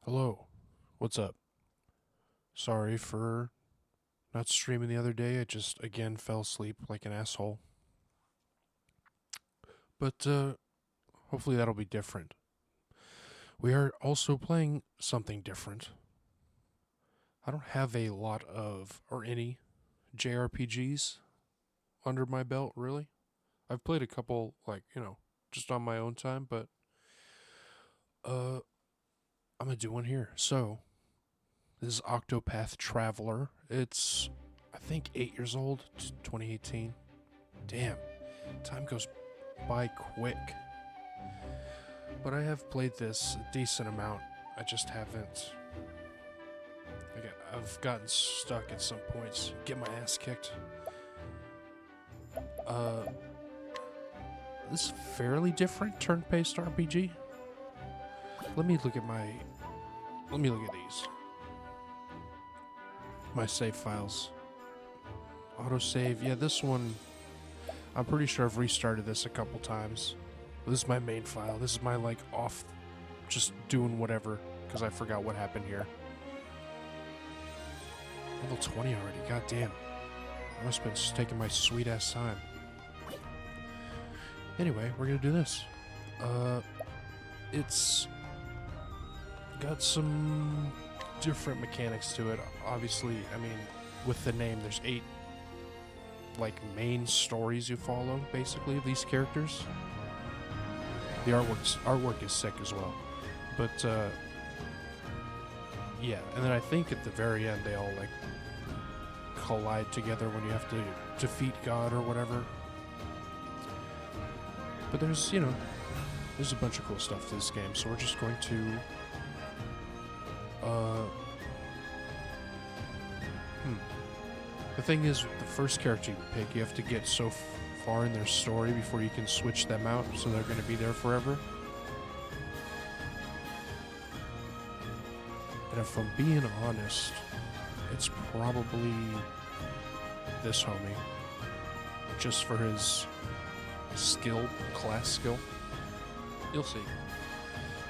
Hello, what's up? Sorry for not streaming the other day. I just again fell asleep like an asshole. But hopefully that'll be different. We are also playing something different. I don't have a lot of or any JRPGs under my belt, really. I've played a couple just on my own time, but uh I'm going to do one here. So, this is Octopath Traveler. It's I think 8 years old, 2018. Damn. Time goes by quick. But I have played this a decent amount. I just haven't. I've gotten stuck at some points. Get my ass kicked. This is fairly different turn-based RPG. Let me look at these. My save files. Autosave. Yeah, this one. I'm pretty sure I've restarted this a couple times. This is my main file. This is my, off, just doing whatever, because I forgot what happened here. Level 20 already, goddamn. I must have been just taking my sweet-ass time. Anyway, we're gonna do this. It's got some different mechanics to it. Obviously, with the name, there's 8, main stories you follow, basically, of these characters. The artwork is sick as well. But, yeah. And then I think at the very end they all, collide together when you have to defeat God or whatever. But there's a bunch of cool stuff to this game, so we're just going to, The thing is, the first character you pick, you have to get so far in their story before you can switch them out, so they're going to be there forever. And if I'm being honest, it's probably this homie. Just for his class skill. You'll see.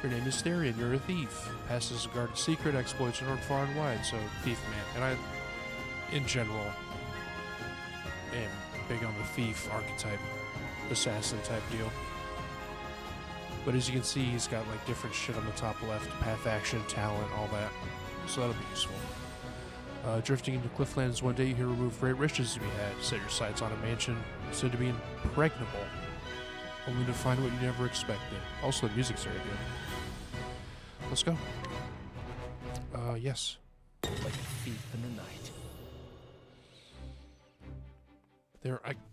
Your name is Therian, you're a thief. Passes a guarded secret, exploits are known far and wide, so thief man. And I, in general, am big on the thief archetype, assassin type deal. But as you can see, he's got different shit on the top left, path action, talent, all that. So that'll be useful. Drifting into Clifflands one day, you hear remove great riches to be had. Set your sights on a mansion, said to be impregnable, only to find what you never expected. Also, the music's very good. Let's go. Yes. Like a thief in the night.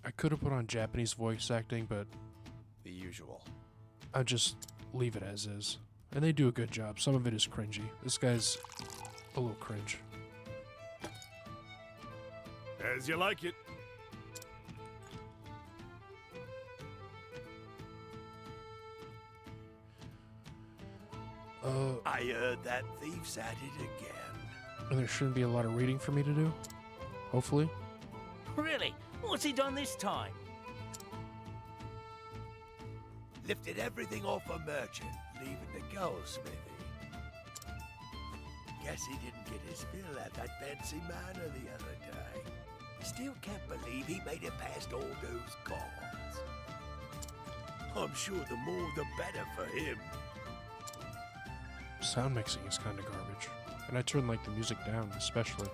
I could have put on Japanese voice acting, but The usual. I'll just leave it as is. And they do a good job. Some of it is cringy. This guy's a little cringe. As you like it. I heard that thief's at it again. And there shouldn't be a lot of reading for me to do. Hopefully. Really? What's he done this time? Lifted everything off a merchant, leaving the goldsmithy. Guess he didn't get his fill at that fancy manor the other day. Still can't believe he made it past all those guards. I'm sure the more the better for him. Sound mixing is kind of garbage. And I turned the music down, especially.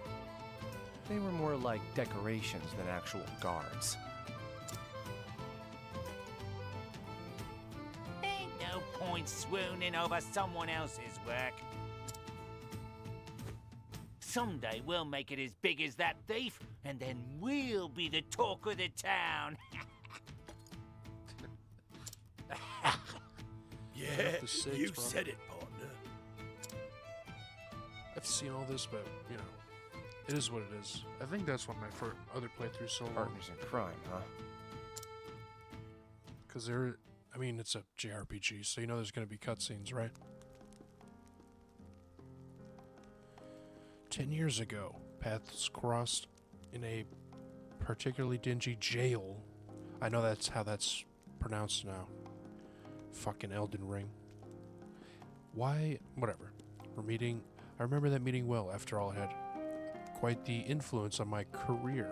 They were more like decorations than actual guards. Ain't no point swooning over someone else's work. Someday we'll make it as big as that thief, and then we'll be the talk of the town. Yeah, the six, you bro. said it, partner. I've seen all this, but, it is what it is. I think that's one of my other playthroughs so long. Partners in crime, huh? Because it's a JRPG, so there's going to be cutscenes, right? 10 years ago, paths crossed in a particularly dingy jail. I know that's how that's pronounced now. Fucking Elden Ring. Why? Whatever. I remember that meeting well. After all, it had quite the influence on my career.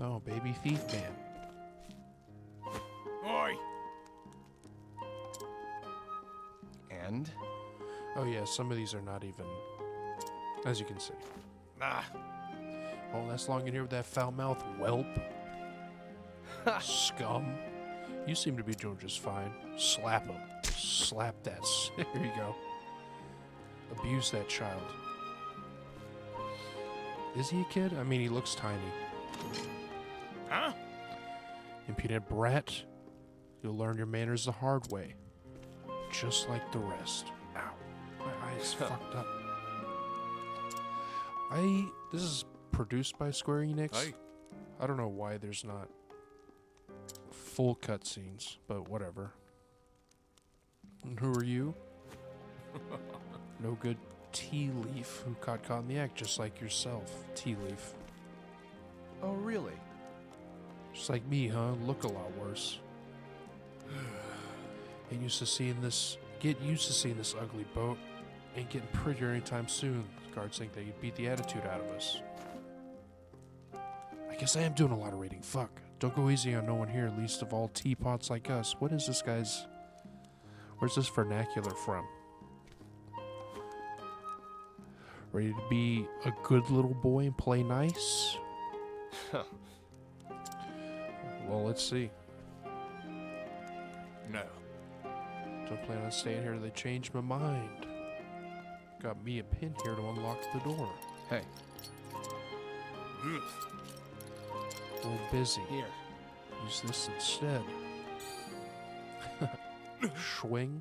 Oh, baby thief man. Oi! And? Oh yeah, some of these are not even, as you can see. Ah, Oh, that's long in here with that foul mouth, whelp. Scum. You seem to be doing just fine. Slap him. Slap that. There you go. Abuse that child. Is he a kid? I mean, he looks tiny. huh? Impudent brat. You'll learn your manners the hard way. Just like the rest. Ow. My eye is fucked up. This is produced by Square Enix. Hey. I don't know why there's not full cutscenes, but whatever. And who are you? No good tea leaf who got caught in the act, just like yourself. Tea leaf. Oh, really? Just like me, huh? Look a lot worse. Get used to seeing this ugly boat. Ain't getting prettier anytime soon. The guards think they could beat the attitude out of us. I guess I am doing a lot of reading. Fuck. Don't go easy on no one here, least of all teapots like us. What is this guy's... Where's this vernacular from? Ready to be a good little boy and play nice? Well, let's see. No. Don't plan on staying here till they change my mind. Got me a pin here to unlock the door. Hey, A little busy. here. Use this instead. Swing.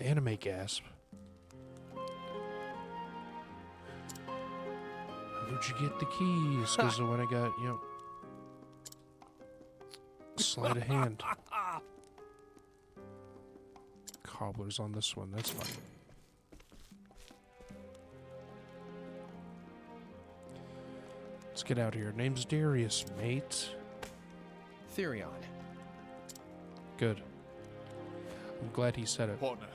Anime gasp. Where'd you get the keys? Because when I got, sleight of hand. Cobblers on this one. That's fine. Let's get out of here. Name's Darius, mate. Therion. Good. I'm glad he said it. Partner.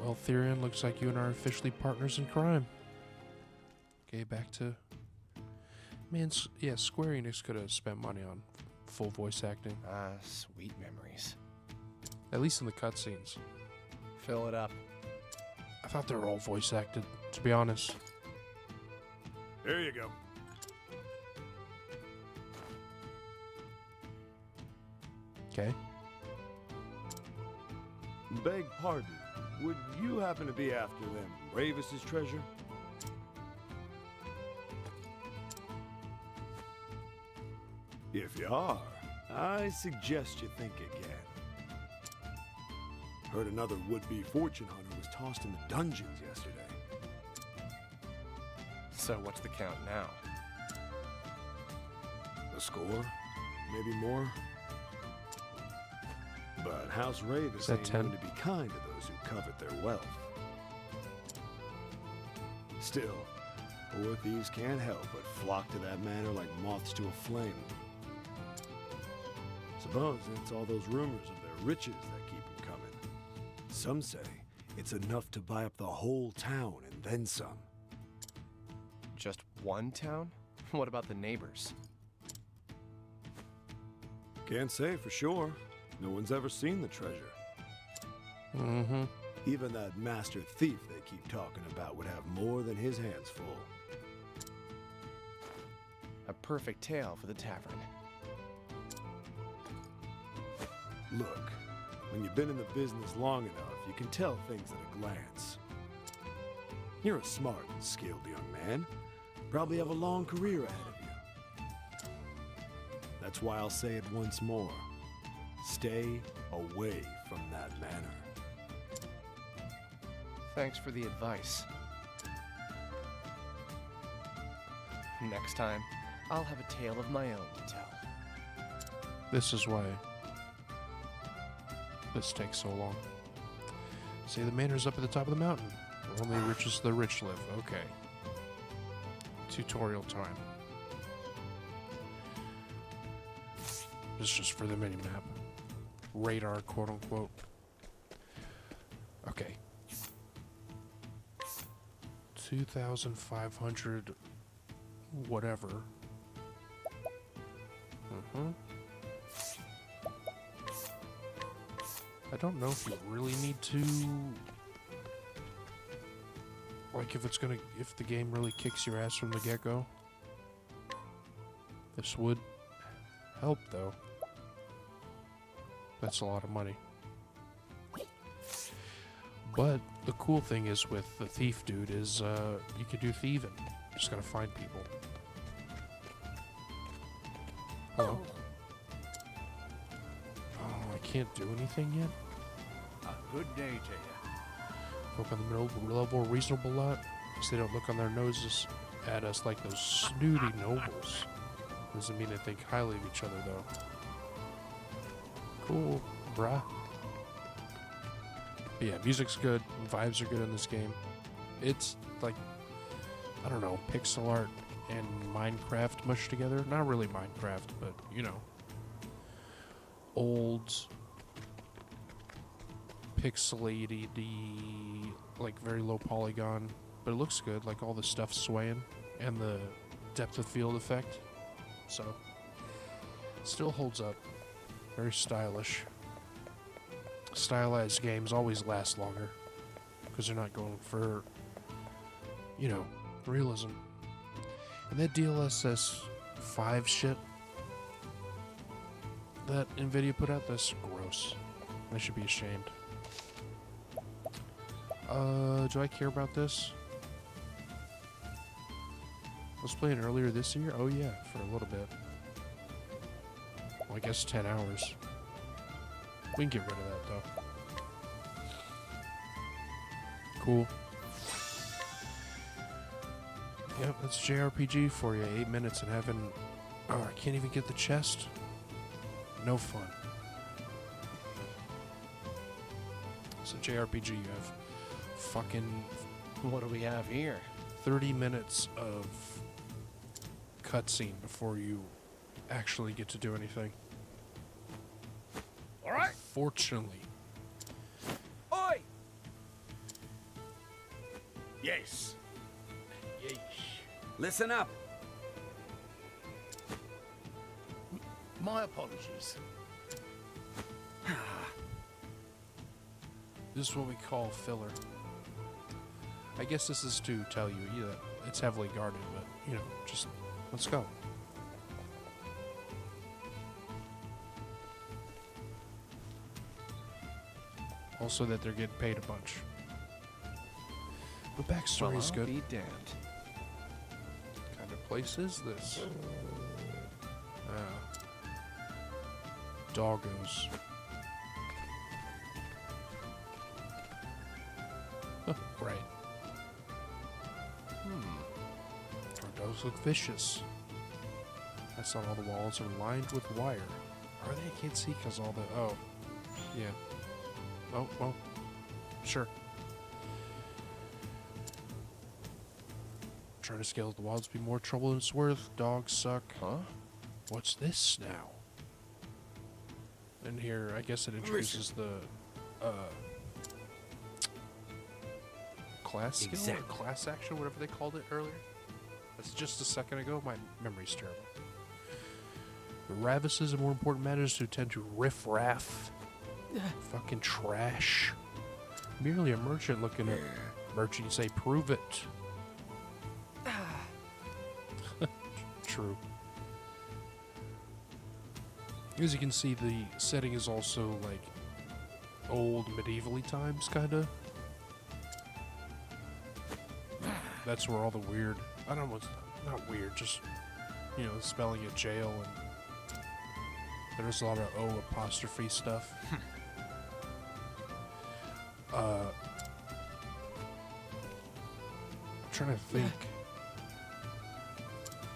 Well, Therion, looks like you and I are officially partners in crime. Okay, back to... Man, yeah, Square Enix could have spent money on full voice acting. Ah, sweet memories. At least in the cutscenes. Fill it up. I thought they were all voice acted, to be honest. Here you go. Okay. Beg pardon, would you happen to be after them Ravis's treasure? If you are, I suggest you think again. Heard another would-be fortune hunter was tossed in the dungeons yesterday. So what's the count now? A score? Maybe more? But House Ravis Is that ain't 10? going to be kind to those who covet their wealth. Still, poor thieves can't help but flock to that manor like moths to a flame. Suppose it's all those rumors of their riches that keep them coming. Some say it's enough to buy up the whole town and then some. Just one town? What about the neighbors? Can't say for sure. No one's ever seen the treasure. Mm-hmm. Even that master thief they keep talking about would have more than his hands full. A perfect tale for the tavern. Look, when you've been in the business long enough, you can tell things at a glance. You're a smart and skilled young man. Probably have a long career ahead of you. That's why I'll say it once more. Stay away from that manor. Thanks for the advice. Next time, I'll have a tale of my own to tell. This is why this takes so long. See, the manor's up at the top of the mountain. Only the richest of the rich live. Okay. Tutorial time. This is just for the mini-map. radar, quote unquote. Okay. 2,500 whatever. I don't know if you really need to, like, if the game really kicks your ass from the get-go. This would help, though. That's a lot of money. But the cool thing is with the thief dude is you can do thieving. Just gotta find people. Hello? Oh, I can't do anything yet? A good day to you. Folk on the middle level reasonable lot. Because they don't look on their noses at us like those snooty nobles. Doesn't mean they think highly of each other, though. Cool, bruh. But yeah, music's good, vibes are good in this game. It's like, I don't know, pixel art and Minecraft mushed together. Not really Minecraft, but you know, old pixelated, like very low polygon, but it looks good. Like all the stuff swaying and the depth of field effect. So, still holds up. Very stylish. Stylized games always last longer because they're not going for, you know, realism. And that DLSS 5 shit that Nvidia put out, that's gross. I should be ashamed. Do I care about this? I was playing earlier this year? Oh yeah, for a little bit. Well, I guess 10 hours. We can get rid of that, though. Cool. Yep, that's JRPG for you. 8 minutes and having... Oh, I can't even get the chest? No fun. So JRPG I've fucking... What do we have here? 30 minutes of cutscene before you actually get to do anything. All right. Fortunately. Oi! Yes. Yeesh. Listen up. My apologies. This is what we call filler. I guess this is to tell you, yeah, it's heavily guarded, but, you know, just let's go. Also that they're getting paid a bunch. The backstory is good. Be damned. What kind of place is this? Doggos. Right. Our dogs look vicious. That's on all the walls are lined with wire. Are they? I can't see because all the... Oh. Yeah. Oh, well. Sure. Trying to scale the wilds be more trouble than it's worth. Dogs suck. Huh? What's this now? And here, I guess it introduces the class skill or class action, whatever they called it earlier. That's just a second ago. My memory's terrible. The ravises and more important matters to attend to riff-raff. Fucking trash. Merely a merchant looking at merchant, you say, prove it. True. As you can see, the setting is also like old medieval-y times, kinda. That's where all the weird, I don't know, not weird, just, you know, spelling at jail and there's a lot of O apostrophe stuff. I'm trying to think.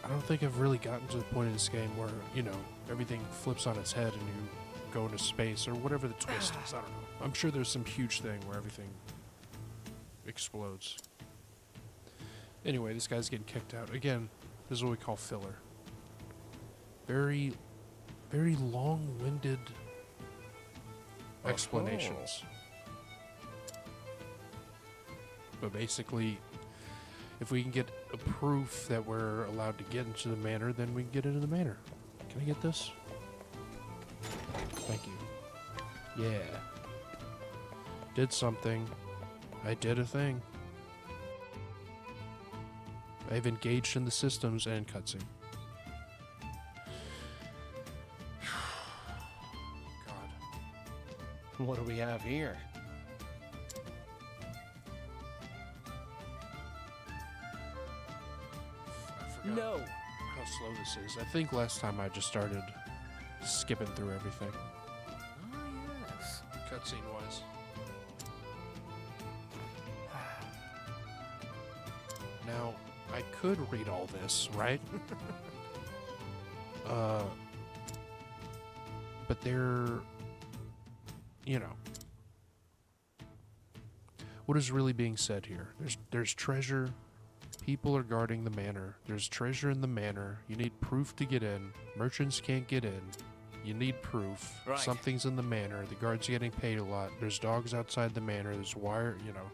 I don't think I've really gotten to the point in this game where, you know, everything flips on its head and you go into space or whatever the twist is. I don't know. I'm sure there's some huge thing where everything explodes. Anyway, this guy's getting kicked out. Again, this is what we call filler. Very, very long-winded explanations. But basically, if we can get a proof that we're allowed to get into the manor, then we can get into the manor. Can I get this? Thank you. Yeah. Did something. I did a thing. I've engaged in the systems and cutscene. God. What do we have here? I forgot No. how slow this is. I think last time I just started skipping through everything. Oh, yes. Cutscene wise. Now, I could read all this, right? But they're, you know, what is really being said here? There's treasure. People are guarding the manor. There's treasure in the manor. You need proof to get in. Merchants can't get in. You need proof. Right. Something's in the manor. The guards are getting paid a lot. There's dogs outside the manor. There's wire, you know.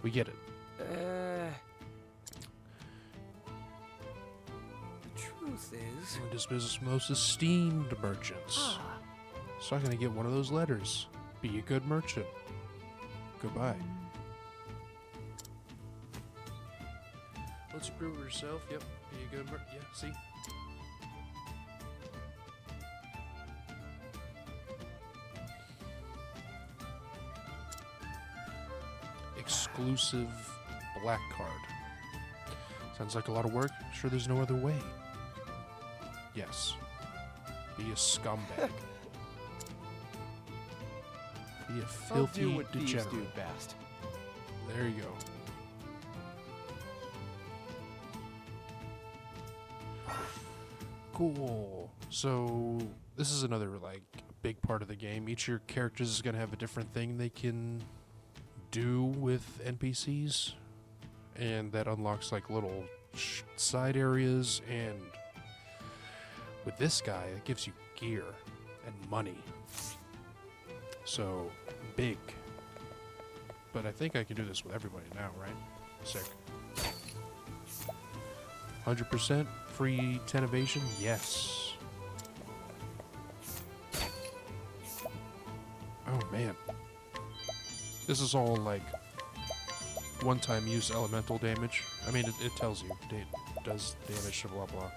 We get it. The truth is... And this business most esteemed merchants. So I'm gonna get one of those letters. Be a good merchant. Goodbye. Let's prove yourself. Yep. Be a good merchant. Yeah, see? Exclusive black card. Sounds like a lot of work. Sure there's no other way. Yes. Be a scumbag. Be a I'll filthy do what thieves degenerate. do best. There you go. Cool. So this is another like big part of the game. Each of your characters is gonna have a different thing they can do with NPCs, and that unlocks like little side areas. And with this guy, it gives you gear and money. So big. But I think I can do this with everybody now, right? Sick. 100% free 10 evasion? Yes. Oh man. This is all like one-time use elemental damage. I mean, it tells you it does damage to blah blah.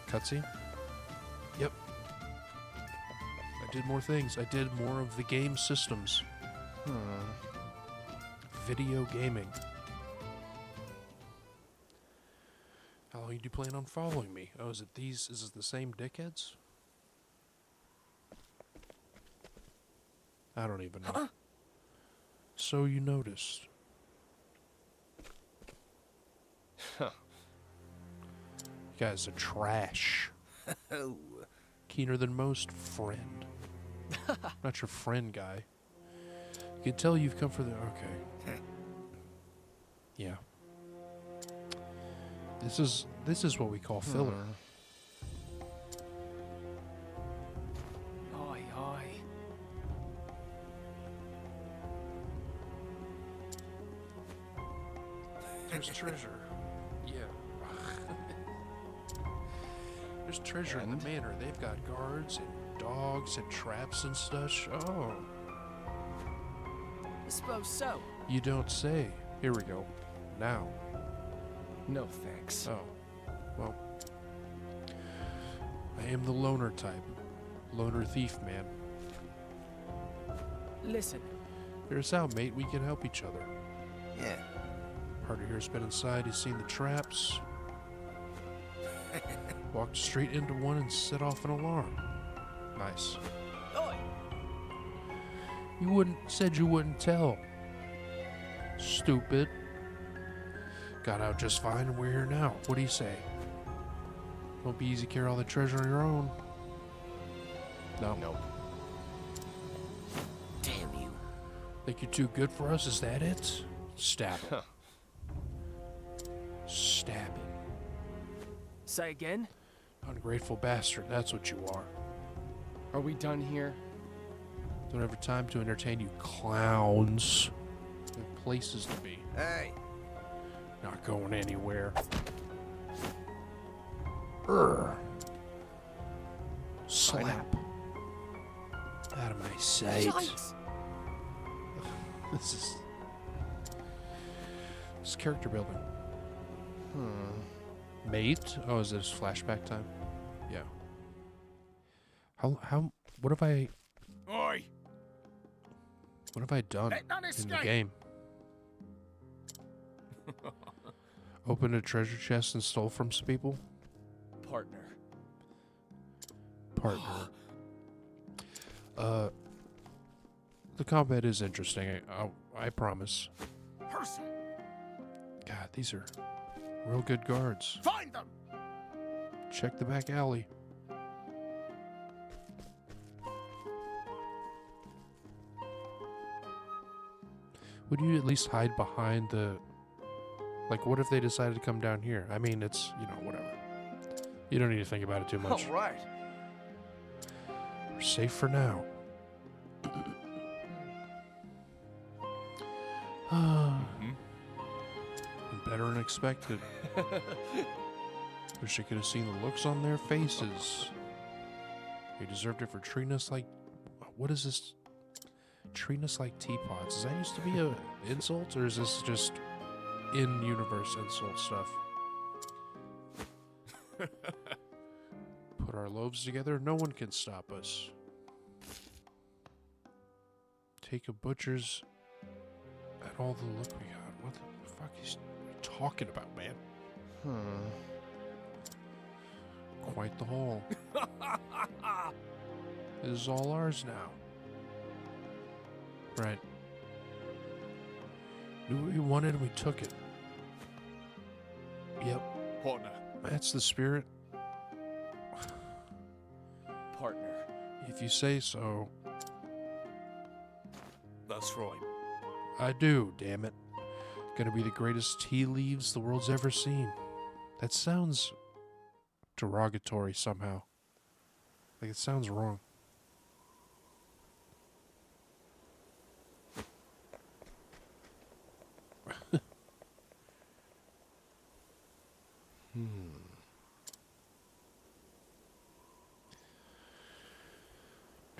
Cutscene? Yep. I did more things. I did more of the game systems. Video gaming. How long do you plan on following me? Oh, is it these? Is it the same dickheads? I don't even know. So you noticed. Huh. You guys are trash. Oh, Keener than most, friend. Not your friend guy. You can tell you've come for the... Okay. Yeah. This is what we call filler. Oi, oi. There's treasure. Yeah. There's treasure in the manor. They've got guards and dogs and traps and such. Oh. I suppose so. You don't say. Here we go. Now. No thanks. Oh. Well. I am the loner type. Loner thief, man. Listen, Hear us out, mate. We can help each other. yeah. Party here's been inside. He's seen the traps. Walked straight into one and set off an alarm. Nice. oi. Said you wouldn't tell. Stupid. Got out just fine and we're here now. What do you say? Won't be easy to carry all the treasure on your own. No. Nope. Damn you. Think you're too good for us? Is that it? Stab him. Huh. Stab him. Say again? Ungrateful bastard, that's what you are. Are we done here? Don't have time to entertain you clowns. There are places to be. Hey! Not going anywhere. Urgh. Slap. Out of my sight. Yikes! This is character building. Mate? Oh, is this flashback time? Yeah. What have I Oi! done Let none in the escape. game? Opened a treasure chest and stole from some people? Partner. Partner. The combat is interesting, I promise. Person! God, these are real good guards. Find them! Check the back alley. Would you at least hide behind the... Like, what if they decided to come down here? I mean, it's, whatever. You don't need to think about it too much. All right. We're safe for now. Better than expected. Wish I could have seen the looks on their faces. They deserved it for treating us like... What is this? Treating us like teapots. Does that used to be a insult? Or is this just in-universe insult stuff? Put our loaves together. No one can stop us. Take a butcher's... At all the look we got. What the fuck is he talking about, man? Quite the haul. This is all ours now. Right. Knew what we wanted and we took it. Yep. Partner. That's the spirit. Partner. If you say so. That's right. I do, damn it. Gonna be the greatest tea leaves the world's ever seen. That sounds derogatory somehow. Like it sounds wrong.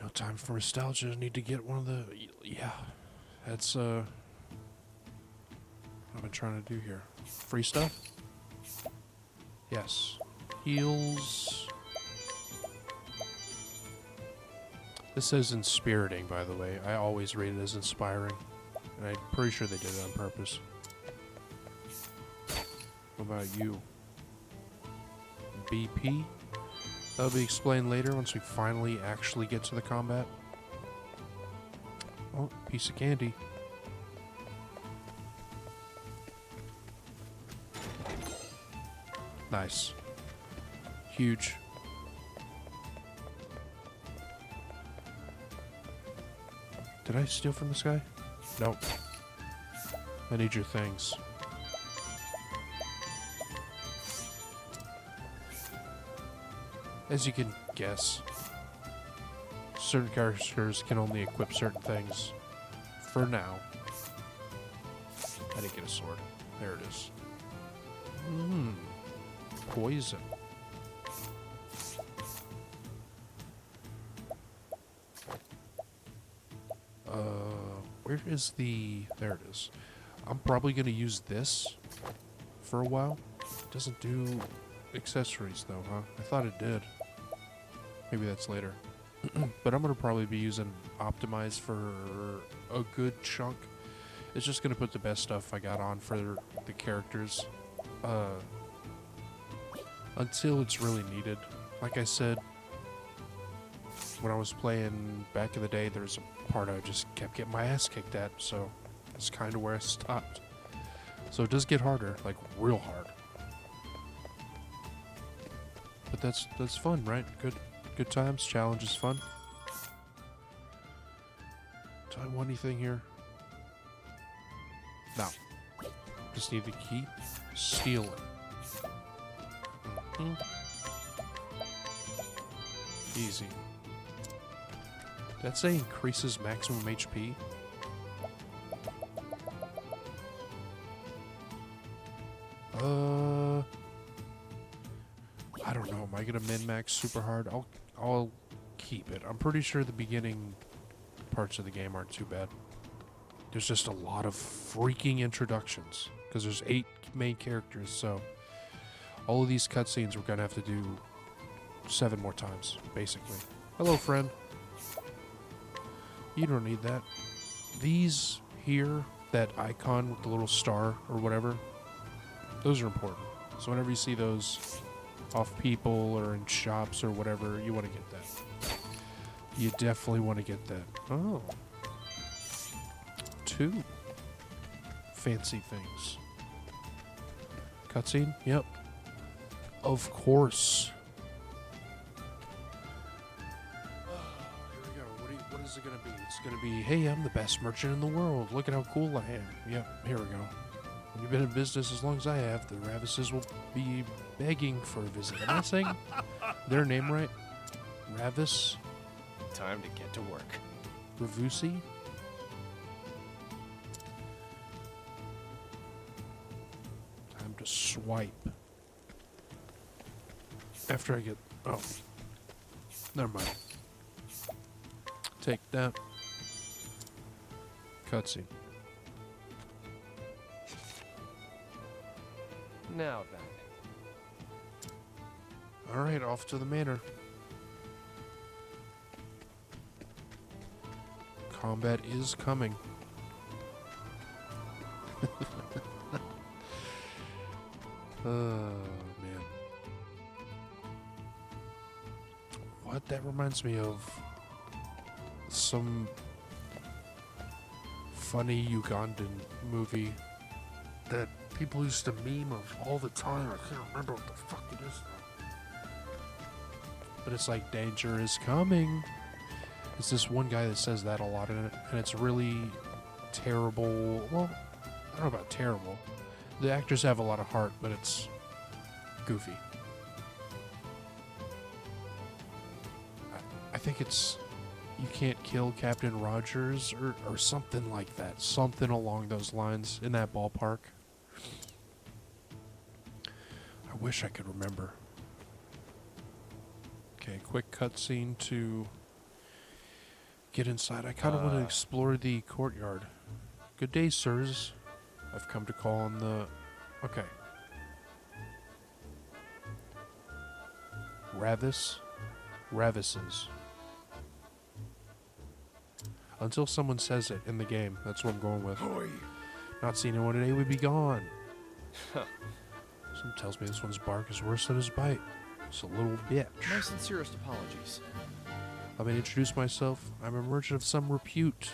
No time for nostalgia. Need to get one of the... Yeah. That's, what I've been trying to do here. Free stuff? Yes. Heals. This says inspiriting, by the way. I always read it as inspiring. And I'm pretty sure they did it on purpose. What about you? BP? That'll be explained later once we finally actually get to the combat. Oh, piece of candy. Nice. Huge. Did I steal from this guy? Nope. I need your things. As you can guess, certain characters can only equip certain things. For now. I didn't get a sword. There it is. Poison. Where is the... There it is. I'm probably going to use this for a while. It doesn't do accessories though, huh? I thought it did. Maybe that's later. But I'm going to probably be using Optimize for a good chunk. It's just going to put the best stuff I got on for the characters. Until it's really needed. Like I said, when I was playing back in the day, there was a part I just kept getting my ass kicked at, so that's kind of where I stopped. So it does get harder, like real hard. But that's fun, right? Good times, challenge is fun. Do I want anything here? No. Just need to keep stealing. Easy. Did that say increases maximum HP? I don't know. Am I gonna min-max super hard? I'll keep it. I'm pretty sure the beginning parts of the game aren't too bad. There's just a lot of freaking introductions because there's 8 main characters, so all of these cutscenes we're gonna have to do 7 more times, basically. Hello, friend. You don't need that. These here, that icon with the little star or whatever, those are important. So whenever you see those off people or in shops or whatever, you want to get that. You definitely want to get that. Oh. 2 fancy things. Cutscene? Yep. Of course. Here we go. What is it going to be? It's going to be, hey, I'm the best merchant in the world. Look at how cool I am. Yep, here we go. When you've been in business as long as I have, the Ravises will be begging for a visit. Am I saying their name right? Ravis? Time to get to work. Ravusi? Time to swipe. After I get... Oh. Never mind. Take that. Cutscene. Now then. Alright, off to the manor. Combat is coming. Oh, man. What? That reminds me of some funny Ugandan movie that people used to meme of all the time. I can't remember what the fuck it is. But it's like, danger is coming. It's this one guy that says that a lot in it, and it's really terrible. Well, I don't know about terrible. The actors have a lot of heart, but it's goofy. I think it's You Can't Kill Captain Rogers or something like that. Something along those lines, in that ballpark. I wish I could remember. Okay, quick cutscene to get inside. I kind of want to explore the courtyard. Good day, sirs. I've come to call on the... Okay. Ravises. Until someone says it in the game. That's what I'm going with. Oi. Not seeing anyone today would be gone. Someone tells me this one's bark is worse than his bite. It's a little bitch. My sincerest apologies. Let me introduce myself. I'm a merchant of some repute.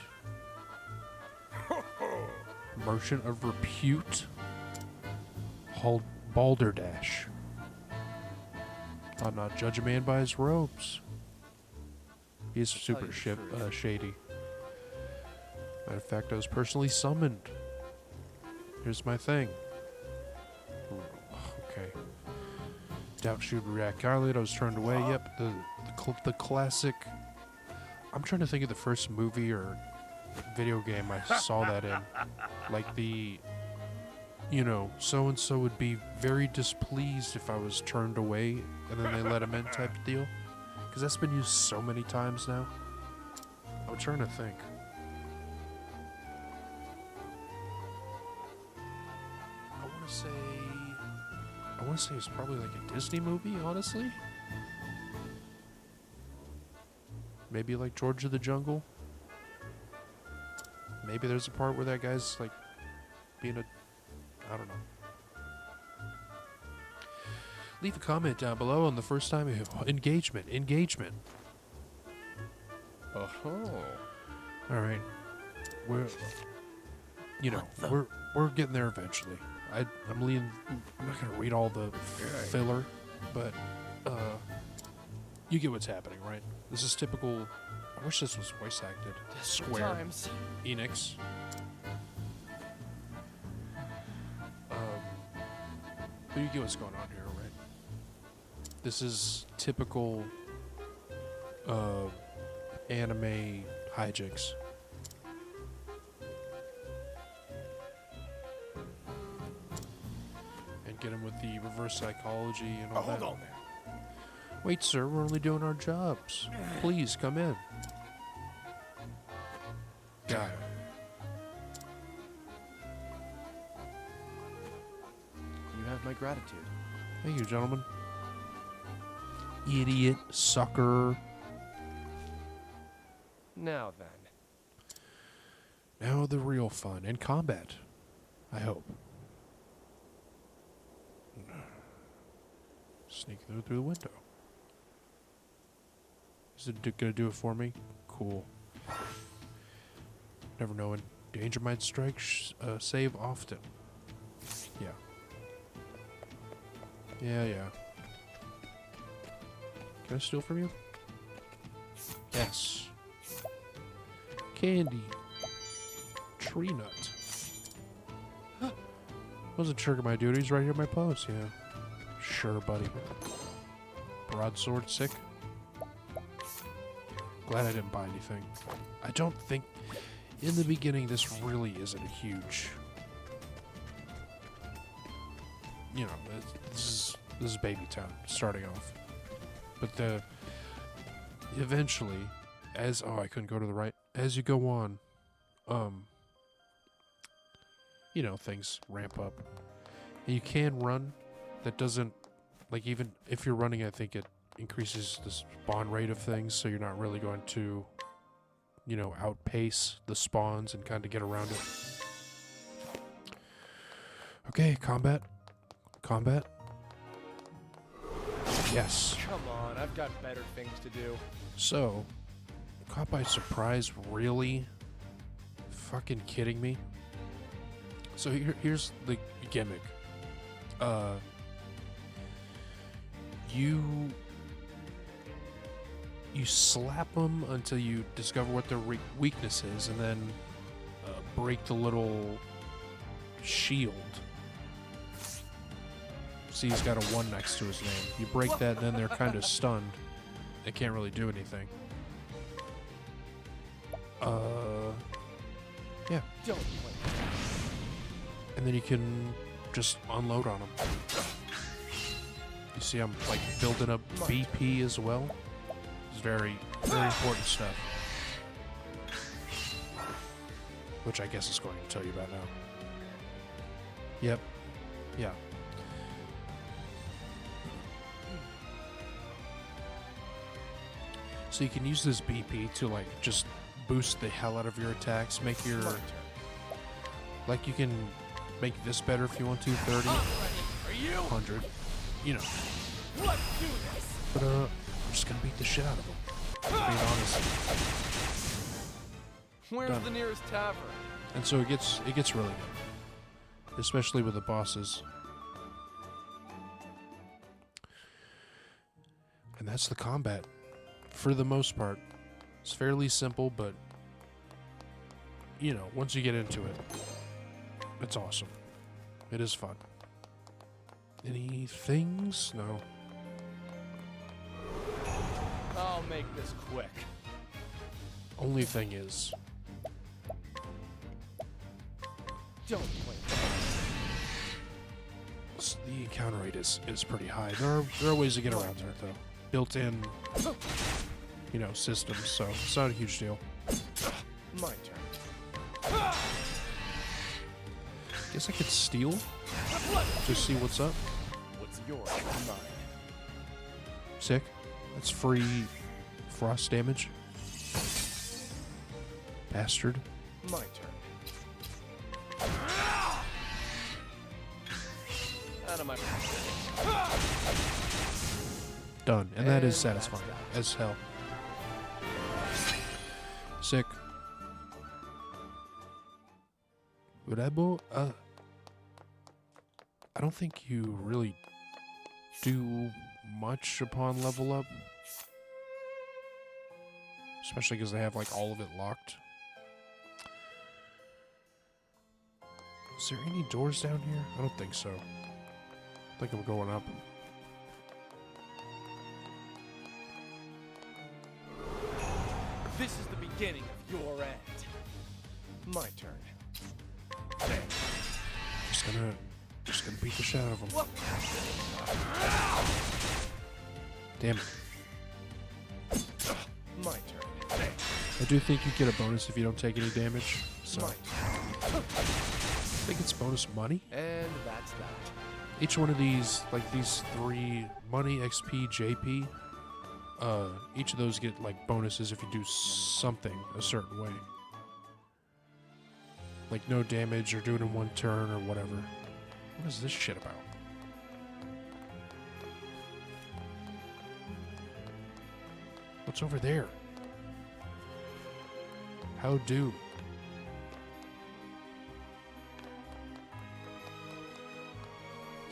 Merchant of repute? Balderdash. I'll not judge a man by his robes. He's super shady. Matter of fact, I was personally summoned. Here's my thing. Okay. Doubt she would react kindly. I was turned away. Yep, the classic. I'm trying to think of the first movie or video game I saw that in. Like the, so and so would be very displeased if I was turned away and then they let him in type deal. Because that's been used so many times now. I'm trying to think. I want to say it's probably like a Disney movie, honestly. Maybe like George of the Jungle. Maybe there's a part where that guy's like being I don't know. Leave a comment down below on the first time engagement. Oh. All right. We're getting there eventually. I'm not gonna read all the filler, but you get what's happening, right? This is typical. I wish this was voice acted. Square Times. Enix. But you get what's going on here, right? This is typical anime hijinks. And get him with the reverse psychology and all that. Hold on there. Wait, sir, we're only doing our jobs. Please come in. Got it. You have my gratitude. Thank you, gentlemen. Idiot, sucker. Now then. Now the real fun and combat. I hope. Sneak through the window. Is it gonna do it for me? Cool. Never know when danger might strike. Save often. Yeah. Yeah. Can I steal from you? Yes. Candy. Tree nut. Wasn't sure of my duties right here in my post, yeah. Sure, buddy. Broadsword sick. Glad I didn't buy anything. I don't think in the beginning this really isn't a huge, you know, this is baby town starting off. But eventually, I couldn't go to the right. As you go on, you know, things ramp up. And you can run. That doesn't, like, even if you're running, I think it increases the spawn rate of things, so you're not really going to, you know, outpace the spawns and kind of get around it. Okay, combat. Combat. Yes. Come on, I've got better things to do. So, caught by surprise, really? Fucking kidding me? So here's the gimmick. You slap them until you discover what their weakness is, and then break the little shield. See, he's got a 1 next to his name. You break that, and then they're kind of stunned. They can't really do anything. Yeah. Don't play. And then you can just unload on them. You see I'm, like, building up BP as well. It's very, very important stuff. Which I guess is going to tell you about now. Yep. Yeah. So you can use this BP to, like, just boost the hell out of your attacks. Make your... Like, you can make this better if you want to. 30. 100. You know. Let's do this. But, I'm just gonna beat the shit out of them. Being honest. Where's Done. the nearest tavern? And so it gets really good. Especially with the bosses. And that's the combat. For the most part. It's fairly simple, but you know, once you get into it, it's awesome. It is fun. Any things? No. I'll make this quick. Only thing is, Don't play. the encounter rate is pretty high. There are ways to get around it though. Built-in, you know, systems, so it's not a huge deal. My turn. Guess I could steal. Just see what's up. What's yours is mine. Sick. That's free frost damage. Bastard. My turn. Out of my Done. And that is And that's satisfying that. as hell. Sick. Urebo, I don't think you really do much upon level up. Especially because they have like all of it locked. Is there any doors down here? I don't think so. I think I'm going up. This is the beginning of your end. My turn. Just gonna beat the shit out of him. Damn it. My turn. I do think you get a bonus if you don't take any damage. So My I turn. think it's bonus money. And that's that. Each one of these, like these 3 money, XP, JP, each of those get like bonuses if you do something a certain way. Like no damage or do it in 1 turn or whatever. What is this shit about? What's over there? How do?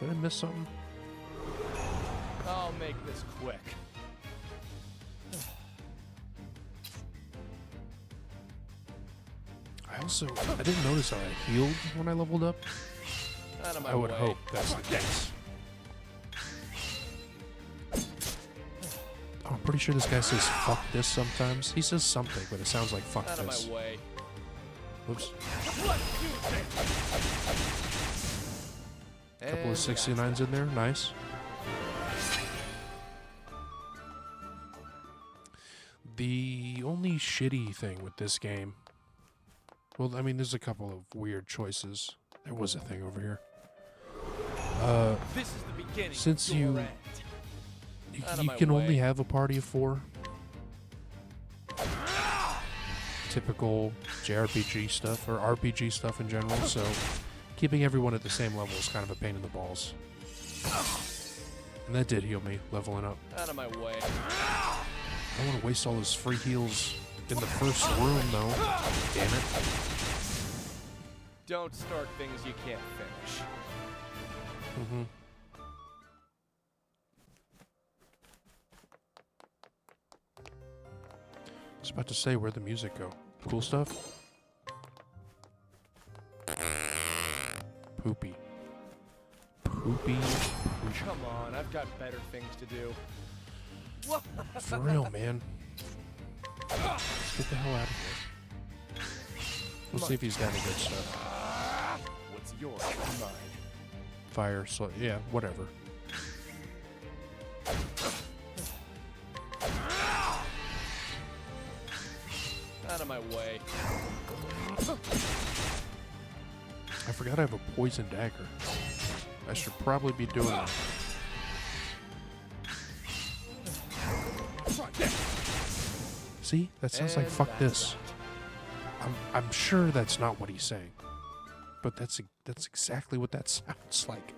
Did I miss something? I'll make this quick. I didn't notice how I healed when I leveled up. Out of my I would way. hope that's the case. Oh, I'm pretty sure this guy says fuck this sometimes. He says something, but it sounds like fuck Out of this. my way. Whoops. And Couple of 69s in there. Nice. The only shitty thing with this game... Well, I mean, there's a couple of weird choices. There was a thing over here. This is the beginning. Since of your you- end. Out of You my can only way. have a party of 4. Typical JRPG stuff, or RPG stuff in general, so keeping everyone at the same level is kind of a pain in the balls. And that did heal me, leveling up. Out of my way. I don't want to waste all those free heals in the first room, though. Damn it. Don't start things you can't finish. Mm-hmm. I was about to say, where'd the music go? Cool stuff? Poopy. Poopy. Come on, I've got better things to do. For real, man. Let's get the hell out of here. We'll see if he's got any good stuff. What's yours is mine. Fire, so yeah, whatever. Out of my way. I forgot I have a poison dagger. I should probably be doing that. See? That sounds like And fuck that's this. I'm sure that's not what he's saying. But that's exactly what that sounds like.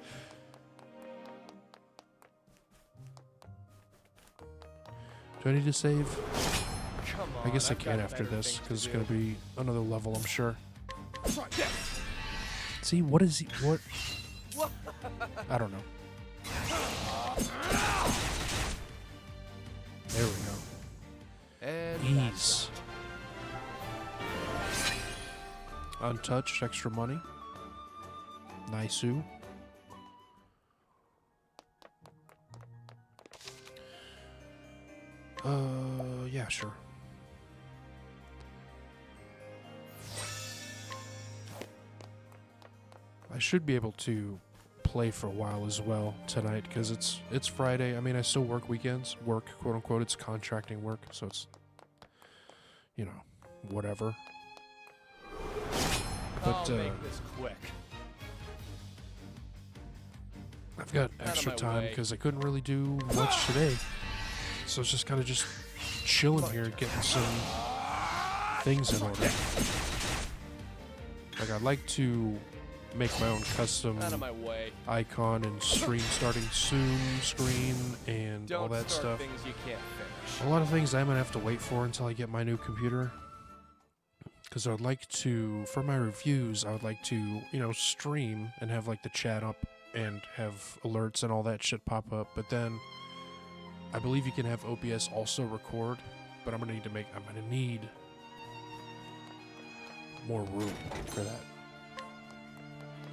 Do I need to save? Come I on, guess I I've can got after better this, things because to it's going to do. be another level, I'm sure. See, what is he... What? I don't know. There we go. And that's Ease. Untouched, extra money. Nice-oo. Yeah, sure. I should be able to play for a while as well tonight because it's Friday. I mean, I still work weekends. Work, quote unquote. It's contracting work, so it's, you know, whatever. But I'll make this quick. I've got of extra my time way. because I couldn't really do much today. So it's just kind of just chilling here, getting some things in order. Like, I'd like to make my own custom Out of my way. icon and stream starting soon screen and all Don't that start stuff. things you can't finish. A lot of things I'm going to have to wait for until I get my new computer. Because I would like to, for my reviews, I would like to, you know, stream and have, like, the chat up and have alerts and all that shit pop up. But then, I believe you can have OBS also record, but I'm going to need more room for that.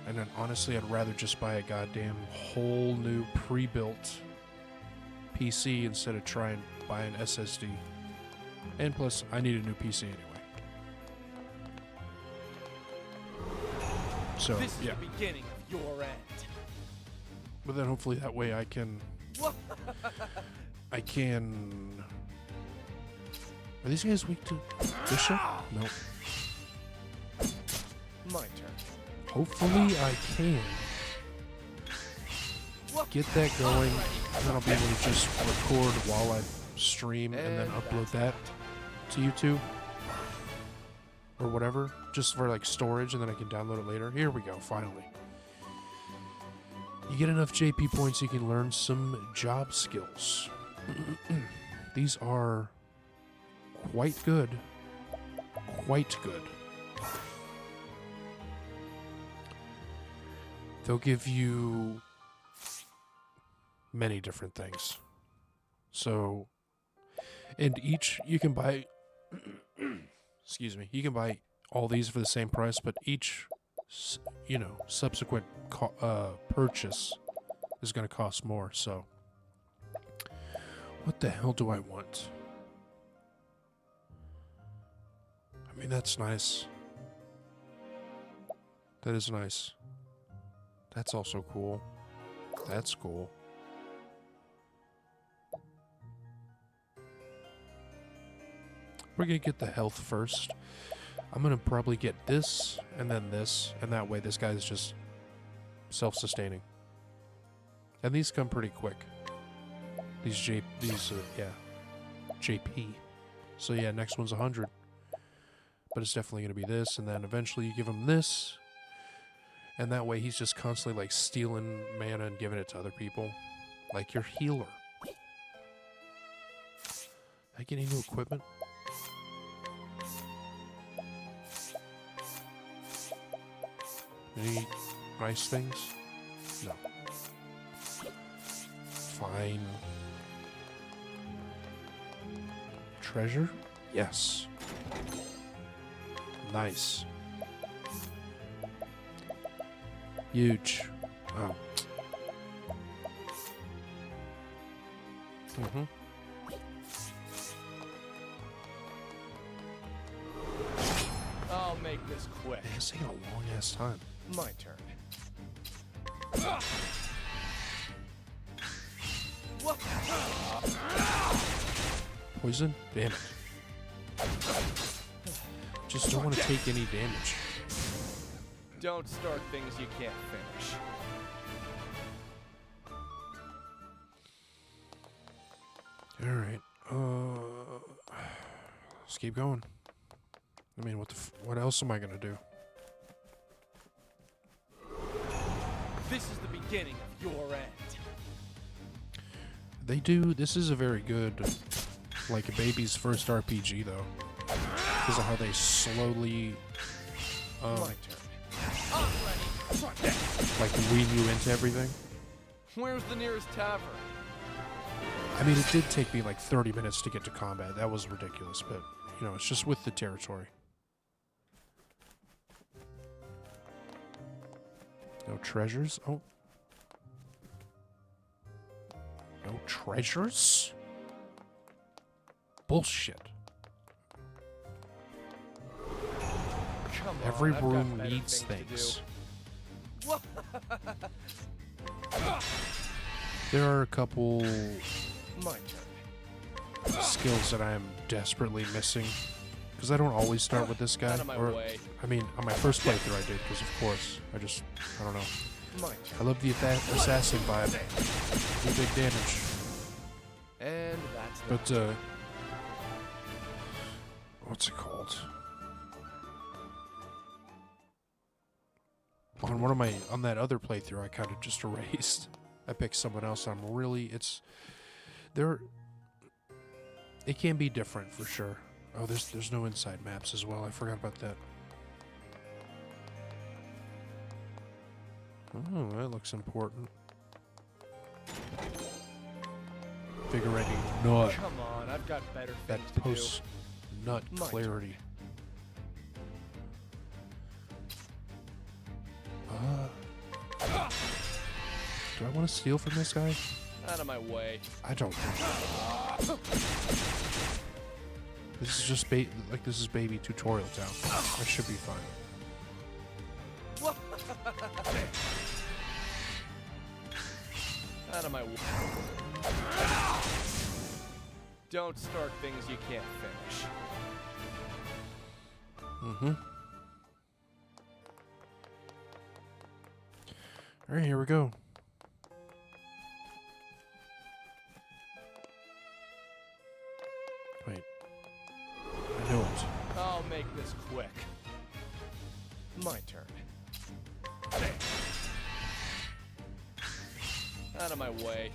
And then, honestly, I'd rather just buy a goddamn whole new pre-built PC instead of try and buy an SSD. And plus, I need a new PC anyway. So, This is yeah. the beginning of your end. But then hopefully that way I can... I can... Are these guys weak to Bishop? No. My turn. Hopefully I can get that going, and then I'll be able to just record while I stream and then upload that to YouTube or whatever, just for like storage, and then I can download it later. Here we go, finally. You get enough JP points, you can learn some job skills. These are quite good. Quite good. They'll give you many different things. So, and each you can buy, excuse me, you can buy all these for the same price, but each, you know, subsequent purchase is going to cost more. So, what the hell do I want? I mean, that's nice. That is nice. That's also cool. That's cool. We're gonna get the health first. I'm gonna probably get this, and that way this guy's just self-sustaining. And these come pretty quick. These JP. So yeah, next one's 100. But it's definitely gonna be this, and then eventually you give him this. And that way he's just constantly like stealing mana and giving it to other people. Like your healer. I get any new equipment? Any nice things? No. Fine. Treasure? Yes. Nice. Huge. Oh. Mm-hmm. I'll make this quick. Man, it's taking a long ass time. My turn. Poison? Damn it. Just don't want to take any damage. Don't start things you can't finish. Alright. Let's keep going. I mean, what else am I gonna do? This is the beginning of your end. This is a very good, like, a baby's first RPG, though. Because of how they slowly, My turn. like, wean you into everything. Where's the nearest tavern? I mean, it did take me, like, 30 minutes to get to combat. That was ridiculous, but, you know, it's just with the territory. No treasures? Oh. No treasures? Bullshit. Come Every on, I've got room better needs things to things. do. There are a couple My turn. skills that I am desperately missing. Because I don't always start with this guy. Out of my way. I mean, on my first playthrough I did, because of course, I don't know. My I turn. love the assassin vibe. Do big damage. And that's But, what's it called? On that other playthrough, I kind of just erased. I picked someone else. It can be different for sure. Oh, there's no inside maps as well. I forgot about that. Oh, that looks important. Invigorating nut. Come on, I've got better That things to post nut My clarity. Do I want to steal from this guy? do. Out of my way. I don't think. This is just this is baby tutorial town. I should be fine. Out of my way. Don't start things you can't finish. Mm-hmm. All right, here we go. Wait. I know it. I'll make this quick. My turn. Out of my way.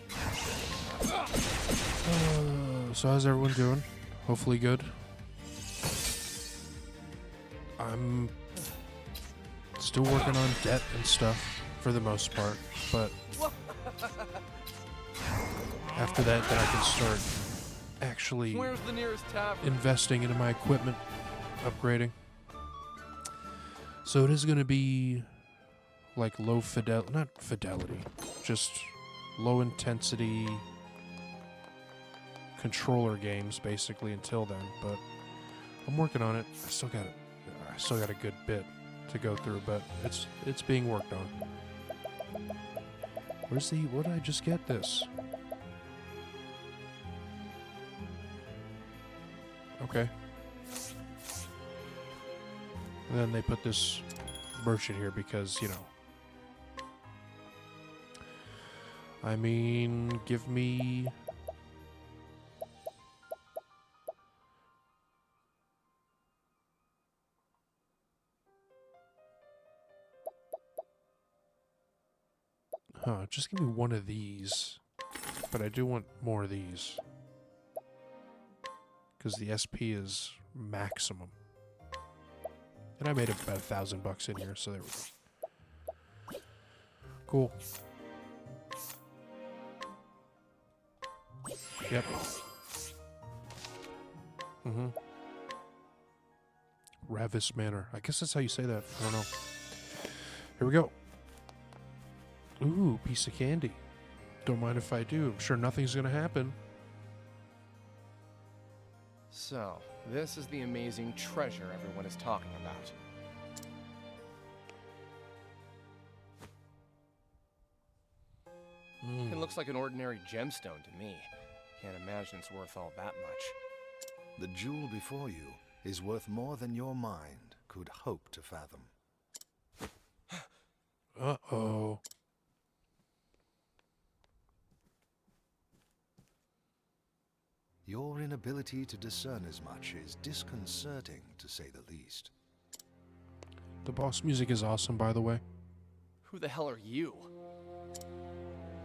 So how's everyone doing? Hopefully good. I'm still working on debt and stuff for the most part, but after that, then I can start actually Where's the nearest tavern? investing into my equipment, upgrading. So it is going to be like not fidelity, just low intensity controller games basically until then, but I'm working on it. I still got a good bit to go through, but it's being worked on. What did I just get this? Okay. And then they put this merchant here because, you know. I mean, give me... just give me one of these. But I do want more of these. Because the SP is maximum. And I made about $1,000 in here, so there we go. Cool. Yep. Mm-hmm. Ravis Manor. I guess that's how you say that. I don't know. Here we go. Ooh, piece of candy. Don't mind if I do. I'm sure nothing's gonna happen. So, this is the amazing treasure everyone is talking about. It looks like an ordinary gemstone to me. Can't imagine it's worth all that much. The jewel before you is worth more than your mind could hope to fathom. Uh-oh. Your inability to discern as much is disconcerting, to say the least. The boss music is awesome, by the way. Who the hell are you?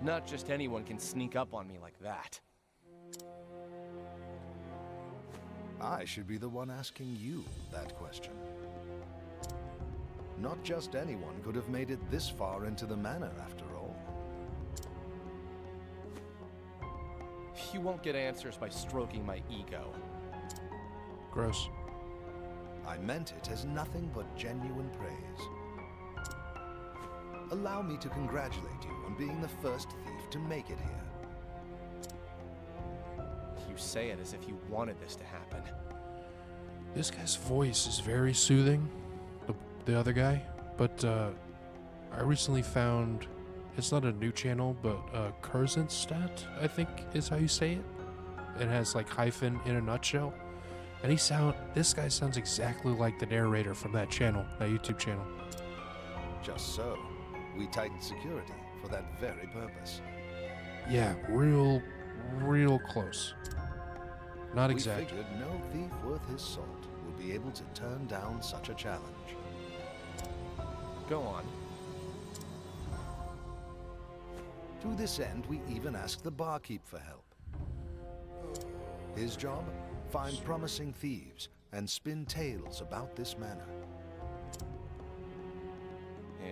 Not just anyone can sneak up on me like that. I should be the one asking you that question. Not just anyone could have made it this far into the manor, after all. You won't get answers by stroking my ego. Gross. I meant it as nothing but genuine praise. Allow me to congratulate you on being the first thief to make it here. You say it as if you wanted this to happen. This guy's voice is very soothing, the other guy, but I recently found, it's not a new channel, but Kurzenstadt, I think is how you say it. It has like hyphen in a nutshell. And this guy sounds exactly like the narrator from that channel, that YouTube channel. Just so, we tightened security for that very purpose. Yeah, real close. Not exact. We figured no thief worth his salt would be able to turn down such a challenge. Go on. To this end, we even asked the barkeep for help. His job? Find promising thieves and spin tales about this manor.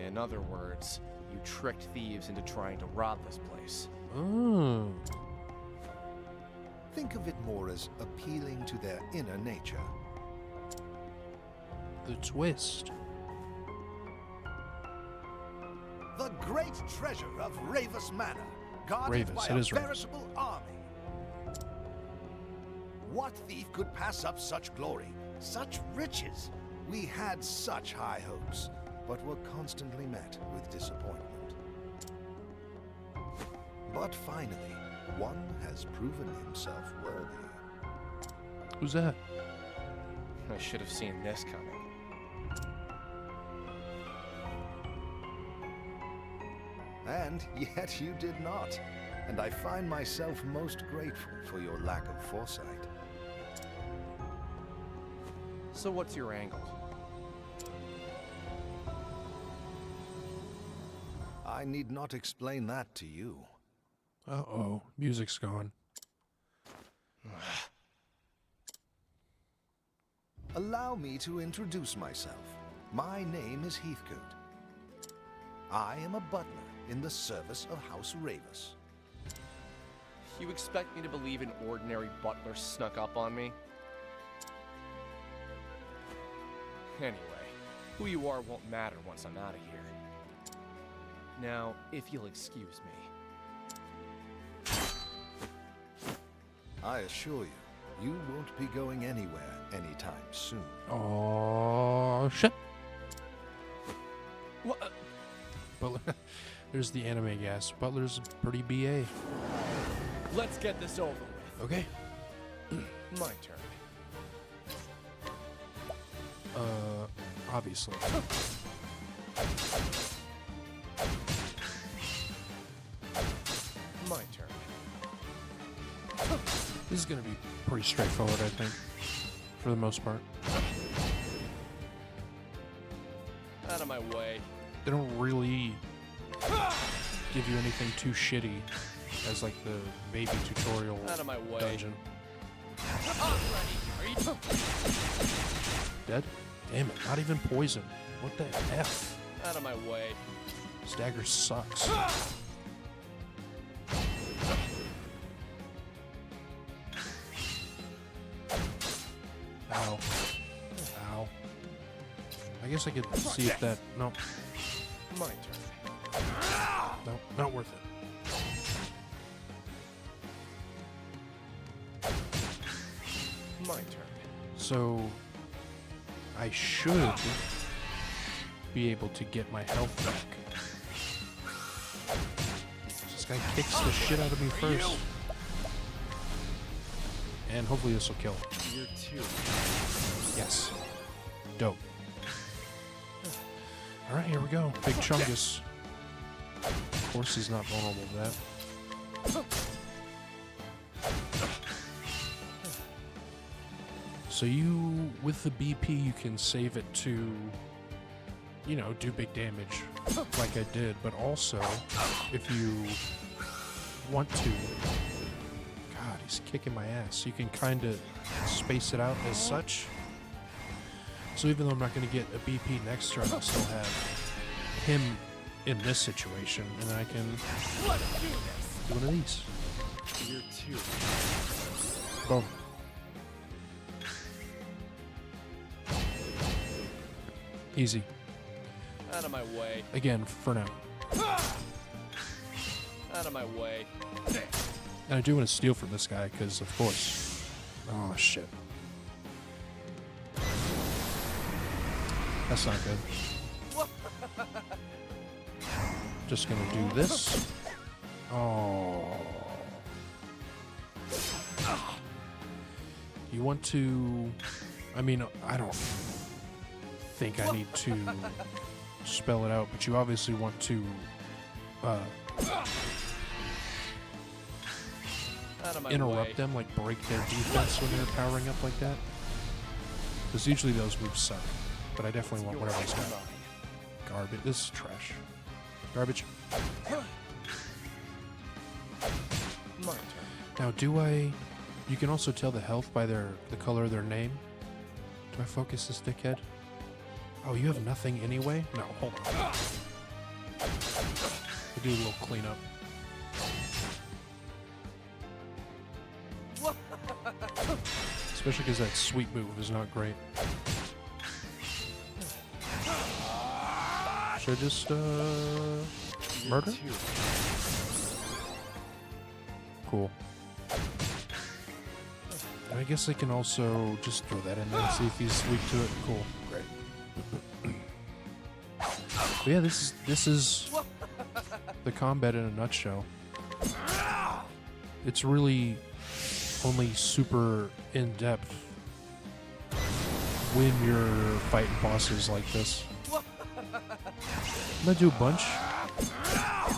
In other words, you tricked thieves into trying to rob this place. Oh. Think of it more as appealing to their inner nature. The twist. The great treasure of Ravis Manor, guarded Ravis, by it a is Ravis. veritable army. What thief could pass up such glory, such riches? We had such high hopes, but were constantly met with disappointment. But finally, one has proven himself worthy. Who's that? I should have seen this coming. And yet you did not. And I find myself most grateful for your lack of foresight. So what's your angle? I need not explain that to you. Uh-oh. Music's gone. Allow me to introduce myself. My name is Heathcote. I am a butler in the service of House Ravis. You expect me to believe an ordinary butler snuck up on me? Anyway, who you are won't matter once I'm out of here. Now, if you'll excuse me. I assure you, you won't be going anywhere anytime soon. Oh, shit. What? Butler. There's the anime gas. Butler's pretty BA. Let's get this over with. Okay. My turn. Obviously. My turn. This is gonna be pretty straightforward, I think, for the most part. Out of my way. They don't really give you anything too shitty as like the baby tutorial Out of my way. dungeon. Are you Dead? Damn it, not even poison. What the F? Out of my way. Stagger sucks. Ow. Ow. I guess I could see if that... No. My turn. No, not worth it. My turn. So... I should be able to get my health back. This guy kicks the shit out of me first. And hopefully this will kill him. You're two. Yes. Dope. Alright, here we go. Big Chungus. Of course he's not vulnerable to that. So you, with the BP, you can save it to, you know, do big damage, like I did. But also, if you want to, God, he's kicking my ass. You can kind of space it out as such. So even though I'm not going to get a BP next turn, I'll still have him in this situation, and then I can do one of these. You're two. Boom. Easy. Out of my way. Again, for now. Out of my way. And I do want to steal from this guy, because of course. Oh, shit. That's not good. Just gonna do this. Oh. You want to... I mean, I don't think I need to spell it out, but you obviously want to Out of my interrupt way. them, like break their defense when they're powering up like that. Because usually those moves suck, but I definitely want whatever's got. Garbage. This is trash. Garbage. My turn. Now, do I... You can also tell the health by the color of their name. Do I focus this dickhead? Oh, you have nothing anyway? No, hold on. I do a little cleanup. Especially because that sweep move is not great. Should I just, murder? Two. Cool. I I guess I can also just throw that in there and see if he's weak to it. Cool. Great. But yeah, this is the combat in a nutshell. It's really only super in-depth when you're fighting bosses like this. I'm gonna do a bunch,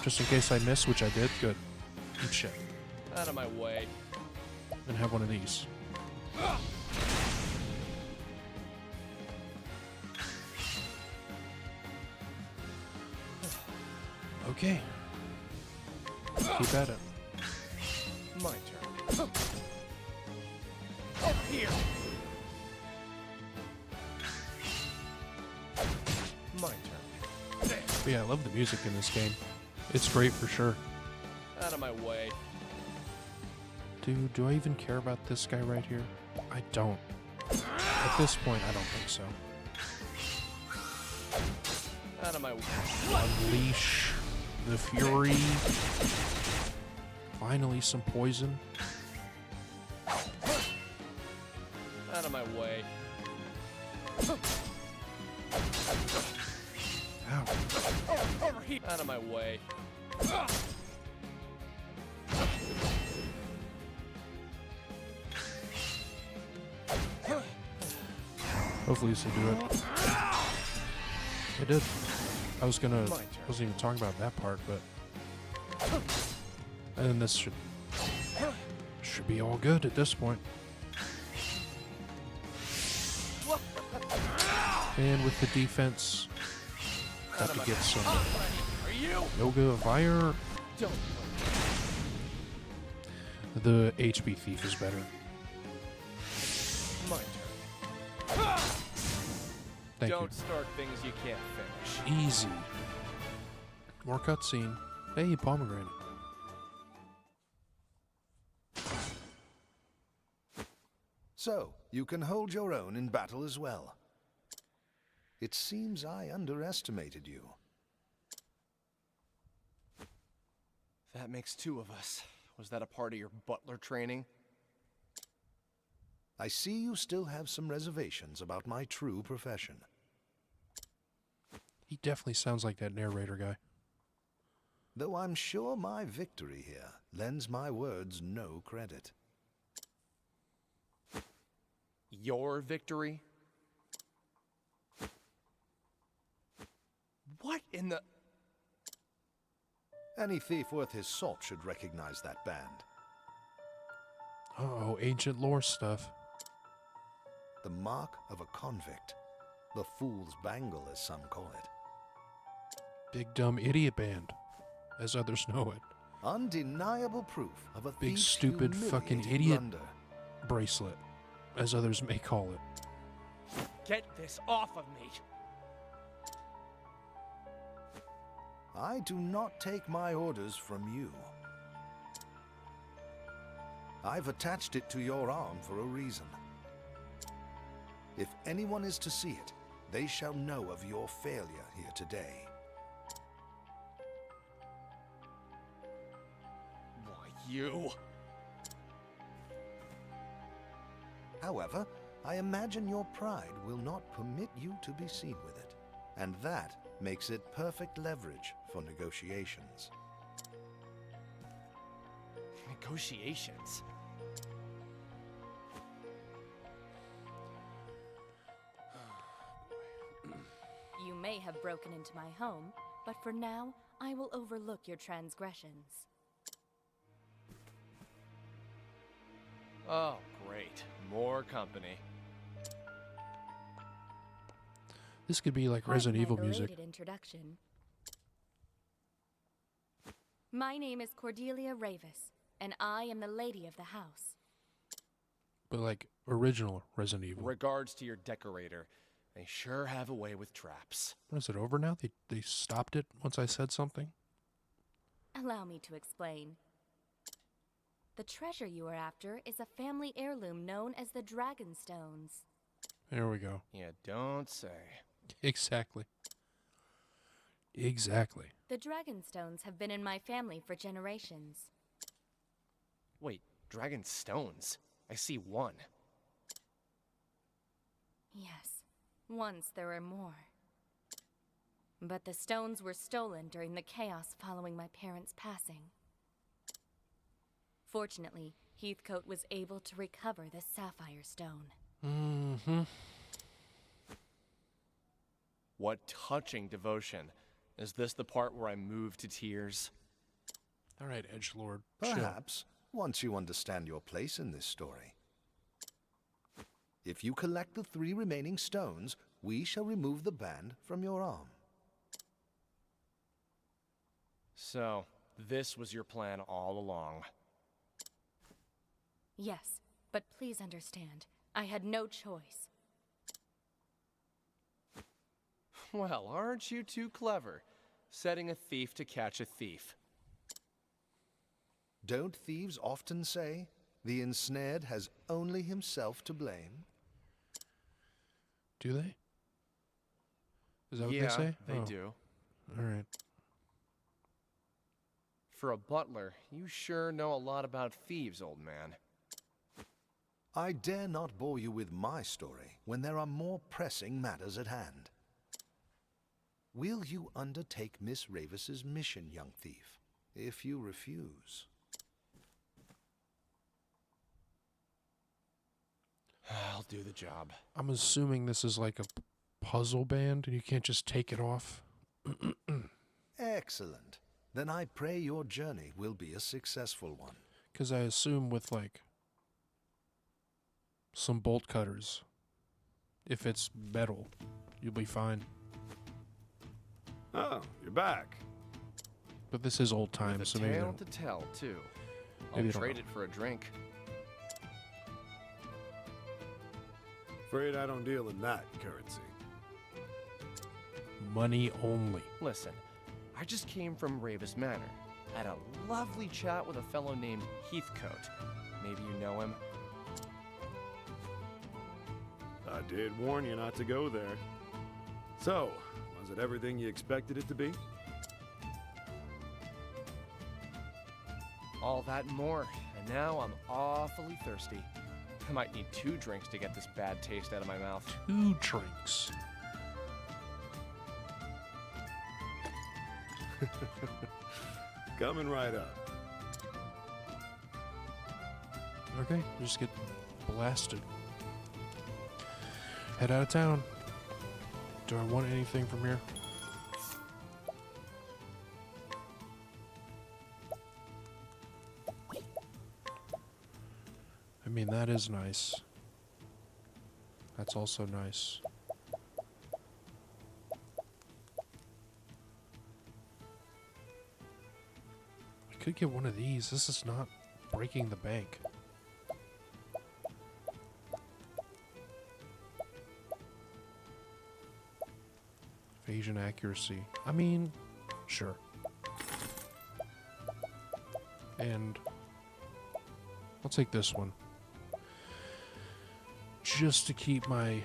just in case I miss, which I did. Good. Good shit. Out of my way. And have one of these. Okay. Keep at it. My turn. Over here. My turn. But yeah, I love the music in this game. It's great for sure. Out of my way. Do I even care about this guy right here? I don't. At this point, I don't think so. Out of my way. Unleash the fury. Finally, some poison. Out of my way. Ow. Over here. Out of my way. Hopefully this will do it. It did. I wasn't even talking about that part, but... And then this should be all good at this point. And with the defense, have to get some yoga fire. Don't. The HP thief is better. My turn. Thank Don't start things you can't finish. you. Easy. More cutscene. Hey, pomegranate. So, you can hold your own in battle as well. It seems I underestimated you. That makes two of us. Was that a part of your butler training? I see you still have some reservations about my true profession. He definitely sounds like that narrator guy. Though I'm sure my victory here lends my words no credit. Your victory? What in the... Any thief worth his salt should recognize that band. Uh-oh, ancient lore stuff. The mark of a convict. The fool's bangle, as some call it. Big dumb idiot band, as others know it. Undeniable proof of a Big thief's stupid fucking humiliating idiot blunder. bracelet, as others may call it. Get this off of me! I do not take my orders from you. I've attached it to your arm for a reason. If anyone is to see it, they shall know of your failure here today. Why, you... However, I imagine your pride will not permit you to be seen with it, and that makes it perfect leverage for negotiations. Negotiations? You may have broken into my home, but for now, I will overlook your transgressions. Oh, great. More company. This could be like Pardon Resident my Evil music. belated introduction. My name is Cordelia Ravis, and I am the lady of the house. But like original Resident Evil. Regards to your decorator. They sure have a way with traps. Is it over now? They stopped it once I said something? Allow me to explain. The treasure you are after is a family heirloom known as the Dragonstones. There we go. Yeah, don't say. Exactly. Exactly. The Dragonstones have been in my family for generations. Wait, dragon stones? I see one. Once there were more. But the stones were stolen during the chaos following my parents' passing. Fortunately, Heathcote was able to recover the Sapphire Stone. Mm-hmm. What touching devotion. Is this the part where I move to tears? All right, Edgelord. Chill. Perhaps, once you understand your place in this story. If you collect the 3 remaining stones, we shall remove the band from your arm. So, this was your plan all along. Yes, but please understand, I had no choice. Well, aren't you too clever? Setting a thief to catch a thief. Don't thieves often say, the ensnared has only himself to blame? Do they? Is that what Yeah, they say? they Oh, do. all right. For a butler, you sure know a lot about thieves, old man. I dare not bore you with my story when there are more pressing matters at hand. Will you undertake Miss Ravis's mission, young thief? If you refuse... I'll do the job. I'm assuming this is like a puzzle band and you can't just take it off. Excellent. Then I pray your journey will be a successful one. Because I assume with like some bolt cutters, if it's metal, you'll be fine. Oh, you're back. But this is old With times, a so maybe they tale don't- to tell, too. Maybe I'll they don't trade know. it for a drink. Afraid I don't deal in that currency. money only. Listen, I just came from Ravis Manor. Had a lovely chat with a fellow named Heathcote. Maybe you know him? I did warn you not to go there. So, was it everything you expected it to be? All that and more. And now I'm awfully thirsty. I might need 2 drinks to get this bad taste out of my mouth. 2 drinks. Coming right up. Okay, just get blasted. Head out of town. Do I want anything from here? I mean, that is nice. That's also nice. I could get one of these. This is not breaking the bank. Evasion accuracy. I mean, sure. And I'll take this one. Just to keep my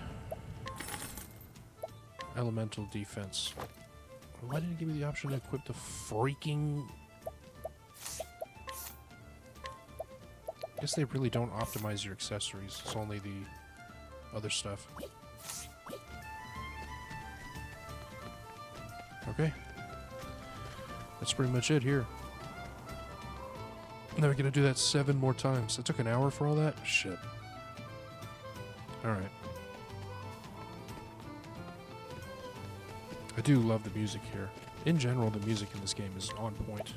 elemental defense. Why didn't it give me the option to equip the freaking... I guess they really don't optimize your accessories. It's only the other stuff. Okay. That's pretty much it here. Now we're gonna do that 7 more times. It took an hour for all that? Shit. Alright. I do love the music here. In general, the music in this game is on point.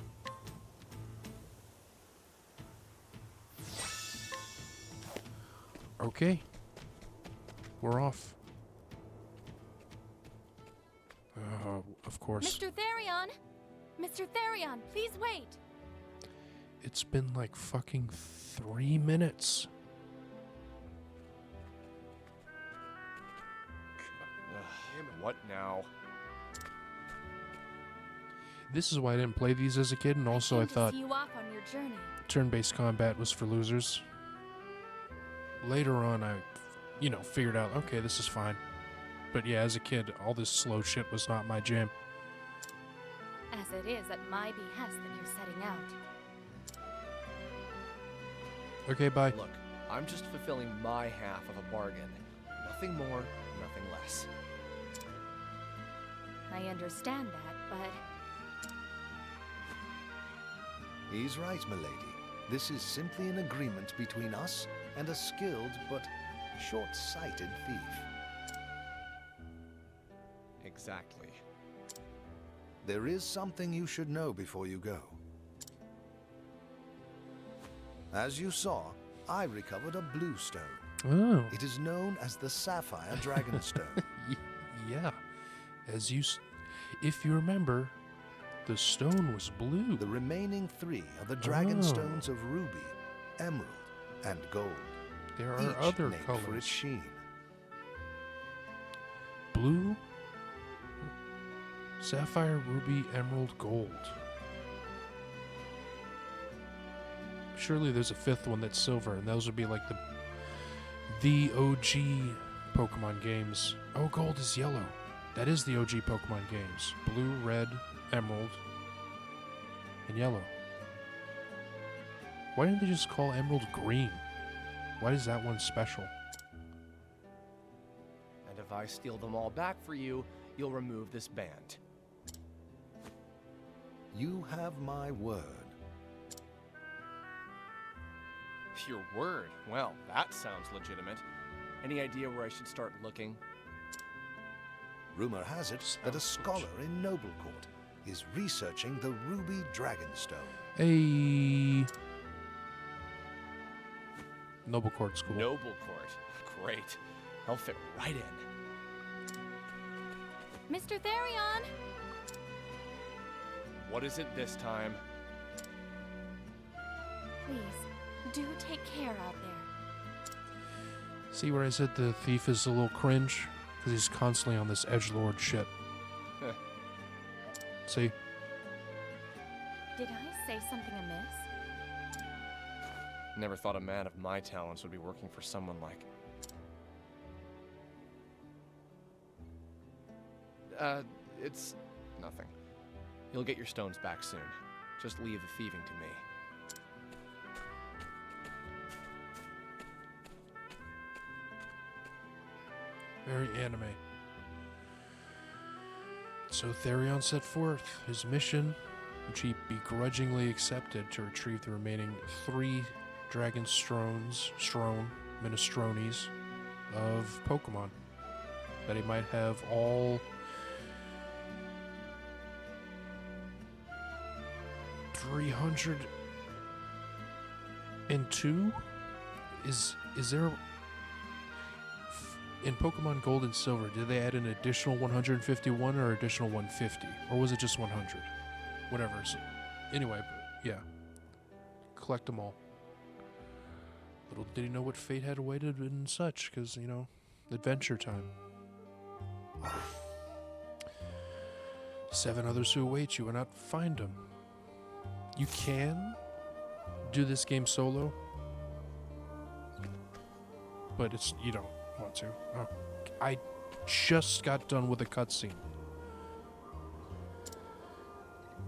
Okay. We're off. Of course. Mr. Therion! Mr. Therion, please wait! It's been like fucking 3 minutes. What now? This is why I didn't play these as a kid, and also I came to thought see you off on your journey. turn-based combat was for losers. Later on, I, figured out, okay, this is fine. But yeah, as a kid, all this slow shit was not my jam. As it is at my behest that you're setting out. Okay, bye. Look, I'm just fulfilling my half of a bargain. Nothing more, nothing less. I understand that, but He's right, milady. This is simply an agreement between us and a skilled but short-sighted thief. Exactly. There is something you should know before you go. As you saw, I recovered a blue stone. Oh. It is known as the Sapphire Dragonstone. Yeah. If you remember, the stone was blue. The remaining 3 are the Dragonstones of Ruby, Emerald, and Gold. There are each other named for its colors. sheen. Blue, sapphire, ruby, emerald, gold. Surely there's a 5th one that's silver, and those would be like the OG Pokemon games. Oh, gold is yellow. That is the OG Pokemon games. Blue, red, emerald, and yellow. Why didn't they just call emerald green? Why is that one special? And if I steal them all back for you, you'll remove this band. You have my word. Your word? Well, that sounds legitimate. Any idea where I should start looking? Rumor has it that a scholar in Noblecourt is researching the Ruby Dragonstone. Hey. Noble Court School. Noble Court. Great. I'll fit right in. Mr. Therion! What is it this time? Please, do take care out there. See where I said the thief is a little cringe? Because he's constantly on this edgelord shit. See? Did I say something amiss? Never thought a man of my talents would be working for someone like... it's nothing. You'll get your stones back soon. Just leave the thieving to me. Very anime. So Therion set forth his mission, which he begrudgingly accepted, to retrieve the remaining 3 Minestrones of Pokemon. That he might have all 302? Is there... In Pokemon Gold and Silver, did they add an additional 151 or additional 150? Or was it just 100? Whatever. So, anyway, yeah. Collect them all. Little did he know what fate had awaited and such, because, you know, adventure time. 7 others who await you and not find them. You can do this game solo, but you don't want to. Oh, I just got done with a cutscene.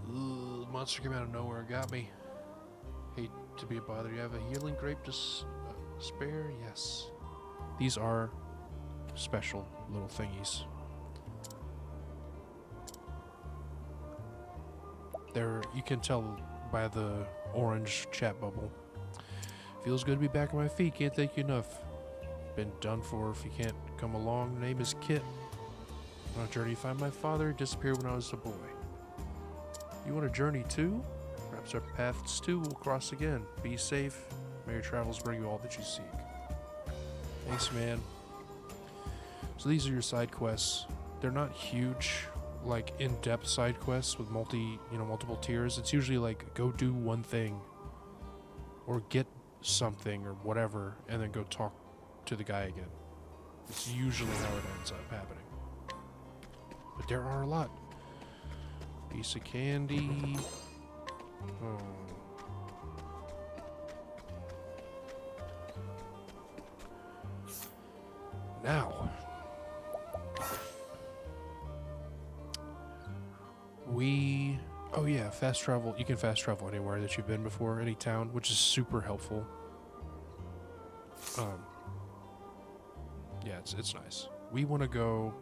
Monster came out of nowhere and got me. Hate to be a bother. You have a healing grape to spare? Yes. These are special little thingies. You can tell by the orange chat bubble. Feels good to be back on my feet. Can't thank you enough. Been done for if you can't come along. Name is Kit. On a journey to find my father. Disappeared when I was a boy. You want a journey too? Perhaps our paths too will cross again. Be safe. May your travels bring you all that you seek. Thanks, man. So these are your side quests. They're not huge, like in-depth side quests with multiple tiers. It's usually like go do one thing or get something or whatever and then go talk to the guy again. It's usually how it ends up happening. But there are a lot. Piece of candy. Oh. Now oh yeah, fast travel. You can fast travel anywhere that you've been before, any town, which is super helpful. Yeah, it's nice. We want to go.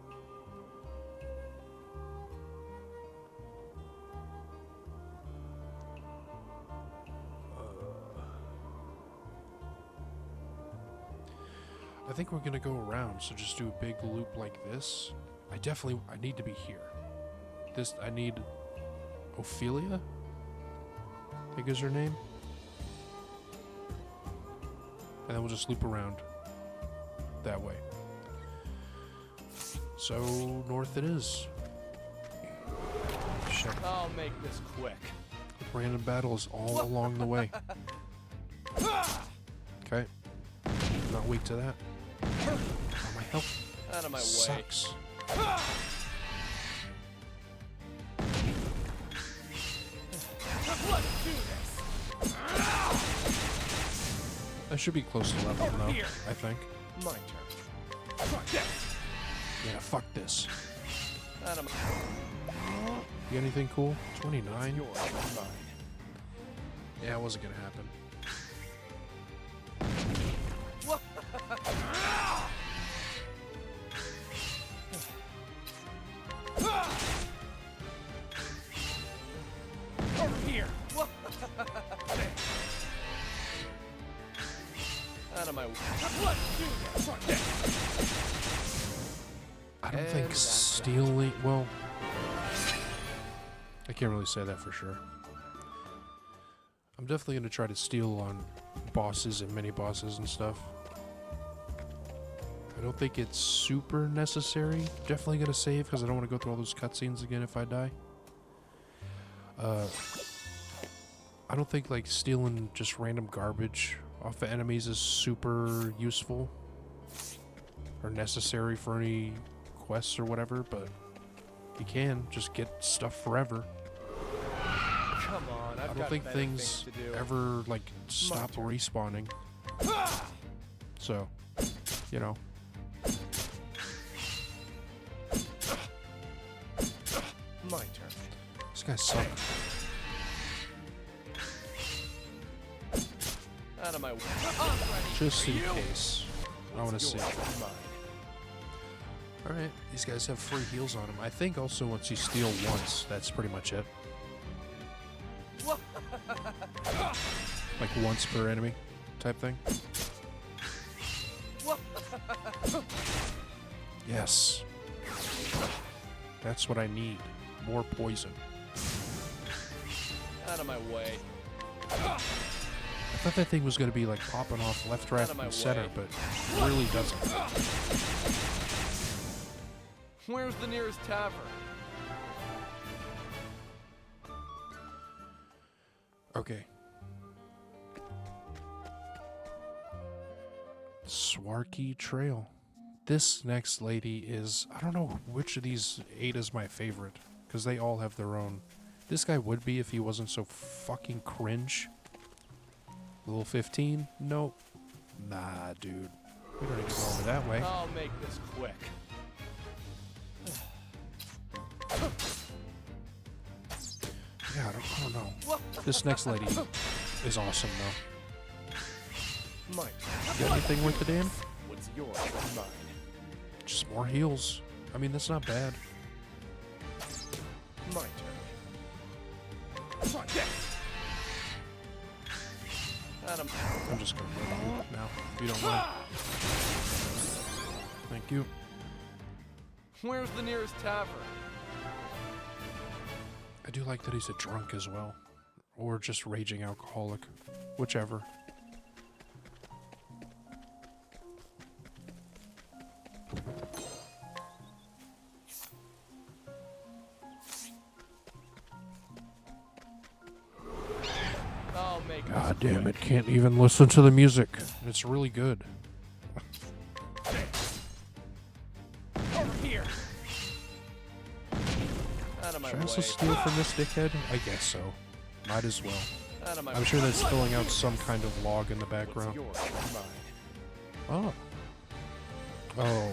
I think we're gonna go around, so just do a big loop like this. I need to be here. I need Ophelia, I think is her name. And then we'll just loop around that way. So, north it is. Shit. I'll make this quick. Random battles all along the way. Okay. Not weak to that. Oh, my health Out of my way. sucks. Let's do this. I should be close to level now, I think. My turn. Fuck this. Yeah, fuck this. Out of my You got anything cool? 29? yours, mine. Yeah, it wasn't gonna happen. Over here. Out of my way. Let's do this. Fuck this. I don't And think that's stealing... Well, I can't really say that for sure. I'm definitely gonna try to steal on bosses and mini-bosses and stuff. I don't think it's super necessary. Definitely gonna save because I don't want to go through all those cutscenes again if I die. I don't think like stealing just random garbage off of enemies is super useful or necessary for any quests or whatever, but you can just get stuff forever. Come on, I don't think things to do. ever like stop respawning. So, you know. My turn. These guys suck. Out of my way. Just in case. I want to see. Yours, mine. Alright, these guys have free heals on them. I think also once you steal once, that's pretty much it. Like once per enemy type thing. Yes. That's what I need. More poison. Out of my way. I thought that thing was going to be like popping off left, right, of my and center, way. but it really doesn't. Where's the nearest tavern? Okay. Swarky Trail. This next lady is... I don't know which of these 8 is my favorite, because they all have their own... This guy would be if he wasn't so fucking cringe. Level 15? Nope. Nah, dude. We don't need to go over that way. I'll make this quick. Yeah, I don't know. This next lady is awesome, though. My turn. You got anything worth the damn? What's yours? Mine. Just more heals. I mean, that's not bad. My turn. Fuck this. I'm just going to go now, if you don't mind. Thank you. Where's the nearest tavern? I do like that he's a drunk as well. Or just raging alcoholic. Whichever. I'll make God this damn quick. it, can't even listen to the music. It's really good. Over here. Out of my Should I way. also steal from this dickhead? I guess so. Might as well. Out of my I'm sure that's filling out some kind of log in the What's background. yours? Mine. Oh. Oh.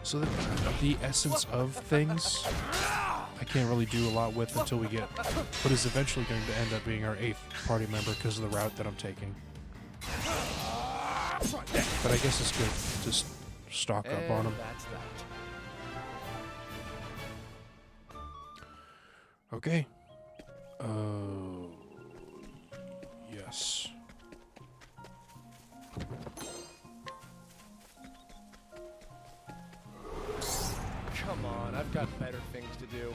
So the essence of things, I can't really do a lot with until we get what is eventually going to end up being our 8th party member because of the route that I'm taking. But I guess it's good. Just stock up And on them. that's that. Okay. Yes. Come on, I've got better things to do.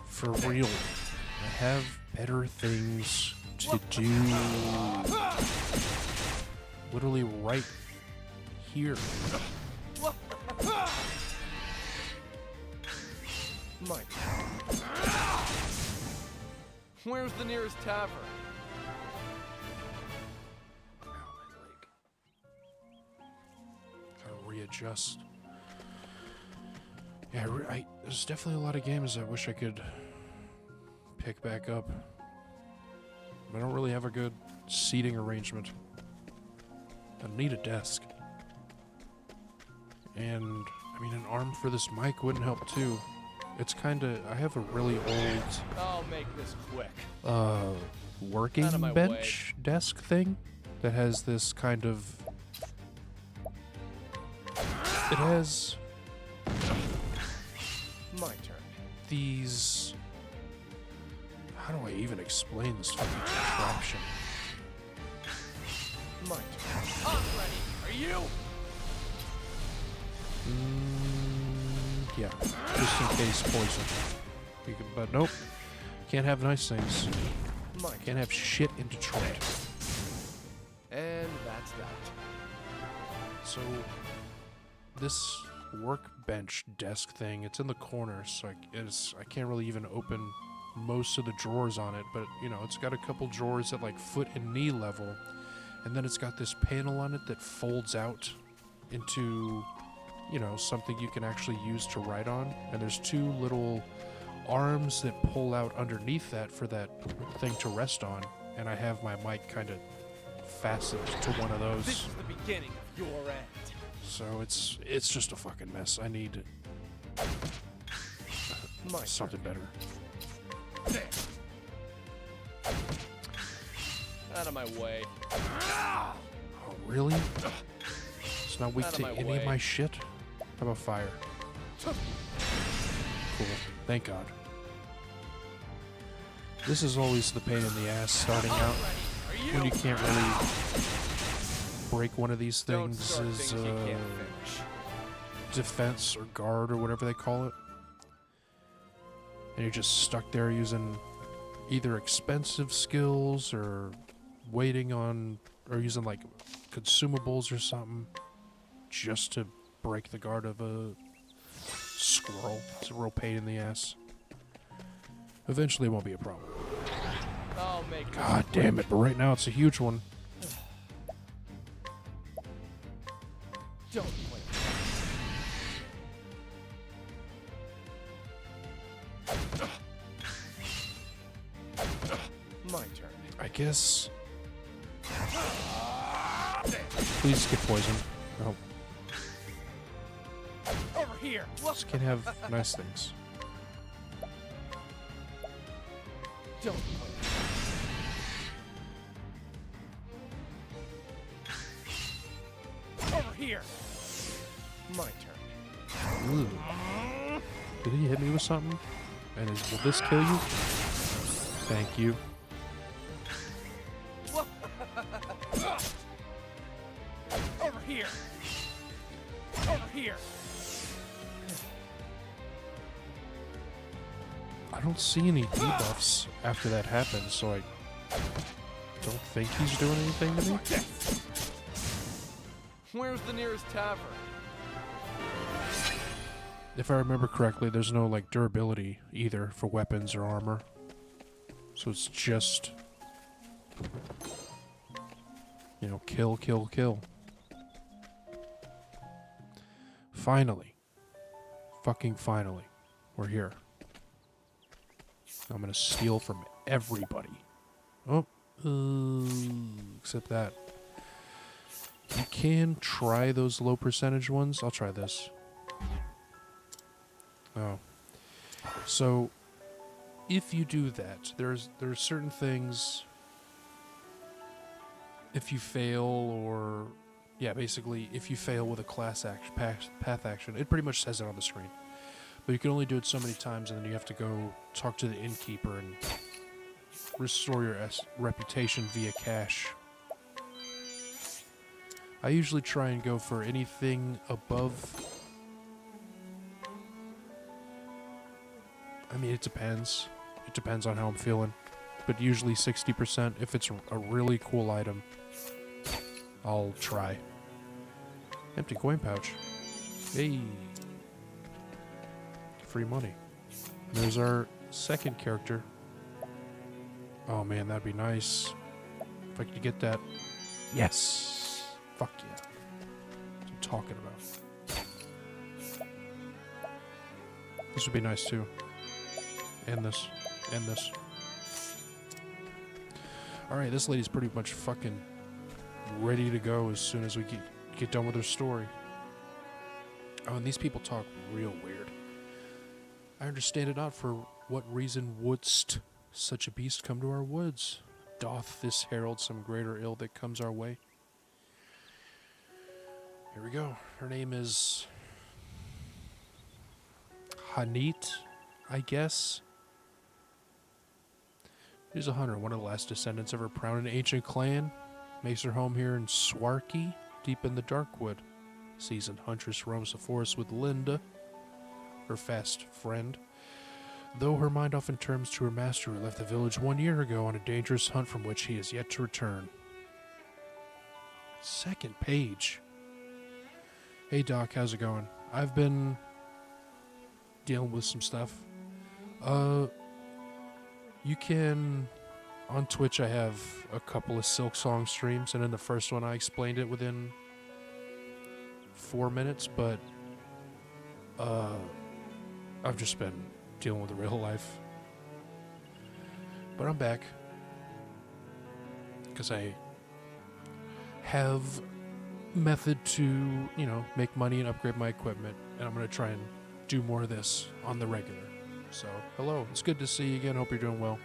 For real. I have better things to do. Literally right here. Mike. Where's the nearest tavern? Ow, my leg. Gotta readjust. Yeah, there's definitely a lot of games I wish I could pick back up. I don't really have a good seating arrangement. I need a desk. And, I mean, an arm for this mic wouldn't help too. It's kinda, I have a really old, I'll make this quick. working Out of my bench desk thing that has this kind of, it has My turn. these, how do I even explain this fucking contraption? My turn. I'm ready. Are you? Yeah, just in case poison. But nope, can't have nice things. My Can't turn. have shit in Detroit. And that's that. So, this workbench desk thing, it's in the corner, so I can't really even open most of the drawers on it, but, you know, it's got a couple drawers at, like, foot and knee level, and then it's got this panel on it that folds out into, you know, something you can actually use to write on, and there's two little arms that pull out underneath that for that thing to rest on, and I have my mic kind of fastened to one of those. This is the beginning of your end. So it's just a fucking mess. I need My something better. There. Out of my way. Oh, really? It's not weak Out of to my any way. of my shit? How about fire? Cool. Thank God. This is always the pain in the ass starting out Are when you can't really break one of these Don't things start as things you can't finish. defense or guard or whatever they call it. And you're just stuck there using either expensive skills or waiting on, or using like consumables or something just to break the guard of a squirrel. It's a real pain in the ass. Eventually it won't be a problem. I'll make this God damn it, but right now it's a huge one. Don't play. My turn. I guess. Please get poisoned. Oh, Over here. just can't have nice things. Don't play. Over here. My turn. Ooh. Did he hit me with something? And will this kill you? Thank you. Over here. Over here. I don't see any debuffs after that happens, so I don't think he's doing anything to me. Where's the nearest tavern? If I remember correctly, there's no like durability either for weapons or armor. So it's just, you know, kill, kill, kill. Finally. Fucking finally. We're here. I'm gonna steal from everybody. Oh, except that. You can try those low percentage ones. I'll try this. Oh. So, if you do that, there's certain things, if you fail or Yeah, basically, if you fail with a class action, path action, it pretty much says it on the screen. But you can only do it so many times, and then you have to go talk to the innkeeper and restore your reputation via cash. I usually try and go for anything above... I mean, it depends. It depends on how I'm feeling. But usually 60%. If it's a really cool item, I'll try. Empty coin pouch. Hey. Free money. And there's our second character. Oh man, that'd be nice. If I could get that. Yes. Fuck yeah. That's what I'm talking about. This would be nice too. And this. And this. Alright, this lady's pretty much fucking ready to go as soon as we get done with her story. Oh, and these people talk real weird. I understand it not, for what reason wouldst such a beast come to our woods? Doth this herald some greater ill that comes our way? Here we go. Her name is Hanit, I guess. She's a hunter, one of the last descendants of her proud and ancient clan. Makes her home here in Swarky, deep in the Darkwood. Seasoned huntress roams the forest with Linda, her fast friend. Though her mind often turns to her master, who left the village 1 year ago on a dangerous hunt from which he is yet to return. Second page. Hey Doc, how's it going? I've been dealing with some stuff. You can... On Twitch, I have a couple of Silk Song streams, and in the first one, I explained it within 4 minutes, but I've just been dealing with the real life. But I'm back because I have method to, you know, make money and upgrade my equipment, and I'm going to try and do more of this on the regular. So, hello, it's good to see you again. Hope you're doing well.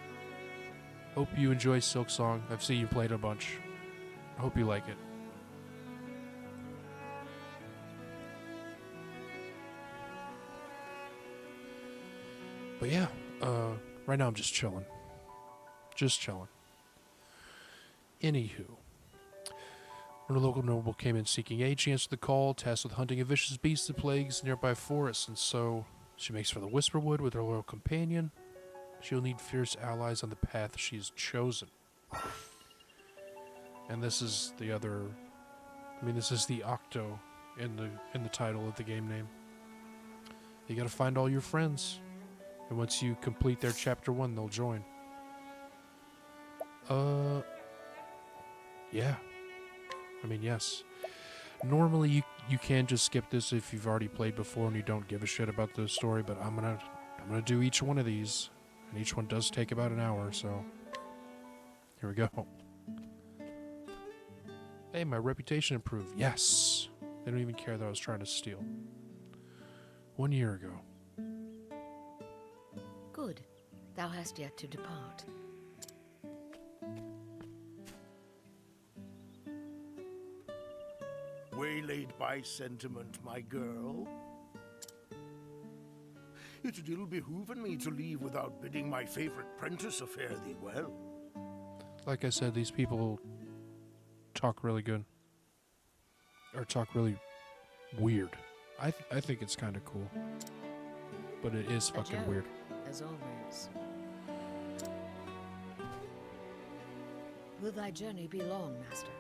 Hope you enjoy Silk Song. I've seen you play it a bunch. I hope you like it. But yeah, right now I'm just chilling. Just chilling. Anywho, when a local noble came in seeking aid, she answered the call, tasked with hunting a vicious beast that plagues nearby forests, and so she makes for the Whisperwood with her loyal companion. She'll need fierce allies on the path she's chosen. And this is the other... I mean, this is the Octo in the title of the game name. You gotta find all your friends. And once you complete their chapter 1, they'll join. Yeah. I mean, yes. Normally, you can just skip this if you've already played before and you don't give a shit about the story, but I'm gonna do each one of these. And each one does take about an hour, so... Here we go. Hey, my reputation improved. Yes! They don't even care that I was trying to steal. 1 year ago. Good. Thou hast yet to depart. Waylaid by sentiment, my girl. It ill behooven me to leave without bidding my favorite prentice fare thee well. Like I said, these people talk really good. Or talk really weird. I think it's kind of cool. But it is fucking Adieu, weird. as always. Will thy journey be long, master?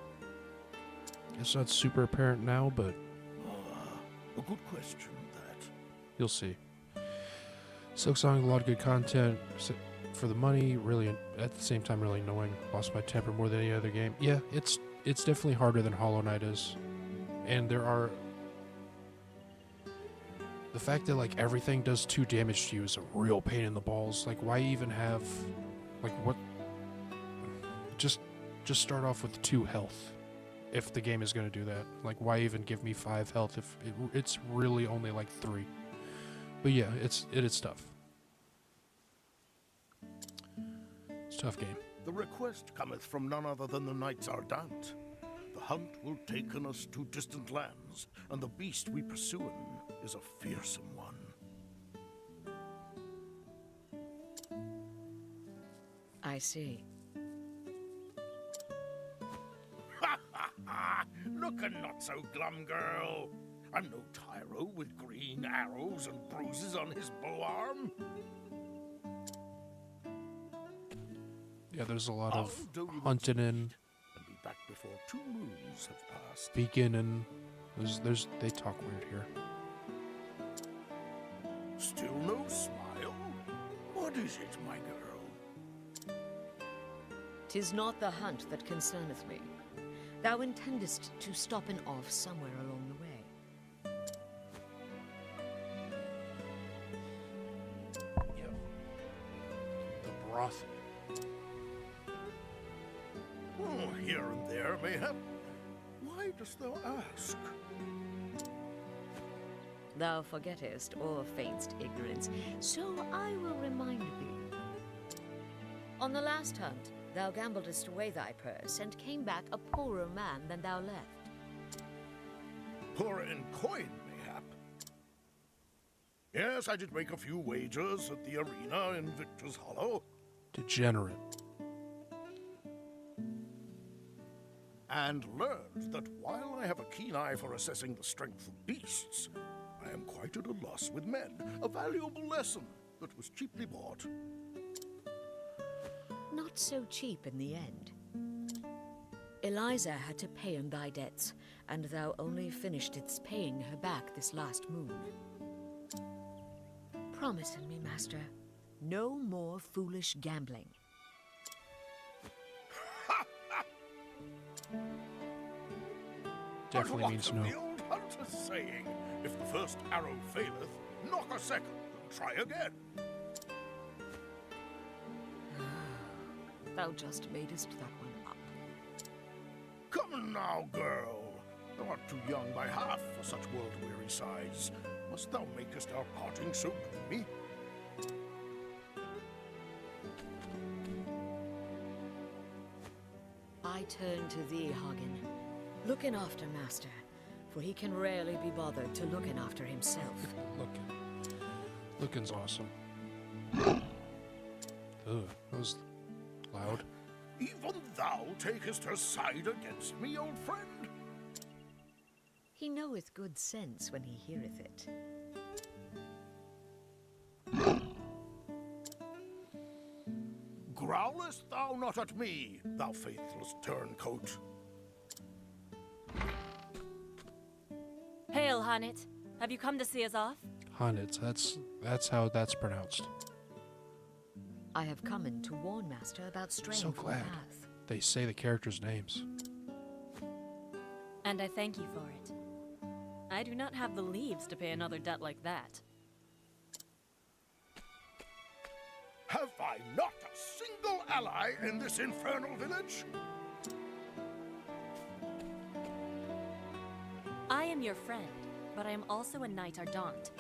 It's not super apparent now, but A good question, that. you'll see. Silksong, a lot of good content for the money. Really, at the same time, really annoying. Lost my temper more than any other game. Yeah, it's definitely harder than Hollow Knight is, and there are the fact that like everything does 2 damage to you is a real pain in the balls. Like, why even have like what? Just start off with 2 health. If the game is going to do that, like, why even give me 5 health if it's really only like 3? But yeah, it is tough. It's a tough game. The request cometh from none other than the Knights Ardent, the hunt will taken us to distant lands, and the beast we pursuin is a fearsome one. I see. Ha ha ha! Lookin' not so glum, girl. I'm no tyro with green arrows and bruises on his bow arm. Yeah, there's a lot I'll of do you hunting in and be back before 2 moons have passed. beginning. They talk weird here. Still no smile? What is it, my girl? 'Tis not the hunt that concerneth me. Thou intendest to stop and off somewhere along the way. Yeah. The broth. Oh, here and there, mayhap. Why dost thou ask? Thou forgettest or feignst ignorance, so I will remind thee. On the last hunt, thou gambledest away thy purse and came back a poorer man than thou left. Poorer in coin, mayhap. Yes, I did make a few wagers at the arena in Victor's Hollow. Degenerate. And learned that while I have a keen eye for assessing the strength of beasts, I am quite at a loss with men. A valuable lesson that was cheaply bought. Not so cheap in the end. Eliza had to pay on thy debts, and thou only finished its paying her back this last moon. Promise me, master, no more foolish gambling. Definitely But means what no. of the old hunter's saying? If the first arrow faileth, knock a second and try again. Thou just madest that one up. Come now, girl. Thou art too young by half for such world-weary sighs. Must thou makest our parting so gloomy? I turn to thee, Hagen. Looking after master, for he can rarely be bothered to looking after himself. Looking's awesome. Ugh, that was loud. Even thou takest her side against me, old friend? He knoweth good sense when he heareth it. Growlest thou not at me, thou faithless turncoat? Hail, Hanit. Have you come to see us off? Hanit, that's how that's pronounced. I have come in to warn master about straying So from glad. the path. They say the characters' names. And I thank you for it. I do not have the leaves to pay another debt like that. Have I not a single ally in this infernal village? I am your friend, but I am also a Knight Ardent,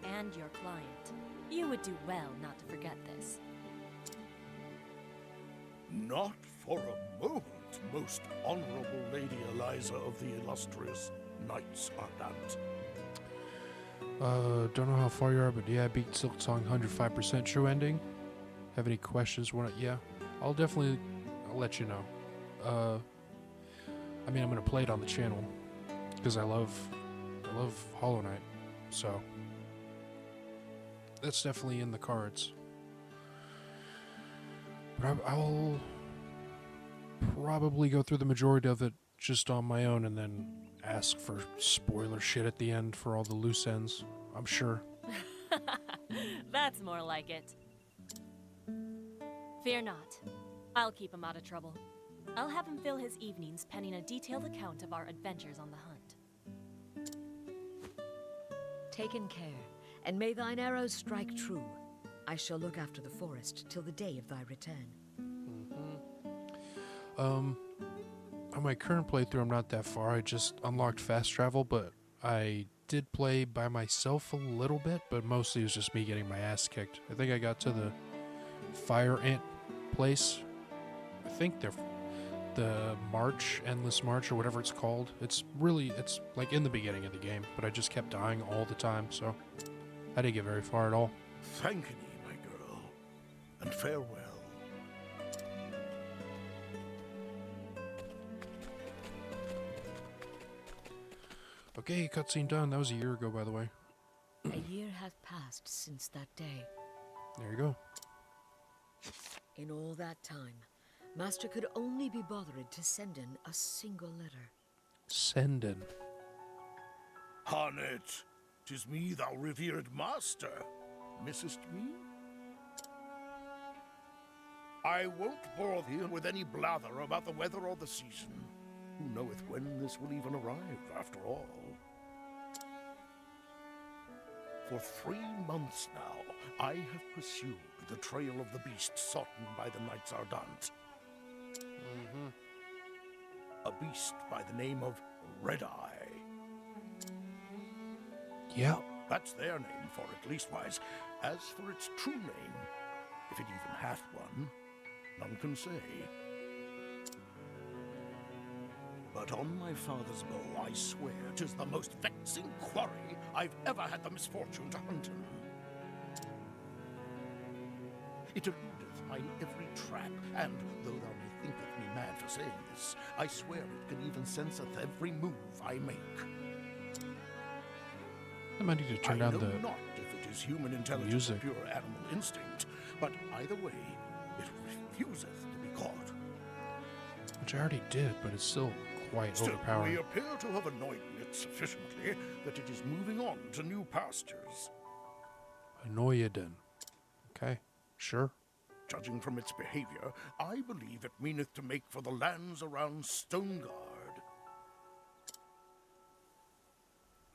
and your client. You would do well not to forget this. Not for a moment, most honorable Lady Eliza of the illustrious Knights Ardent. Don't know how far you are, but yeah, I beat Silk Song 105% true ending. Have any questions? Yeah, I'll let you know. I mean, I'm gonna play it on the channel because I love Hollow Knight, so that's definitely in the cards. But I'll probably go through the majority of it just on my own and then ask for spoiler shit at the end for all the loose ends, I'm sure. That's more like it. Fear not. I'll keep him out of trouble. I'll have him fill his evenings penning a detailed account of our adventures on the hunt. Taken care, and may thine arrows strike true. I shall look after the forest till the day of thy return. On my current playthrough, I'm not that far. I just unlocked fast travel, but I did play by myself a little bit, but mostly it was just me getting my ass kicked. I think I got to the fire ant place. I think they're the march, endless march, or whatever it's called. It's like in the beginning of the game, but I just kept dying all the time, so I didn't get very far at all. Thank ye, my girl, and farewell. Okay, cutscene done. That was a year ago, by the way. A year hath passed since that day. There you go. In all that time, Master could only be bothered to send in a single letter. Send in. Harnet, 'tis me, thou revered master. Missest me? I won't bore thee with any blather about the weather or the season. Who knoweth when this will even arrive, after all? For 3 months now, I have pursued the trail of the beast sought by the Knights Ardent. A beast by the name of Red Eye. Yeah. That's their name for it, leastwise. As for its true name, if it even hath one, none can say. But on my father's bow, I swear 'tis the most vexing quarry I've ever had the misfortune to hunt in. It eludeth mine every trap, and though thou may thinketh me mad for saying this, I swear it can even senseth every move I make. I might need to turn down I know the not if it is human intelligence music. or pure animal instinct, but either way, it refuseth to be caught. which I already did, but it's still quite Still, we overpowering. appear to have annoyed it sufficiently that it is moving on to new pastures. Annoyeden. Okay, sure. Judging from its behavior, I believe it meaneth to make for the lands around Stoneguard.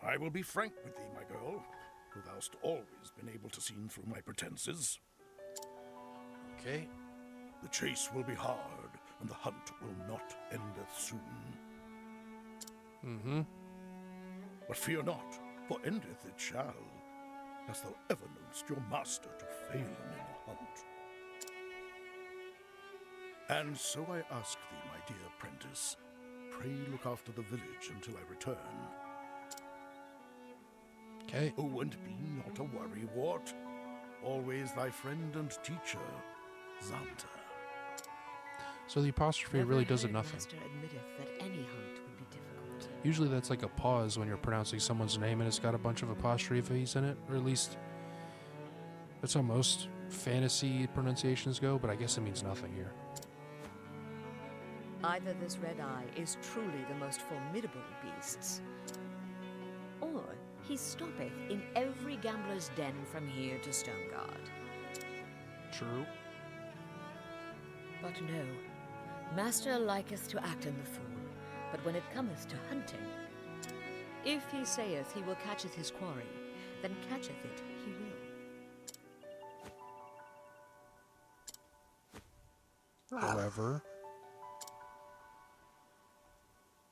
I will be frank with thee, my girl, who thou'st always been able to see through my pretenses. Okay. The chase will be hard, and the hunt will not endeth soon. But fear not, for endeth it shall. Hast thou ever knowst your master to fail in a hunt? And so I ask thee, my dear apprentice, pray look after the village until I return. Okay. Oh, and be not a worrywart. Always thy friend and teacher, Xanta. So the apostrophe Never really does heard nothing. Master admitteth that any hunt would be difficult. Usually that's like a pause when you're pronouncing someone's name and it's got a bunch of apostrophes in it, or at least that's how most fantasy pronunciations go, but I guess it means nothing here. Either this Red Eye is truly the most formidable of beasts, or he stoppeth in every gambler's den from here to Stoneguard. True. But no, Master liketh to act in the fool, but when it cometh to hunting, if he saith he will catcheth his quarry, then catcheth it he will. However,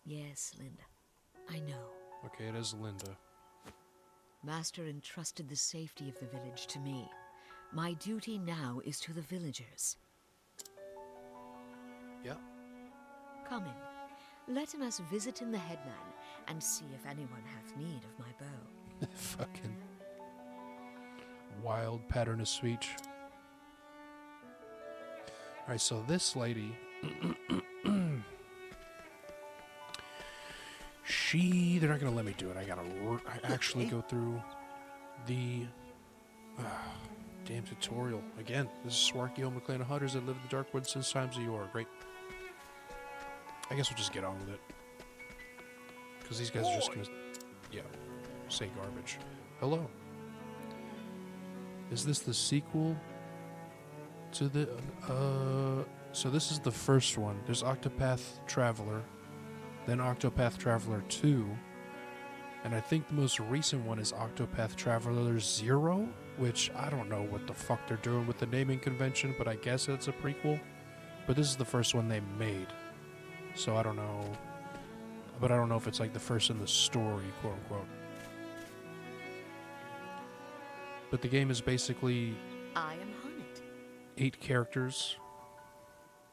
Yes, Linda, I know. okay, it is Linda. Master entrusted the safety of the village to me. My duty now is to the villagers. Yeah. Come in. Let us visit in the headman and see if anyone hath need of my bow. Fucking wild pattern of speech. Alright, so this lady, they're not gonna let me do it. I gotta actually go through the damn tutorial. Again, this is Swarky home of clan of hunters that live in the dark woods since times of yore. Great. I guess we'll just get on with it. Because these guys are just gonna, say garbage. Hello. Is this the sequel to the, so this is the first one. There's Octopath Traveler, then Octopath Traveler 2, and I think the most recent one is Octopath Traveler 0, which I don't know what the fuck they're doing with the naming convention, but I guess it's a prequel. But this is the first one they made, so I don't know. But I don't know if it's like the first in the story, quote unquote. But the game is basically I am Harnet. 8 characters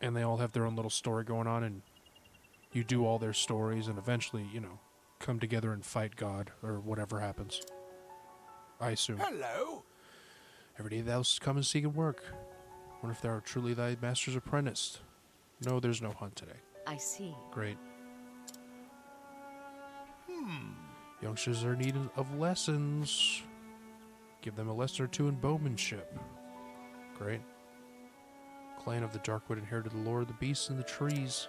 and they all have their own little story going on, and you do all their stories, and eventually, come together and fight God, or whatever happens. I assume. Hello. Every day thou come and seek and work. Wonder if thou art truly thy master's apprentice. No, there's no hunt today. I see. Great. Youngsters are in need of lessons. Give them a lesson or two in bowmanship. Great. Clan of the Darkwood inherited the lore of the beasts and the trees.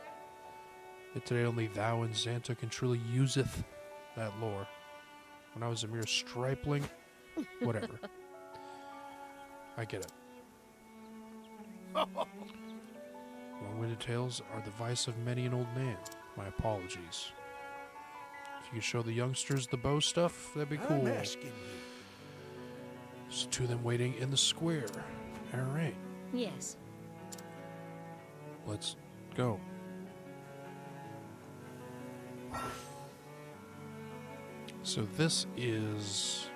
Yet today only thou and Xanta can truly useth that lore. When I was a mere stripling, whatever. I get it. Long-winded tales are the vice of many an old man. My apologies. If you could show the youngsters the bow stuff, that'd be cool. I'm asking you. There's two of them waiting in the square. All right, Yes. let's go. So this is...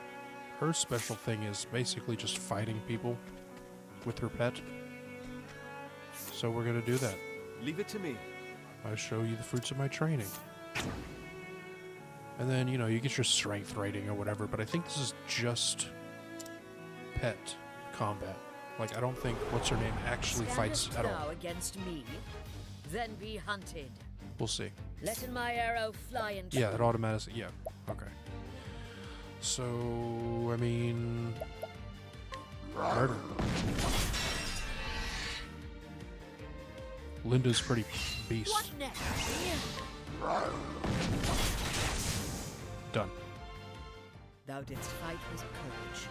her special thing is basically just fighting people with her pet. So we're going to do that. Leave it to me. I show you the fruits of my training. And then, you get your strength rating or whatever, but I think this is just pet combat. Like, I don't think what's-her-name actually fights at all. Thou against me, then be hunted. We'll see. Letting my arrow fly and Yeah, it automatically... yeah, okay. So, I mean... murder. Linda's pretty beast. What next? Done. Thou didst fight with courage.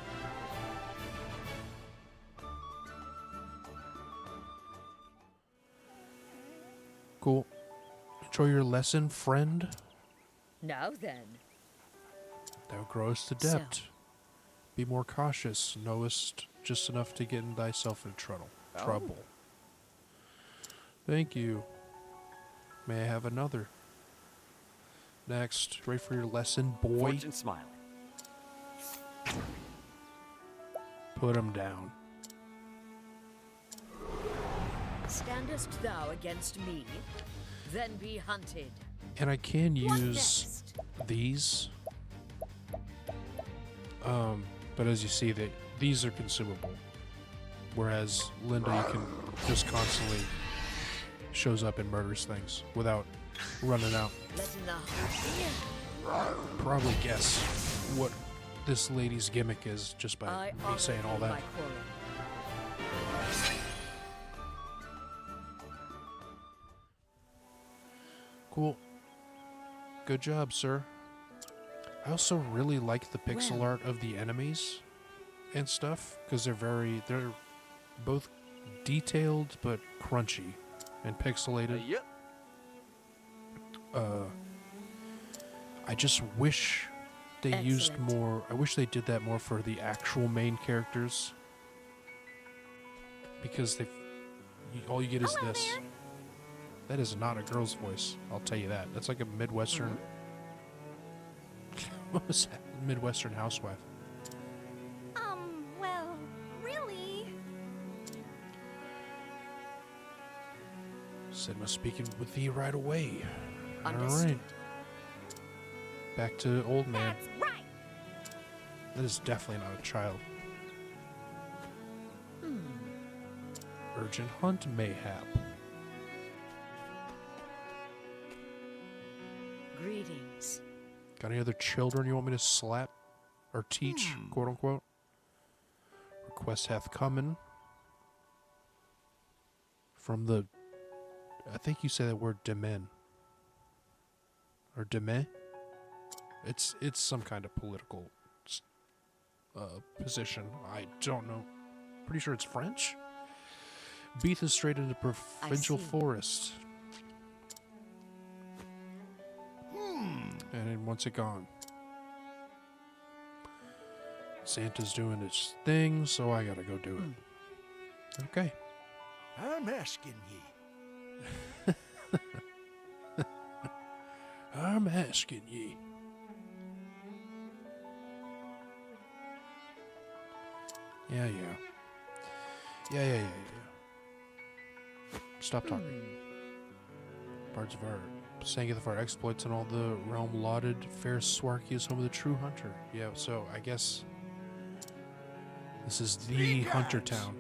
Cool. Enjoy your lesson, friend. Now then. Thou growest adept. Be more cautious. Knowest just enough to get in thyself in trouble. Thank you. May I have another? Next. Ready for your lesson, boy? Fortune smiling. Put him down. Standest thou against me, then be hunted. And I can What use next? these. But as you see, these are consumable. Whereas Linda, you can just constantly shows up and murders things without running out. Letting the hunt Probably guess what this lady's gimmick is just by I me saying all honor that. my calling. Cool. Good job, sir. I also really like the pixel Well. art of the enemies and stuff because they're both detailed but crunchy and pixelated. Yep. I just wish they used Excellent. more. I wish they did that more for the actual main characters because all you get is Hello this. there. That is not a girl's voice. I'll tell you that. That's like a Midwestern. What was that? Midwestern housewife. Well, really? Said must speaking with thee right away. All Understood. right. Back to old man. That's right. That is definitely not a child. Urgent hunt mayhap. Greetings. Got any other children you want me to slap or teach, quote unquote? Request hath comen from the. I think you say that word demen or deme. It's some kind of political position. I don't know. Pretty sure it's French. Beath is straight into provincial see. forest. And then once it gone. Santa's doing his thing, so I gotta go do it. Okay. I'm asking ye. I'm asking ye. Yeah. Stop talking. Bards of Art. Sangeth of our exploits and all the realm lauded. Fair Swarky is home of the true hunter. Yeah, so I guess this is the hunter town.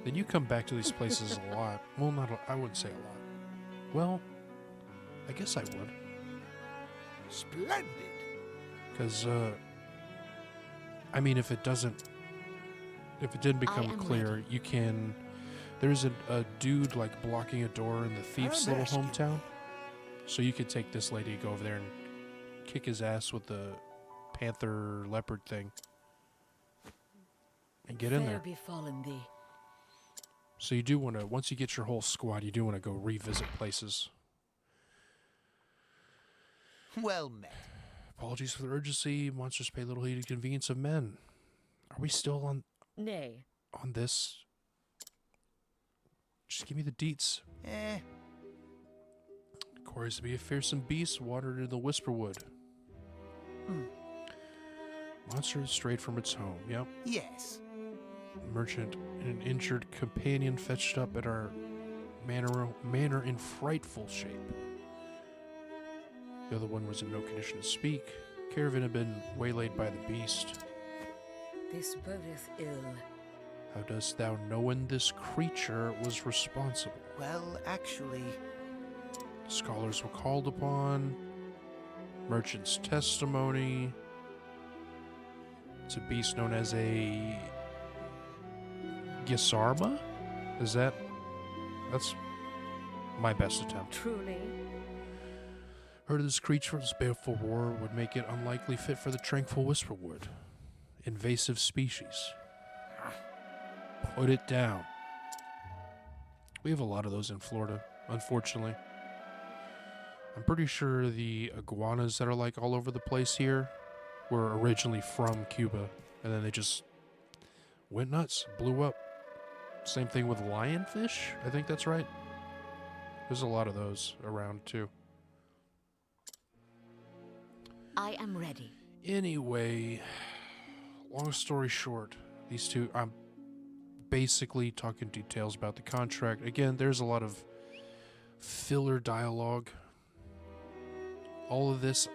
Then you come back to these places a lot. Well, I wouldn't say a lot. Well, I guess I would. Splendid. Because, I mean, if it didn't become clear, you can... There's a dude, like, blocking a door in the thief's little hometown. So you could take this lady, go over there and kick his ass with the panther leopard thing. And get in there. Befallen thee. So you do want to, once you get your whole squad, you do want to go revisit places. Well met. Apologies for the urgency. Monsters pay little heed to convenience of men. Are we still on Nay. on this? Just give me the deets. Quarries to be a fearsome beast watered in the Whisperwood. Monster has strayed from its home. Yep. Yes. Merchant and an injured companion fetched up at our manor in frightful shape. The other one was in no condition to speak. Caravan had been waylaid by the beast. This bodeth ill. How dost thou know when this creature was responsible? Well, actually... Scholars were called upon. Merchant's testimony. It's a beast known as a... Gisarma? That's my best attempt. Truly. Heard of this creature's baleful roar would make it unlikely fit for the tranquil Whisperwood. Invasive species. Put it down. We have a lot of those in Florida, unfortunately. I'm pretty sure the iguanas that are like all over the place here were originally from Cuba, and then they just went nuts, blew up. Same thing with lionfish, I think that's right. There's a lot of those around too. I am ready. Anyway, long story short, these two, I'm basically talking details about the contract. Again, there's a lot of filler dialogue. All of this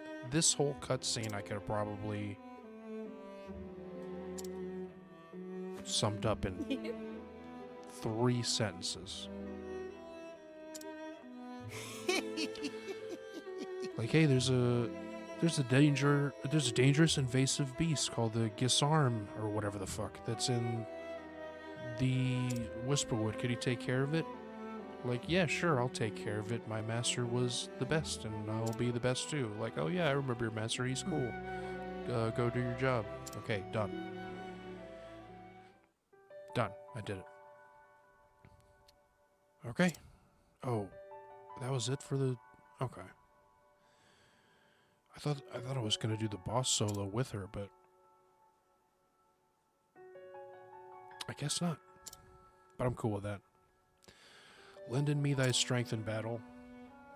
whole cutscene I could have probably summed up in 3 sentences. Like, hey, there's a dangerous invasive beast called the Gisarm or whatever the fuck that's in the Whisperwood. Could you take care of it? Like, yeah, sure, I'll take care of it. My master was the best, and I'll be the best too. Like, oh yeah, I remember your master. He's cool. Go do your job. Okay, done. Done. I did it. Okay. Oh, that was it for the... Okay. I thought I was gonna do the boss solo with her, but I guess not. But I'm cool with that. Lend in me thy strength in battle.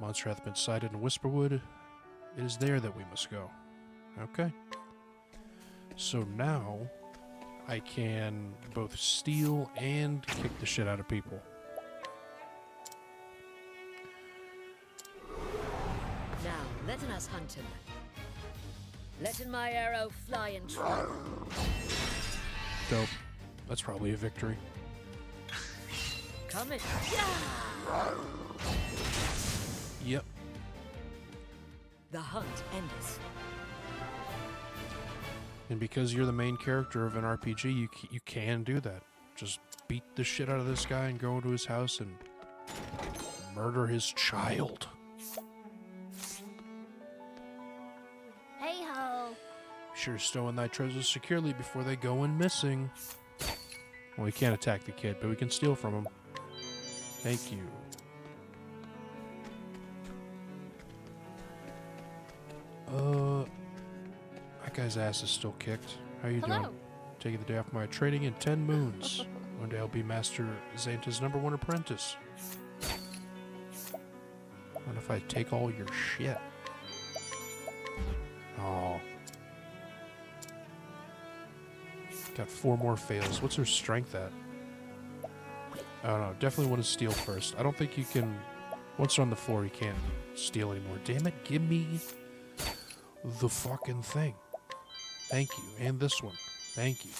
Monster hath been sighted in Whisperwood. It is there that we must go. Okay. So now I can both steal and kick the shit out of people. Now, letten us hunt him. Letting my arrow fly and travel. Dope. That's probably a victory. Coming. Yeah! Yep. The hunt endeth. And because you're the main character of an RPG, you can do that. Just beat the shit out of this guy and go into his house and murder his child. Hey ho! Be sure to stow in thy treasures securely before they go in missing. Well, we can't attack the kid, but we can steal from him. Thank you. That guy's ass is still kicked. How you doing? Taking the day off my training in 10 moons. One day I'll be Master Xanta's #1 apprentice. What if I take all your shit? Oh. Got 4 more fails. What's her strength at? I don't know. Definitely want to steal first. I don't think you can... Once you're on the floor, you can't steal anymore. Damn it, give me the fucking thing. Thank you. And this one. Thank you.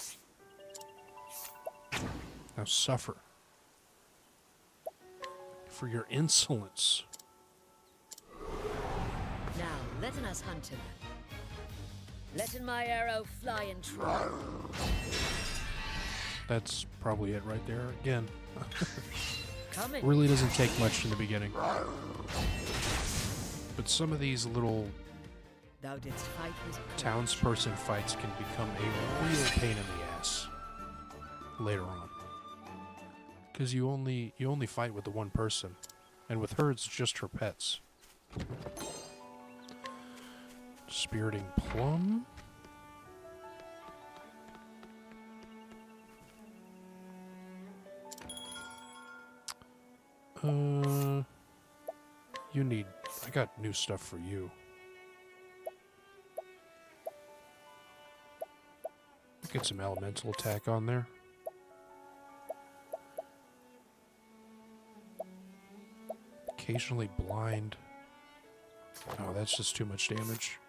Now suffer. For your insolence. Now, letting us hunt him. Letting my arrow fly and try. That's probably it right there. Again. Coming. Really doesn't take much in the beginning. But some of these little Thou didst fight his townsperson fights can become a real pain in the ass later on. Because you only fight with the one person. And with her, it's just her pets. Spiriting Plum. You need... I got new stuff for you. Get some elemental attack on there. Occasionally blind. Oh, that's just too much damage.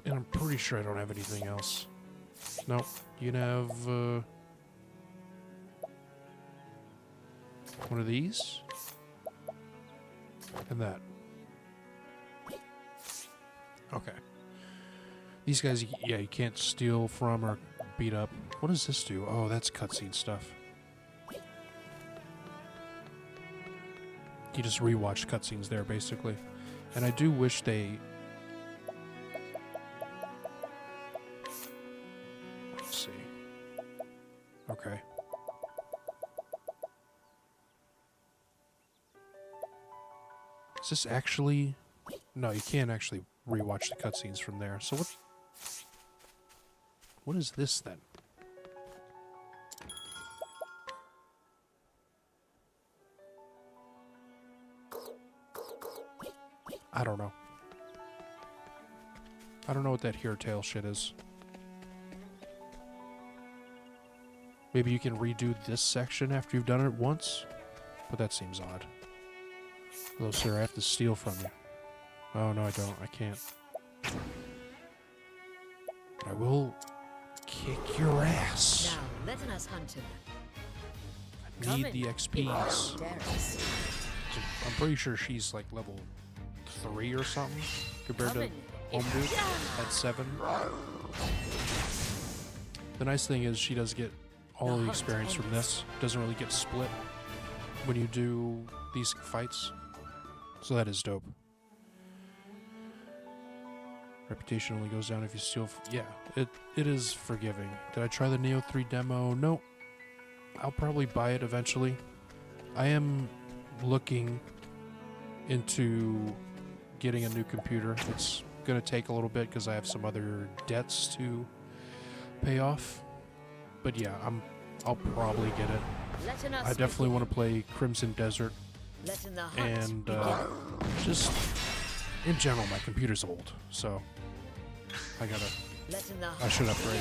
And I'm pretty sure I don't have anything else. Nope. You can have one of these. And that. Okay. These guys, yeah, you can't steal from or beat up. What does this do? Oh, that's cutscene stuff. You just rewatch cutscenes there, basically. And I do wish they... Let's see. Okay. Is this actually... No, you can't actually rewatch the cutscenes from there. So what... What is this, then? I don't know. I don't know what that hair tail shit is. Maybe you can redo this section after you've done it once? But that seems odd. Hello, sir, I have to steal from you. Oh, no, I don't. I can't. I will kick your ass. Now, letting us hunt him. I need the XPs. I'm pretty sure she's like level 3 or something compared to Home Dude at 7. The nice thing is she does get all the experience from this. Doesn't really get split when you do these fights. So that is dope. Reputation only goes down if you steal. Yeah, it is forgiving. Did I try the Neo 3 demo? No. I'll probably buy it eventually. I am looking into getting a new computer. It's going to take a little bit because I have some other debts to pay off. But yeah, I'll probably get it. I definitely want to play Crimson Desert. And just in general, my computer's old, so I should upgrade.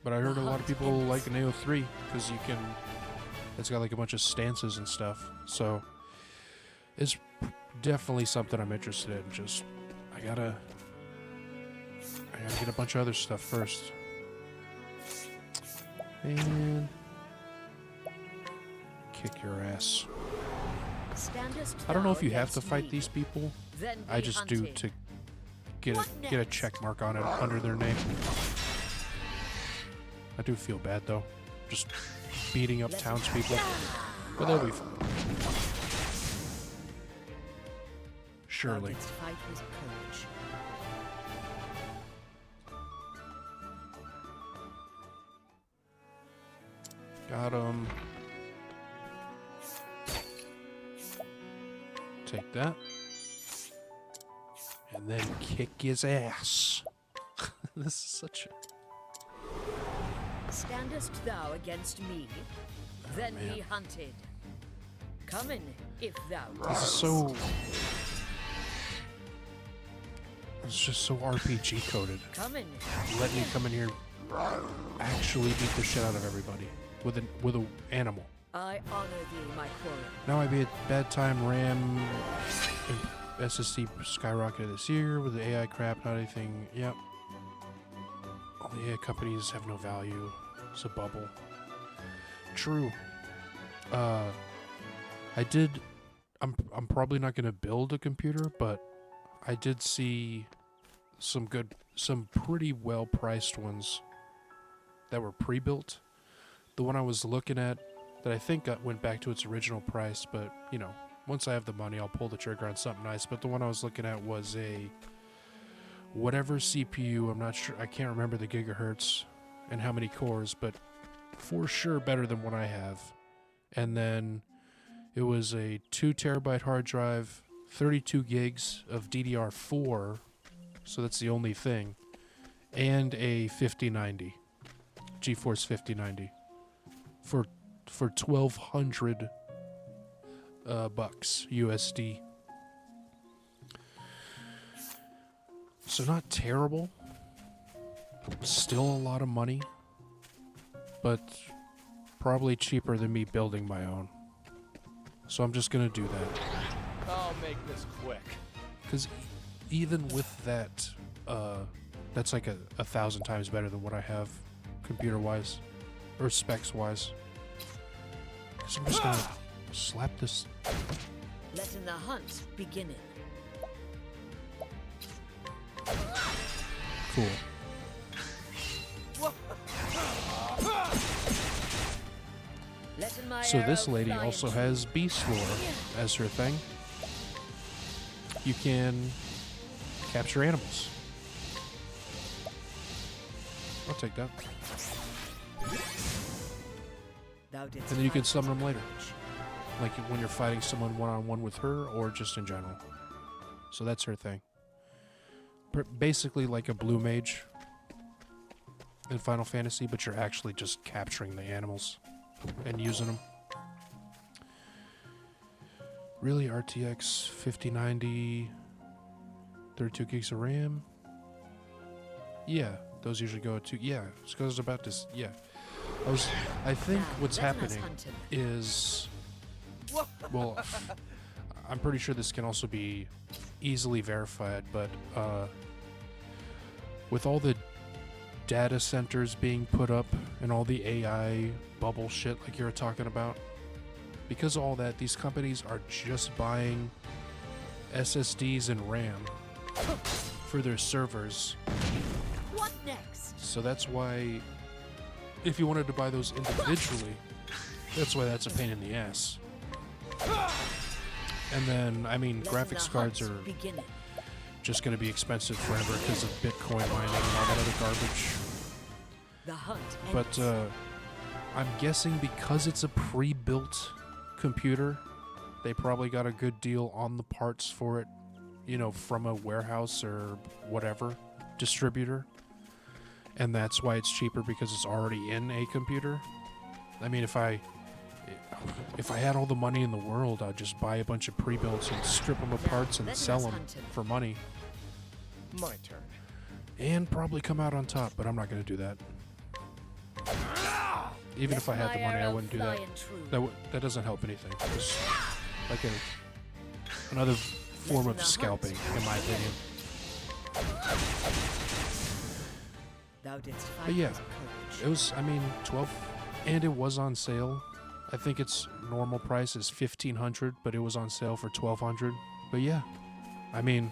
But I heard a lot of people like Neo 3 because it's got like a bunch of stances and stuff. So it's definitely something I'm interested in. Just I gotta get a bunch of other stuff first. And kick your ass. I don't know if you have to fight these people. I just do to get a check mark on it under their name. I do feel bad though, just beating up townspeople, but they'll be fine. Surely. Got him. Take that. And then kick his ass. This is such a... Standest thou against me? Then be hunted. Come in, if thou This is so... It's just so RPG coded. Come in. Let me come in here, actually beat the shit out of everybody with a animal. I honor thee, my quarry. Now I be at bad time. RAM and SSD skyrocketed this year with the AI crap. Not anything. Yep. All the AI companies have no value. It's a bubble. True. I did. I'm probably not going to build a computer, but I did see some pretty well priced ones that were pre-built. The one I was looking at that I think went back to its original price, but you know, once I have the money, I'll pull the trigger on something nice. But the one I was looking at was a whatever CPU. I'm not sure. I can't remember the gigahertz and how many cores, but for sure better than what I have. And then it was a 2 terabyte hard drive, 32 gigs of DDR4, so that's the only thing, and a 5090, GeForce 5090, for $1,200 bucks USD. So not terrible. Still a lot of money, but probably cheaper than me building my own. So I'm just gonna do that. I'll make this quick. Because even with that, that's like 1,000 times better than what I have computer-wise, or specs-wise. Because I'm just gonna slap this. Letting the hunt begin. Cool. So this lady also has beast lore as her thing. You can capture animals. I'll take that. And then you can summon them later. Like when you're fighting someone one-on-one with her, or just in general. So that's her thing. Basically like a blue mage in Final Fantasy, but you're actually just capturing the animals and using them. Really, RTX 5090, 32 gigs of RAM? Yeah, those usually go to, yeah, because I was about to, yeah. I think what's happening is, well, I'm pretty sure this can also be easily verified, but with all the data centers being put up and all the AI bubble shit like you were talking about, because of all that, these companies are just buying SSDs and RAM for their servers. What next? So that's why, if you wanted to buy those individually, that's why that's a pain in the ass. And then, I mean, graphics cards are just going to be expensive forever because of Bitcoin mining and all that other garbage. The hunt but I'm guessing because it's a pre-built computer, they probably got a good deal on the parts for it, you know, from a warehouse or whatever distributor. And that's why it's cheaper, because it's already in a computer. I mean, if I had all the money in the world, I'd just buy a bunch of pre-builts and strip them of parts and sell them for money. My turn. And probably come out on top, but I'm not going to do that. Even if I had the money, I wouldn't do that. That doesn't help anything. It's like another form of scalping, in my opinion. But yeah, it was, I mean, 12, and it was on sale. I think its normal price is $1,500, but it was on sale for $1,200. But yeah, I mean,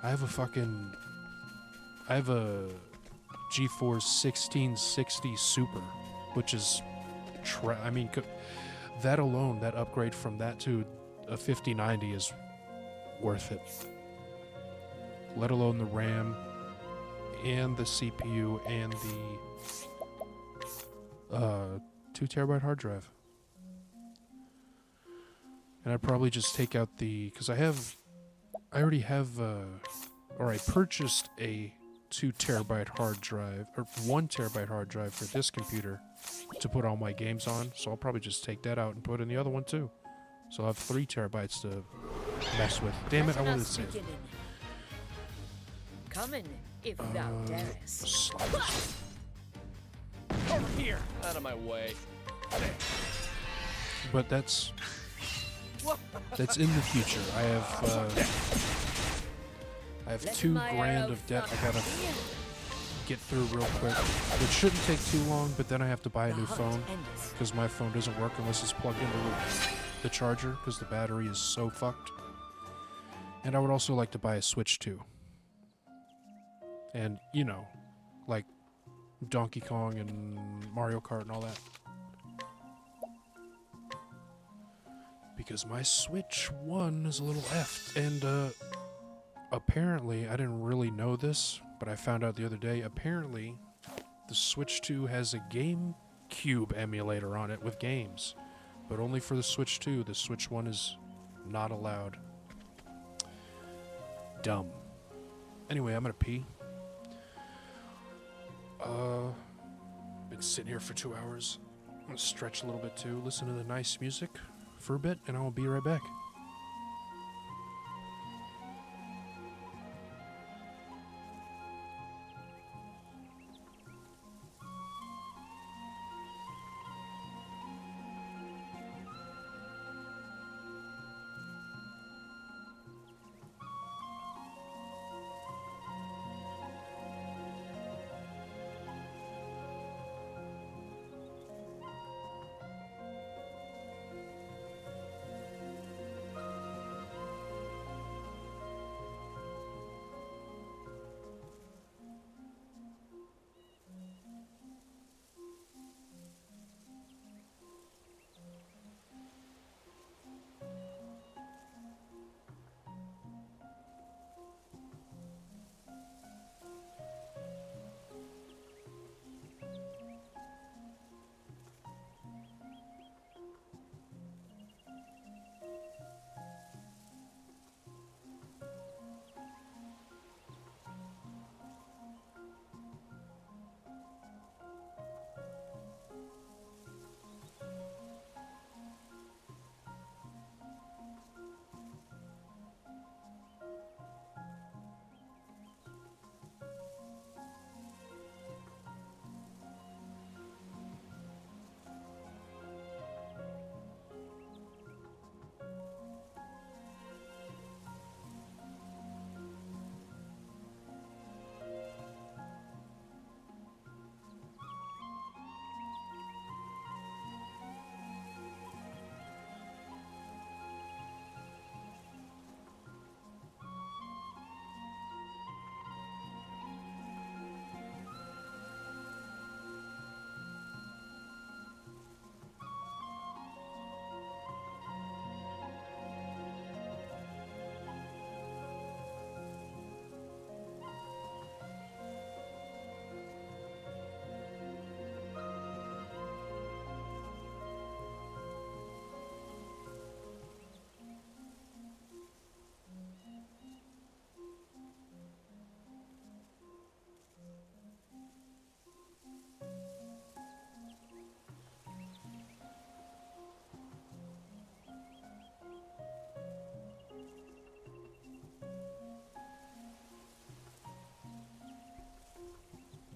I have a GeForce 1660 Super, which is, I mean, that alone, that upgrade from that to a 5090 is worth it. Let alone the RAM and the CPU and the 2 terabyte hard drive. And I'd probably just take out because I already have, or I purchased a 2 terabyte hard drive, or 1 terabyte hard drive for this computer to put all my games on, so I'll probably just take that out and put in the other one too. So I'll have 3 terabytes to mess with. Damn it, I wanted to save. Come in, if thou darest. Slide this Over here! Out of my way. But that's in the future. I have Let $2 my grand arrow of debt I fly gotta here. get through real quick. It shouldn't take too long, but then I have to buy a The new hunt phone endeth. because my phone doesn't work unless it's plugged into the charger because the battery is so fucked. And I would also like to buy a Switch too. And, you know, like Donkey Kong and Mario Kart and all that. Because my Switch 1 is a little effed, and apparently, I didn't really know this, but I found out the other day, apparently the Switch 2 has a GameCube emulator on it with games, but only for the Switch 2. The Switch 1 is not allowed. Dumb. Anyway, I'm gonna pee. Been sitting here for 2 hours. I'm gonna stretch a little bit too, listen to the nice music for a bit, and I will be right back.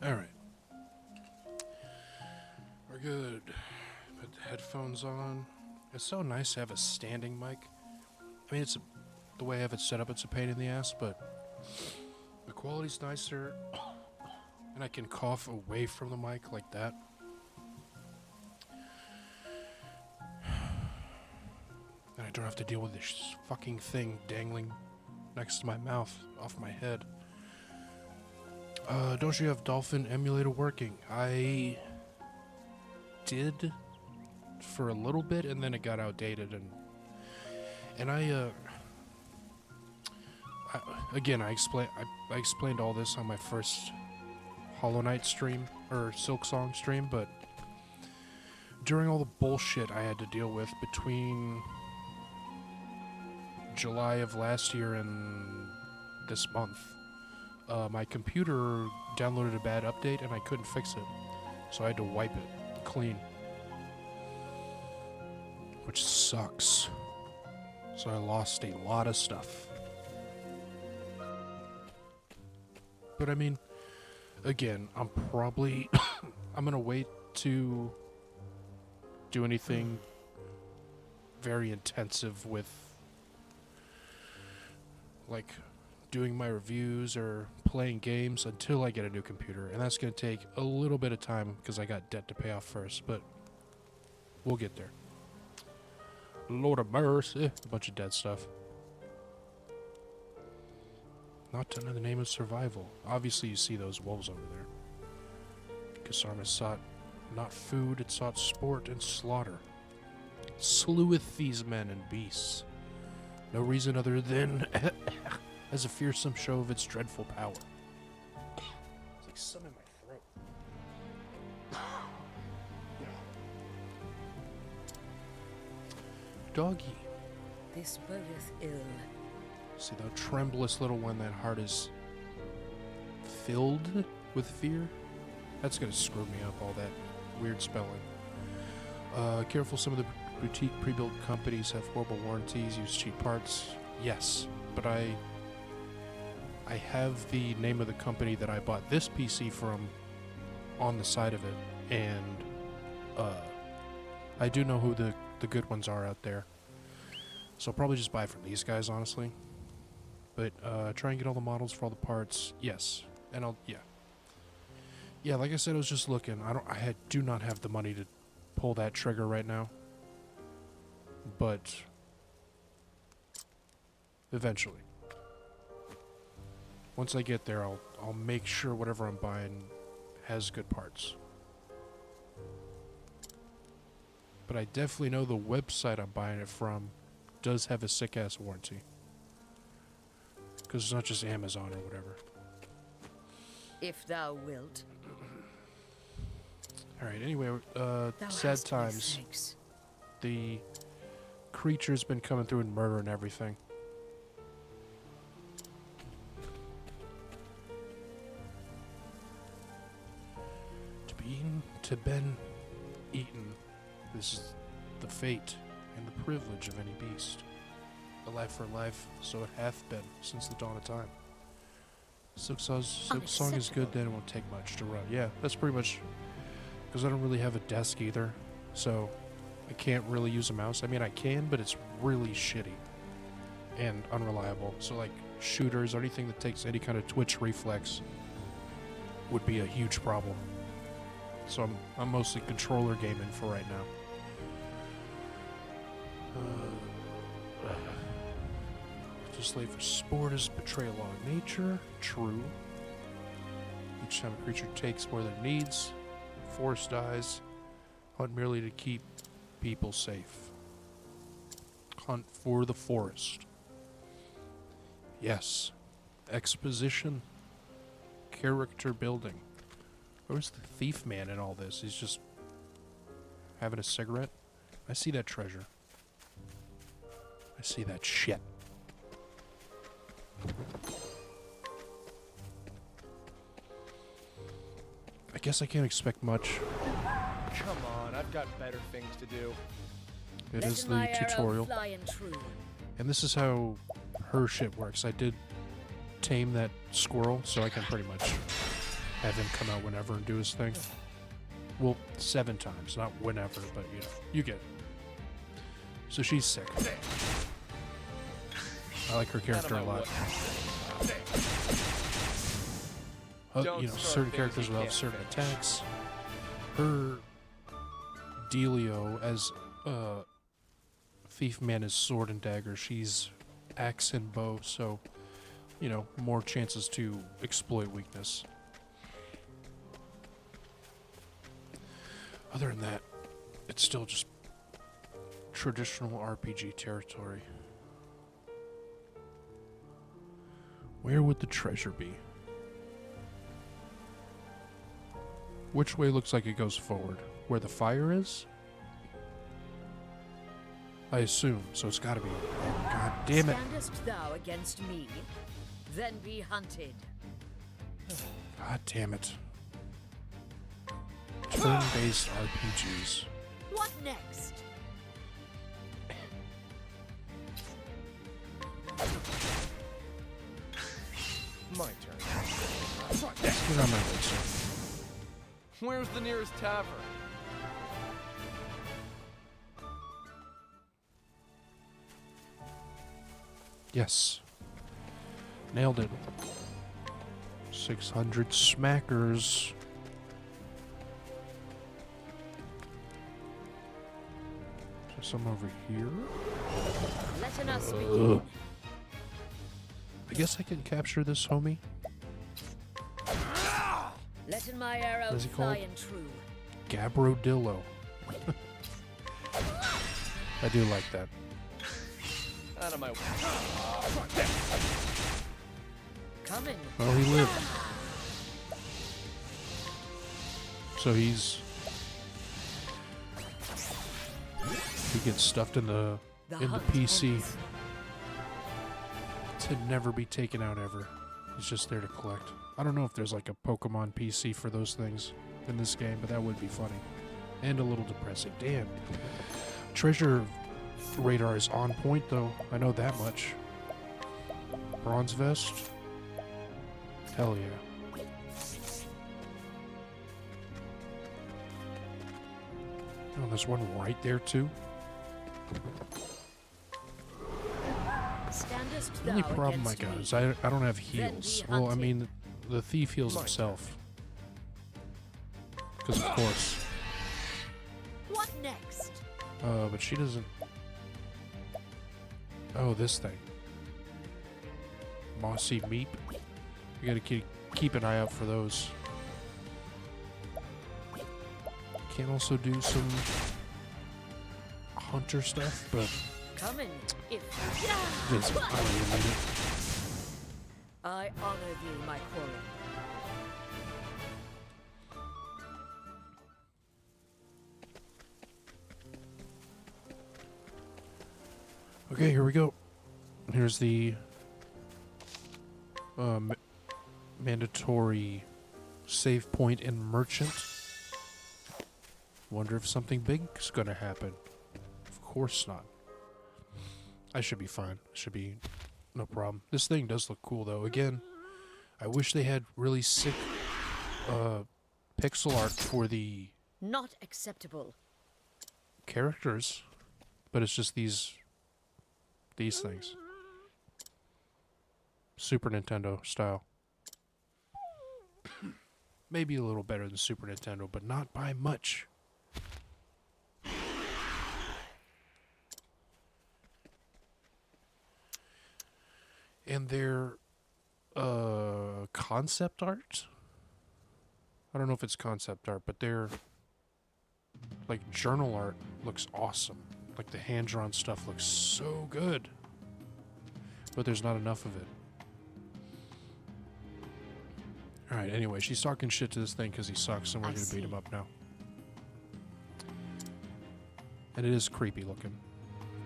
Alright. We're good. Put the headphones on. It's so nice to have a standing mic. I mean, the way I have it set up, it's a pain in the ass, but the quality's nicer. And I can cough away from the mic like that. And I don't have to deal with this fucking thing dangling next to my mouth, off my head. Don't you have Dolphin emulator working? I did for a little bit, and then it got outdated, and I explained all this on my first Hollow Knight stream, or Silksong stream, but during all the bullshit I had to deal with between July of last year and this month, my computer downloaded a bad update and I couldn't fix it, so I had to wipe it clean, which sucks. So I lost a lot of stuff. But I mean, again, I'm probably I'm gonna wait to do anything very intensive with like doing my reviews or playing games until I get a new computer, and that's gonna take a little bit of time because I got debt to pay off first, but we'll get there. Lord of mercy, a bunch of dead stuff. Not to know the name of survival. Obviously you see those wolves over there. Kasarma sought not food, it sought sport and slaughter. Sleweth these men and beasts. No reason other than as a fearsome show of its dreadful power. It's like something in my throat. Doggy. This bodeth ill. See, thou tremblest little one, that heart is filled with fear. That's gonna screw me up, all that weird spelling. Careful, some of the boutique pre-built companies have horrible warranties, use cheap parts. Yes, but I have the name of the company that I bought this PC from on the side of it, and I do know who the good ones are out there. So I'll probably just buy from these guys, honestly. But try and get all the models for all the parts. Yes, and yeah. Like I said, I was just looking. I do not have the money to pull that trigger right now. But eventually, once I get there, I'll make sure whatever I'm buying has good parts. But I definitely know the website I'm buying it from does have a sick-ass warranty. Because it's not just Amazon or whatever. If thou wilt. Alright, anyway, Thou sad hast my times. thanks. The creature's been coming through and murdering everything. To be eaten, to been eaten. This is the fate and the privilege of any beast. A life for life, so it hath been since the dawn of time. Silk song is good, then it won't take much to run. Yeah, that's pretty much because I don't really have a desk either, so I can't really use a mouse. I mean, I can, but it's really shitty and unreliable. So like shooters or anything that takes any kind of twitch reflex would be a huge problem. So I'm mostly controller gaming for right now. To slave for sport is betray a law of nature. True. Each time a creature takes more than it needs, force dies. Hunt merely to keep people safe. Hunt for the forest. Yes. Exposition. Character building. Where's the thief man in all this? He's just having a cigarette. I see that treasure. I see that shit. I guess I can't expect much. Come on, I've got better things to do. It is the tutorial. And this is how her shit works. I did tame that squirrel, so I can pretty much have him come out whenever and do his thing. Well, 7 times, not whenever, but you know, you get it. So she's sick. I like her character a lot. You know, certain characters will have certain attacks. Her dealio as Thief Man is sword and dagger. She's axe and bow, so you know, more chances to exploit weakness. Other than that, it's still just traditional RPG territory. Where would the treasure be? Which way looks like it goes forward? Where the fire is? I assume, so it's gotta be. Oh, God damn it. Standest thou against me? Then be hunted. God damn it. Turn-based RPGs. What next? My turn. Let's get on my way, sir. Where's the nearest tavern? Yes. Nailed it. 600 smackers. Is there some over here? Letting us begin. I guess I can capture this homie. Letting my arrow What is he fly called? and true. Gabrodillo. I do like that. Out of my way. Coming. Well, he lived. So he gets stuffed in the hunt PC ends. to never be taken out ever. He's just there to collect. I don't know if there's like a Pokemon PC for those things in this game, but that would be funny. And a little depressing. Damn. Treasure radar is on point though. I know that much. Bronze vest. Hell yeah. Oh, there's one right there too. Standest The only thou problem I against got me? is I don't have Then heals. be Well, I hunted. mean, the thief heals himself. Because of course. What next? But she doesn't. Oh, this thing. Mossy Meep. You gotta keep an eye out for those. Can also do some hunter stuff, but Coming. If I don't even need it. I honor thee, my quarry. Okay, here we go. Here's the mandatory save point and merchant. Wonder if something big is gonna happen. Of course not. I should be fine. Should be no problem. This thing does look cool though. Again, I wish they had really sick pixel art for the Not acceptable. characters, but it's just these things. Super Nintendo style. Maybe a little better than Super Nintendo, but not by much. And their concept art, I don't know if it's concept art, but their like journal art looks awesome. Like the hand-drawn stuff looks so good. But there's not enough of it. Alright, anyway, she's talking shit to this thing because he sucks, and we're I going to beat him see. up now. And it is creepy looking.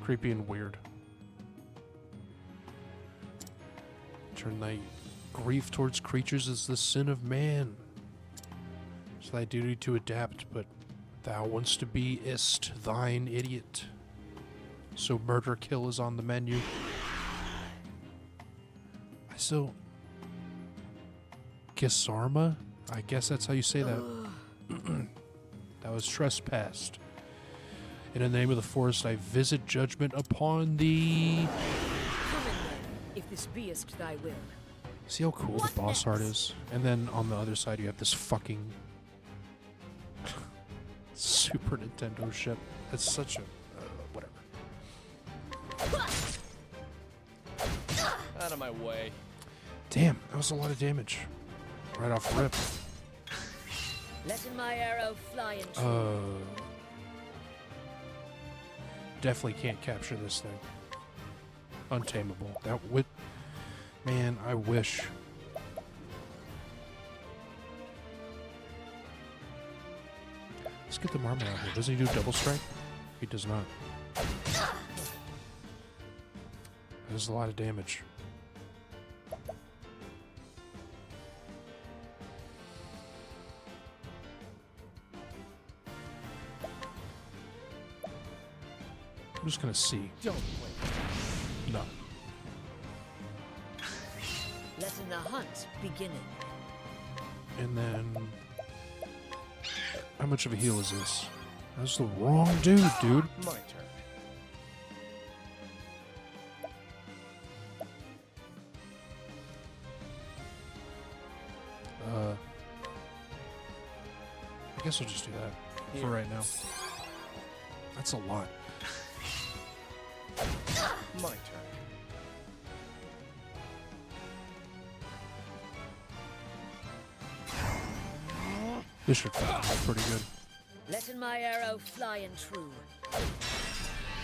Creepy and weird. Turn thy grief towards creatures is the sin of man. It's thy duty to adapt, but thou wants to be ist thine idiot. So murder kill is on the menu. Kisarma? I guess that's how you say that. That was trespassed. In the name of the forest, I visit judgment upon thee. Come in then, if this beest thy will. See how cool What the boss art next? is? And then on the other side, you have this fucking Super Nintendo ship. That's such a whatever. Out of my way. Damn, that was a lot of damage. Right off rip. Letting my arrow fly and true. Definitely can't capture this thing. Untamable. That would... Man, I wish. Let's get the Marmot out here. Doesn't he do double strike? He does not. That is a lot of damage. I'm just gonna see. Don't wait. No. Letting the hunt beginning. And then... How much of a heal is this? That's the wrong dude. My turn. I guess I'll just do that for right now. That's a lot. My turn. This should be pretty good. Letting my arrow fly and true.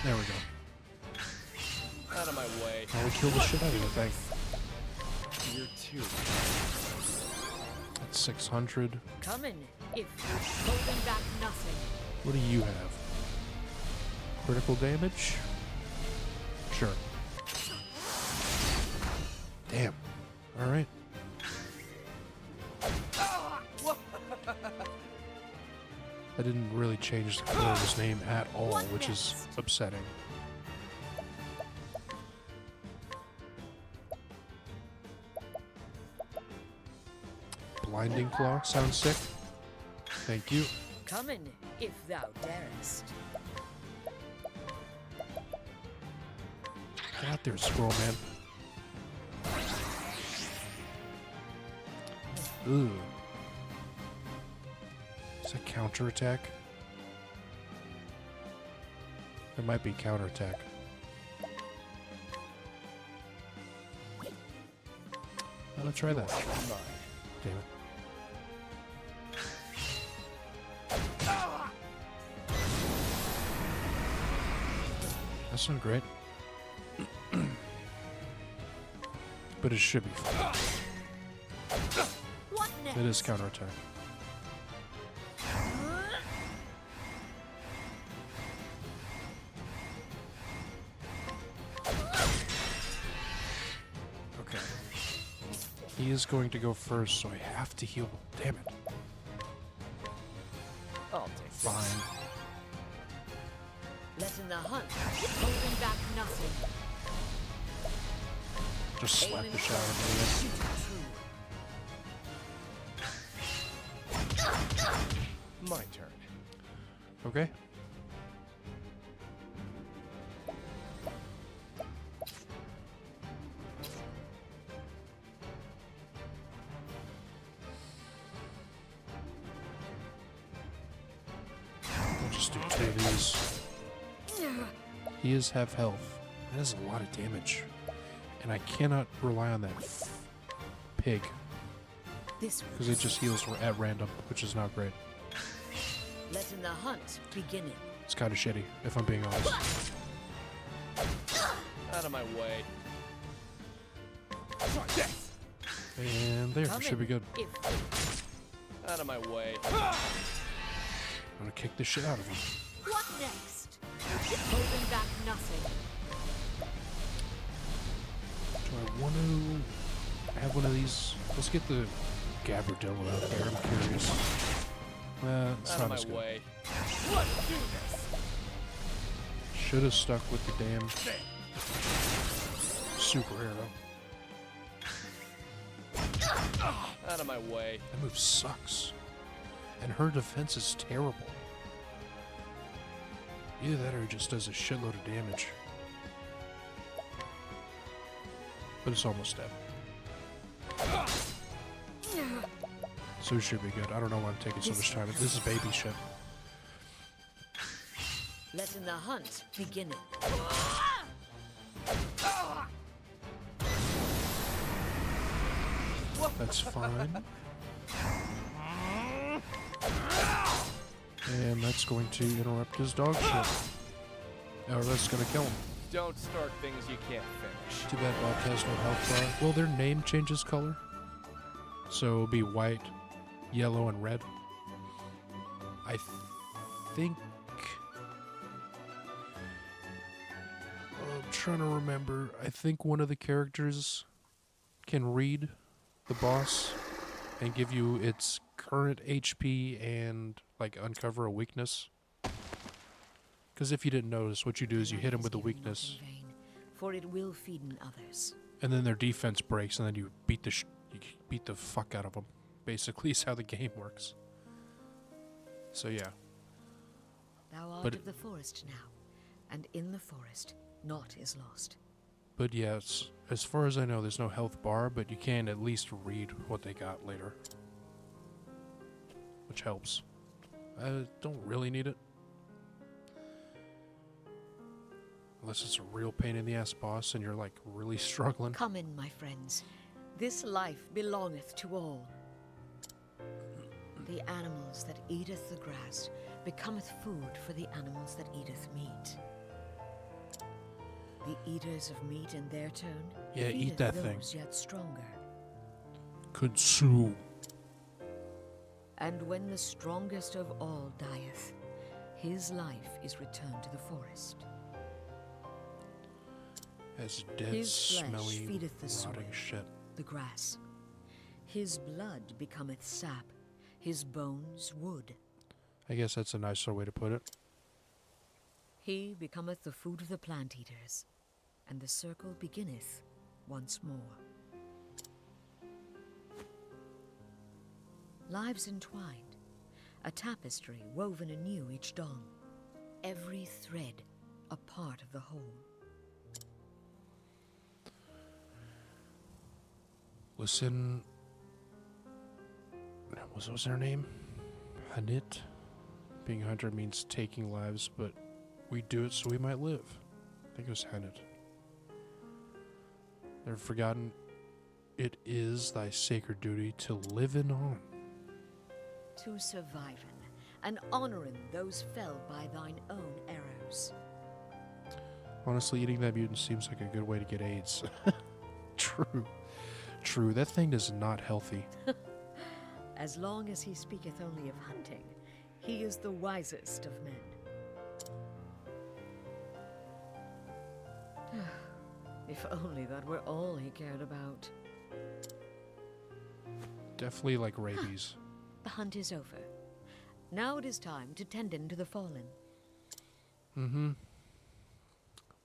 There we go. Out of my way. Now we kill the shit out of the thing. You're two. That's 600. Coming, if holding back nothing. What do you have? Critical damage? Sure. Damn. Alright. I didn't really change the color of his name at all, which is upsetting. Blinding Claw sounds sick. Thank you. Coming, if thou darest. Get out there, squirrel man. Ooh. Is that counterattack? It might be counterattack. Let's try that. Damn it. That's not great. But it should be fine. What next? It is counterattack. Okay. He is going to go first, so I have to heal. Damn it. I'll take this. Fine. Letting the hunt, holding back nothing. Just slap the Aiming shot out of shoot true. My turn. it. Okay. I'll just do 2 of these. He is half health. That is a lot of damage. And I cannot rely on that pig. This way. Because it just heals at random, which is not great. Letting the hunt beginning. It's kind of shitty, if I'm being honest. Out of my way. Try this. And there, it should be good. If Out of my way. I'm gonna kick the shit out of him. what next? Holding back nothing. Do I want to have one of these? Let's get the Gabardillo out there. I'm curious. It's Out not of as my good. way. Let's do this. Should have stuck with the damn super arrow. Out of my way. That move sucks. And her defense is terrible. Either that or he just does a shitload of damage. But it's almost dead. So it should be good. I don't know why I'm taking so much time. This is baby shit. Letting the hunt beginning. That's fine. And that's going to interrupt his dog shit. Or that's going to kill him. Don't start things you can't finish. Too bad Bob has no health bar. Well, their name changes color. So it'll be white, yellow, and red. I think... I'm trying to remember. I think one of the characters can read the boss and give you its current HP and like uncover a weakness. Because if you didn't notice, what you do is you hit them with a weakness, For it will feed in others. and then their defense breaks, and then you beat the fuck out of them. basically is how the game works. So yeah. Thou art But of the forest now, and in the forest naught is lost. But yes, as far as I know, there's no health bar, but you can at least read what they got later. Which helps. I don't really need it. Unless it's a real pain in the ass boss and you're like really struggling. Come in, my friends. This life belongeth to all. The animals that eateth the grass becometh food for the animals that eateth meat. The eaters of meat in their turn Yeah, eat feedeth that those thing. yet stronger. Consume. And when the strongest of all dieth, his life is returned to the forest. As dead, His flesh smelly, feedeth the soil, rotting shit. the grass. His blood becometh sap, his bones wood. I guess that's a nicer way to put it. He becometh the food of the plant eaters, and the circle beginneth once more. Lives entwined, a tapestry woven anew each dawn, every thread a part of the whole. Listen. What was her name? Hanit? Being a hunter means taking lives, but we do it so we might live. I think it was Hanit. Never forgotten, it is thy sacred duty to live in on. To survive and honoring those fell by thine own arrows. Honestly, eating that mutant seems like a good way to get AIDS. True. True, that thing is not healthy. As long as he speaketh only of hunting, he is the wisest of men. If only that were all he cared about. Definitely like rabies. The hunt is over. Now it is time to tend to the fallen. Mm-hmm.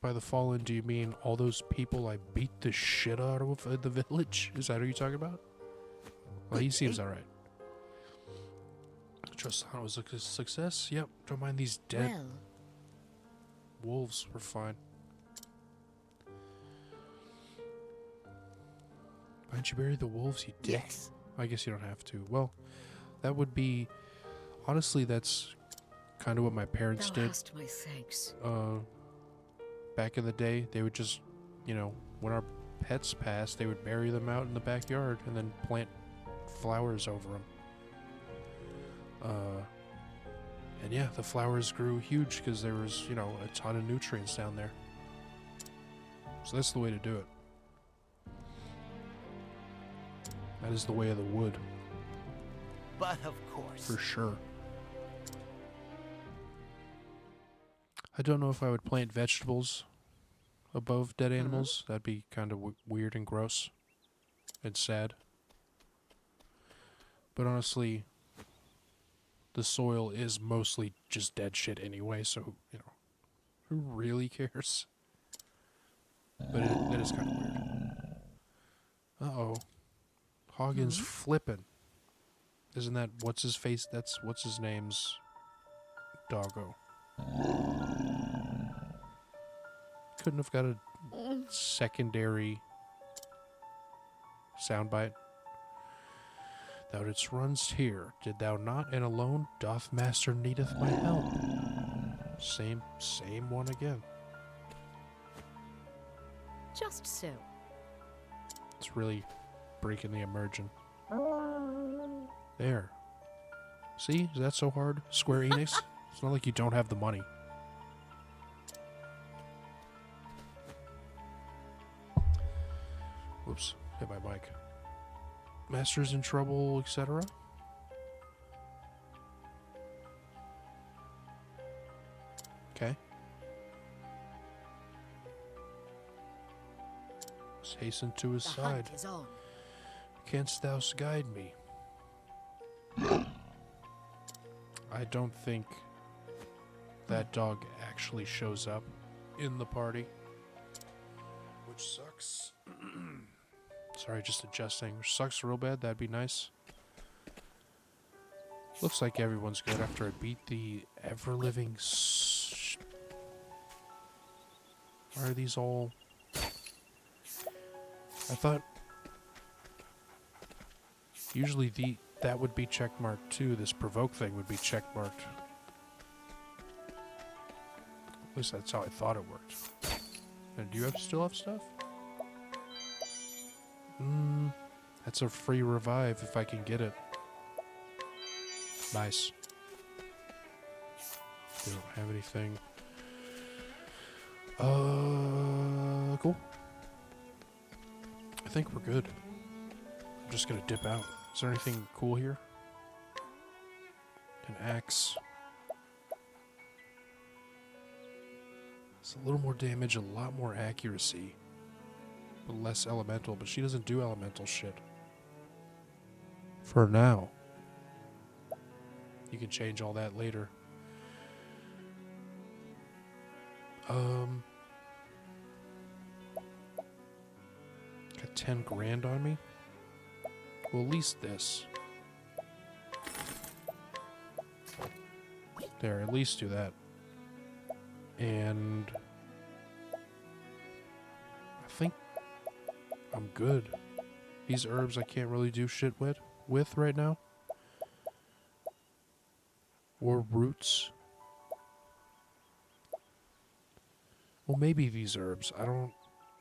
By the fallen, do you mean all those people I beat the shit out of at the village? Is that what you're talking about? Well, he seems alright. Trust the hunt was a success. Yep, don't mind these dead Well, wolves. We're fine. Why didn't you bury the wolves, you dick? Yes. I guess you don't have to. Well, that would be... Honestly, that's kind of what my parents thou did. hast my thanks. Back in the day, they would just, you know, when our pets passed, they would bury them out in the backyard and then plant flowers over them. And yeah, the flowers grew huge because there was, you know, a ton of nutrients down there. So that's the way to do it. That is the way of the wood, But of course. for sure. I don't know if I would plant vegetables above dead animals. That'd be kind of weird and gross and sad. But honestly, the soil is mostly just dead shit anyway, so, you know, who really cares? But that is kind of weird. Uh-oh. Hagen's flipping. Isn't that what's his face? That's what's his name's doggo. Couldn't have got a secondary soundbite. Thou didst runs here, did thou not, and alone doth master needeth my help. Same one again. Just so. It's really breaking the immersion. There. See? Is that so hard? Square Enix? It's not like you don't have the money. Whoops. Hit my mic. Master's in trouble, etc. Okay. Let's hasten to his The side. hunt is on. Canst thou guide me? I don't think that dog actually shows up in the party, which sucks. Sorry, just adjusting. Which sucks real bad. That'd be nice. Looks like everyone's good after I beat the ever-living Why are these all... I thought... Usually that would be checkmarked too. This provoke thing would be checkmarked. At least that's how I thought it worked. And do you still have stuff? That's a free revive if I can get it. Nice. We don't have anything. Cool. I think we're good. I'm just gonna dip out. Is there anything cool here? An axe. It's a little more damage, a lot more accuracy. But less elemental, but she doesn't do elemental shit. For now. You can change all that later. Got 10 grand on me? Well, at least this. There, at least do that. And I think I'm good. These herbs I can't really do shit with right now. Or roots. Well, maybe these herbs. I don't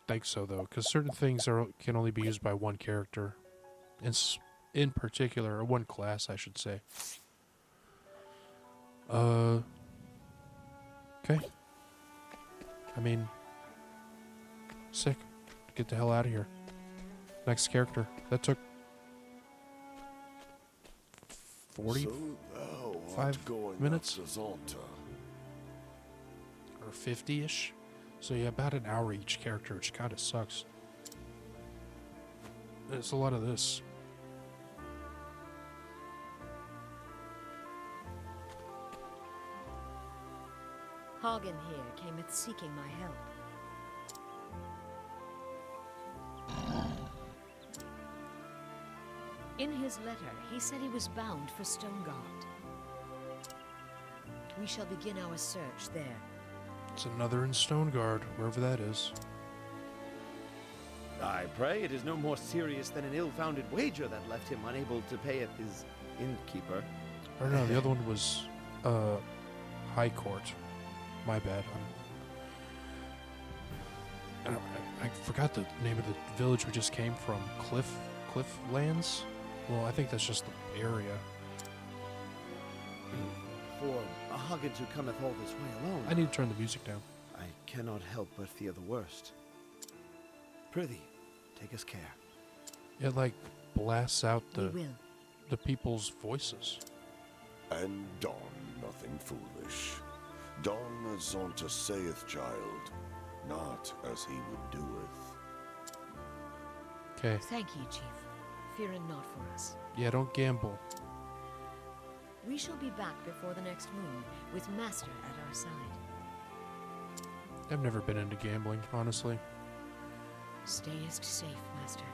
think so, though, because certain things can only be used by one character. In particular, or one class, I should say. Okay. I mean, sick. Get the hell out of here. Next character. That took 45 minutes? Or 50-ish? So yeah, about an hour each character, which kind of sucks. It's a lot of this. Hagen here cameth seeking my help. In his letter, he said he was bound for Stonegard. We shall begin our search there. It's another in Stonegard, wherever that is. I pray it is no more serious than an ill-founded wager that left him unable to pay at his innkeeper. Or no, the other one was High Court. My bad. I forgot the name of the village we just came from. Clifflands? Well, I think that's just the area. For a Hagen who cometh all this way alone, I need to turn the music down. I cannot help but fear the worst. Prithee, take us care. It like blasts out We will. the people's voices. And don nothing foolish. Don as Zonta saith, child, not as he would doeth. Okay. Thank ye, Chief. Fearing not for us. Yeah, don't gamble. We shall be back before the next moon, with Master at our side. I've never been into gambling, honestly. Stayest safe, Master.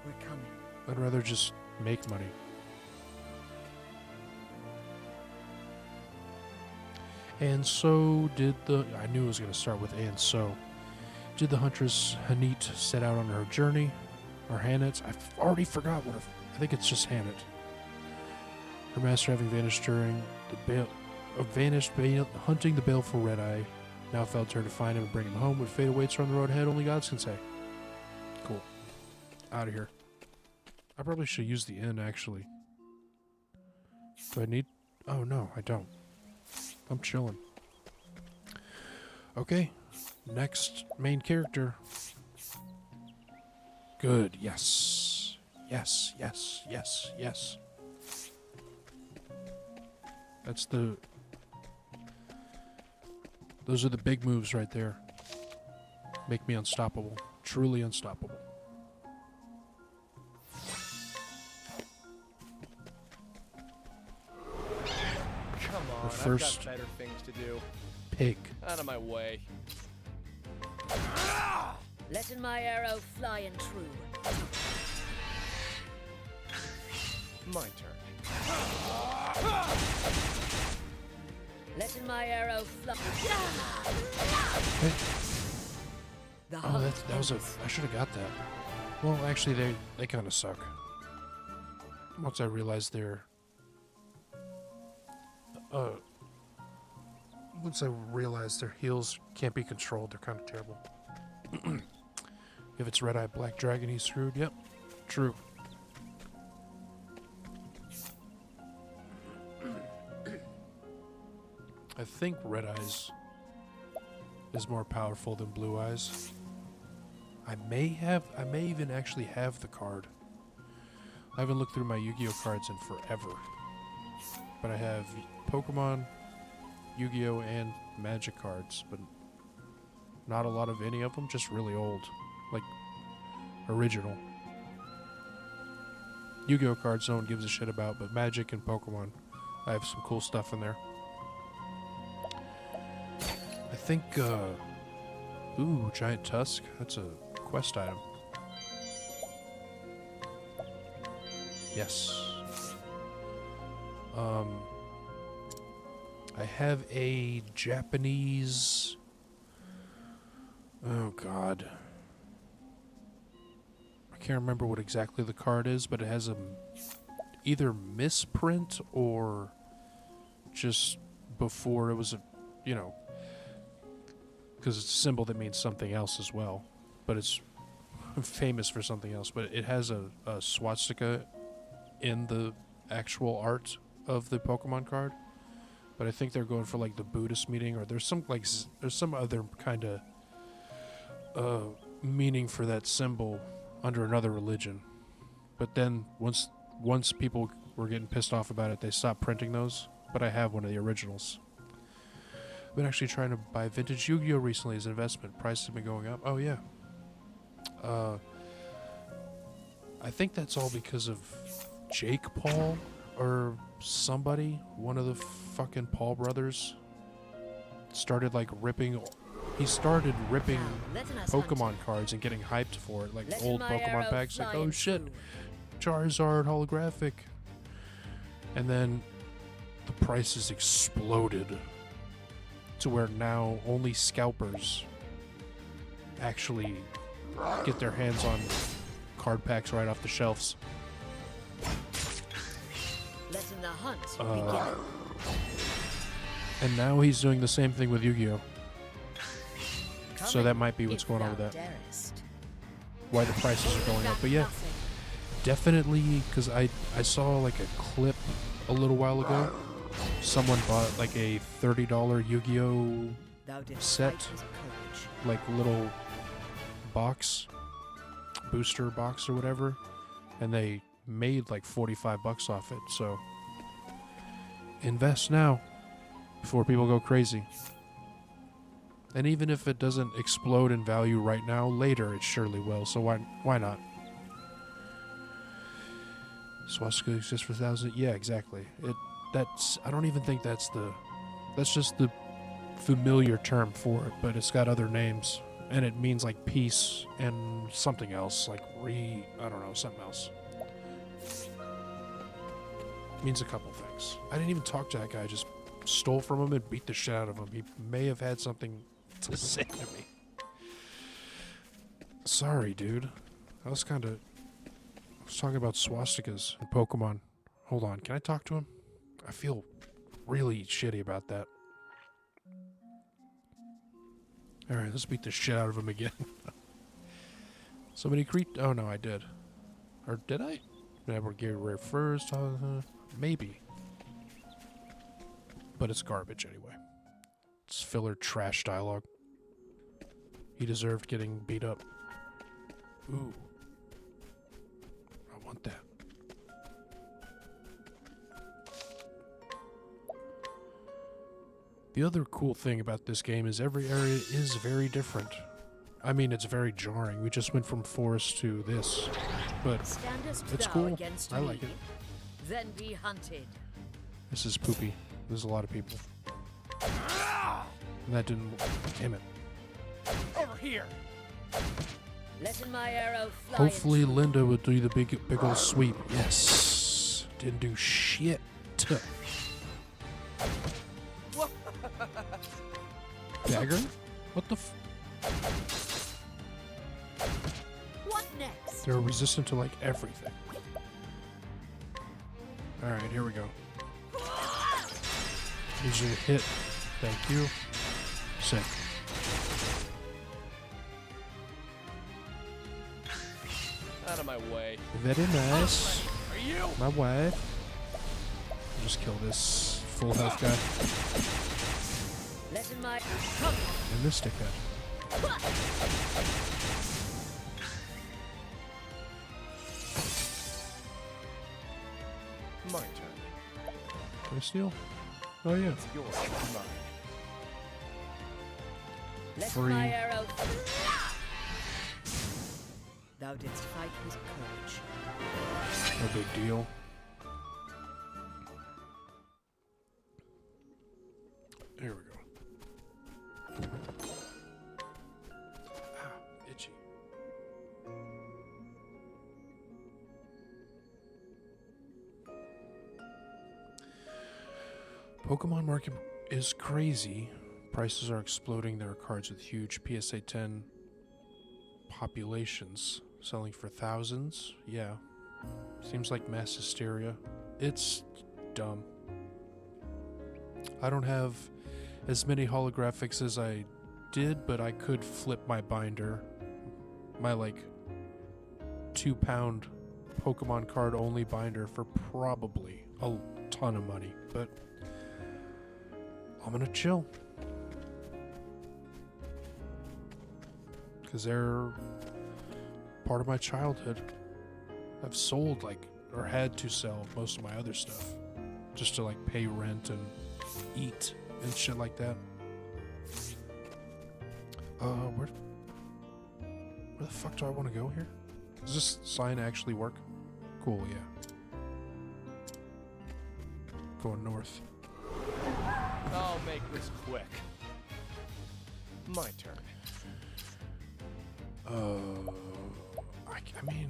We're coming. I'd rather just make money. And so did I knew it was going to start with and so. Did the huntress Hanit set out on her journey? Or Hanit? I've already forgot I think it's just Hanit. Her master having vanished during the hunting the baleful Red-Eye. Now fell to her to find him and bring him home. What fate awaits her on the road ahead, only gods can say. Cool. Out of here. I probably should use the inn, actually. Do I need... Oh, no, I don't. I'm chilling. Okay. Next main character. Good. Yes. Yes, yes, yes, yes. That's the... Those are the big moves right there. Make me unstoppable. Truly unstoppable. Come on, first I've got better things to do. Pig. Out of my way. Letting my arrow fly and true. My turn. Letting my arrow fly. The Oh, that was a... I should have got that. Well, actually, they kind of suck. Once I realized they're... Once I realized their heals can't be controlled, they're kind of terrible. If it's Red-Eye Black Dragon, he's screwed. Yep, true. I think Red Eyes is more powerful than Blue Eyes. I may even actually have the card. I haven't looked through my Yu-Gi-Oh cards in forever. But I have Pokemon, Yu-Gi-Oh, and Magic cards, but not a lot of any of them, just really old. Like, original. Yu-Gi-Oh cards no one gives a shit about, but Magic and Pokemon, I have some cool stuff in there. I think, ooh, Giant Tusk, that's a quest item. Yes. I have a Japanese... Oh, God. I can't remember what exactly the card is, but it has a either misprint or just before it was a, you know, because it's a symbol that means something else as well, but it's famous for something else. But it has a swastika in the actual art of the Pokemon card. But I think they're going for like the Buddhist meaning, or there's some other kind of meaning for that symbol under another religion. But then once people were getting pissed off about it, they stopped printing those. But I have one of the originals. I've been actually trying to buy vintage Yu-Gi-Oh recently as an investment. Prices have been going up. Oh yeah. I think that's all because of Jake Paul or somebody, one of the fucking Paul brothers, started ripping Pokemon cards and getting hyped for it, like old Pokemon packs, like, oh shit, Charizard holographic. And then the prices exploded to where now only scalpers actually get their hands on card packs right off the shelves. Letting the hunt begin. And now he's doing the same thing with Yu-Gi-Oh. So that might be what's going on with that. Why the prices are going up. But yeah, definitely, because I saw like a clip a little while ago. Someone bought like a $30 Yu-Gi-Oh set, like little box, booster box or whatever, and they made like $45 off it. So invest now before people go crazy. And even if it doesn't explode in value right now, later it surely will. So why not? Swastika exists for 1,000. Yeah, exactly. I don't even think that's just the familiar term for it, but it's got other names, and it means like peace and something else, like I don't know, something else. It means a couple things. I didn't even talk to that guy. I just stole from him and beat the shit out of him. He may have had something to say to me. Sorry, dude. I was talking about swastikas and Pokemon. Hold on, can I talk to him? I feel really shitty about that. Alright, let's beat the shit out of him again. Somebody oh no, I did. Or did I? Never get rare first. Maybe. But it's garbage anyway. It's filler trash dialogue. He deserved getting beat up. Ooh. I want that. The other cool thing about this game is every area is very different. I mean, it's very jarring. We just went from forest to this, but it's cool. I like it. Then be hunted. This is poopy. There's a lot of people. And that didn't... Damn it. Over here. Letting my arrow fly. Hopefully Linda would do the big old sweep. Yes. Didn't do shit. Dagger? What the What next? They're resistant to, like, everything. Alright, here we go. Usually hit. Thank you. Sick. Out of my way. Very nice. Are you? My wife. Just kill this full health guy. Let in my And this dickhead. My turn. Can I steal? Oh yeah. It's yours, not mine. Let Free. my arrow. Thou didst fight with courage. No big deal. Here we go. Ah, itchy. Pokemon market is crazy. Prices are exploding. There are cards with huge PSA 10 populations selling for thousands. Yeah. Seems like mass hysteria. It's dumb. I don't have as many holographics as I did, but I could flip my binder. My, like, 2-pound Pokemon card only binder for probably a ton of money, but I'm gonna chill. Because they're part of my childhood. I've sold, like, or had to sell most of my other stuff just to, like, pay rent and eat and shit like that. Where the fuck do I want to go here? Does this sign actually work? Cool, yeah. Going north. I'll make this quick. My turn. I mean,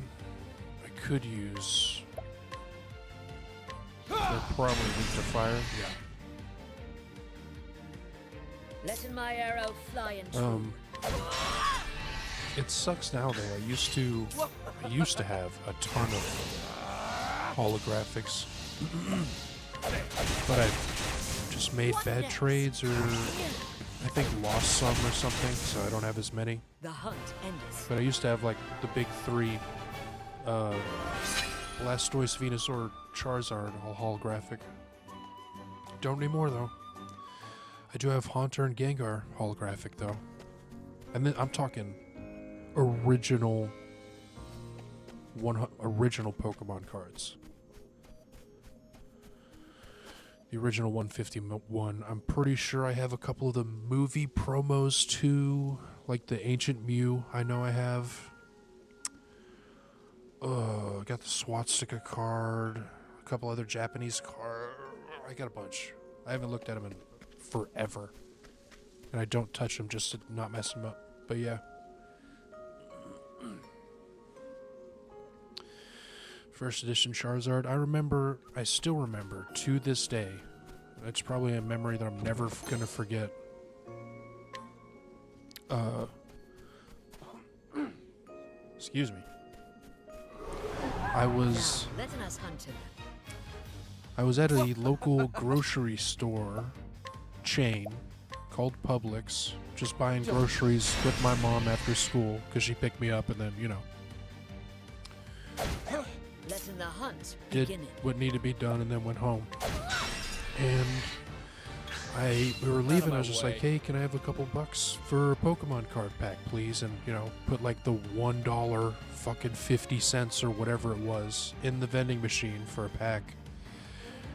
I could use. They're probably weak to fire. Yeah. Let my arrow fly and true. It sucks now though. I used to have a ton of holographics, but I just made bad trades, or I think lost some or something, so I don't have as many. The hunt endeth. But I used to have like the big three: Blastoise, Venusaur, Charizard, all holographic. Don't anymore though. I do have Haunter and Gengar holographic though, and then I'm talking original original Pokemon cards. The original 151. I'm pretty sure I have a couple of the movie promos too, like the Ancient Mew. I know I have. I got the Swastika card, a couple other Japanese cards. I got a bunch. I haven't looked at them in forever, and I don't touch them just to not mess them up. But yeah. First edition Charizard. I still remember to this day. It's probably a memory that I'm never gonna forget. Excuse me. I was at a local grocery store chain called Publix, just buying groceries with my mom after school because she picked me up and then, you know, Letting the hunt did begin. what needed to be done and then went home. And we were leaving. I was just like, hey, can I have a couple bucks for a Pokemon card pack, please? And, you know, put like the $1 fucking 50 cents or whatever it was in the vending machine for a pack.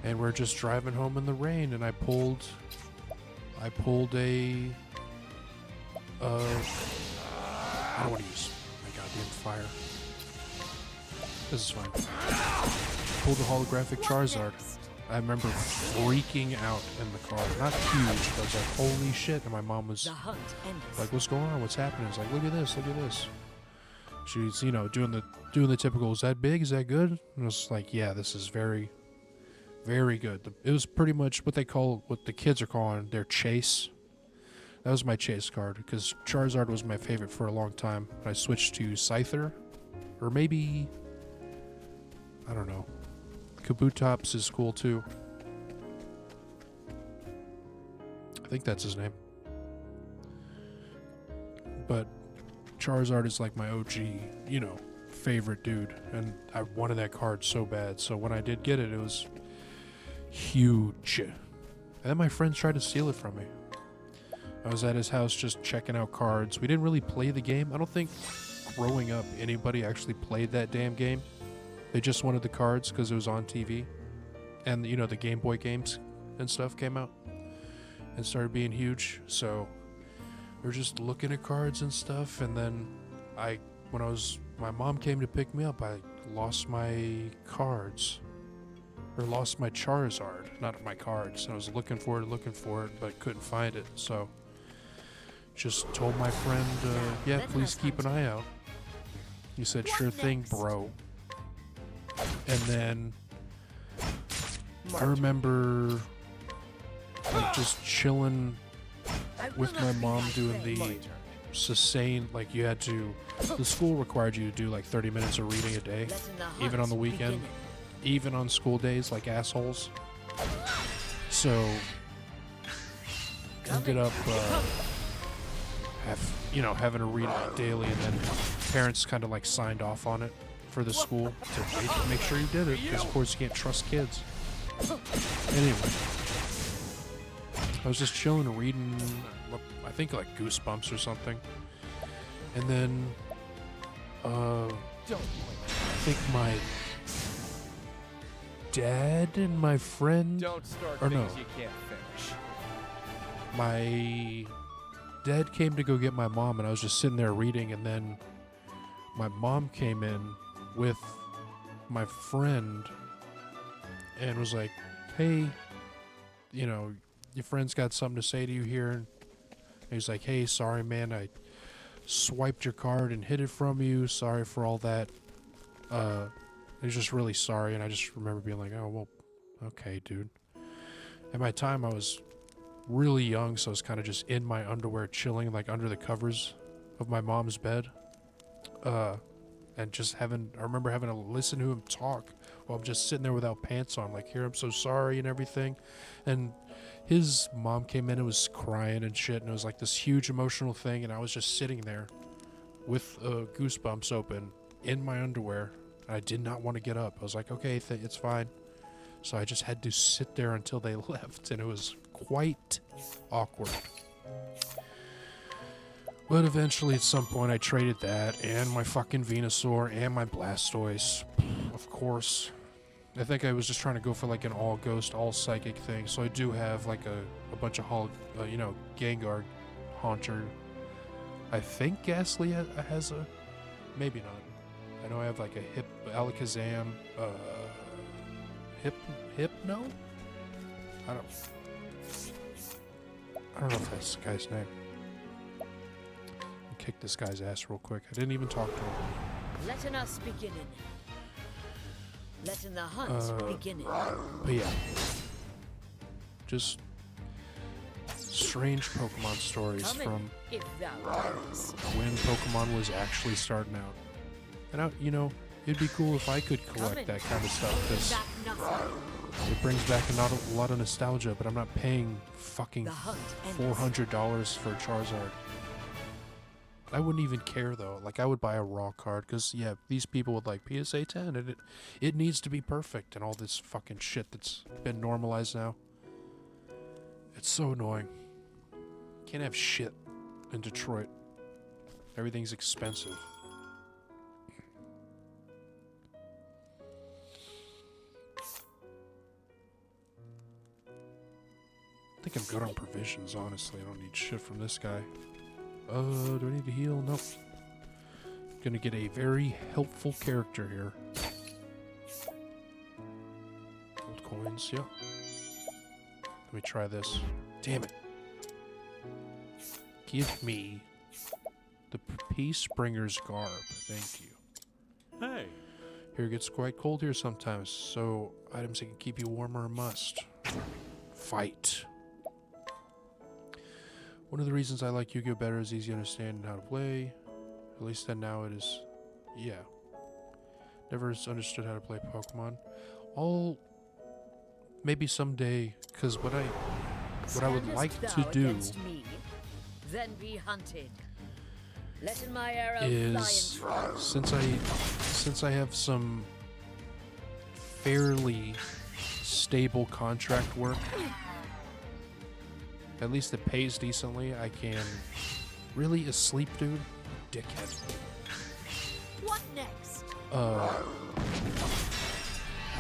And we're just driving home in the rain, and I pulled a I don't want to use my goddamn fire. This is fine. Pulled a holographic Charizard. I remember freaking out in the car. Not huge, but I was like, holy shit. And my mom was like, what's going on? What's happening? I was like, look at this, look at this. She's, you know, doing the typical, is that big? Is that good? And I was like, yeah, this is very, Very good. It was pretty much what the kids are calling their chase. That was my chase card, because Charizard was my favorite for a long time. I switched to Scyther, or maybe, I don't know. Kabutops is cool too. I think that's his name. But Charizard is like my OG, favorite dude. And I wanted that card so bad. So when I did get it, it was huge. And then my friends tried to steal it from me. I was at his house just checking out cards. We didn't really play the game. I don't think growing up anybody actually played that damn game. They just wanted the cards because it was on TV. And, the Game Boy games and stuff came out and started being huge. So we were just looking at cards and stuff. And then my mom came to pick me up, I lost my cards. Or lost my Charizard, not my cards. I was looking for it, but couldn't find it. So just told my friend, yeah, please keep an eye out. He said, sure thing, bro. And then I remember just chilling with my mom doing the sustained, the school required you to do 30 minutes of reading a day, even on the weekend. Even on school days, like assholes. So, ended up, having to read it daily, and then parents kind of signed off on it for the school to make sure you did it, because of course you can't trust kids. Anyway, I was just chilling and reading, I think Goosebumps or something, and then, I think my dad and my friend, Don't start or things no, you can't finish. my dad came to go get my mom, and I was just sitting there reading, and then my mom came in with my friend and was like, hey, your friend's got something to say to you here. And he's like, hey, sorry man, I swiped your card and hid it from you, sorry for all that. He's just really sorry. And I just remember being like, oh, well, okay, dude. At my time, I was really young, so I was kind of just in my underwear chilling under the covers of my mom's bed. And just I remember having to listen to him talk while I'm just sitting there without pants on, here, I'm so sorry and everything. And his mom came in and was crying and shit, and it was this huge emotional thing, and I was just sitting there with Goosebumps open in my underwear. I did not want to get up. I was like, okay, it's fine. So I just had to sit there until they left, and it was quite awkward. But eventually, at some point, I traded that, and my fucking Venusaur, and my Blastoise, of course. I think I was just trying to go for an all-ghost, all-psychic thing, so I do have a bunch of Gengar, Haunter. I think Ghastly has a... maybe not. I know I have a Alakazam, Hypno? I don't know if that's the guy's name. I'll kick this guy's ass real quick. I didn't even talk to him. Letting us beginning. Letting the hunt beginning. But yeah. Just strange Pokemon stories from if thou darest. when Pokemon was actually starting out. And it'd be cool if I could collect that kind of stuff, because it brings back a lot of nostalgia, but I'm not paying fucking $400 for Charizard. I wouldn't even care, though. I would buy a raw card, because, yeah, these people would PSA 10, and it needs to be perfect, and all this fucking shit that's been normalized now. It's so annoying. Can't have shit in Detroit. Everything's expensive. I think I'm good on provisions, honestly. I don't need shit from this guy. Do I need to heal? Nope. Gonna get a very helpful character here. Gold coins, yep. Let me try this. Damn it. Give me the Peacebringer's garb. Thank you. Hey. Here it gets quite cold here sometimes, so items that can keep you warmer are a must. Fight. One of the reasons I like Yu-Gi-Oh! Better is easy to understand and how to play. At least then now it is. Yeah. Never understood how to play Pokemon. Maybe someday, because what I would like to do Me, then be hunted. Let in my arrow is, since I have some fairly stable contract work, at least it pays decently, I can really asleep, dude. Dickhead. What next? I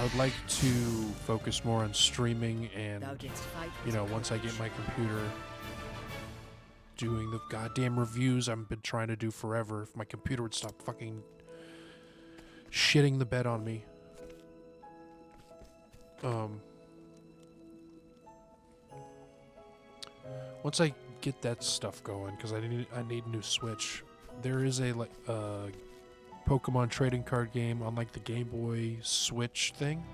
would like to focus more on streaming and, Thou didst fight you know, once I get my computer doing the goddamn reviews I've been trying to do forever, if my computer would stop fucking shitting the bed on me. Once I get that stuff going, because I need a new Switch. There is a Pokemon trading card game on like the Game Boy Switch thing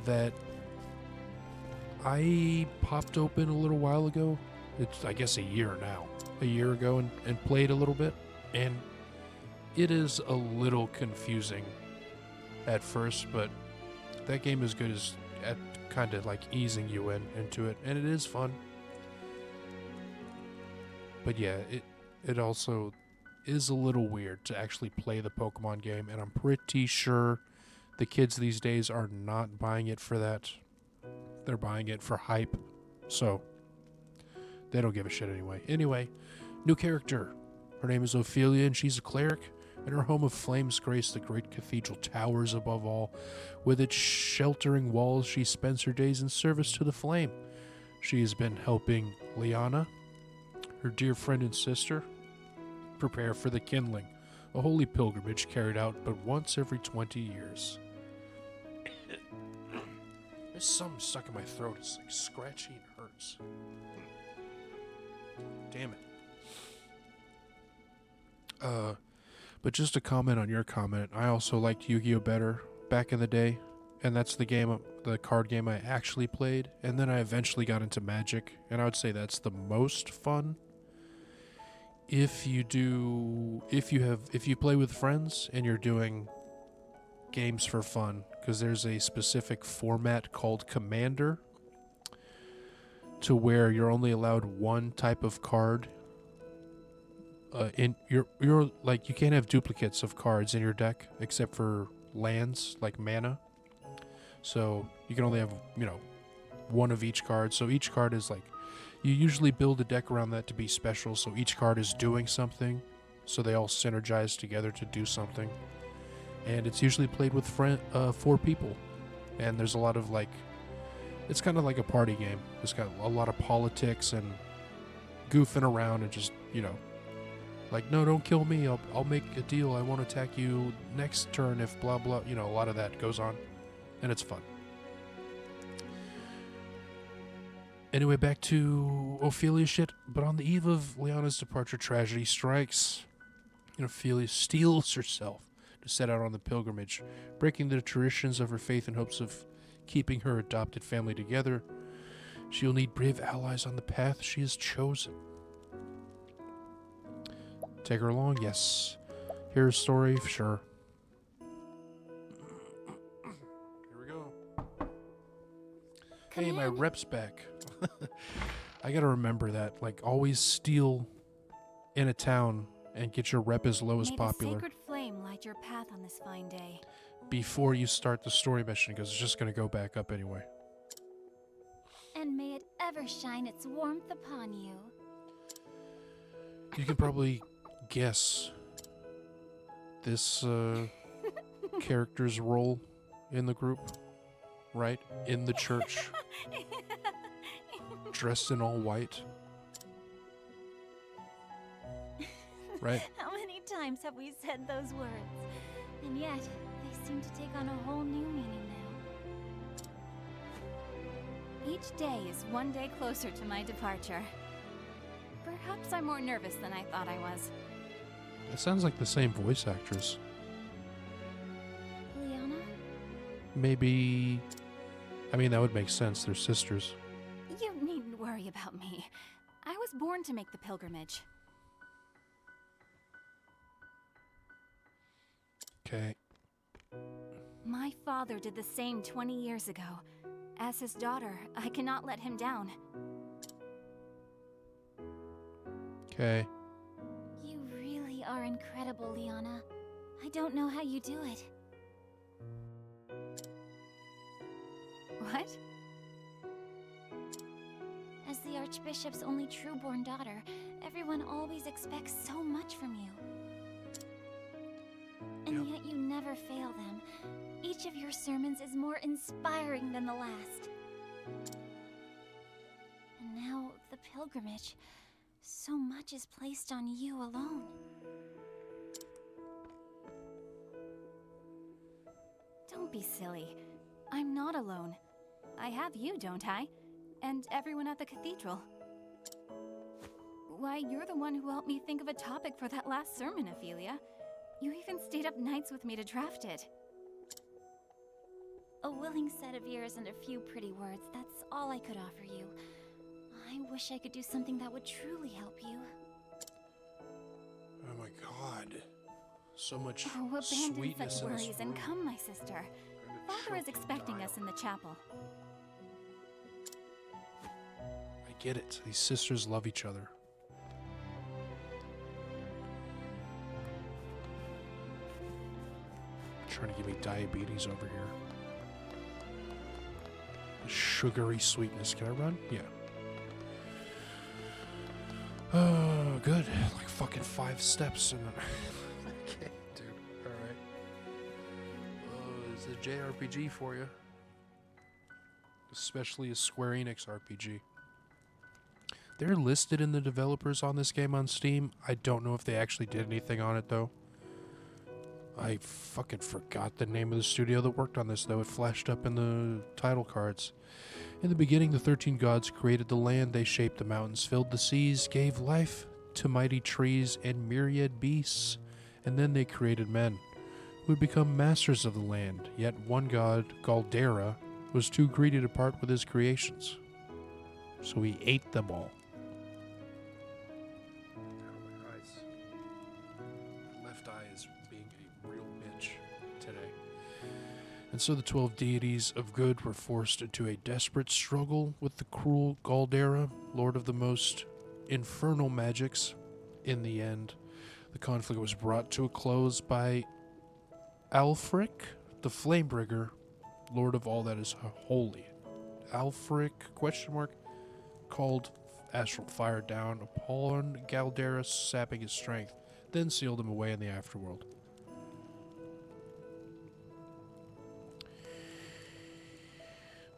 that I popped open a little while ago. It's, I guess, a year ago, and played a little bit, and it is a little confusing at first, but that game is good as at kind of like easing you into it, and it is fun. But yeah, it also is a little weird to actually play the Pokemon game, and I'm pretty sure the kids these days are not buying it for that. They're buying it for hype, so they don't give a shit anyway. Anyway, new character. Her name is Ophelia, and she's a cleric, and her home of flames grace the great cathedral towers above all. With its sheltering walls, she spends her days in service to the flame. She has been helping Liana, her dear friend and sister, prepare for the kindling, a holy pilgrimage carried out but once every 20 years. There's something stuck in my throat. It's like scratchy and hurts. Damn it. But just to comment on your comment, I also liked Yu-Gi-Oh! Better back in the day, and that's the card game I actually played, and then I eventually got into Magic, and I would say that's the most fun. If you play with friends and you're doing games for fun, because there's a specific format called Commander, to where you're only allowed one type of card. You're like, you can't have duplicates of cards in your deck except for lands like mana. So you can only have, one of each card. So each card is like, you usually build a deck around that to be special, so each card is doing something, so they all synergize together to do something. And it's usually played with 4 people. And there's a lot of it's kind of like a party game. It's got a lot of politics and goofing around and just, like, no, don't kill me, I'll make a deal, I won't attack you next turn if blah blah, a lot of that goes on. And it's fun. Anyway, back to Ophelia shit. But on the eve of Liana's departure, tragedy strikes. And Ophelia steels herself to set out on the pilgrimage, breaking the traditions of her faith in hopes of keeping her adopted family together. She'll need brave allies on the path she has chosen. Take her along? Yes. Hear her story? Sure. Here we go. Hey, my rep's back. I gotta remember that. Like, always steal in a town and get your rep as low as popular. May the sacred flame light your path on this fine day. Before you start the story mission, because it's just gonna go back up anyway. And may it ever shine its warmth upon you. You can probably guess this character's role in the group, right? In the church. Dressed in all white. Right? How many times have we said those words? And yet, they seem to take on a whole new meaning now. Each day is one day closer to my departure. Perhaps I'm more nervous than I thought I was. It sounds like the same voice actress. maybe... I mean, that would make sense. They're sisters. You needn't worry about me. I was born to make the pilgrimage. Okay. My father did the same 20 years ago. As his daughter, I cannot let him down. Okay. You really are incredible, Liana. I don't know how you do it. What? As the Archbishop's only true-born daughter, everyone always expects so much from you. And yet you never fail them. Each of your sermons is more inspiring than the last. And now, the pilgrimage. So much is placed on you alone. Don't be silly. I'm not alone. I have you, don't I? And everyone at the cathedral. Why, you're the one who helped me think of a topic for that last sermon, Ophelia. You even stayed up nights with me to draft it. A willing set of ears and a few pretty words, that's all I could offer you. I wish I could do something that would truly help you. Oh my god. So much Abandon sweetness such in this worries and room. come, my sister. Father is expecting us in the chapel. I get it. These sisters love each other. Trying to give me diabetes over here. The sugary sweetness. Can I run? Yeah. Oh, good. Like fucking 5 steps and okay, dude. Alright. Oh, it's a JRPG for you. Especially a Square Enix RPG. They're listed in the developers on this game on Steam. I don't know if they actually did anything on it, though. I fucking forgot the name of the studio that worked on this, though. It flashed up in the title cards. In the beginning, the 13 gods created the land. They shaped the mountains, filled the seas, gave life to mighty trees and myriad beasts. And then they created men, who would become masters of the land. Yet one god, Galdera, was too greedy to part with his creations. So he ate them all. My left eye is being a real bitch today. And so the 12 deities of good were forced into a desperate struggle with the cruel Galdera, lord of the most infernal magics. In the end, the conflict was brought to a close by Alfric, the Flamebringer, lord of all that is holy. Alfric, called astral fire down upon Galdera, sapping his strength, then sealed him away in the afterworld.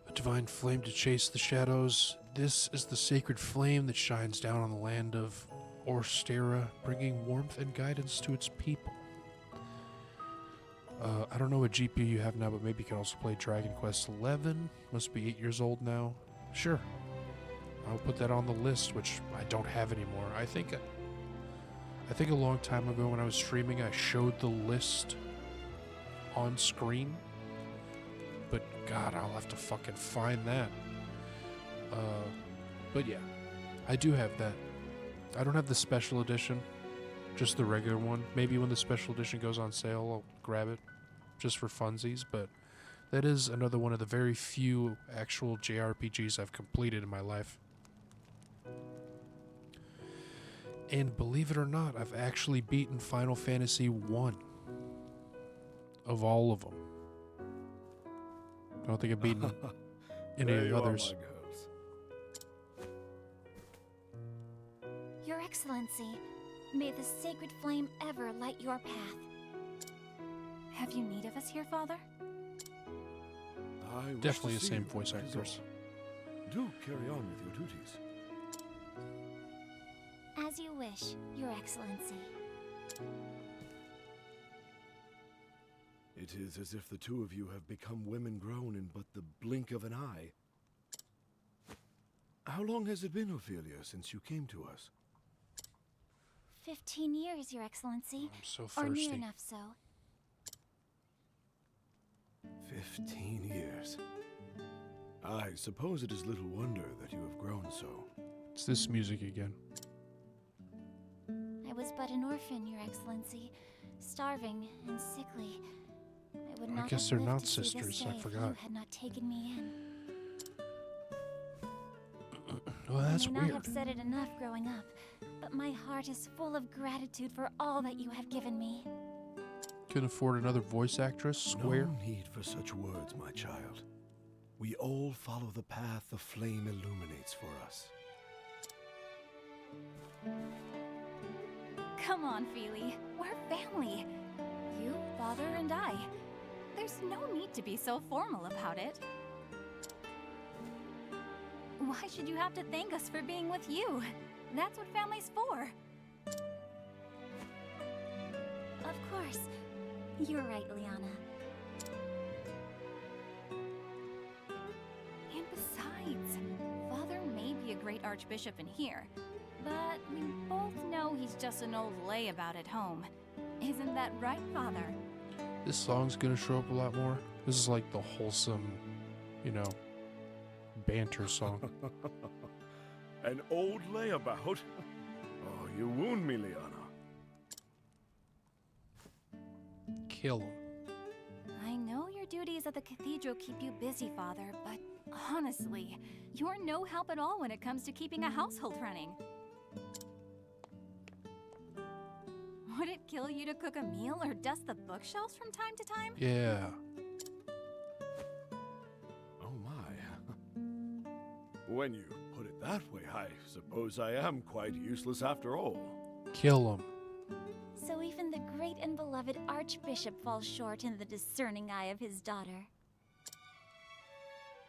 A divine flame to chase the shadows. This is the sacred flame that shines down on the land of Orstera, bringing warmth and guidance to its people. I don't know what GPU you have now, but maybe you can also play Dragon Quest XI. Must be 8 years old now. Sure. I'll put that on the list, which I don't have anymore. I think a long time ago when I was streaming, I showed the list on screen. But God, I'll have to fucking find that. But yeah, I do have that. I don't have the special edition, just the regular one. Maybe when the special edition goes on sale, I'll grab it just for funsies. But that is another one of the very few actual JRPGs I've completed in my life. And believe it or not, I've actually beaten Final Fantasy 1 of all of them. I don't think I've beaten any of the others. Your Excellency, may the sacred flame ever light your path. Have you need of us here, Father? Definitely the same voice actors. Do carry on with your duties. As you wish, Your Excellency. It is as if the two of you have become women grown in but the blink of an eye. How long has it been, Ophelia, since you came to us? 15 years, Your Excellency. I'm so or thirsty. near enough so. 15 years. I suppose it is little wonder that you have grown so. It's this music again. I was but an orphan, Your Excellency, starving and sickly. I would I not guess have they're lived not to see this sisters, I day if forgot. you had not taken me in. Well, that's I may not weird. have said it enough growing up, but my heart is full of gratitude for all that you have given me. Couldn't afford another voice actress, square. No need for such words, my child. We all follow the path the flame illuminates for us. Come on, Feely. We're family. You, Father, and I. There's no need to be so formal about it. Why should you have to thank us for being with you? That's what family's for. Of course. You're right, Liana. And besides, Father may be a great archbishop in here, but we both know he's just an old layabout at home. Isn't that right, Father? This song's gonna show up a lot more. This is like the wholesome, you know, banter song. An old layabout? Oh, you wound me, Liana. Kill him. I know your duties at the cathedral keep you busy, Father, but honestly, you're no help at all when it comes to keeping a household running. Would it kill you to cook a meal or dust the bookshelves from time to time? Yeah. Oh my. When you put it that way, I suppose I am quite useless after all. Kill him. So even the great and beloved Archbishop falls short in the discerning eye of his daughter.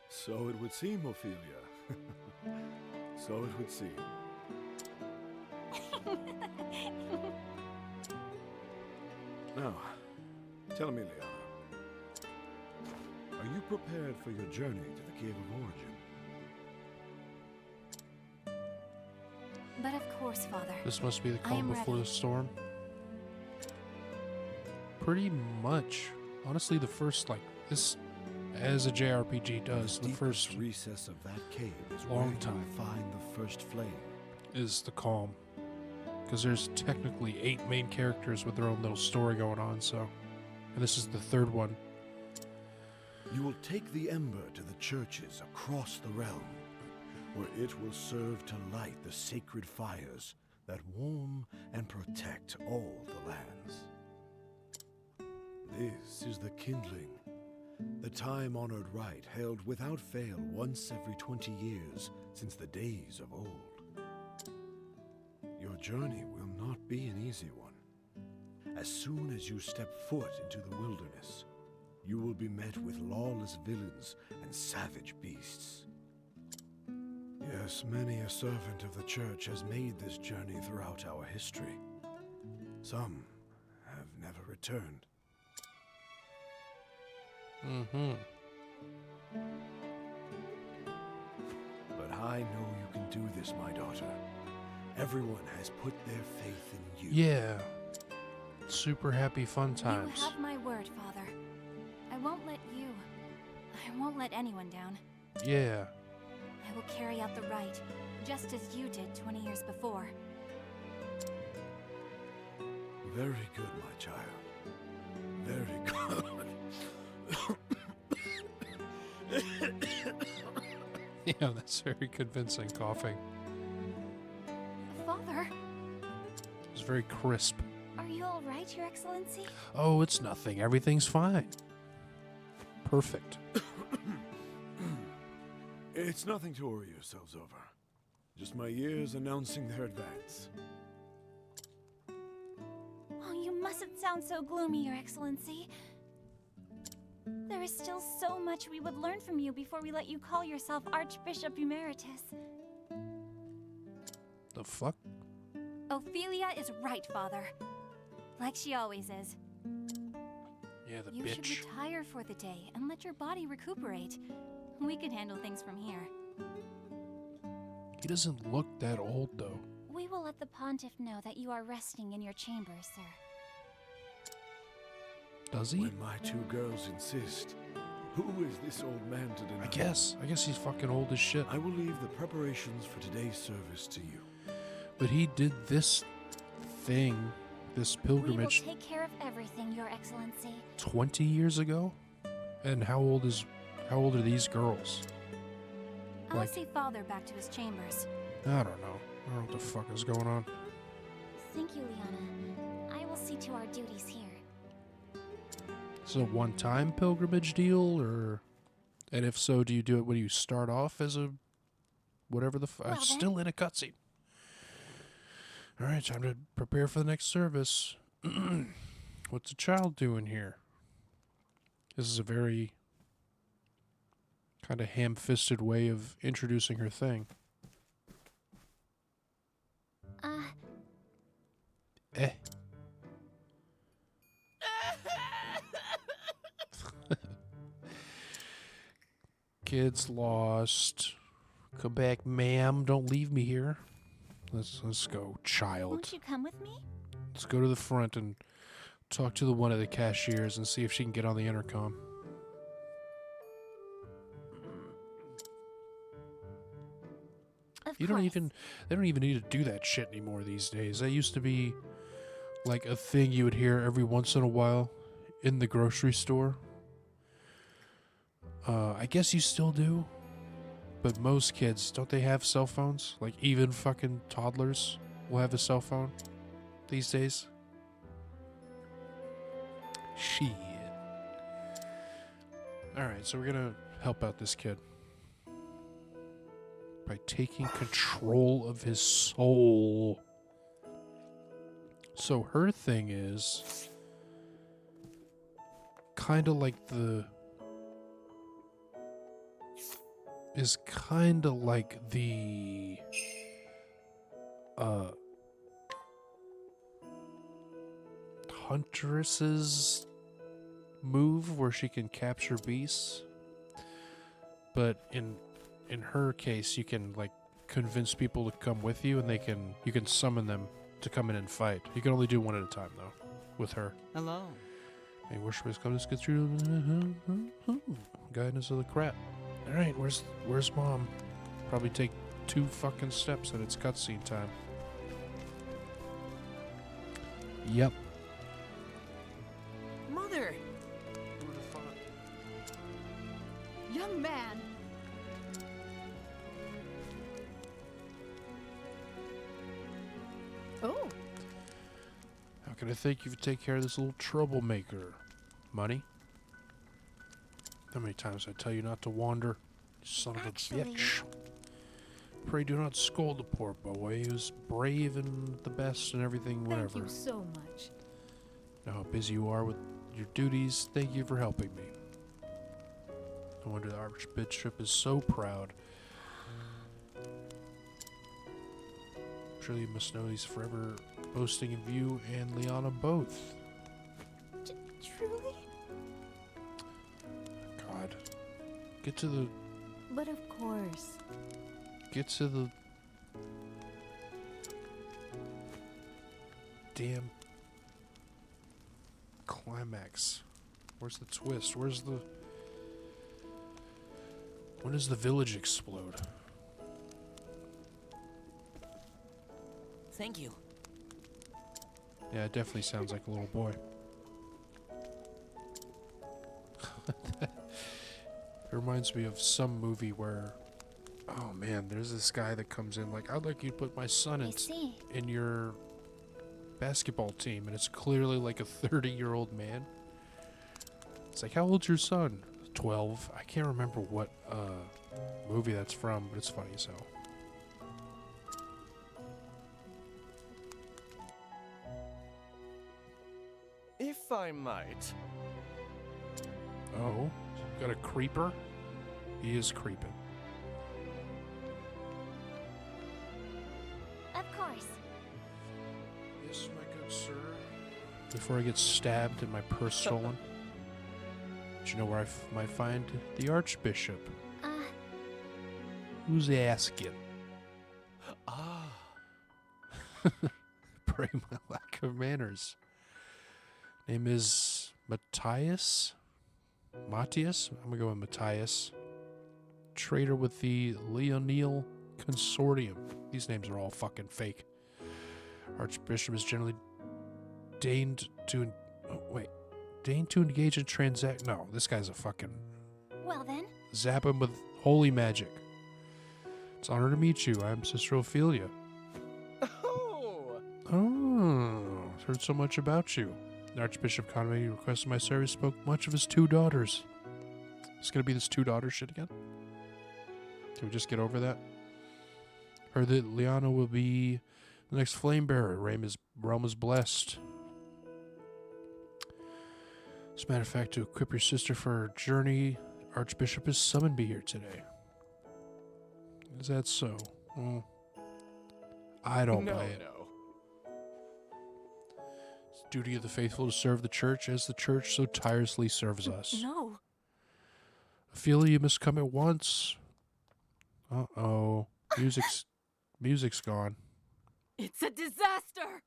So it would seem, Ophelia. So it would seem. Now, tell me, Liana. Are you prepared for your journey to the Cave of Origin? But of course, Father. This must be the I calm am before ready. the storm. Pretty much. Honestly, the first, like, this, as a JRPG does, the first recess of that cave is long where time you find the first flame. is the calm. Because there's technically 8 main characters with their own little story going on, so. And this is the third one. You will take the ember to the churches across the realm, where it will serve to light the sacred fires that warm and protect all the lands. This is the kindling, the time-honored rite held without fail once every 20 years since the days of old. Your journey will not be an easy one. As soon as you step foot into the wilderness, you will be met with lawless villains and savage beasts. Yes, many a servant of the church has made this journey throughout our history. Some have never returned. Mm-hmm. But I know you can do this, my daughter. Everyone has put their faith in you. Yeah. Super happy fun times. You have my word, Father. I won't let anyone down. Yeah. I will carry out the rite, just as you did 20 years before. Very good, my child. Very good. Yeah, that's very convincing coughing. Father, It's very crisp. are you all right, Your Excellency? Oh, it's nothing. Everything's fine. Perfect. It's nothing to worry yourselves over. Just my years announcing their advance. Oh, you mustn't sound so gloomy, Your Excellency. There is still so much we would learn from you before we let you call yourself Archbishop Emeritus. The fuck? Ophelia is right, Father. Like she always is. Yeah, the You bitch. should retire for the day and let your body recuperate. We can handle things from here. He doesn't look that old, though. We will let the Pontiff know that you are resting in your chambers, sir. Does he? When my two girls insist, Who is this old man to deny? I guess he's fucking old as shit. I will leave the preparations for today's service to you. But he did this thing, this pilgrimage, We will take care of everything, Your Excellency. 20 years ago? And how old are these girls? I'll Like- see Father back to his chambers. I don't know. I don't know what the fuck is going on. Thank you, Liana. I will see to our duties here. Is it a one-time pilgrimage deal, or... And if so, do you do it when you start off as a... whatever the fuck? Well, then. Still in a cutscene. Alright, time to prepare for the next service. What's the child doing here? This is a very... kind of ham-fisted way of introducing her thing. Eh. Kids lost. Come back, ma'am. Don't leave me here. Let's go, child. Won't you come with me? Let's go to the front and talk to one of the cashiers and see if she can get on the intercom. Of They course. don't even need to do that shit anymore these days. That used to be like a thing you would hear every once in a while in the grocery store. I guess you still do. But most kids, don't they have cell phones? Like even fucking toddlers will have a cell phone these days. Shit. Alright, so we're gonna help out this kid by taking control of his soul. So her thing is kind of like the huntress's move where she can capture beasts, but in her case you can like convince people to come with you, and you can summon them to come in and fight. You can only do one at a time though with her. Hello. Hey, worshipers, come to get through guidance of the crap. Alright, where's mom? Probably take 2 fucking steps and it's cutscene time. Yep. Mother! Young man! Oh! How can I thank you for taking care of this little troublemaker? Money? How many times I tell you not to wander? Son of a bitch. Pray do not scold the poor boy. He was brave and the best and everything, whatever. Thank you so much. Know how busy you are with your duties. Thank you for helping me. No wonder the Archbishop is so proud. Surely you must know he's forever boasting of you and Liana both. Truly? God. Get to the... But of course. Get to the... damn... climax. Where's the twist? Where's the... When does the village explode? Thank you. Yeah, it definitely sounds like a little boy. It reminds me of some movie where, oh man, there's this guy that comes in like, I'd like you to put my son in your basketball team, and it's clearly like a 30-year-old man. It's like, how old's your son? 12. I can't remember what movie that's from, but it's funny as hell. If I might. Oh, got a creeper? He is creeping. Of course. Yes, my good sir. Before I get stabbed and my purse stolen. Do you know where I might find the Archbishop? Who's asking? Ah. Pray my lack of manners. Name is Matthias? Matthias? I'm gonna go with Matthias. Traitor with the Leonil Consortium. These names are all fucking fake. Archbishop is generally deigned to engage in transact. No, this guy's a fucking. Well then. Zap him with holy magic. It's an honor to meet you. I'm Sister Ophelia. Oh, I've heard so much about you. Archbishop Conway requested my service, spoke much of his 2 daughters. It's gonna be this 2 daughter shit again? Can we just get over that? Heard that Liana will be the next flame bearer. Realm is blessed. As a matter of fact, to equip your sister for her journey, Archbishop has summoned me here today. Is that so? Well, I don't buy it. No. It's the duty of the faithful to serve the church as the church so tirelessly serves us. No. Ophelia, you must come at once. Uh-oh. Music's gone. It's a disaster!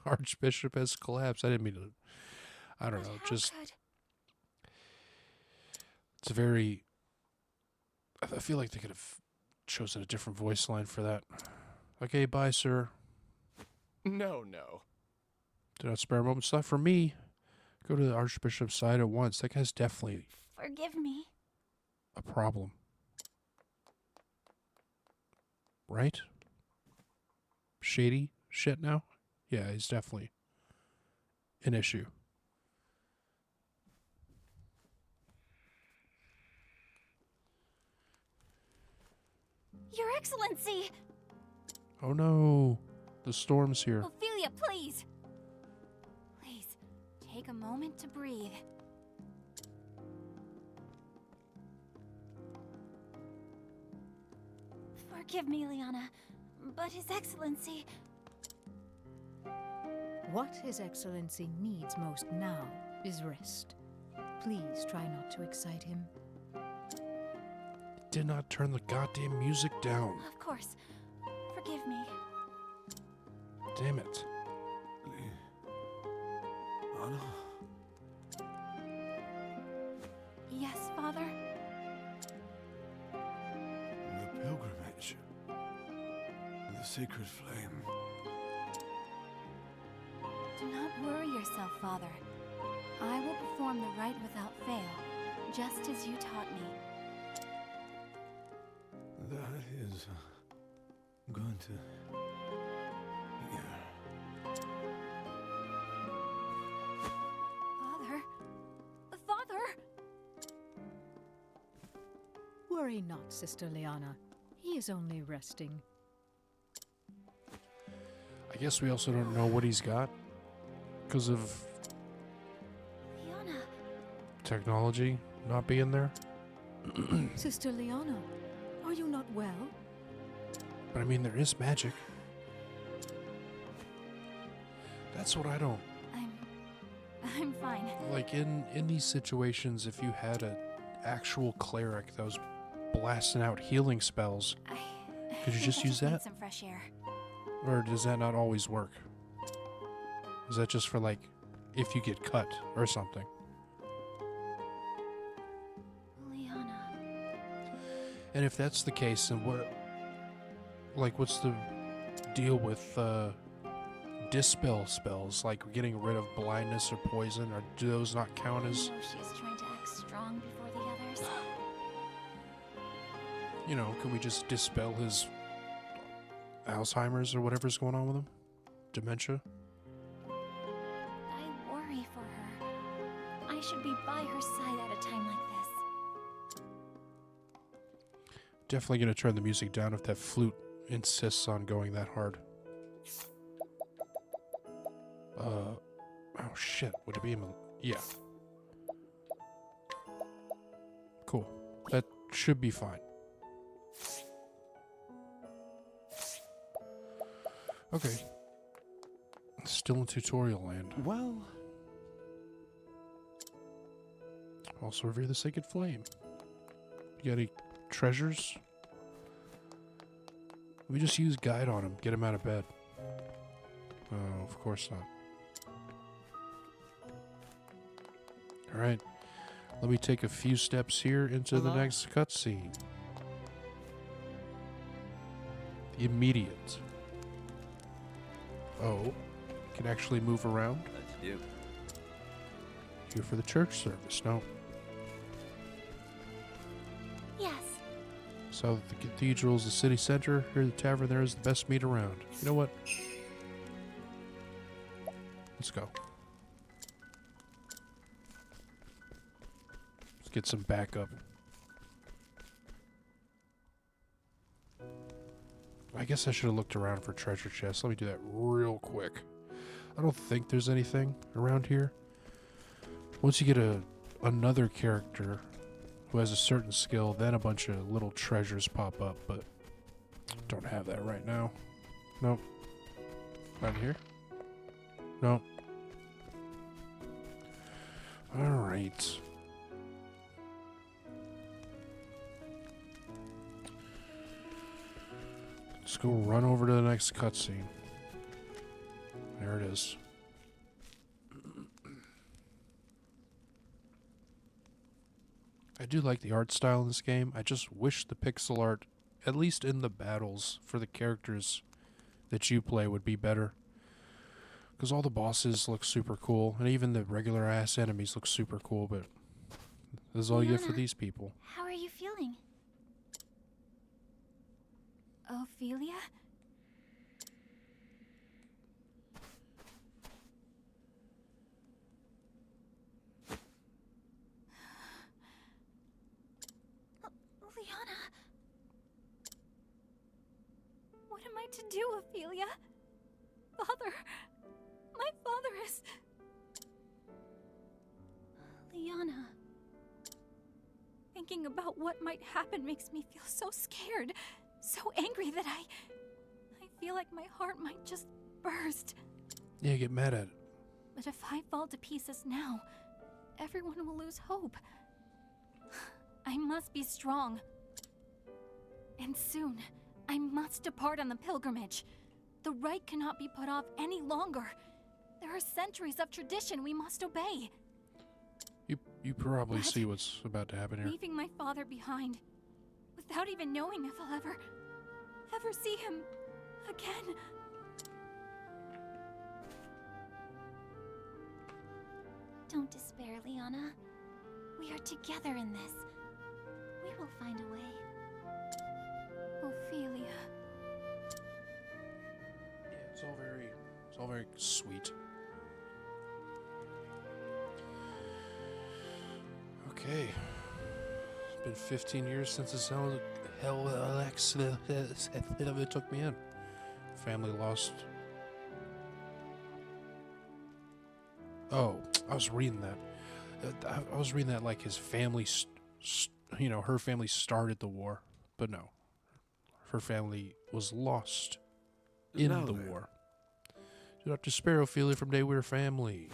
Archbishop has collapsed. I didn't mean to. I don't know. Just. It's a very. I feel like they could have chosen a different voice line for that. Okay, bye, sir. No. Do not spare a moment's thought for me. Go to the Archbishop's side at once. That guy's definitely Forgive me. a problem. Right? Shady shit now? Yeah, he's definitely an issue. Your Excellency! Oh no, the storm's here. Ophelia, please! Please, take a moment to breathe. Forgive me, Liana, but His Excellency... What His Excellency needs most now is rest. Please try not to excite him. Did not turn the goddamn music down. Of course. Forgive me. Damn it. Anna? Yes, Father? The pilgrimage. The sacred flame. Do not worry yourself, Father. I will perform the rite without fail, just as you taught me. That is going to... Yeah. Father? Worry not, Sister Liana. He is only resting. I guess we also don't know what he's got because of Liana. technology not being there. Sister Liana, are you not well? But I mean, there is magic. That's what I don't I'm fine. like. In these situations, if you had an actual cleric that was blasting out healing spells, could you just use need that? some fresh air. Or does that not always work? Is that just for like if you get cut or something? Liana. And if that's the case, then what's the deal with dispel spells, like getting rid of blindness or poison, or do those not count as? I know she is trying to act strong before the others. You know, can we just dispel his Alzheimer's or whatever's going on with him? Dementia? I worry for her. I should be by her side at a time like this. Definitely gonna turn the music down if that flute insists on going that hard. Oh shit, would it be yeah. Cool. That should be fine. Okay. Still in tutorial land. Well, also revere the sacred flame. You got any treasures? We just use guide on him, get him out of bed. Oh, of course not. Alright. Let me take a few steps here into the next cutscene. Immediate. Oh, can actually move around? Let's do. Here for the church service. No. Yes. So the cathedral is the city center. Here, the tavern there is the best meat around. You know what? Let's go. Let's get some backup. I guess I should have looked around for treasure chests. Let me do that real quick. I don't think there's anything around here. Once you get another character who has a certain skill, then a bunch of little treasures pop up, but don't have that right now. Nope. Not here? Nope. Alright. Let's go run over to the next cutscene. There it is. I do like the art style in this game. I just wish the pixel art, at least in the battles for the characters that you play, would be better. Because all the bosses look super cool, and even the regular ass enemies look super cool, but this is all you get for these people. How are you feeling? Ophelia? Liana? What am I to do, Ophelia? Father! My father is... Liana. Thinking about what might happen makes me feel so scared, so angry that I feel like my heart might just burst. Yeah, get mad at it. But if I fall to pieces now, everyone will lose hope. I must be strong. And soon, I must depart on the pilgrimage. The rite cannot be put off any longer. There are centuries of tradition we must obey. You probably see what's about to happen here. Leaving my father behind, without even knowing if I'll ever see him again. Don't despair, Liana. We are together in this. We will find a way. Ophelia. Yeah, it's all very sweet. Okay. It's been 15 years since this hell it took me in. Family lost. Oh, I was reading that. I was reading that like his family, her family started the war, but no, her family was lost in the war. Do not despair, Ophelia. From day we were family.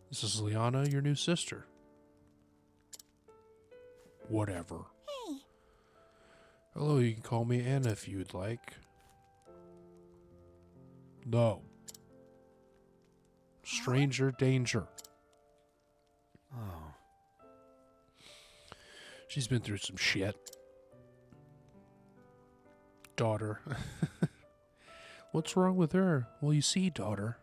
This is Liana, your new sister. Whatever. Hey. Hello, you can call me Anna if you'd like. No. Stranger danger. Oh. She's been through some shit. Daughter. What's wrong with her? Well, you see, daughter,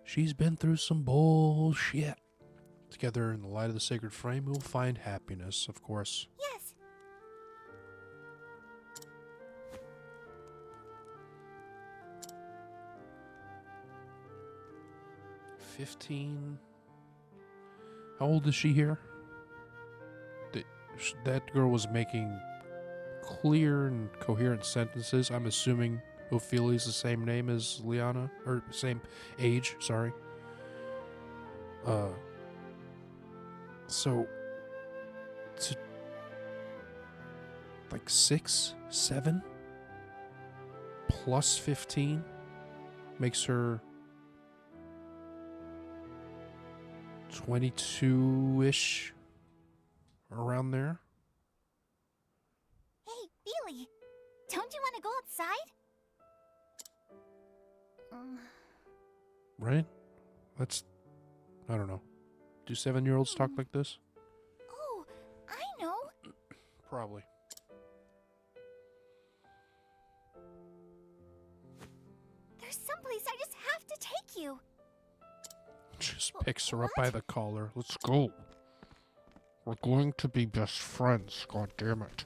she's been through some bullshit. Together in the light of the sacred flame, we will find happiness, of course. Yes. 15. How old is she here? That girl was making clear and coherent sentences. I'm assuming Ophelia's the same name as Liana, or same age, sorry. So, to like 6, 7 plus 15 makes her 22-ish, around there. Hey, Billy, don't you want to go outside? Right? That's, I don't know. Do 7-year-olds talk like this? Probably. There's someplace I just have to take you. Just picks her up by the collar. Let's go. We're going to be best friends. God damn it.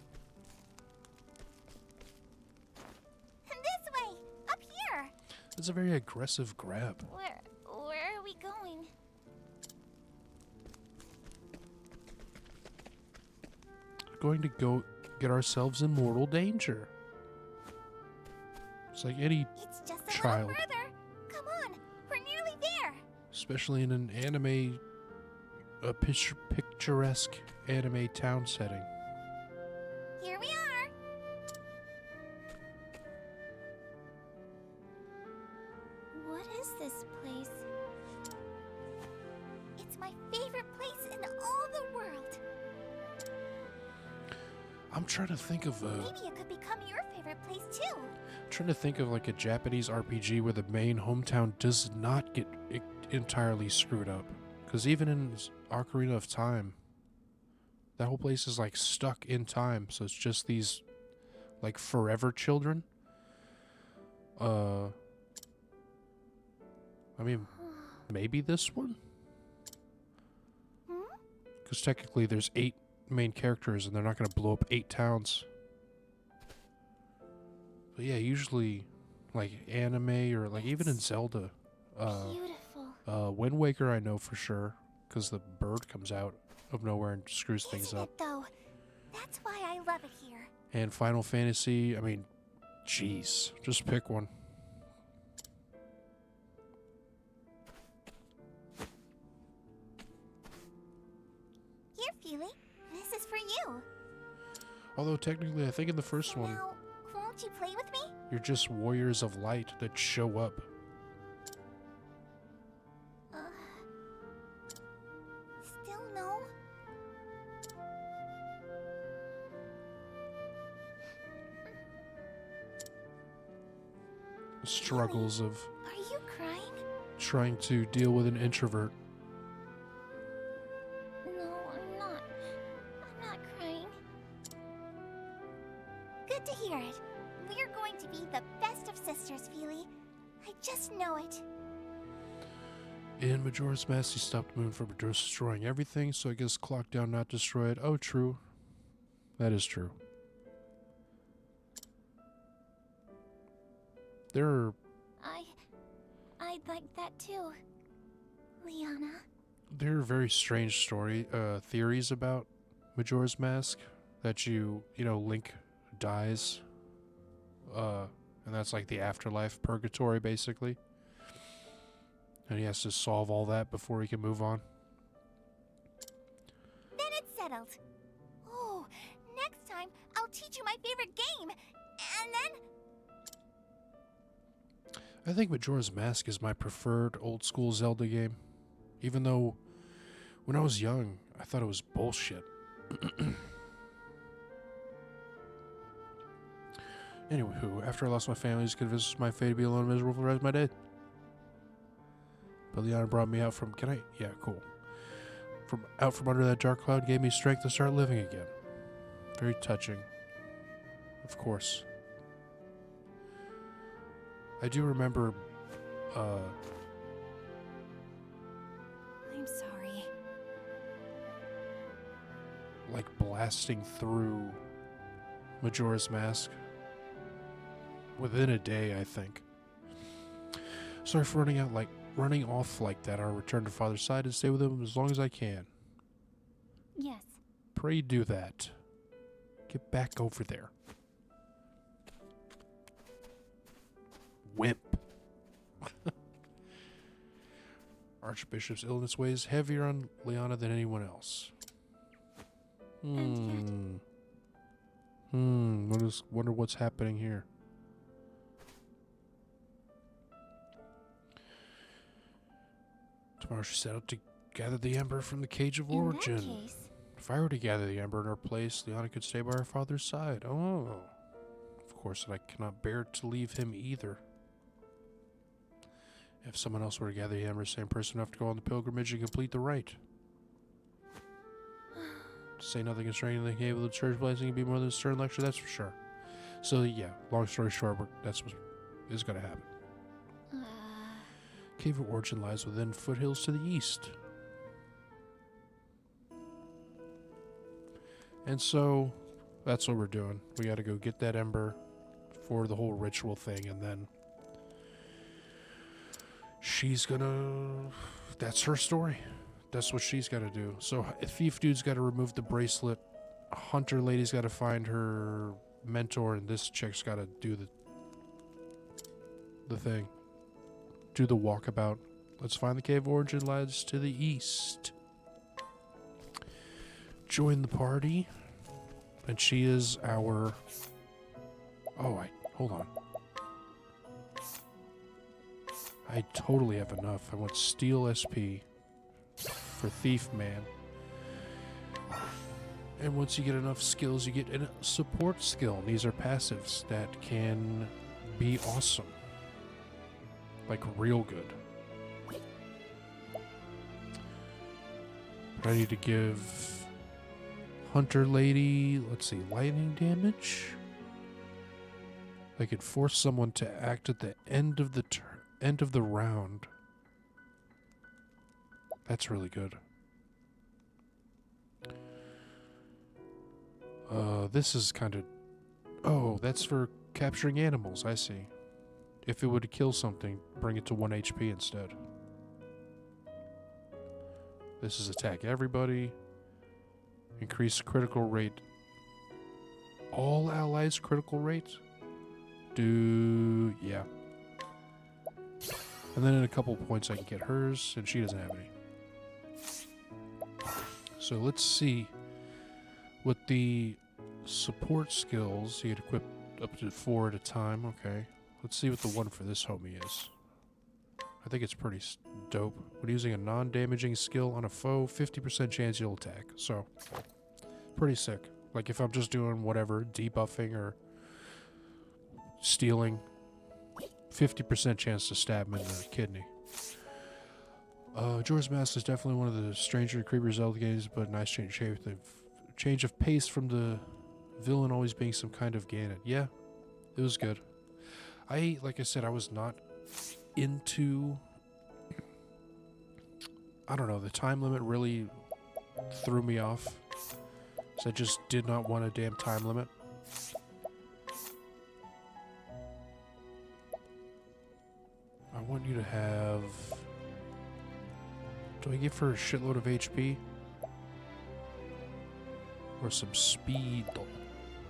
This way, up here. It's a very aggressive grab. Where are we going? Going to go get ourselves in mortal danger. It's like any It's just a child, little further. Come on, we're nearly there. especially in an anime, a picturesque anime town setting. Here we are. What is this place? It's my favorite place in all the world. I'm trying to think of Maybe it could become your favorite place too. trying to think of like a Japanese RPG where the main hometown does not get entirely screwed up. Because even in Ocarina of Time, that whole place is like stuck in time. So it's just these like forever children. I mean, maybe this one? Because technically there's 8 main characters and they're not going to blow up 8 towns. But yeah, usually like anime or like even in Zelda. Beautiful. Wind Waker I know for sure because the bird comes out of nowhere and screws things Isn't up. it though? That's why I love it here. And Final Fantasy, I mean, jeez, just pick one. Here, Feely. This is for you. Although technically I think in the first one, Now, won't you play with me? you're just warriors of light that show up. Still no? The struggles of Are you crying? trying to deal with an introvert. No, I'm not. I'm not crying. Good to hear it. We're going to be the best of sisters, Feely. I just know it. In Majora's Mask, he stopped the moon from destroying everything, so I guess clock down, not destroy it. Oh, true. That is true. There are I'd like that too, Liana. very strange theories about Majora's Mask that Link dies, and that's like the afterlife purgatory basically, and he has to solve all that before he can move on. Then it's settled. Oh, next time I'll teach you my favorite game, and then I think Majora's Mask is my preferred old school Zelda game, even though when I was young I thought it was bullshit. Anywho, after I lost my family, I was convinced my fate to be alone and miserable for the rest of my day. But Liana brought me out from, yeah, cool. Out from under that dark cloud, gave me strength to start living again. Very touching. Of course. I do remember, I'm sorry. like blasting through Majora's Mask within a day, I think. Sorry for running off like that. I'll return to Father's side and stay with him as long as I can. Yes. Pray do that. Get back over there. Wimp. Archbishop's illness weighs heavier on Liana than anyone else. Wonder what's happening here. Tomorrow she set out to gather the ember from the Cage of Origin. In that case, If I were to gather the ember in her place, Liana could stay by her father's side. Oh. Of course, I cannot bear to leave him either. If someone else were to gather the ember, same person would have to go on the pilgrimage and complete the rite. say nothing concerning the cave of the church blazing can be more than a stern lecture, that's for sure. So yeah, long story short, that's what is going to happen. Cave of Origin lies within foothills to the east. And so, that's what we're doing. We got to go get that ember for the whole ritual thing, and then she's gonna... That's her story. That's what she's got to do. So, Thief Dude's got to remove the bracelet. Hunter Lady's got to find her mentor, and this chick's got to do the thing. Do the walkabout. Let's find the Cave of Origin lies to the east. Join the party. And she is our... Oh, hold on. I totally have enough. I want Steel SP for Thief Man. And once you get enough skills, you get a support skill. And these are passives that can be awesome. Like real good. But I need to give Hunter Lady, let's see, lightning damage. I could force someone to act at the end of the round. That's really good. This is kind of... Oh, that's for capturing animals, I see. If it would kill something, bring it to 1 HP instead. This is attack everybody. Increase critical rate. All allies critical rate? Yeah. And then in a couple points I can get hers, and she doesn't have any. So let's see what the support skills, you get equipped up to 4 at a time, okay. Let's see what the one for this homie is. I think it's pretty dope. When using a non-damaging skill on a foe, 50% chance you'll attack. So, pretty sick. Like if I'm just doing whatever, debuffing or stealing, 50% chance to stab him in the kidney. Jorah's Mask is definitely one of the stranger and creepier Zelda games, but nice change of pace from the villain always being some kind of Ganon. Yeah, it was good. Like I said, I was not into... I don't know, the time limit really threw me off. So I just did not want a damn time limit. I want you to have... Do I give her a shitload of HP? Or some speed?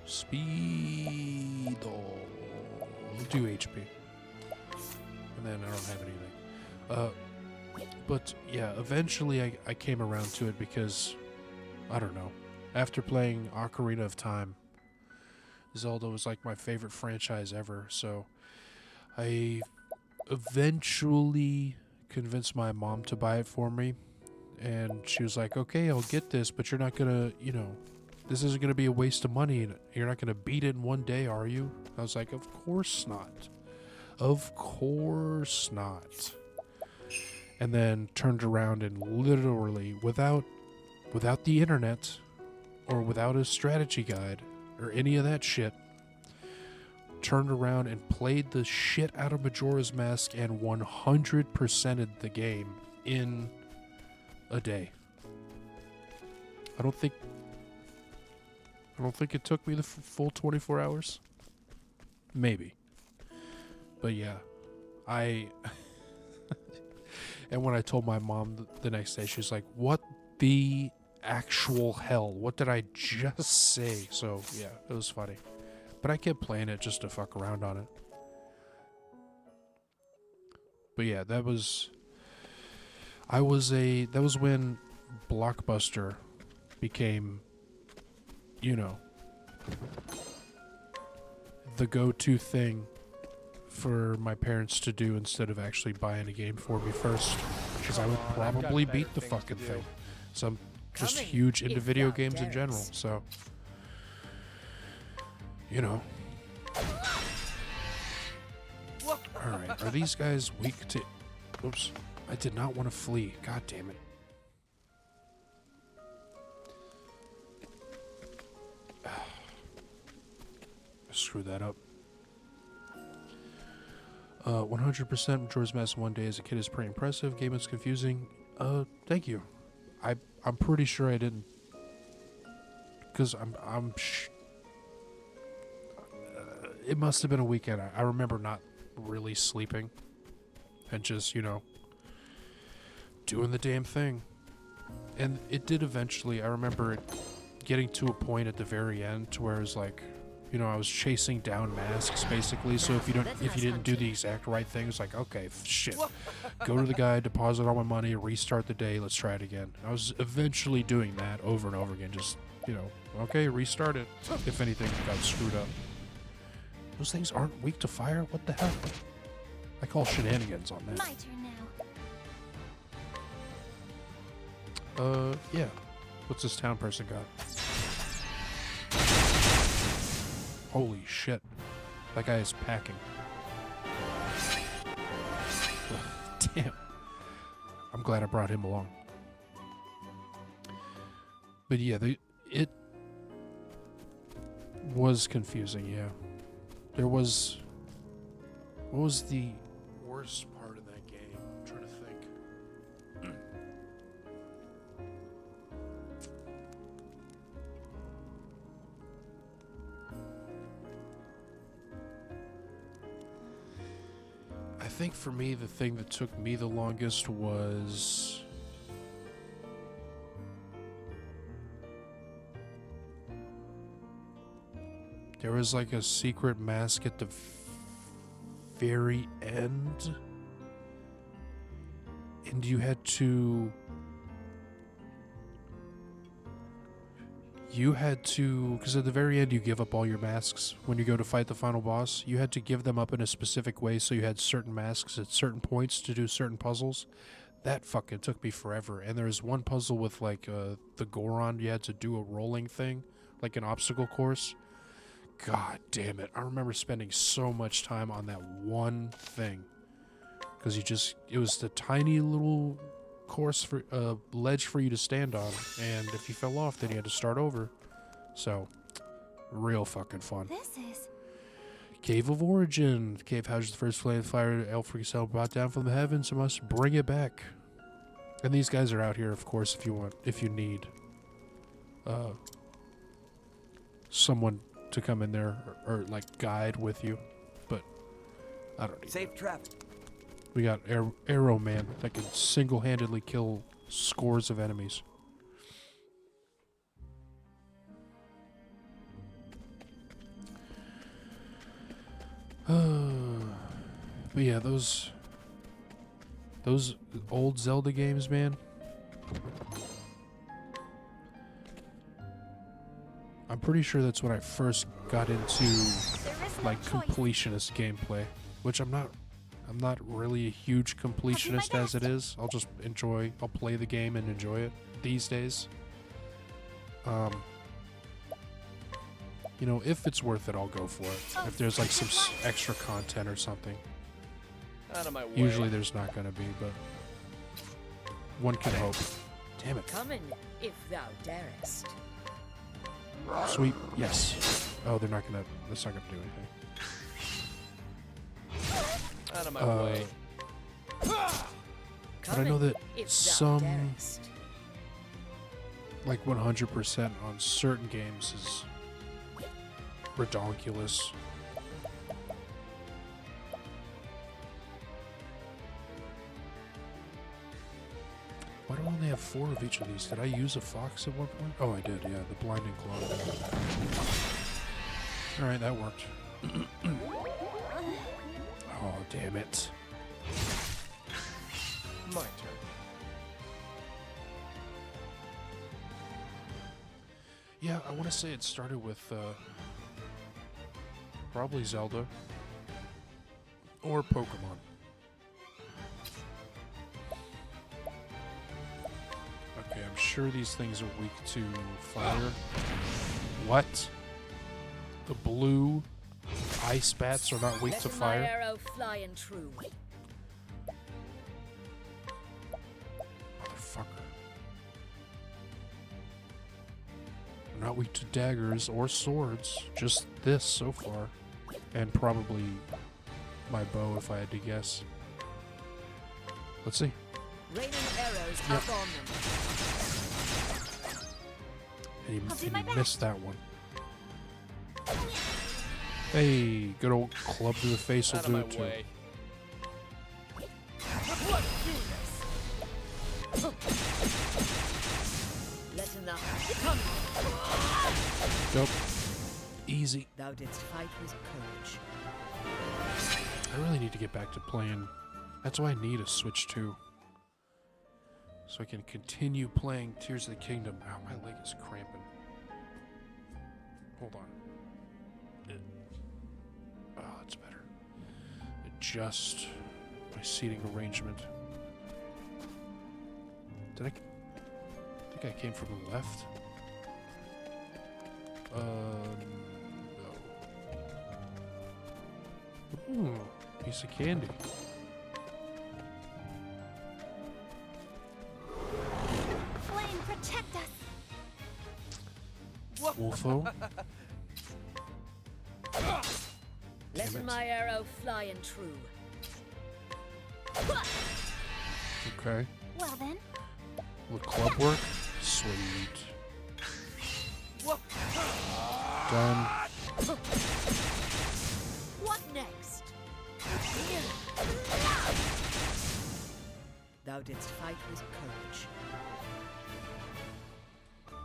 Speed. We'll do HP. And then I don't have anything. But yeah, eventually I came around to it because, I don't know, after playing Ocarina of Time, Zelda was like my favorite franchise ever, so I eventually convinced my mom to buy it for me, and she was like, okay, I'll get this, but you're not gonna, this isn't gonna be a waste of money, and you're not gonna beat it in one day, are you? I was like, of course not. Of course not. And then turned around and literally, without the internet, or without a strategy guide, or any of that shit, turned around and played the shit out of Majora's Mask and 100%ed the game in a day. I don't think it took me the full 24 hours. Maybe. But yeah, and when I told my mom the next day, she was like, what the actual hell? What did I just say? So yeah, it was funny. But I kept playing it just to fuck around on it. But yeah, that was when Blockbuster became, the go-to thing for my parents to do instead of actually buying a game for me first, because I would probably beat the fucking thing. So I'm just huge into video games in general, so Alright, are these guys weak to... Oops, I did not want to flee. God damn it. screwed that up. 100% Majora's Mask one day as a kid is pretty impressive. Game is confusing. Thank you. I'm pretty sure I didn't, because it must have been a weekend. I remember not really sleeping and just, you know, doing the damn thing. And it did eventually. I remember it getting to a point at the very end to where it was like, you know, I was chasing down masks basically. So if you didn't do the exact right thing, it's like, okay, shit, go to the guy, deposit all my money, restart the day, let's try it again. I was eventually doing that over and over again, just, you know, okay, restart it if anything got screwed up. Those things aren't weak to fire? What the hell? I call shenanigans on that. My turn now. Yeah. What's this town person got? Holy shit. That guy is packing. Damn. I'm glad I brought him along. But yeah, it was confusing, yeah. There was... What was the worst part of that game? I'm trying to think. I think for me, the thing that took me the longest was... There was like a secret mask at the very end, and you had to because at the very end you give up all your masks when you go to fight the final boss. You had to give them up in a specific way, so you had certain masks at certain points to do certain puzzles. That fucking took me forever. And there was one puzzle with like the Goron. You had to do a rolling thing, like an obstacle course. God damn it. I remember spending so much time on that one thing. Because it was the tiny little course for ledge for you to stand on. And if you fell off, then you had to start over. So, real fucking fun. This is... Cave of Origin. The cave houses the first flame of fire Elfric Cell brought down from the heavens and must bring it back. And these guys are out here, of course, if you need someone to come in there or like guide with you, but I don't need safe traffic. We got Arrow Man that can single-handedly kill scores of enemies. But yeah, those old Zelda games, man. I'm pretty sure that's when I first got into like completionist gameplay, which I'm not really a huge completionist as it is. I'll play the game and enjoy it these days. You know, if it's worth it, I'll go for it. If there's like some extra content or something. Out of my way. Usually there's not going to be, but one can hope. Damn it. Come in, if thou darest. Sweet. Yes. Oh, that's not gonna do anything. Out of my way. But I know that some, like 100% on certain games is redonkulous. Why do I only have 4 of each of these? Did I use a fox at one point? Oh, I did, yeah. The blinding claw. Alright, that worked. Oh, damn it. My turn. Yeah, I want to say it started with probably Zelda or Pokemon. Okay, I'm sure these things are weak to fire. What? The blue ice bats are not weak to fire? My arrow flying true. Motherfucker. They're not weak to daggers or swords. Just this so far. And probably my bow, if I had to guess. Let's see. Raining arrows Yep. up on them. And he missed that one. Hey, good old club to the face will Out of do my it too. way. Let's do this. Let in the come. Nope. Easy. Thou didst fight with courage. I really need to get back to playing. That's why I need a Switch 2. So I can continue playing Tears of the Kingdom. Ow, my leg is cramping. Hold on. Oh, that's better. Adjust my seating arrangement. Did I think I came from the left? No. Ooh, piece of candy. Flame, protect us! Wolfo? Let it. my arrow fly and true. Okay. Well then, Will club work? Sweet. Done. What next? Thou didst fight with courage.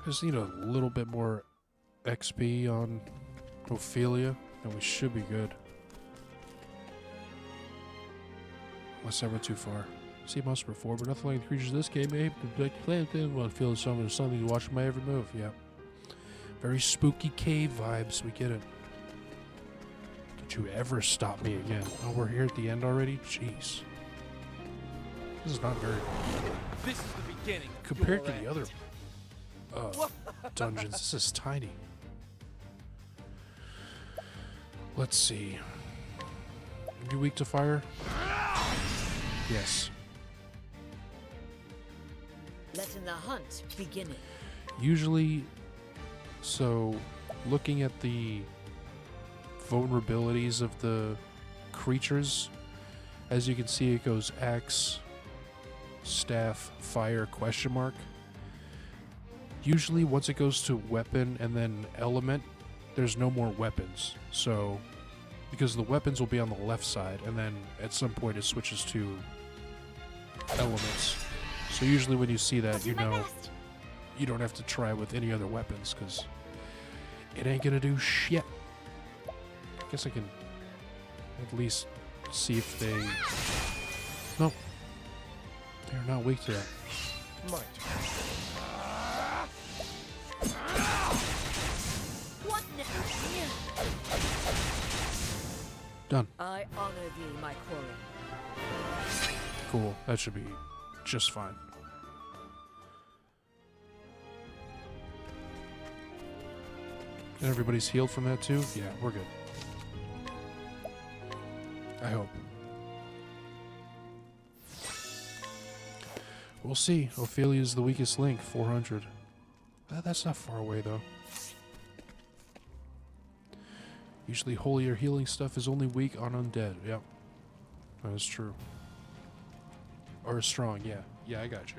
Just need a little bit more XP on Ophelia, and we should be good. Unless I went too far. See monster before, but nothing like the creatures of this game, eh? Well, feel something to watch my every move. Yeah. Very spooky cave vibes. We get it. Don't you ever stop me again. Oh, we're here at the end already? Jeez. This is not very This is the beginning. compared to Your the other end. dungeons. This is tiny. Let's see. Are you weak to fire? Yes. Letting the hunt begin. Usually, so looking at the vulnerabilities of the creatures, as you can see, it goes axe, staff, fire, question mark. Usually, once it goes to weapon and then element, there's no more weapons. So, because the weapons will be on the left side, and then at some point it switches to elements. So usually when you see that, you know you don't have to try with any other weapons, because it ain't gonna do shit. I guess I can at least see if they... Nope. They're not weak to that. My turn. What next? Done. I honor thee, my quarry. Cool. That should be just fine. And everybody's healed from that too? Yeah, we're good. I hope. We'll see. Ophelia's the weakest link, 400. That's not far away though. Usually holy or healing stuff is only weak on undead. Yep. That is true. Or strong, yeah. Yeah, I got you.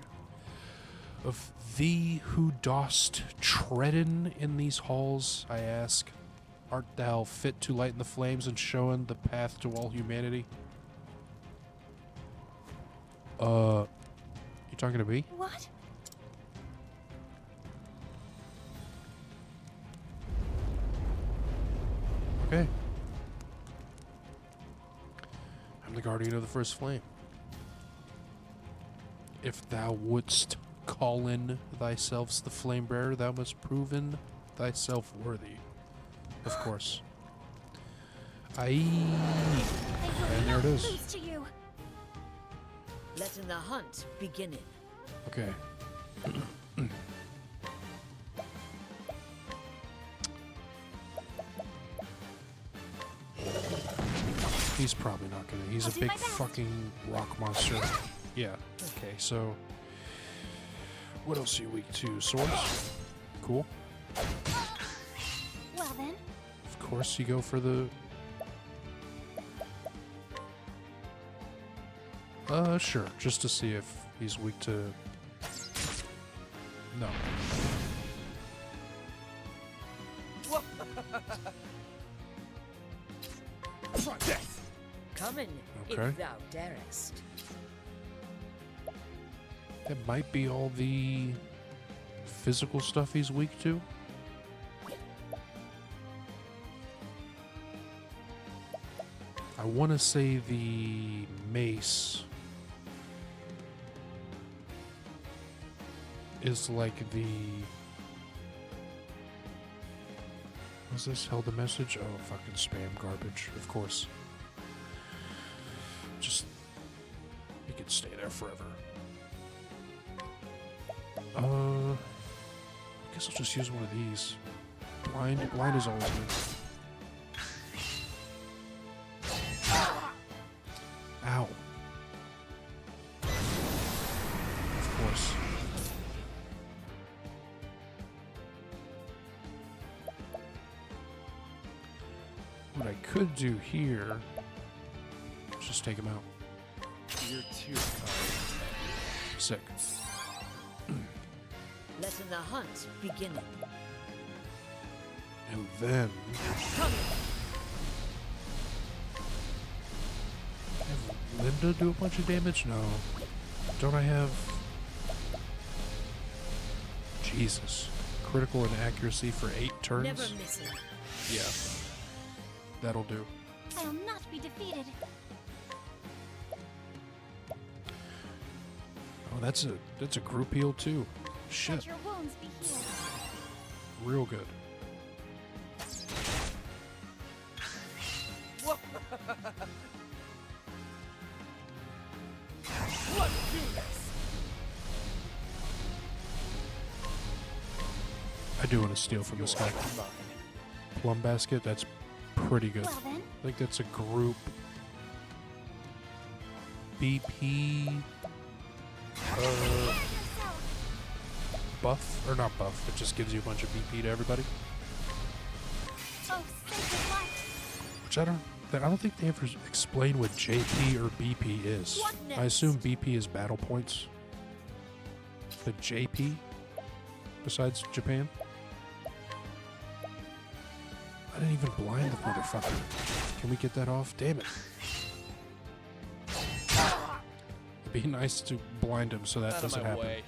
Of thee who dost treadin in these halls, I ask, art thou fit to lighten the flames and showing the path to all humanity? You talking to me? what? Okay. I'm the guardian of the first flame. If thou wouldst call in thyself the flame bearer, thou must proven thyself worthy. Of course. Aye. And there it is. Lose to you. Letting the hunt begin. Okay. He's probably not gonna. He's a big fucking rock monster. Yeah. Okay, so what else are you weak to? Swords? Cool. Well then, Of course you go for the Sure. Just to see if he's weak to... No. Death! Come in, Okay. if thou darest. That might be all the physical stuff he's weak to. I want to say the mace is like the... Was this held a message? Oh, fucking spam garbage, of course. Just... You can stay there forever. I guess I'll just use one of these. Blind is always good. Ow. Of course. What I could do here is just take him out. You're too kind. Sick. Let the hunt begin. And then... Have Linda do a bunch of damage? No. Don't I have... Jesus. Critical and accuracy for 8 turns? Never miss it. Yeah. That'll do. I'll not be defeated. Oh, that's a group heal too. Shit. Let your wounds be healed. Real good. Let's do this! I do want to steal from this guy. Plum basket, that's pretty good. Well then. I think that's a group BP buff, or not buff, it just gives you a bunch of BP to everybody. Oh, sacred light. Which I don't think they ever explain what JP or BP is. What I assume BP is battle points. The JP, besides Japan. I didn't even blind the motherfucker. Can we get that off? Damn it. It'd be nice to blind him so that Out of doesn't my happen. way.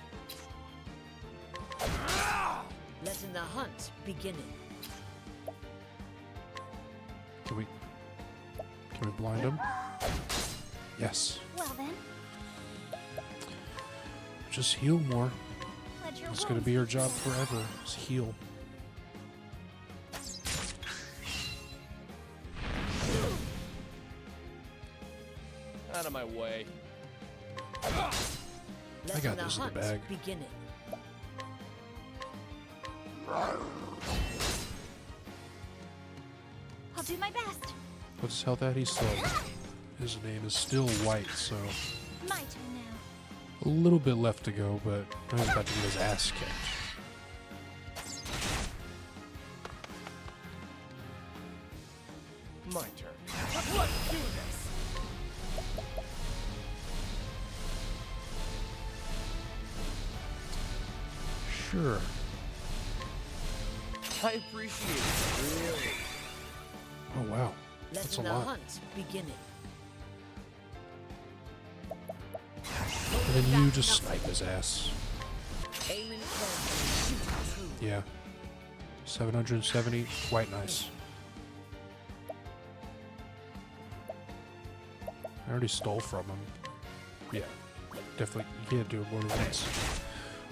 Let the hunt begin. Can we blind him? Yes. Well then. Just heal more. Let your That's gonna wounds be our job forever. Is heal. Out of my way. I got this in the bag. Beginning. I'll do my best. What's his health at? He's still... His name is still White, so... My turn now. A little bit left to go, but he's about to get his ass kicked. My turn. Let's do this! Sure. I appreciate it, really. Oh, wow. Let That's a the lot. hunt beginning. And then you just snipe his ass. Aim and shoot true. Yeah. 770. Quite nice. I already stole from him. Yeah. Definitely. You can't do it more than once.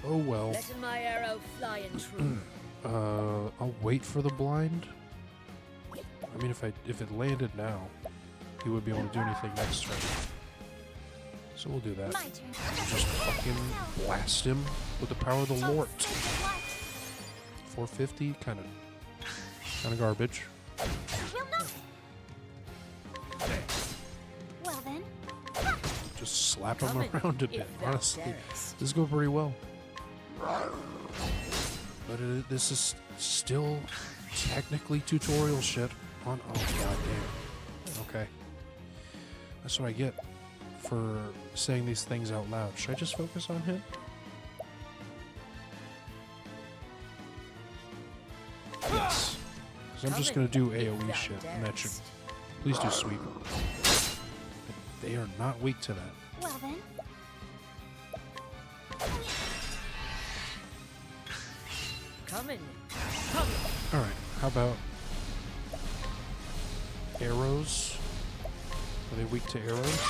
Oh, well. Let my arrow fly and true. I'll wait for the blind. I mean, if it landed now, he wouldn't be able to do anything next turn. So we'll do that. My turn. Just fucking blast him with the power of the Oh, Lord. sacred light. 450, kind of garbage. Will not. Well then. Just slap him Coming, around a if bit. thou Honestly, darest. this is going pretty well. But this is still technically tutorial shit on. Oh god damn. Okay, that's what I get for saying these things out loud. Should I just focus on him? Yes. Because I'm just going to do AoE shit, and that should... Please do sweep. They are not weak to that. Well then. Coming. Alright, how about... arrows? Are they weak to arrows?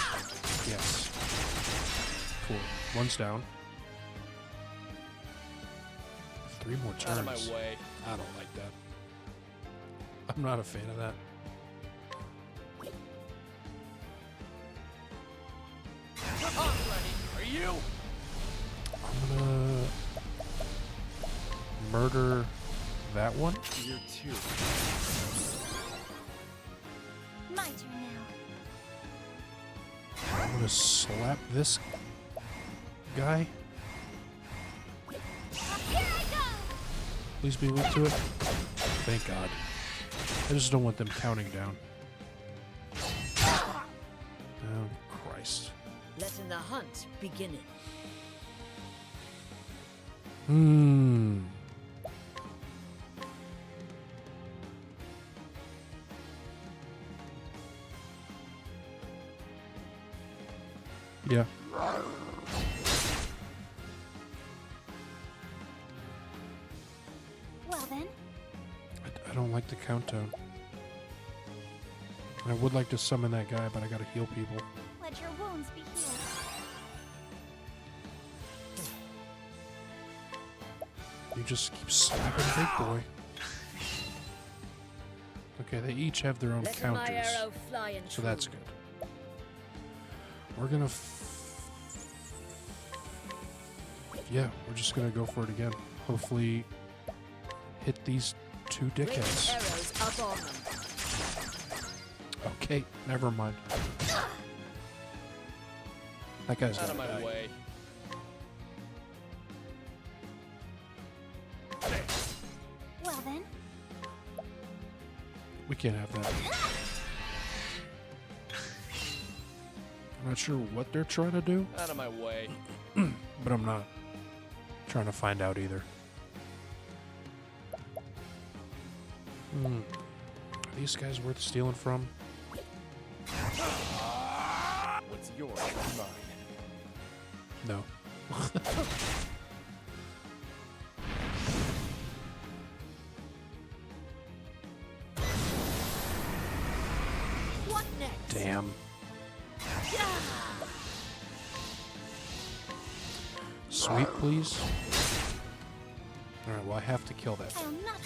Yes. Cool. One's down. 3 more turns. Out of my way. I don't like that. I'm not a fan of that. I'm ready. Are you? I'm gonna murder that one. You too. My turn now. I'm gonna slap this guy. Here I go! Please be weak to it. Thank God. I just don't want them counting down. Oh, Christ. Letting the hunt begin. Hmm. Yeah. Well then. I don't like the countdown. I would like to summon that guy, but I gotta heal people. Let your wounds be healed. You just keep slapping big boy. Okay, they each have their own Letting my counters. arrow fly and So that's true. good. We're gonna... yeah, we're just gonna go for it again. Hopefully hit these 2 Bring dickheads. arrows up on them. Okay, never mind. That guy's Out not of my dying. way. Well then. We can't have that. I'm not sure what they're trying to do, Out of my way. but I'm not trying to find out either. Are these guys worth stealing from? What's yours is mine. No. What next? Damn. Sweep, please. Alright, well, I have to kill that. I'll not.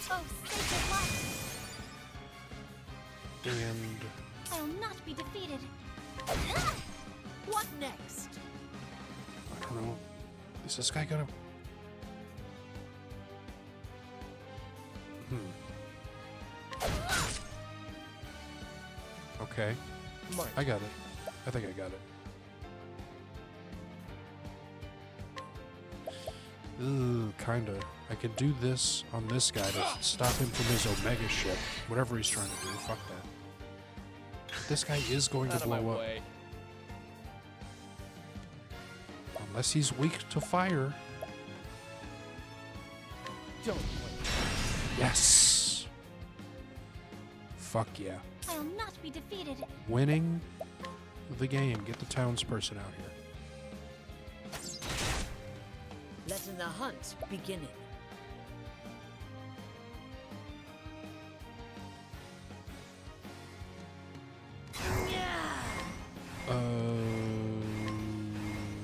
Oh, sacred light! And I'll not be defeated. What next? I don't know. Is this guy gonna... Okay. Mine. I got it. I think I got it. Ooh, kinda. I could do this on this guy to stop him from his Omega shit. Whatever he's trying to do. Fuck that. This guy is going to Out of my blow up. way. Unless he's weak to fire. Don't blink. Yes! Fuck yeah. I'll not be defeated. Winning the game. Get the townsperson out here. Letting the hunt begin. I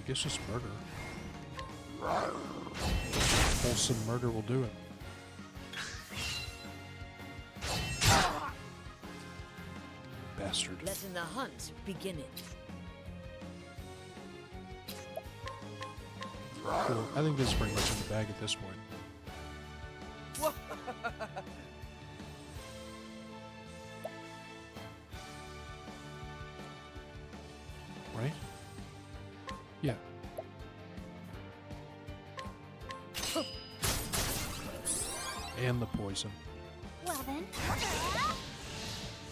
guess just murder. Wholesome murder will do it. Bastard. Letting the hunt begin. Cool. I think this is pretty much in the bag at this point. Right? Yeah. And the poison. Well then.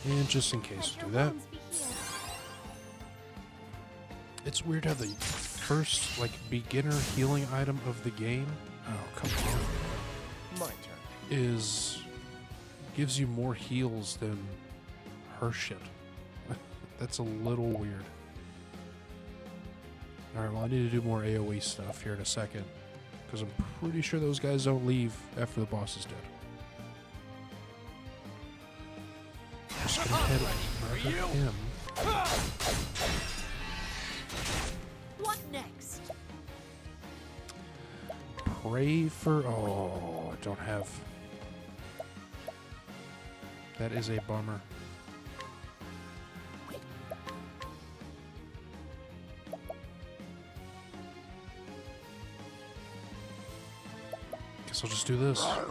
And just in case, do that. It's weird how the first, like, beginner healing item of the game, oh, come on, My turn. gives you more heals than her shit. That's a little weird. Alright, well, I need to do more AoE stuff here in a second, because I'm pretty sure those guys don't leave after the boss is dead. Just gonna head over him. What next? Pray for... Oh, I don't have... That is a bummer. Guess I'll just do this. I'll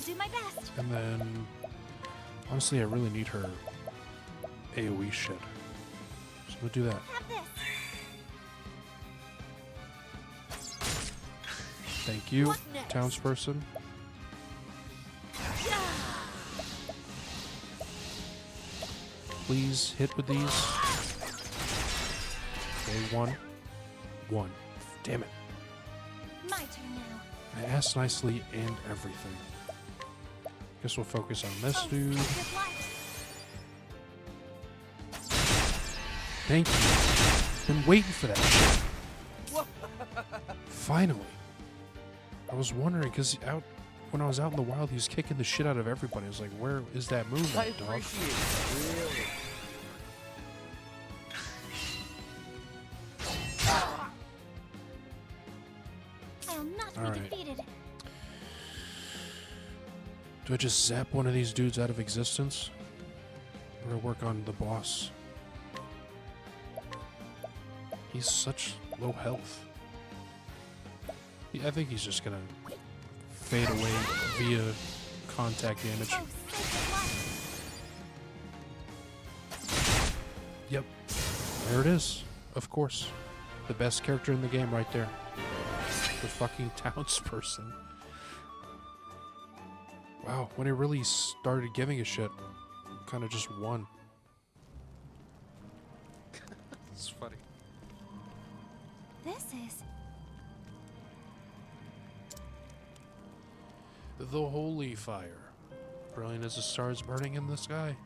do my best. And then... Honestly, I really need her AoE shit. So I'm gonna do that. Have this. Thank you, townsperson. Please hit with these. Okay, one. Damn it. My turn now. I asked nicely and everything. Guess we'll focus on this dude. Thank you. Been waiting for that shit. Finally. I was wondering, because when I was out in the wild, he was kicking the shit out of everybody. I was like, where is that move, I dog? appreciate it. Really. I'll not All be right. defeated. Do I just zap one of these dudes out of existence? Or work on the boss? He's such low health. I think he's just gonna fade away via contact damage. Yep. There it is. Of course. The best character in the game right there. The fucking townsperson. Wow, when it really started giving a shit, kind of just won. It's funny. This is... The holy fire. Brilliant as the stars burning in the sky.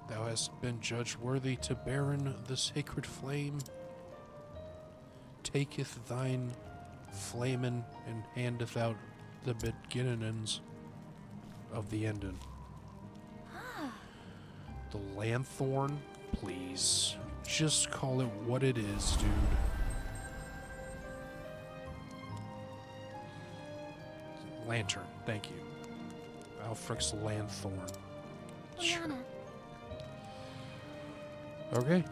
Thou hast been judged worthy to bear in the sacred flame. Taketh thine flamen and handeth out the beginnings of the ending. The lanthorn, please. Just call it what it is, dude. Lantern, thank you. Alfric's lanthorn. Sure. Liana. Okay.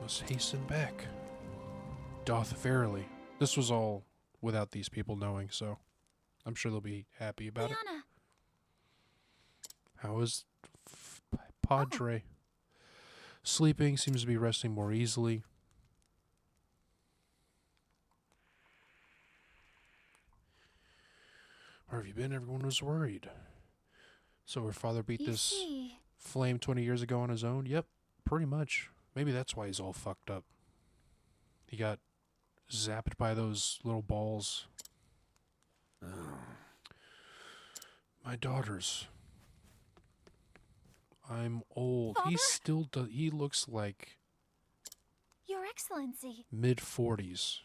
Must hasten back. Doth verily. This was all without these people knowing, so I'm sure they'll be happy about it. Liana. How is Padre? Sleeping, seems to be resting more easily. Where have you been? Everyone was worried. So her father beat this flame 20 years ago on his own? Yep, pretty much. Maybe that's why he's all fucked up. He got zapped by those little balls. My daughters. I'm old. Father? He still does. He looks like Your Excellency. mid-40s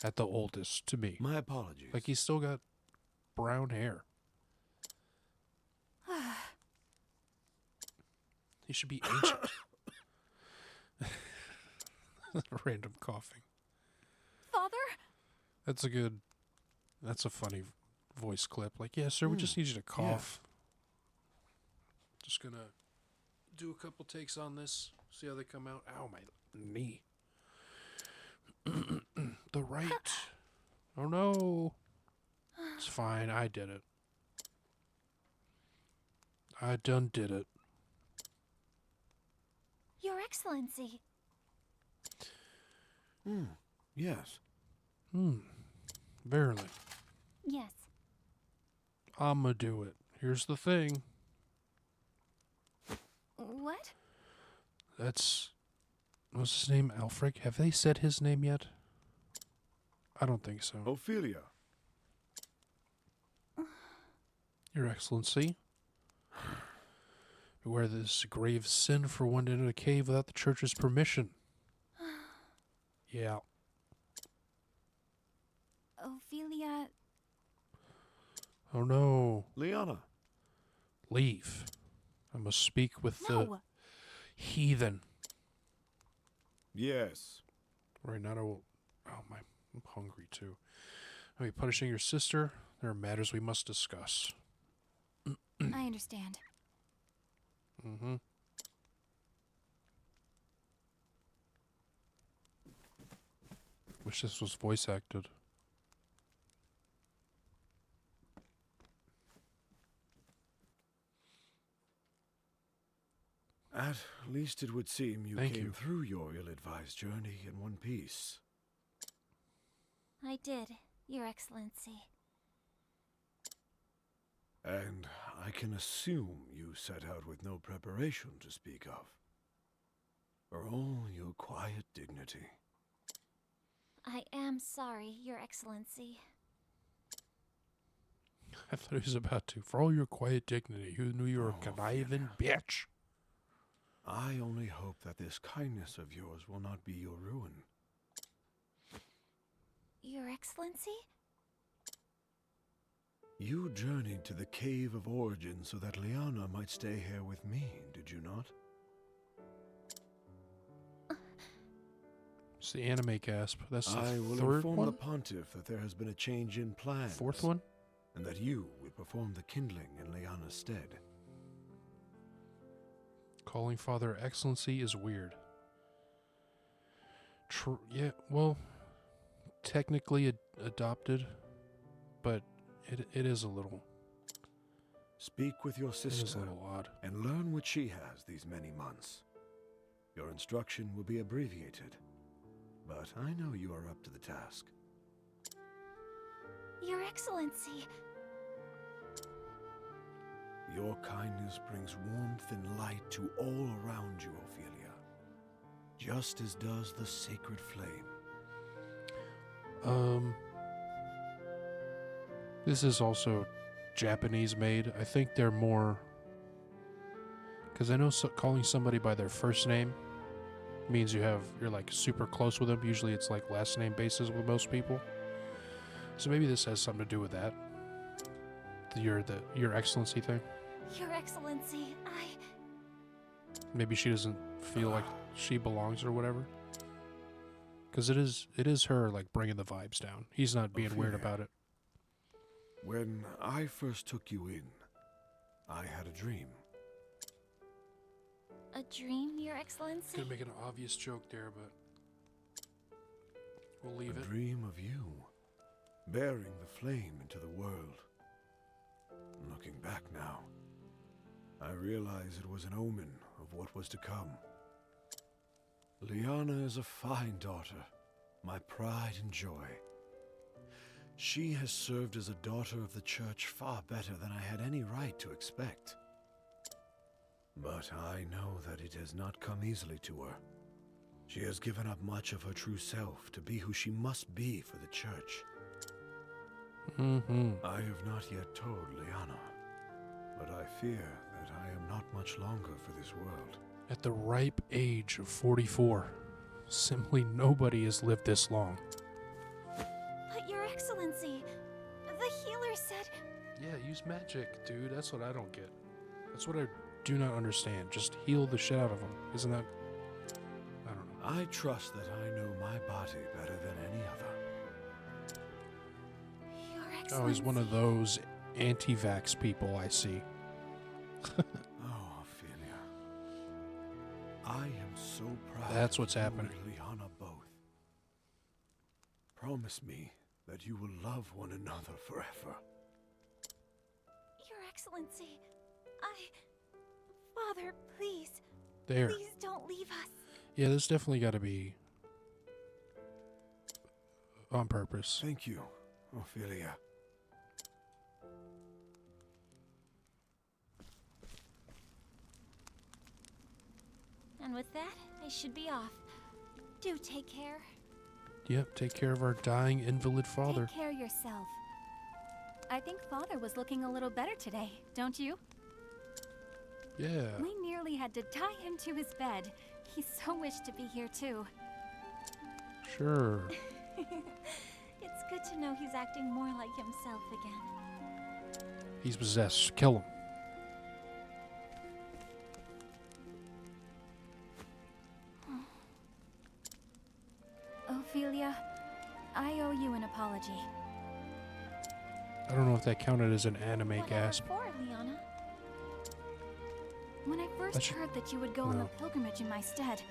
at the oldest to me. My apologies. Like he's still got brown hair. He should be ancient. Random coughing. Father? That's a funny voice clip. Like, yeah, sir, we just need you to cough. Just gonna do a couple takes on this. See how they come out. Ow, my knee. The right. Oh no. It's fine. I did it. I done did it. Your Excellency. Yes. Verily. Yes. I'ma do it. Here's the thing. What? That's... What's his name? Alfred? Have they said his name yet? I don't think so. Ophelia. Your Excellency. Beware this grave sin for one to enter a cave without the church's permission. Yeah. Ophelia... Oh no. Liana. Leave. I must speak with the No! heathen. Yes. Right now, oh my, I'm hungry too. Are you punishing your sister? There are matters we must discuss. I understand. Mm-hmm. Wish this was voice acted. At least it would seem you Thank came you. through your ill-advised journey in one piece. I did, Your Excellency. And I can assume you set out with no preparation to speak of. For all your quiet dignity. I am sorry, Your Excellency. I thought he was about to. For all your quiet dignity, who knew you were a conniving bitch? I only hope that this kindness of yours will not be your ruin. Your Excellency? You journeyed to the Cave of Origin so that Liana might stay here with me, did you not? It's the anime gasp. That's the I will third inform one? the Pontiff that there has been a change in plans. Fourth one? And that you will perform the kindling in Liana's stead. Calling Father Excellency is weird. Yeah, well, technically adopted, but it is a little... Speak with your sister. It is a little odd. And learn what she has these many months. Your instruction will be abbreviated, but I know you are up to the task. Your Excellency! Your kindness brings warmth and light to all around you, Ophelia. Just as does the sacred flame. This is also Japanese made. I think they're more... Because I know calling somebody by their first name means you're like super close with them. Usually it's like last name basis with most people. So maybe this has something to do with that. Your Excellency thing. Your Excellency, Maybe she doesn't feel like she belongs or whatever. Because it is her like bringing the vibes down. He's not being weird about it. When I first took you in, I had a dream. A dream, Your Excellency? Gonna make an obvious joke there, but we'll leave it. A dream of you, bearing the flame into the world. Looking back now, I realize it was an omen of what was to come. Liana is a fine daughter, my pride and joy. She has served as a daughter of the Church far better than I had any right to expect. But I know that it has not come easily to her. She has given up much of her true self to be who she must be for the Church. I have not yet told Liana, but I fear that I am not much longer for this world. At the ripe age of 44, simply nobody has lived this long. But Your Excellency, the healer said... Yeah, use magic, dude. That's what I don't get. That's what I do not understand. Just heal the shit out of them. Isn't that... I don't know. I trust that I know my body better than any other. Your Excellency... Oh, he's one of those anti-vax people I see. Oh, Ophelia. I am so proud. That's what's of you happening. and Liana both. Promise me that you will love one another forever. Your Excellency, Father, please. There. Please don't leave us. Yeah, this definitely got to be on purpose. Thank you, Ophelia. And with that, I should be off. Do take care. Yep, take care of our dying invalid father. Take care of yourself. I think Father was looking a little better today, don't you? Yeah. We nearly had to tie him to his bed. He so wished to be here too. Sure. It's good to know he's acting more like himself again. He's possessed. Kill him. Ophelia, I owe you an apology. I don't know if that counted as an anime gasp. For, Liana? When I first heard that you would go on the pilgrimage in my stead,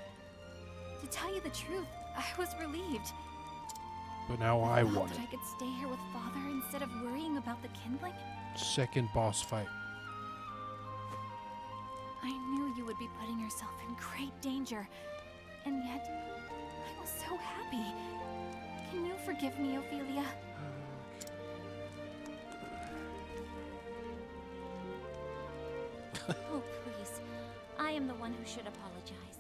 to tell you the truth, I was relieved. But now I thought want that it. I could stay here with Father instead of worrying about the kindling. Second boss fight. I knew you would be putting yourself in great danger, and yet I was so happy. Can you forgive me, Ophelia? Oh, please. I am the one who should apologize.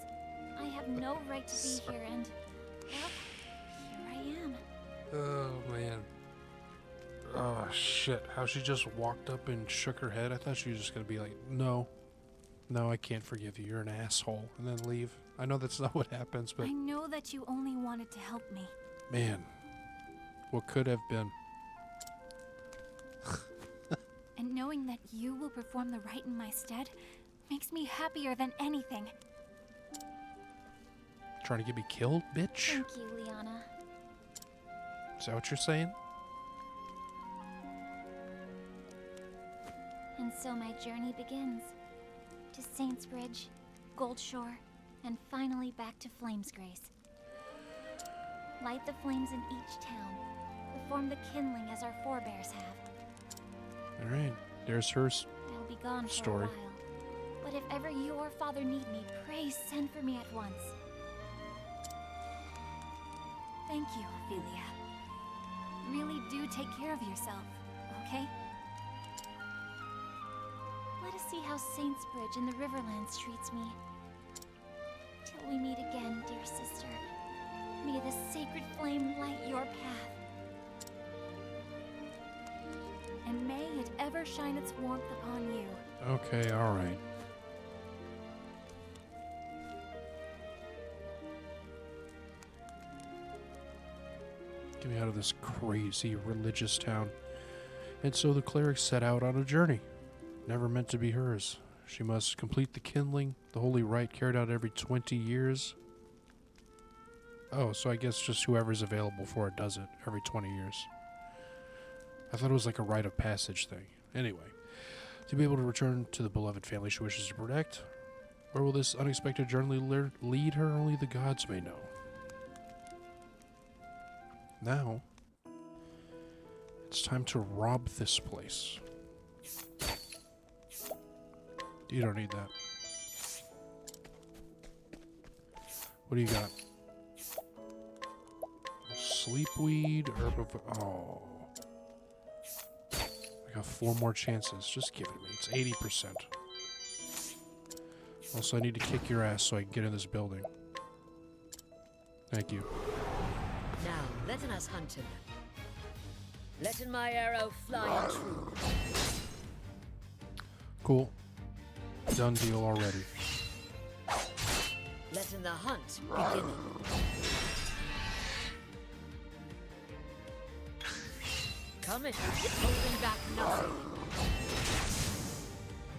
I have no right to be here, and, well, here I am. Oh, man. Oh, shit. How she just walked up and shook her head. I thought she was just going to be like, no. No, I can't forgive you. You're an asshole. And then leave. I know that's not what happens, but... I know that you only wanted to help me. Man. What could have been. And knowing that you will perform the rite in my stead makes me happier than anything. Trying to get me killed, bitch? Thank you, Liana. Is that what you're saying? And so my journey begins. To Saintsbridge, Goldshore, and finally back to Flamesgrace. Light the flames in each town. Perform the kindling as our forebears have. Alright, there's her I'll be gone story. for a while. But if ever you or Father need me, pray send for me at once. Thank you, Ophelia. Really do take care of yourself, okay? Let us see how Saintsbridge and the Riverlands treats me. Till we meet again, dear sister. May the sacred flame light your path. And may it ever shine its warmth upon you. Okay, alright. Get me out of this crazy religious town. And so the cleric set out on a journey. Never meant to be hers. She must complete the kindling, the holy rite carried out every 20 years. Oh, so I guess just whoever's available for it does it every 20 years. I thought it was like a rite of passage thing. Anyway, to be able to return to the beloved family she wishes to protect, where will this unexpected journey lead her? Only the gods may know. Now, it's time to rob this place. You don't need that. What do you got? Sleepweed, herb of... Oh. I got 4 more chances. Just give it to me. It's 80%. Also, I need to kick your ass so I can get in this building. Thank you. Now, letting us hunt him. Letting my arrow fly true. Cool. Done deal already. Letting the hunt begin. Coming, holding back nothing.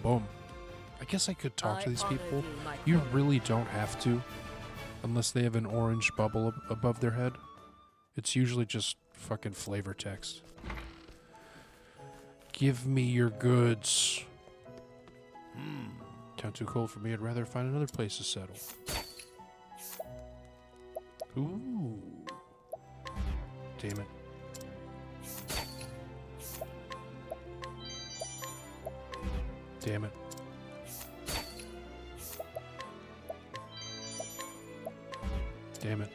Boom. I guess I could talk to these honor people. you, my You friend. really don't have to. Unless they have an orange bubble above their head. It's usually just fucking flavor text. Give me your goods. Town too cold for me. I'd rather find another place to settle. Ooh. Damn it. Damn it. Damn it.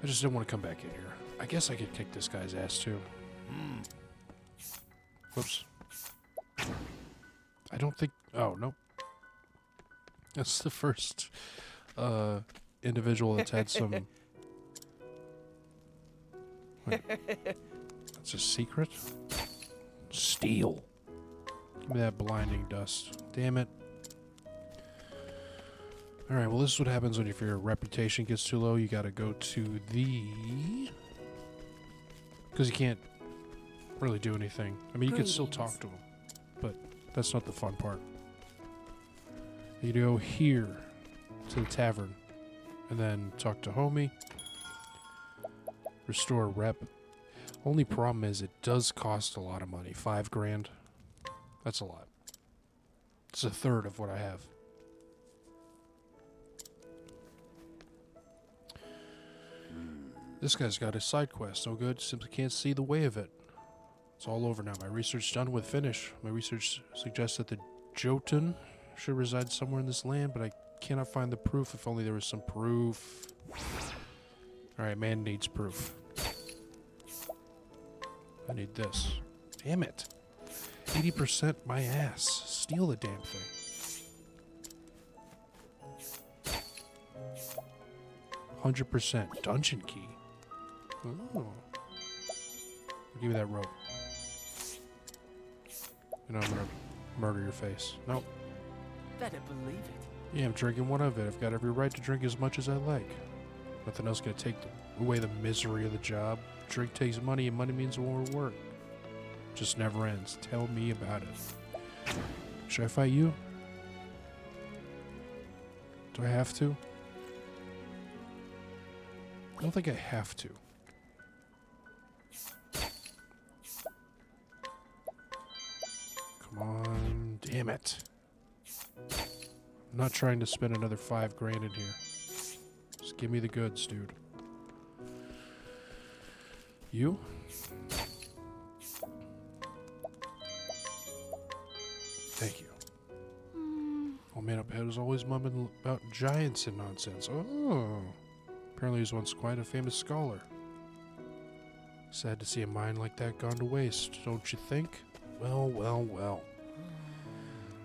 I just didn't want to come back in here. I guess I could kick this guy's ass too. Whoops. I don't think... Oh, nope. That's the first individual that's had some... Wait. That's a secret? Steel. Give me that blinding dust. Damn it. Alright, well this is what happens when if your reputation gets too low. You gotta go to the... Because you can't really do anything. I mean, you can still talk to him. But that's not the fun part. You go here to the tavern. And then talk to homie. Restore rep. Only problem is it does cost a lot of money. 5 grand. That's a lot. It's a third of what I have. This guy's got a side quest. No good. Simply can't see the way of it. It's all over now. My research done with finish. My research suggests that the Jotun should reside somewhere in this land, but I cannot find the proof. If only there was some proof. Alright, man needs proof. I need this. Damn it. 80% my ass. Steal the damn thing. %. Dungeon key. Oh. I'll give you that rope. And I'm gonna murder your face. Nope. Better believe it. Yeah, I'm drinking one of it. I've got every right to drink as much as I like. Nothing else gonna take away the misery of the job. Drink takes money, and money means more work. Just never ends. Tell me about it. Should I fight you? Do I have to? I don't think I have to. Come on. Damn it. I'm not trying to spend another 5 grand in here. Just give me the goods, dude. You? Thank you. Old man up ahead was always mumbling about giants and nonsense. Oh. Apparently he was once quite a famous scholar. Sad to see a mind like that gone to waste, don't you think? Well, well, well.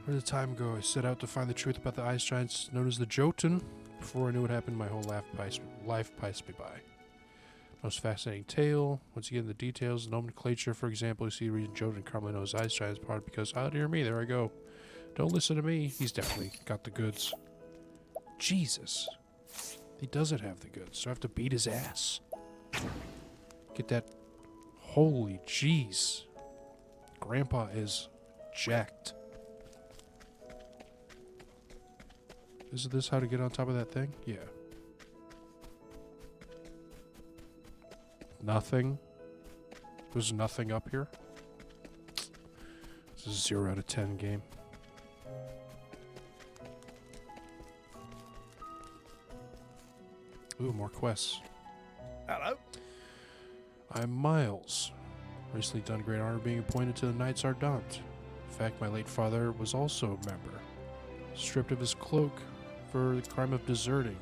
Where did the time go? I set out to find the truth about the ice giants known as the Jotun. Before I knew what happened, my whole life passed me by. Most fascinating tale. Once you get into the details, nomenclature, for example, you see the reason Jotun commonly knows ice giants part because, oh dear me, there I go. Don't listen to me. He's definitely got the goods. Jesus. He doesn't have the goods, so I have to beat his ass. Get that. Holy jeez. Grandpa is jacked. Isn't this how to get on top of that thing? Yeah. Nothing? There's nothing up here? This is a 0 out of 10 game. Ooh, more quests. Hello? I'm Miles. Recently done great honor being appointed to the Knights Ardent. In fact, my late father was also a member. Stripped of his cloak for the crime of deserting.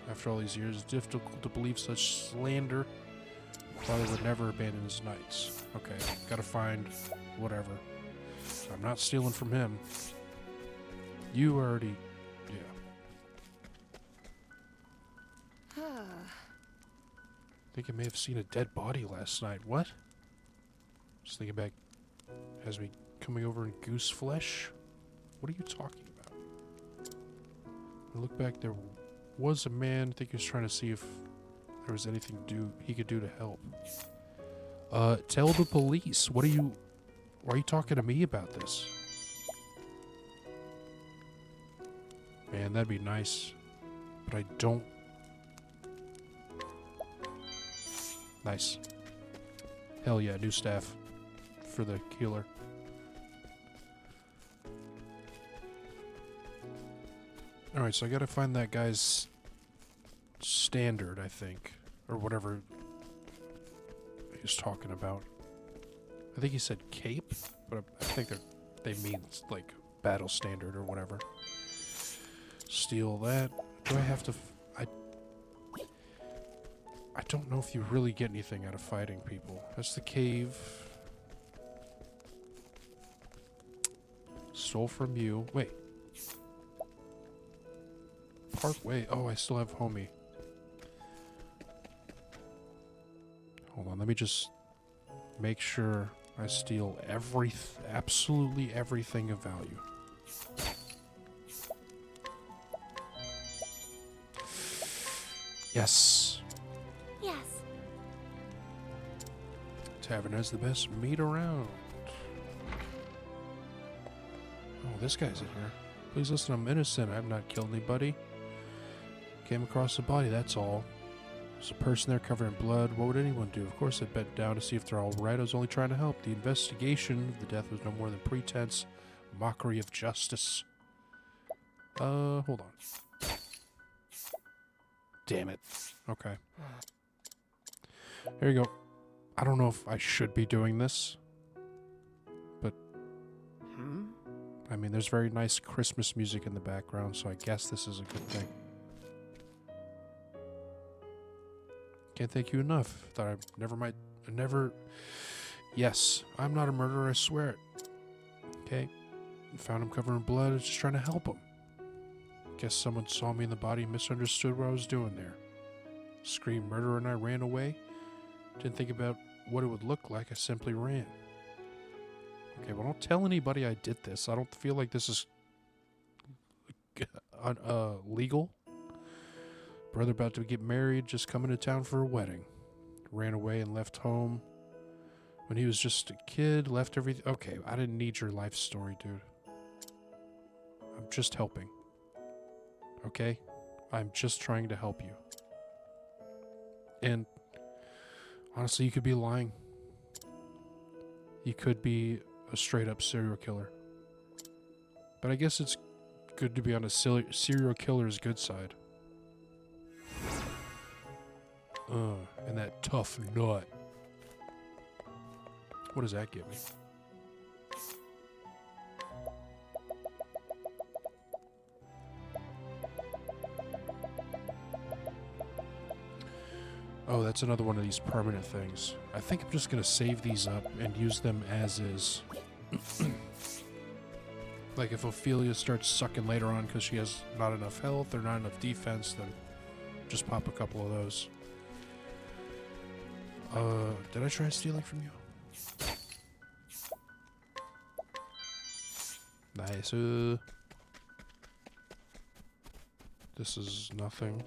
After all these years, it's difficult to believe such slander. Father would never abandon his knights. Okay, gotta find whatever. I'm not stealing from him. You already... yeah. I think I may have seen a dead body last night. What? Just thinking back, has me coming over in goose flesh? What are you talking about? I look back, there was a man. I think he was trying to see if there was anything he could do to help. Tell the police. Why are you talking to me about this? Man, that'd be nice. But I don't. Nice. Hell yeah, new staff for the healer. Alright, so I gotta find that guy's standard, I think. Or whatever he was talking about. I think he said cape, but I think they mean like battle standard or whatever. Steal that. Do I have to... I don't know if you really get anything out of fighting people. That's the cave. Stole from you. Wait. Part way. Oh, I still have homie. Hold on, let me just make sure I steal absolutely everything of value. Yes. Yes. Tavern has the best meat around. Oh, this guy's in here. Please listen, I'm innocent. I have not killed anybody. Came across a body, that's all. There's a person there covered in blood. What would anyone do? Of course, I'd bent down to see if they're all right. I was only trying to help. The investigation of the death was no more than pretense. Mockery of justice. Hold on. Damn it. Okay. Here you go. I don't know if I should be doing this. But... I mean, there's very nice Christmas music in the background, so I guess this is a good thing. Can't thank you enough. Thought I never... Yes, I'm not a murderer, I swear it. Okay. Found him covered in blood. I was just trying to help him. Guess someone saw me in the body and misunderstood what I was doing there. Screamed murder and I ran away. Didn't think about what it would look like. I simply ran. Okay, well, don't tell anybody I did this. I don't feel like this is legal. Brother about to get married, just coming to town for a wedding. Ran away and left home when he was just a kid, left everything. Okay, I didn't need your life story, dude. I'm just helping. Okay? I'm just trying to help you. And honestly, you could be lying. You could be a straight-up serial killer. But I guess it's good to be on a serial killer's good side. And that tough nut. What does that give me? Oh, that's another one of these permanent things. I think I'm just going to save these up and use them as is. Like if Ophelia starts sucking later on because she has not enough health or not enough defense, then just pop a couple of those. Did I try stealing from you? Nice. This is nothing.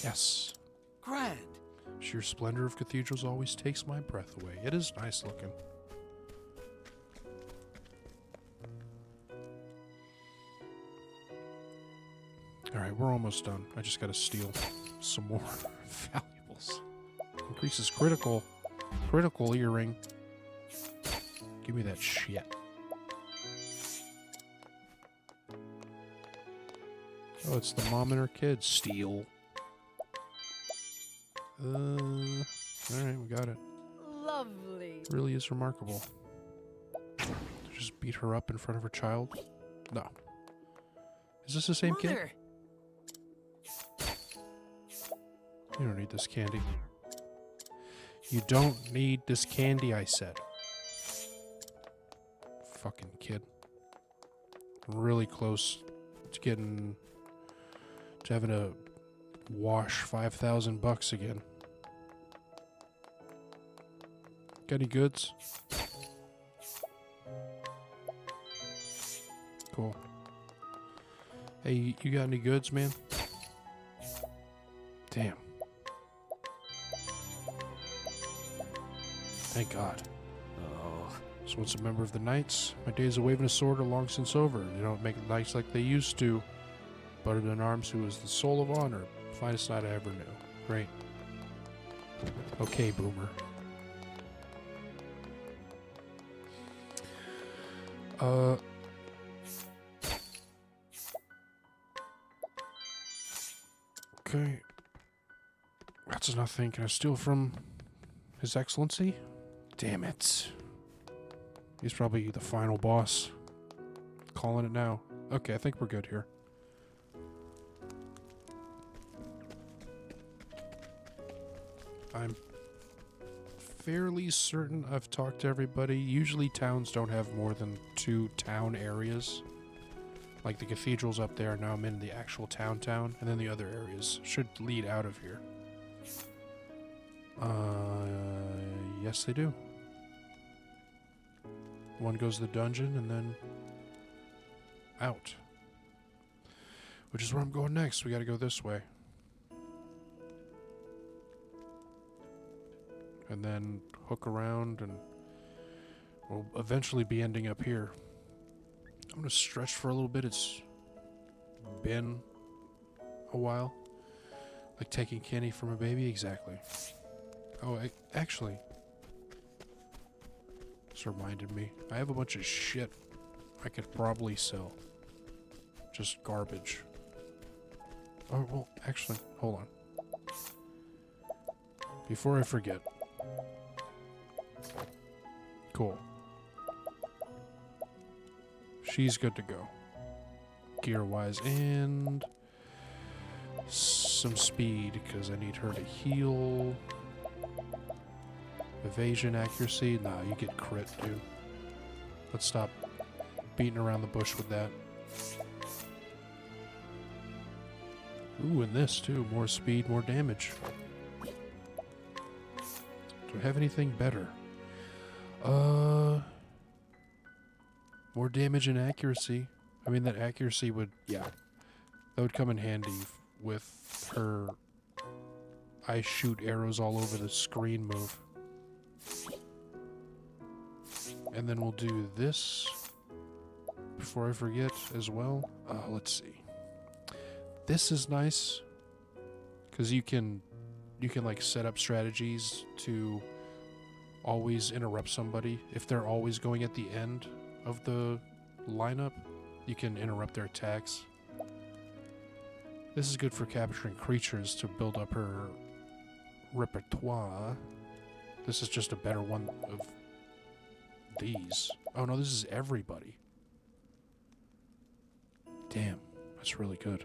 Yes. Grand. Sheer splendor of cathedrals always takes my breath away. It is nice looking. Alright, we're almost done. I just gotta steal some more valuables. Increases critical earring. Give me that shit. Oh, it's the mom and her kids. Steal. Alright, we got it. Lovely. Really is remarkable. Just beat her up in front of her child? No. Is this the same kid? You don't need this candy. You don't need this candy, I said. Fucking kid. Really close to having to wash $5,000 again. Got any goods? Cool. Hey, you got any goods, man? Damn. Thank God. Oh. So once a member of the Knights, my days of waving a sword are long since over. They don't make knights like they used to. Buttered in arms, who is the soul of honor. Finest knight I ever knew. Great. Okay, boomer. Okay. That's nothing. Can I steal from His Excellency? Damn it. He's probably the final boss. Calling it now. Okay, I think we're good here. I'm fairly certain I've talked to everybody. Usually towns don't have more than 2 town areas. Like the cathedral's up there, now I'm in the actual town, and then the other areas should lead out of here. Yes they do. One goes to the dungeon and then out. Which is where I'm going next. We gotta go this way. And then hook around and we'll eventually be ending up here. I'm gonna stretch for a little bit. It's been a while. Like taking candy from a baby, exactly. Oh, actually, this reminded me. I have a bunch of shit I could probably sell. Just garbage. Oh, well, actually, hold on. Before I forget. Cool. She's good to go. Gear-wise, and some speed, because I need her to heal. Evasion, accuracy. Nah, you get crit, dude. Let's stop beating around the bush with that. Ooh, and this, too. More speed, more damage. Do I have anything better? More damage and accuracy. I mean, that accuracy would, yeah. That would come in handy with her I shoot arrows all over the screen move. And then we'll do this before I forget as well. Let's see. This is nice because you can like set up strategies to always interrupt somebody. If they're always going at the end of the lineup, you can interrupt their attacks. This is good for capturing creatures to build up her repertoire. This is just a better one of these. Oh no, this is everybody. Damn, that's really good.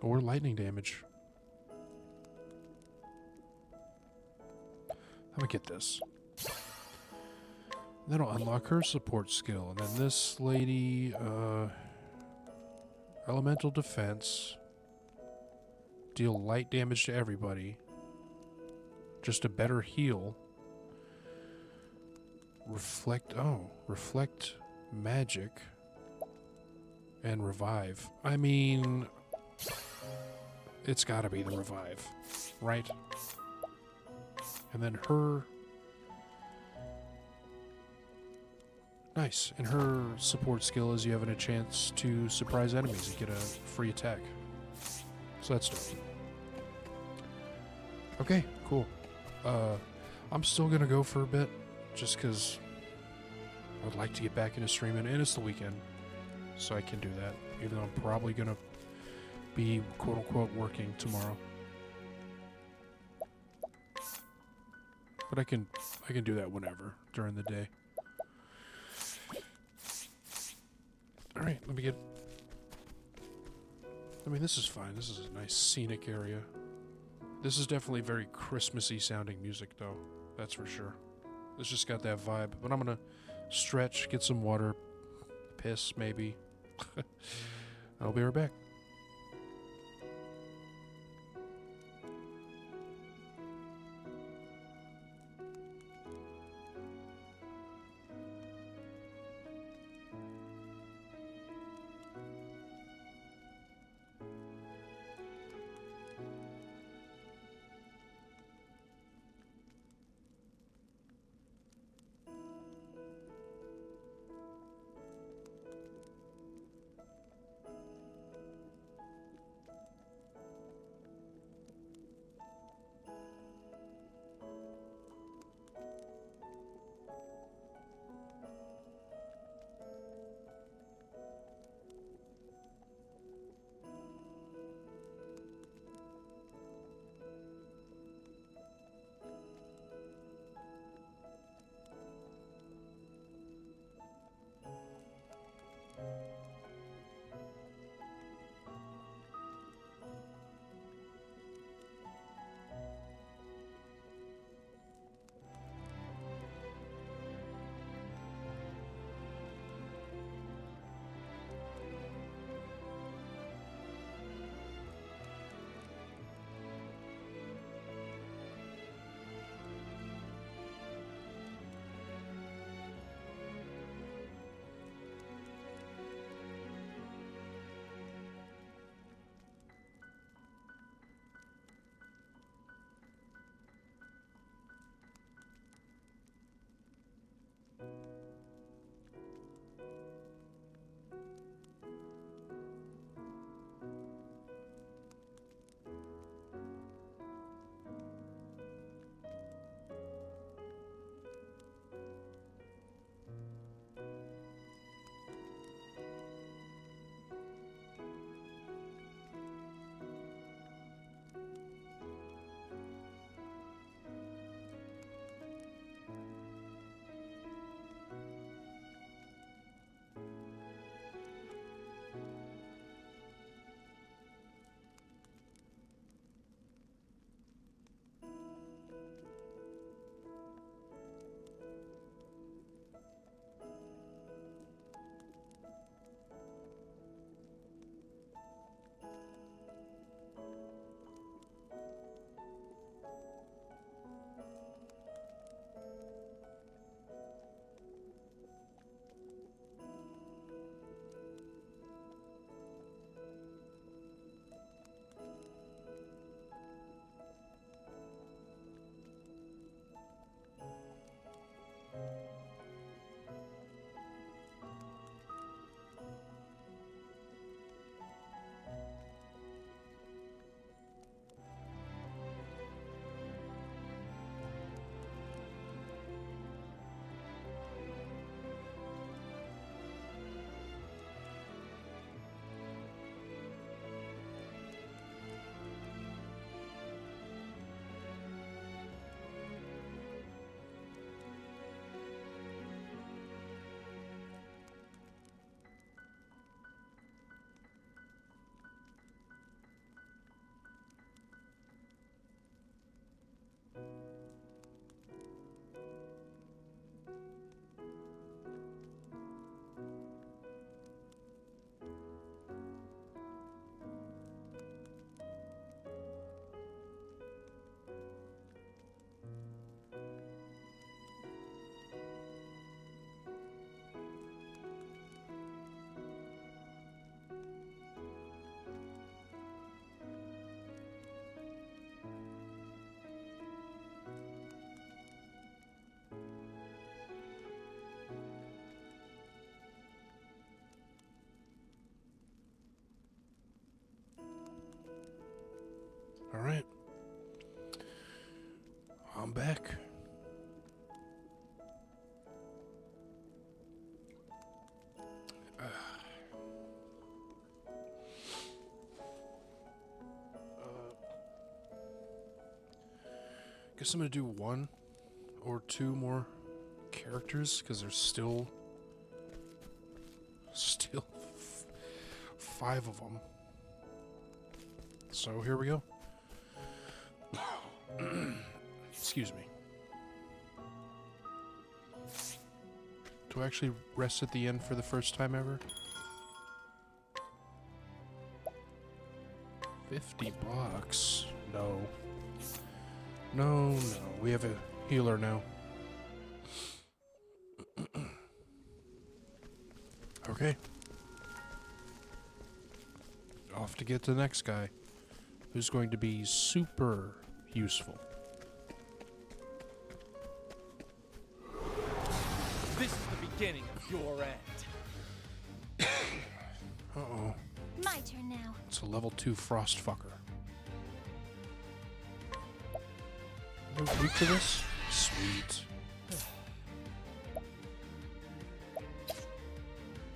Or lightning damage. Let me get this. Then I'll unlock her support skill. And then this lady, elemental defense. Deal light damage to everybody. Just a better heal. Reflect magic. And revive. I mean, it's gotta be the revive, right? And then her... Nice. And her support skill is you have a chance to surprise enemies and get a free attack. So that's dope. Okay, cool. I'm still gonna go for a bit, just because I would like to get back into streaming, and it's the weekend, so I can do that, even though I'm probably gonna be quote-unquote working tomorrow. But I can do that whenever during the day. Alright, let me get... I mean, this is fine. This is a nice scenic area. This is definitely very Christmassy sounding music, though. That's for sure. It's just got that vibe. But I'm gonna stretch, get some water, piss, maybe. I'll be right back. Alright. I'm back. Guess I'm gonna do 1 or 2 more characters because there's still 5 of them. So here we go. Excuse me. Do I actually rest at the end for the first time ever? $50. No. No. We have a healer now. Okay. Off to get the next guy, who's going to be super useful. This is the beginning of your end. Uh-oh. My turn now. It's a level 2 frost fucker. Are they weak to this? Sweet.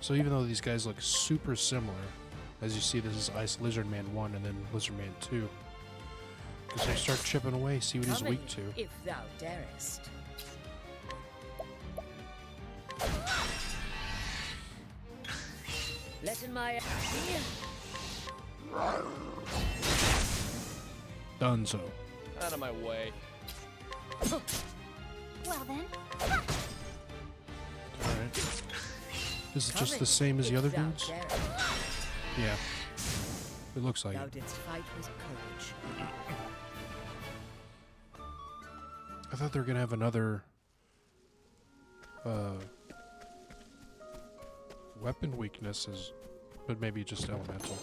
So even though these guys look super similar, as you see, this is Ice Lizard Man 1 and then Lizard Man 2. Because I start chipping away, see what he's weak to. If thou darest. Let in my Dunzo. Out of my way. Well then. Alright. Is it just the same as the other dudes? Yeah. It looks like Thou it. didst fight with courage. I thought they were gonna have another weapon weaknesses, but maybe just elemental.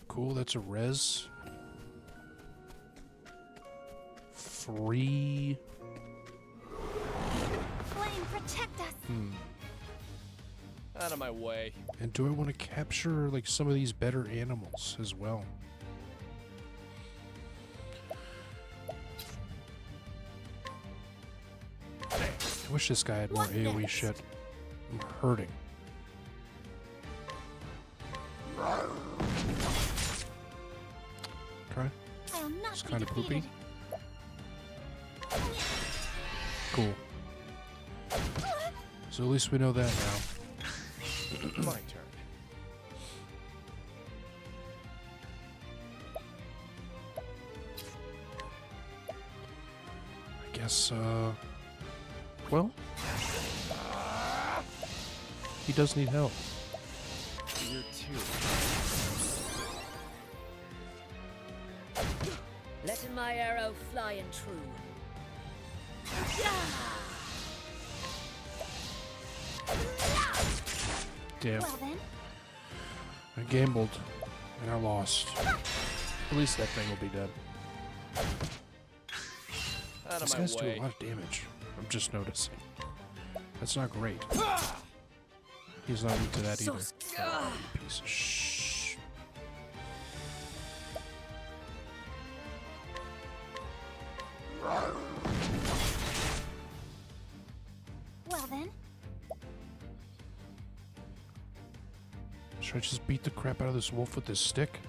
Cool, that's a res. Free. Flame, protect us. Out of my way. And do I want to capture like some of these better animals as well? I wish this guy had more AoE shit. I'm hurting. Okay. I'll not It's be kind of poopy. defeated. Cool. So at least we know that now. My turn. I guess, well, he does need help. You too. Let in my arrow fly and true. Damn. Well then. I gambled, and I lost. At least that thing will be dead. Out of These my guys do way. a lot of damage. I'm just noticing. That's not great. He's not weak to that either. Oh, piece of shh. Well then. Should I just beat the crap out of this wolf with this stick?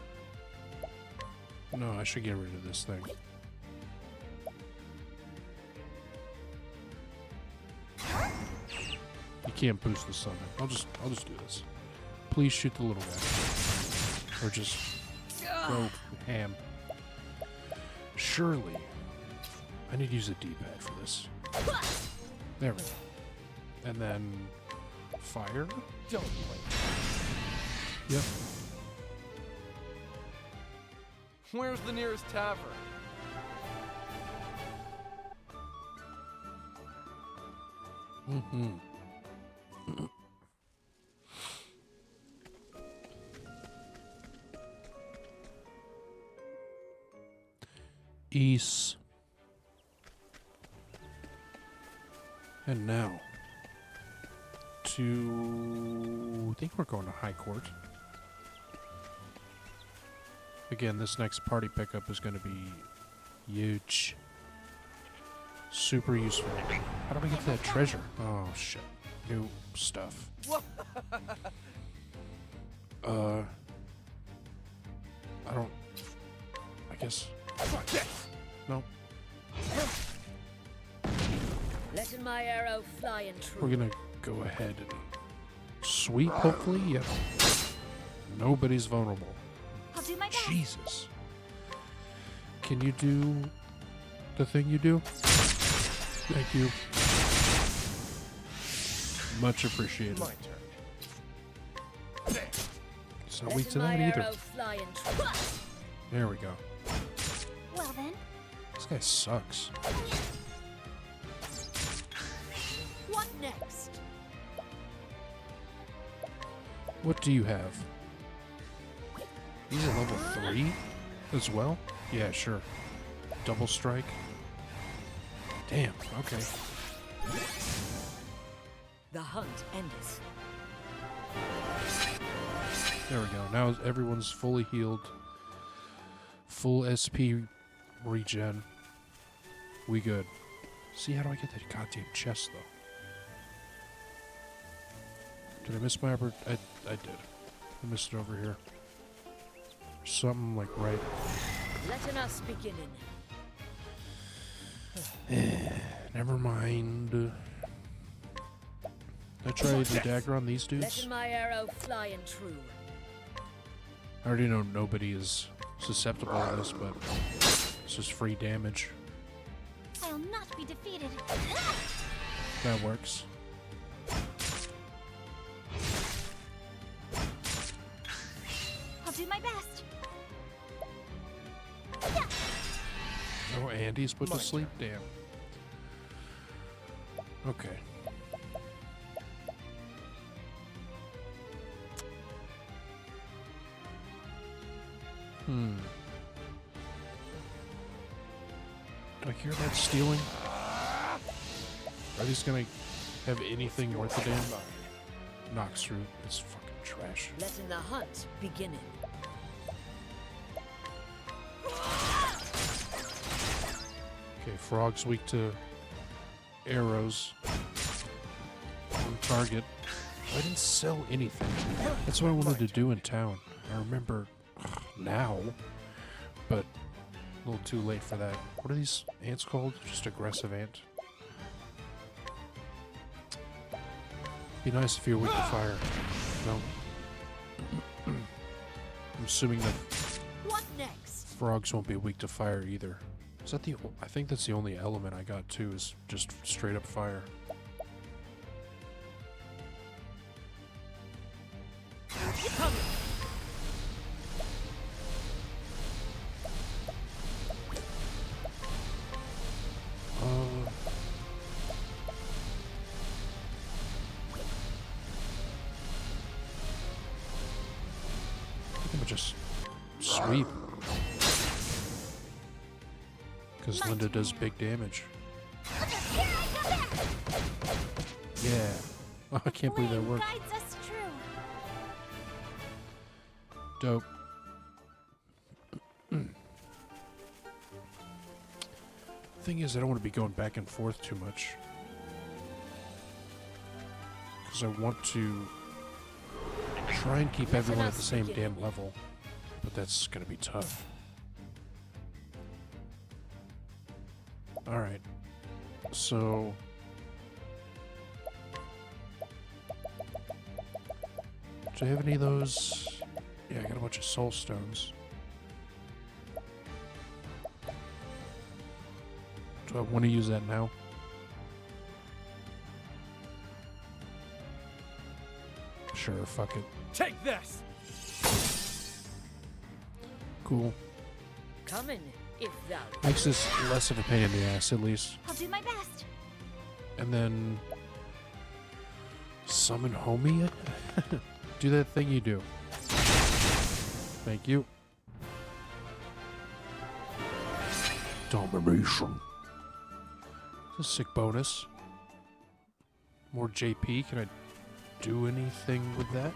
No, I should get rid of this thing. You can't boost the summon. I'll just do this. Please shoot the little guy. Or just go ham. Surely. I need to use a D-pad for this. There we go. And then fire? Don't blink. Yep. Where's the nearest tavern? Mm-hmm. East. And now to I think we're going to High Court. Again, this next party pickup is going to be huge. Super useful. How do I get to that treasure? Oh, shit. New stuff. I don't... I guess... No. Letting my arrow fly and true. We're gonna go ahead and sweep, hopefully? Yep. Nobody's vulnerable. I'll do my best. Jesus. Can you do the thing you do? Thank you. Much appreciated. My turn. It's not weak to that either. True. There we go. Well then, This guy sucks. What next? What do you have? These are level 3 as well? Yeah, sure. Double strike. Damn, okay. The hunt endeth. There we go. Now everyone's fully healed. Full SP regen. We good. See, how do I get that goddamn chest, though? Did I miss my I did. I missed it over here. Something like right. Letting us beginning. Never mind. I tried the dagger on these dudes. Letting my arrow fly and true. I already know nobody is susceptible to this, but this is free damage. I'll not be defeated. That works. I'll do my best. Oh, Andy's put to sleep? Damn. Okay. Do I hear that stealing? Are these gonna have anything worth a damn? Knocks through. It's fucking trash. Letting the hunt beginning. Okay, frog's weak to arrows. On target. I didn't sell anything. That's what I wanted to do in town. I remember now, but a little too late for that. What are these ants called? Just aggressive ant. Be nice if you're weak to fire. No. I'm assuming that What next? frogs won't be weak to fire either. Is that the? I think that's the only element I got too. Is just straight up fire. I think I'm just sweep. Because Linda does big damage. Yeah. Oh, I can't believe that worked. Guides us true. Dope. Thing is, I don't want to be going back and forth too much. Because I want to try and keep everyone at the same damn level. But that's going to be tough. Alright. So... do I have any of those? Yeah, I got a bunch of soul stones. Do I want to use that now? Sure, fuck it. Take this! Cool. Coming, if thou. Makes this less of a pain in the ass, at least. I'll do my best. And then... summon homie? Do that thing you do. Thank you. Domination. It's a sick bonus. More JP. Can I do anything with that?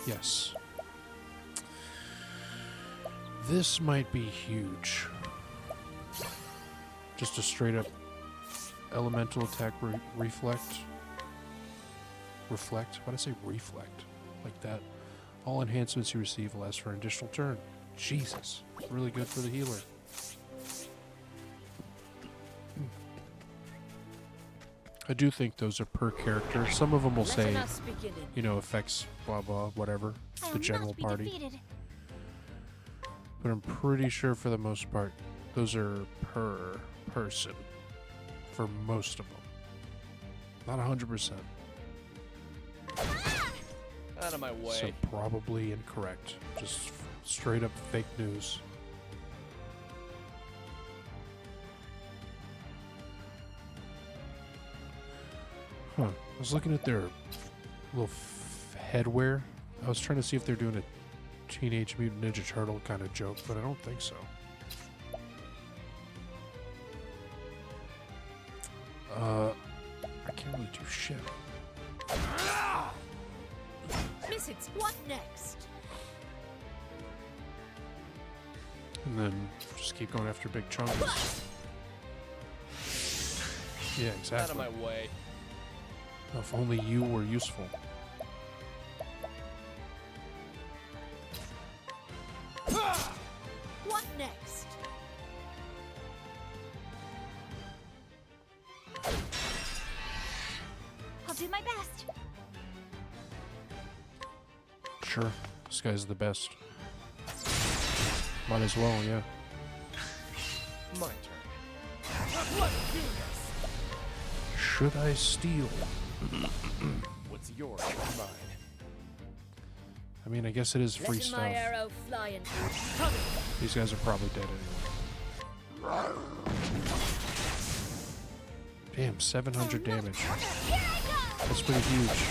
Yes. This might be huge. Just a straight up elemental attack reflect. Reflect? Why'd I say reflect? Like that. All enhancements you receive last for an additional turn. Jesus. Really good for the healer. I do think those are per character. Some of them will say, you know, effects, blah, blah, whatever. The general party. But I'm pretty sure for the most part, those are per person. For most of them. Not 100%. Out of my way. So probably incorrect. Just straight up fake news. Huh. I was looking at their little headwear. I was trying to see if they're doing a Teenage Mutant Ninja Turtle kind of joke, but I don't think so. I can't really do shit. Miss it. What next? And then just keep going after big chunks. Yeah, exactly. Out of my way. If only you were useful. What next? I'll do my best. Sure, this guy's the best. Might as well, yeah. My turn. Let's do this. Should I steal? What's yours is mine. I mean, I guess it is free Let stuff. my arrow fly and These guys are probably dead anyway. Damn, 700 damage. That's pretty huge.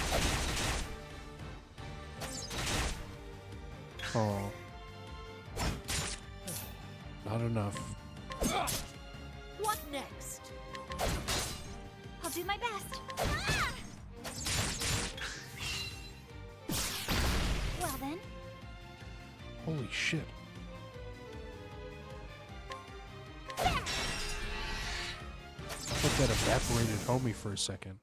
Oh. Not enough. What next? I'll do my best. Well then. Holy shit. I thought that evaporated homie for a second.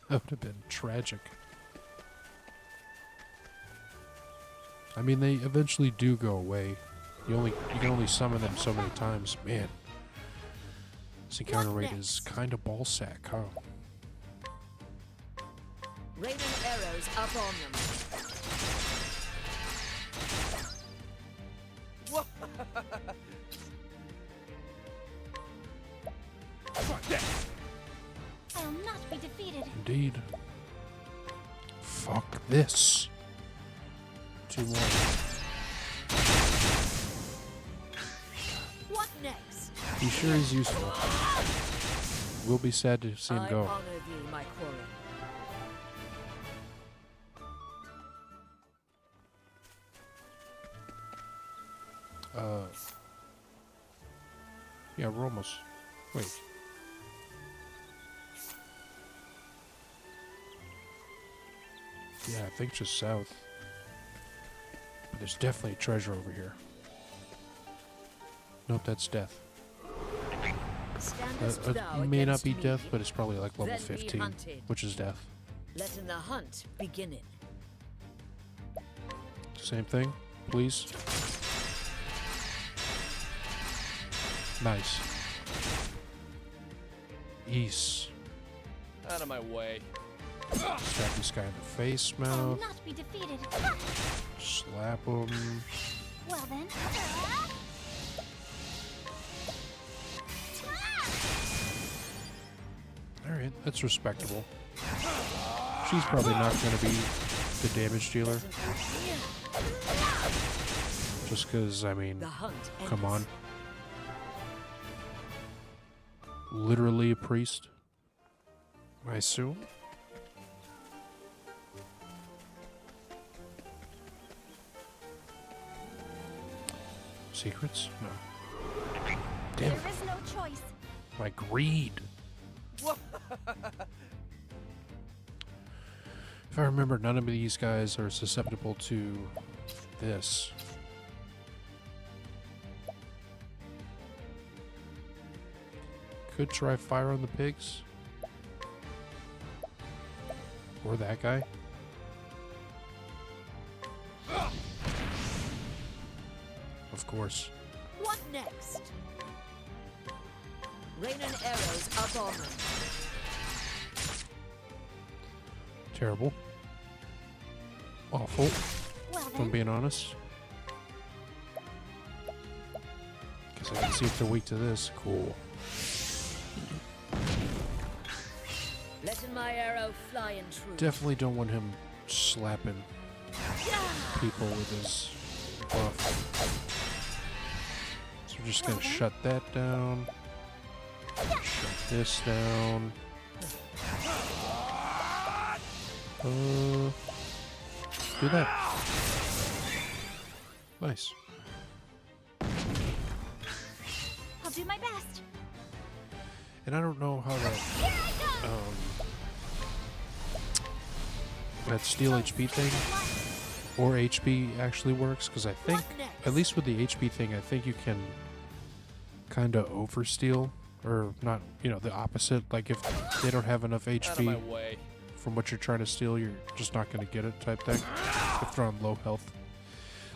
That would have been tragic. I mean, they eventually do go away. You can only summon them so many times. Man, this encounter rate is kind of ballsack, huh? Rain and arrows up on them. I'll not be defeated. Indeed. Fuck this. 2 more. What next? He sure is useful. We'll be sad to see him I go. honor thee, my quarry. Yeah, we're almost. Wait. Yeah, I think just south. But there's definitely treasure over here. Nope, that's death. Standest It thou may not against be me? death, but it's probably like level Then be 15, hunted. which is death. Letting the hunt begin. Same thing, please. Nice. East. Out of my way. Stab this guy in the face, I'll mouth. not be defeated. Slap him. Well then. Alright, that's respectable. She's probably not going to be the damage dealer. Just because, I mean, come on. Literally a priest, I assume. Secrets? No. Damn it. There is no choice. My greed. What? If I remember, none of these guys are susceptible to this. Could try fire on the pigs. Or that guy. Of course. What next? Rain and arrows up on them. Terrible. Awful. Well If I'm then, being honest. Guess I can see if they're weak to this. Cool. Letting my arrow fly in true. Definitely don't want him slapping people with his buff. So we're just gonna shut that down. Shut this down. Do that. Nice. I'll do my best. And I don't know how that steal HP thing or HP actually works, because I think, at least with the HP thing, I think you can kind of oversteal, or not, you know, the opposite. Like if they don't have enough Out of my HP way. from what you're trying to steal, you're just not going to get it type thing. If they're on low health,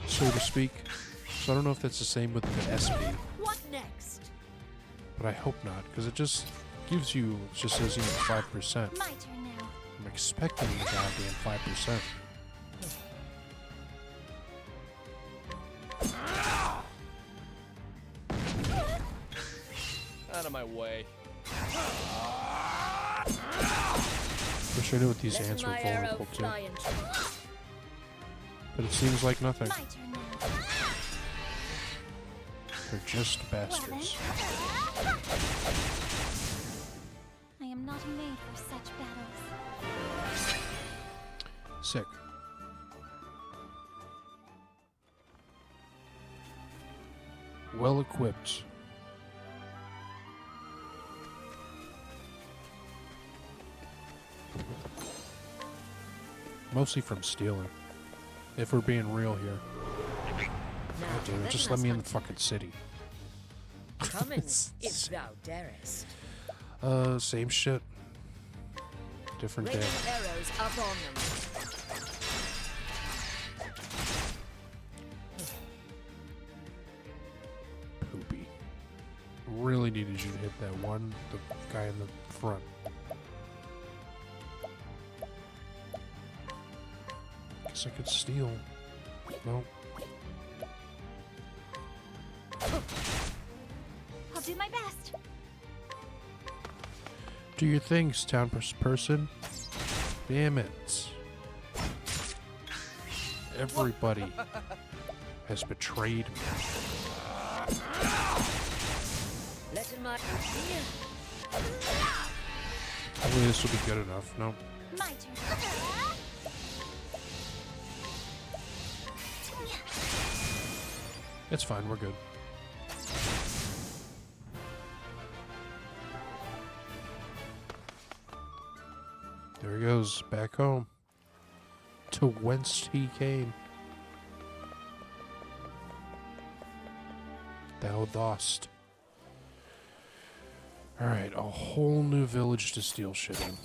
so to speak. So I don't know if that's the same with the SP, What next? but I hope not, because it just gives you, it just says, you know, 5%. My turn now. I'm expecting the goddamn 5%. Out of my way. Wish I knew what these Letting ants were my arrow vulnerable to, fly in true. but it seems like nothing. My turn now. They're just bastards. I am not made for such battles. Sick. Well equipped. Mostly from stealing. If we're being real here. Now, God damn it, let just us let me in the hunt. fucking city. Come in, if thou darest. Same shit. Different Rain day. and arrows up on them. Poopy. Really needed you to hit that one, the guy in the front. Guess I could steal. No. I'll do my best. Do your things, town person. Damn it. Everybody has betrayed me. Letting my Hopefully this will be good enough. No. My turn. It's fine, we're good. There he goes, back home. To whence he came. Thou dost. Alright, a whole new village to steal shit in.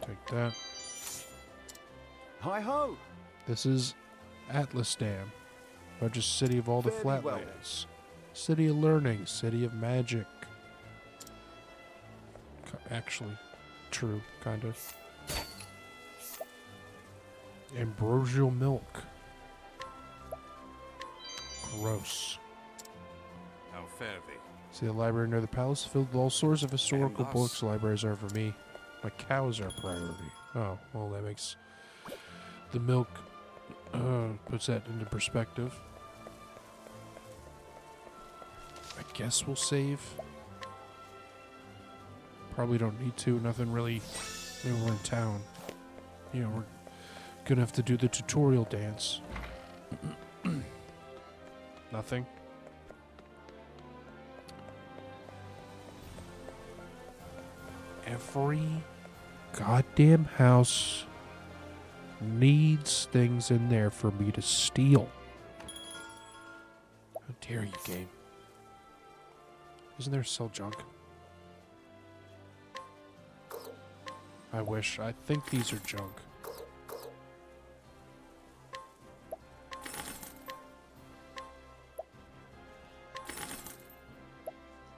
Take that. Hi ho! This is Atlas Dam. Largest city of all the Fairly well. flatlands. City of learning, city of magic. Actually, true, kind of. Ambrosial milk. Gross. How fare thee? See the library near the palace filled with all sorts of historical And books. thus- Libraries are for me. My cows are a priority. Oh, well, that makes the milk puts that into perspective. I guess we'll save. Probably don't need to. Nothing really. I mean, we're in town. You know, we're gonna have to do the tutorial dance. Nothing. Every goddamn house needs things in there for me to steal. How dare you, game? Isn't there sell junk? I wish. I think these are junk.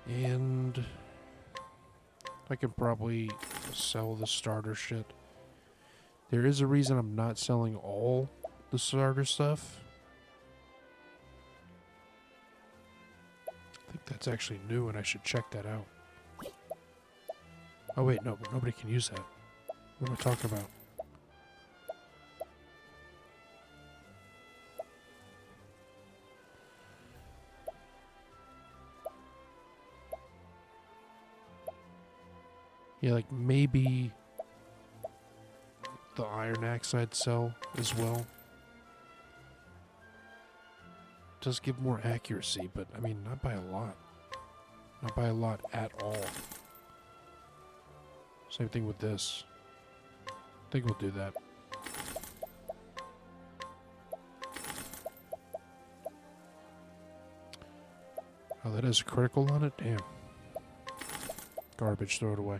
And I can probably sell the starter shit. There is a reason I'm not selling all the starter stuff. I think that's actually new and I should check that out. Oh wait, no, but nobody can use that. What am I talking about? Yeah, like maybe the iron axe I'd sell as well. Does give more accuracy, but I mean, not by a lot. Not by a lot at all. Same thing with this. I think we'll do that. Oh, that has a critical on it? Damn. Garbage, throw it away.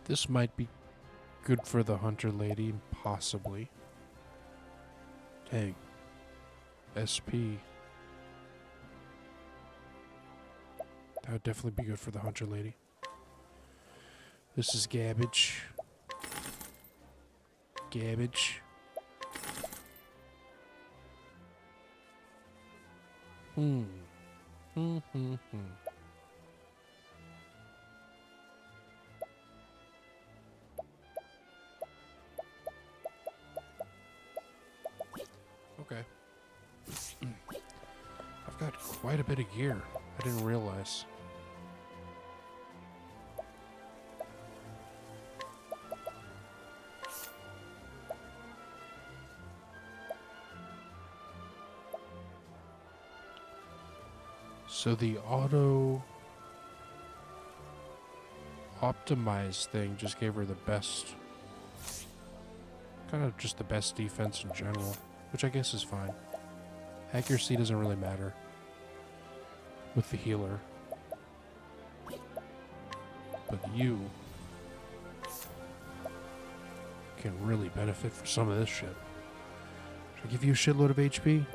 This might be good for the hunter lady, possibly. Dang. SP. That would definitely be good for the hunter lady. This is garbage. Garbage. Okay. I've got quite a bit of gear. I didn't realize. So the auto optimize thing just gave her the best, kind of just the best defense in general, which I guess is fine. Accuracy doesn't really matter with the healer. But you can really benefit from some of this shit. Should I give you a shitload of HP?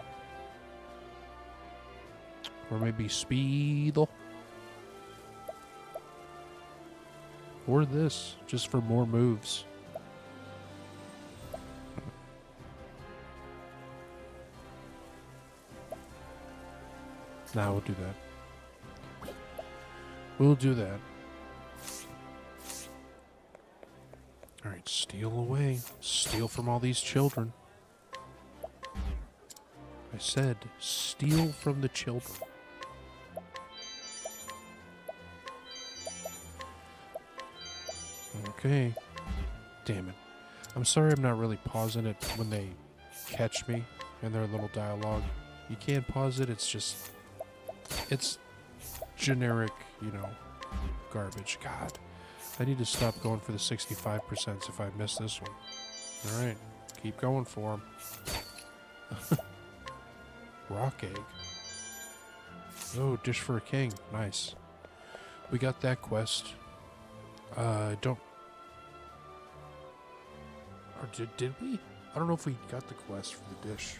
Or maybe speed? Or this, just for more moves. Nah, we'll do that. We'll do that. Alright, steal away. Steal from all these children. I said, steal from the children. Okay. Damn it. I'm sorry I'm not really pausing it when they catch me in their little dialogue. You can't pause it, it's just... It's generic, you know, garbage. God. I need to stop going for the 65% if I miss this one. Alright. Keep going for them. Rock egg. Oh, dish for a king. Nice. We got that quest. Don't... Or did we? I don't know if we got the quest for the dish.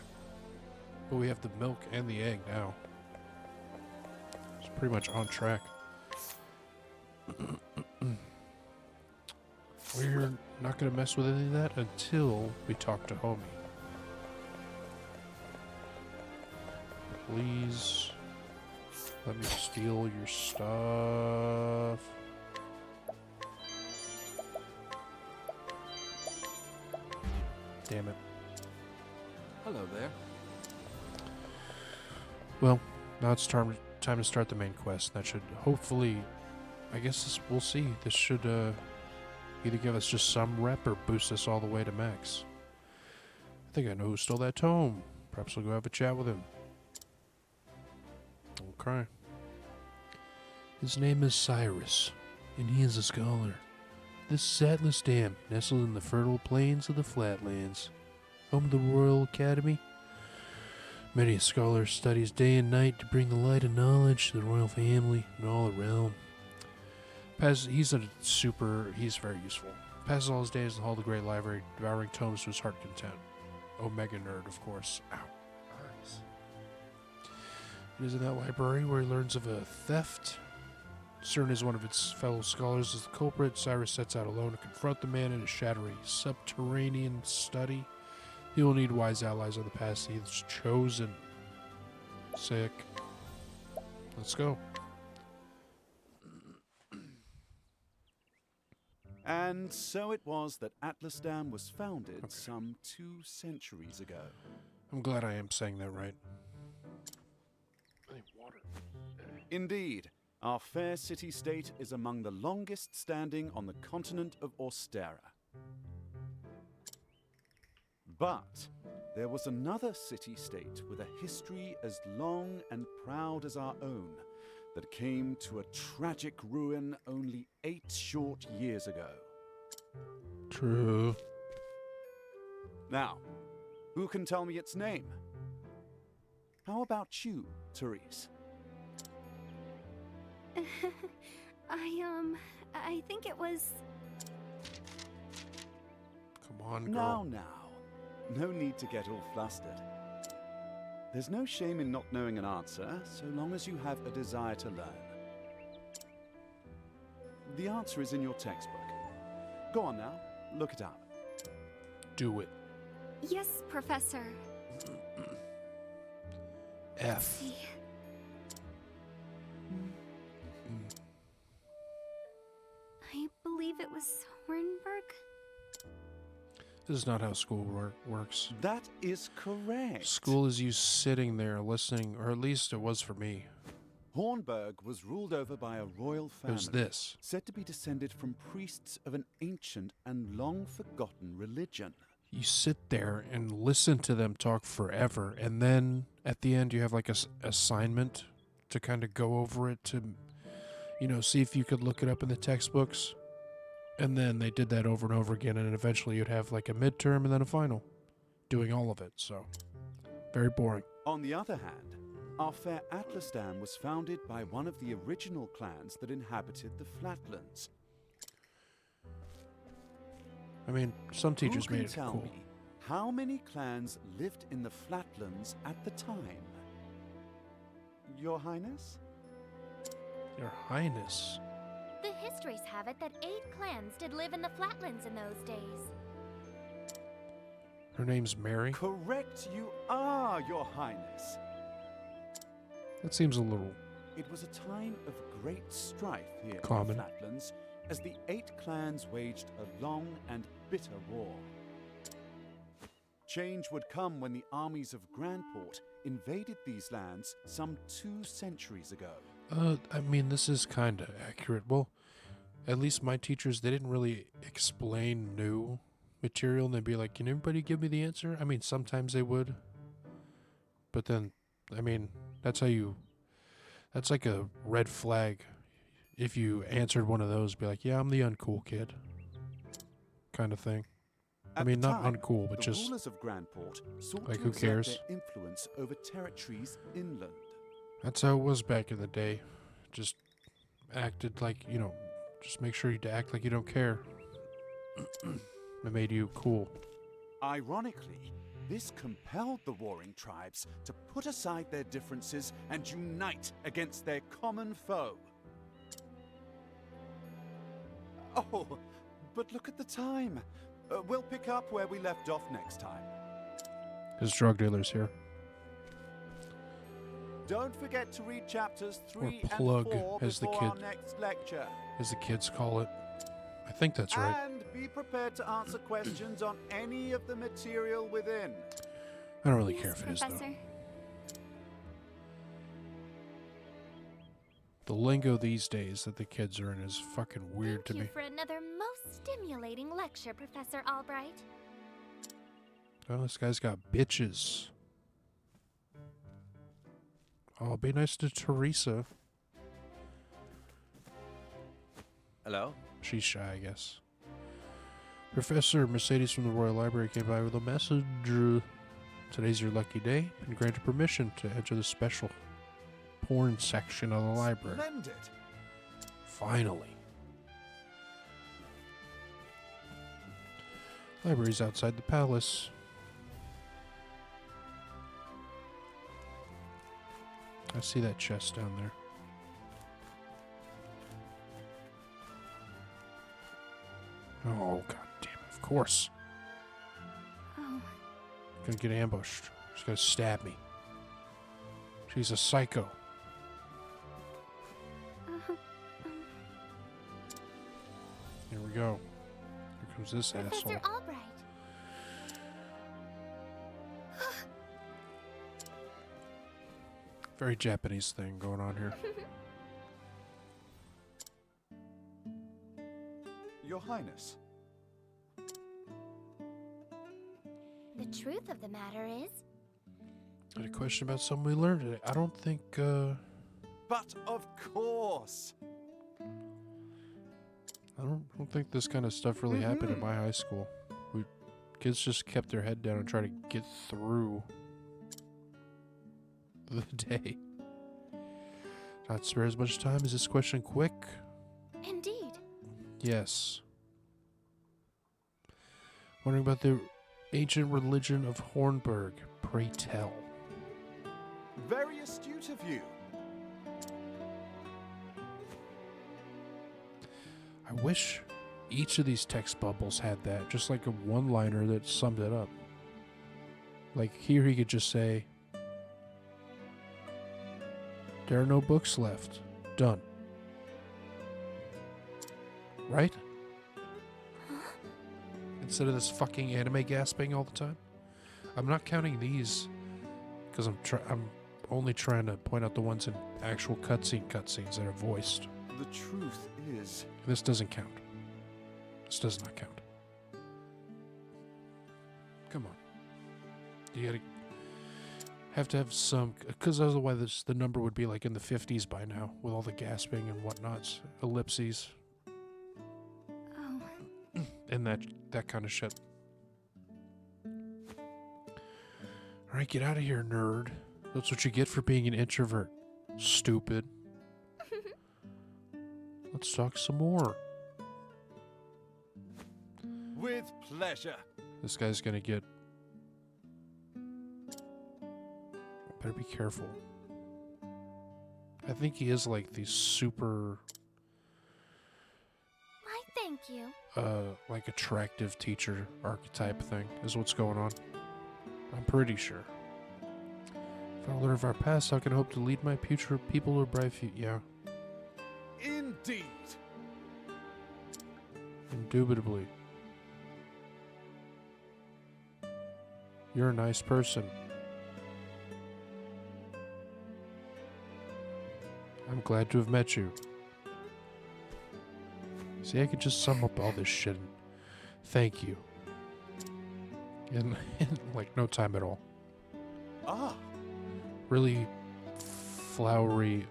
But we have the milk and the egg now. It's pretty much on track. We're not going to mess with any of that until we talk to Homie. Please let me steal your stuff. Damn it. Hello there. Well, Now it's time to start the main quest. That should hopefully, I guess we'll see. This should either give us just some rep or boost us all the way to max. I think I know who stole that tome. Perhaps we'll go have a chat with him. Okay. His name is Cyrus, and he is a scholar. This is Atlas Dam, nestled in the fertile plains of the Flatlands, home of the Royal Academy. Many a scholar studies day and night to bring the light of knowledge to the royal family and all around. He's very useful. Passes all his days in the hall of the great library, devouring tomes to his heart content. Omega nerd, of course. Ow. Eyes. It is in that library where he learns of a theft. Certain as one of its fellow scholars is the culprit, Cyrus sets out alone to confront the man in a shadowy subterranean study. He will need wise allies on the path he has chosen. Sick. Let's go. And so it was that Atlasdam was founded some 2 centuries ago. I'm glad I am saying that right. I need water. Indeed, our fair city-state is among the longest standing on the continent of Austera. But there was another city-state with a history as long and proud as our own that came to a tragic ruin only 8 short years ago. True. Now, who can tell me its name? How about you, Therese? I think it was... Come on, girl. Now. No need to get all flustered. There's no shame in not knowing an answer, so long as you have a desire to learn. The answer is in your textbook. Go on now, look it up. Do it. Yes, Professor. F. Let's see. I believe it was Hornburg. This is not how school works. That is correct. School is you sitting there listening, or at least it was for me. Hornburg was ruled over by a royal family. It was this. Said to be descended from priests of an ancient and long-forgotten religion. You sit there and listen to them talk forever, and then at the end you have like a assignment to kind of go over it to, see if you could look it up in the textbooks. And then they did that over and over again, and eventually you'd have like a midterm and then a final, doing all of it, so very boring. On the other hand, our fair Atlasdam was founded by one of the original clans that inhabited the Flatlands. I mean, some teachers Who can made it tell cool. me how many clans lived in the Flatlands at the time? Your Highness? Your Highness. The histories have it that 8 clans did live in the Flatlands in those days. Her name's Mary. Correct you are, Your Highness. That seems a little... It was a time of great strife here common. in the Flatlands, as the 8 clans waged a long and bitter war. Change would come when the armies of Grandport invaded these lands some 2 centuries ago. I mean, this is kind of accurate. Well, at least my teachers, they didn't really explain new material, and they'd be like, can everybody give me the answer? I mean, sometimes they would. But then, I mean, that's like a red flag. If you answered one of those, be like, yeah, I'm the uncool kid. Kind of thing. I mean, not uncool, but just... The rulers of Grandport sought like, to who exert cares? their influence over territories inland. That's how it was back in the day. Just acted like, just make sure you act like you don't care. It made you cool. Ironically, this compelled the warring tribes to put aside their differences and unite against their common foe. Oh, but look at the time. We'll pick up where we left off next time. There's drug dealers here. Don't forget to read chapters 3 plug, and 4 as the before kid- our next lecture. As the kids call it. I think that's right. And be prepared to answer questions on any of the material within. I don't really care if it is, though. Professor. The lingo these days that the kids are in is fucking weird to Thank me. you for another most stimulating lecture, Professor Albright. Oh, this guy's got bitches. Oh, be nice to Teresa. Hello? She's shy, I guess. Professor Mercedes from the Royal Library came by with a message. Today's your lucky day and granted permission to enter the special porn section of the library. Splendid. Finally. Library's outside the palace. I see that chest down there. Oh, god damn it. Of course. Oh. Gonna get ambushed. She's gonna stab me. She's a psycho. Here we go. Here comes this Professor asshole. Albright. Very Japanese thing going on here. Your Highness. The truth of the matter is, Got a question about something we learned today. I don't think, But of course. I don't think this kind of stuff really happened at my high school. Kids just kept their head down and tried to get through the day. Not spare as much time. Is this question quick? indeed. Yes. Wondering about the ancient religion of Hornburg. Pray tell. Very astute of you. I wish each of these text bubbles had that, just like a one-liner that summed it up. Like here he could just say, there are no books left. Done. Right? Instead of this fucking anime gasping all the time. I'm not counting these because I'm only trying to point out the ones in actual cutscenes that are voiced. The truth is... This doesn't count. This does not count. Come on. You gotta have to have some, because otherwise the number would be like in the 50s by now with all the gasping and whatnots, ellipses, Oh. and that kind of shit. All right, get out of here, nerd. That's what you get for being an introvert. Stupid. Let's talk some more. With pleasure. This guy's gonna get... Better be careful. I think he is like the super... Why, thank you. like attractive teacher archetype thing is what's going on. I'm pretty sure. If I learn of our past, how can I hope to lead my future people to a bright future? Yeah. Indeed. Indubitably. You're a nice person. I'm glad to have met you. See, I could just sum up all this shit. Thank you. In like no time at all. Ah. Really flowery,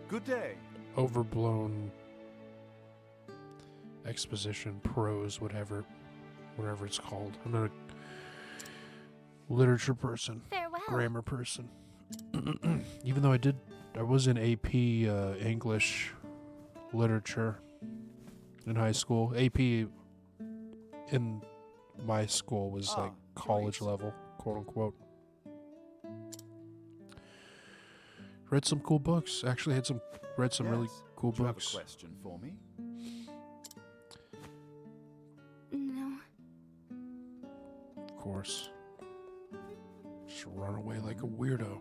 Good day. overblown exposition, prose, whatever it's called. I'm not a literature person, Farewell. grammar person. Even though I was in AP English literature in high school. AP in my school was like college level, quote unquote. Read some cool books. Actually, read some really cool Do you books. have a question for me? No. Of course. Just run away like a weirdo.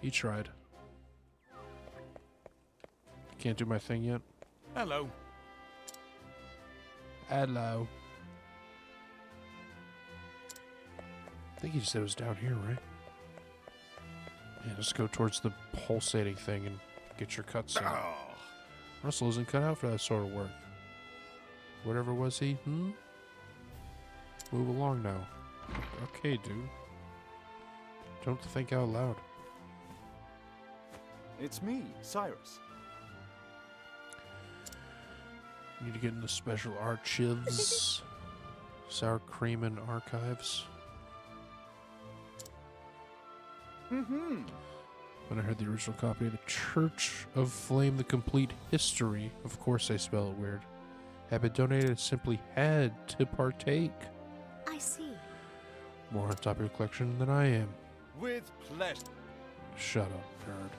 He tried. Can't do my thing yet. Hello. Hello. I think he said it was down here, right? Yeah, just go towards the pulsating thing and get your cutscene. Russell isn't cut out for that sort of work. Whatever was he? Move along now. Okay, dude. Don't think out loud. It's me, Cyrus. Need to get in the special archives. Sour cream and archives. Mm-hmm. When I heard the original copy of the Church of Flame, the complete history, of course I spell it weird, had been donated, I simply had to partake. I see. More on top of your collection than I am. With pleasure. Shut up, nerd.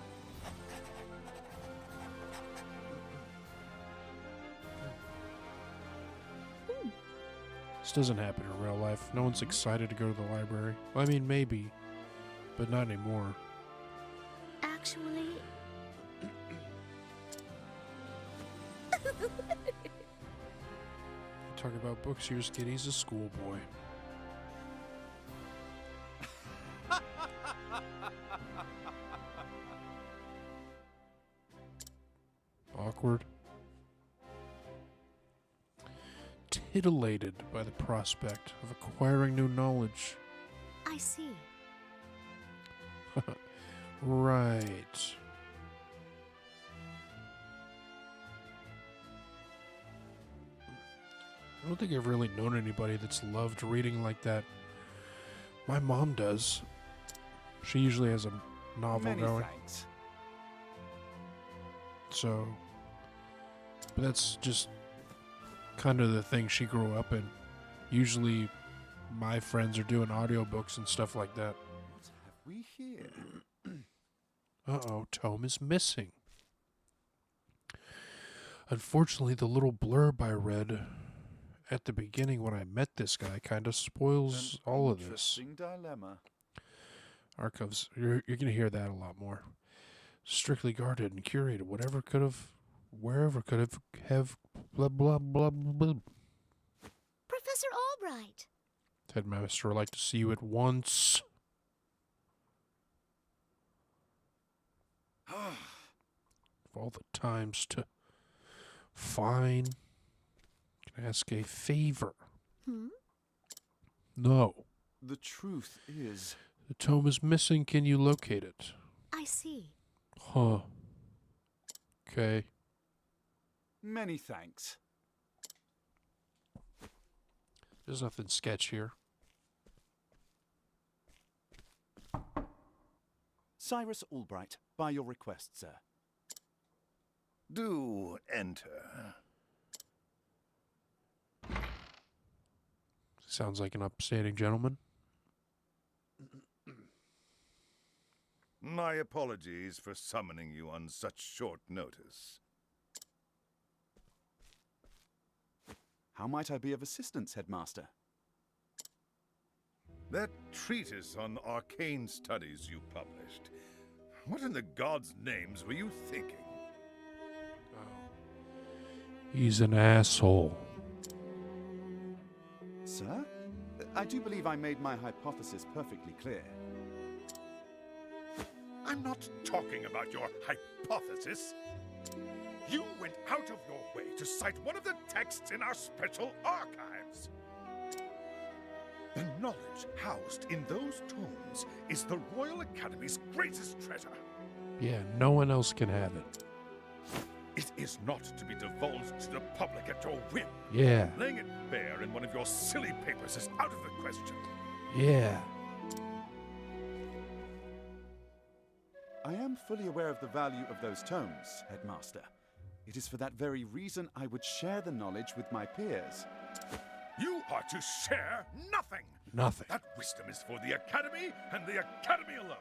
This doesn't happen in real life. No one's excited to go to the library. Well, I mean, maybe, but not anymore. Actually... Talk about books, here's Giddy's a schoolboy. Awkward. Titillated by the prospect of acquiring new knowledge. I see. Right. I don't think I've really known anybody that's loved reading like that. My mom does. She usually has a novel Many going. thanks. So, but that's just kind of the thing she grew up in. Usually my friends are doing audiobooks and stuff like that. What have we here? Uh-oh, tome is missing. Unfortunately, the little blurb I read at the beginning when I met this guy kind of spoils all of this. Interesting dilemma. Archives, you're going to hear that a lot more. Strictly guarded and curated, whatever could have, wherever could have blah, blah, blah, blah. Professor Albright. Headmaster would like to see you at once. Of all the times to fine. Can I ask a favor? No. The truth is... The tome is missing. Can you locate it? I see. Huh. Okay. Many thanks. There's nothing sketch here. Cyrus Albright, by your request, sir. Do enter. Sounds like an upstanding gentleman. My apologies for summoning you on such short notice. How might I be of assistance, Headmaster? That treatise on arcane studies you published. What in the gods' names were you thinking? He's an asshole. Sir? I do believe I made my hypothesis perfectly clear. I'm not talking about your hypothesis. You went out of your way to cite one of the texts in our special archives. The knowledge housed in those tomes is the Royal Academy's greatest treasure. Yeah, no one else can have it. It is not to be divulged to the public at your whim. Yeah. Laying it bare in one of your silly papers is out of the question. Yeah. I am fully aware of the value of those tomes, Headmaster. It is for that very reason I would share the knowledge with my peers. You are to share nothing. Nothing. That wisdom is for the Academy and the Academy alone.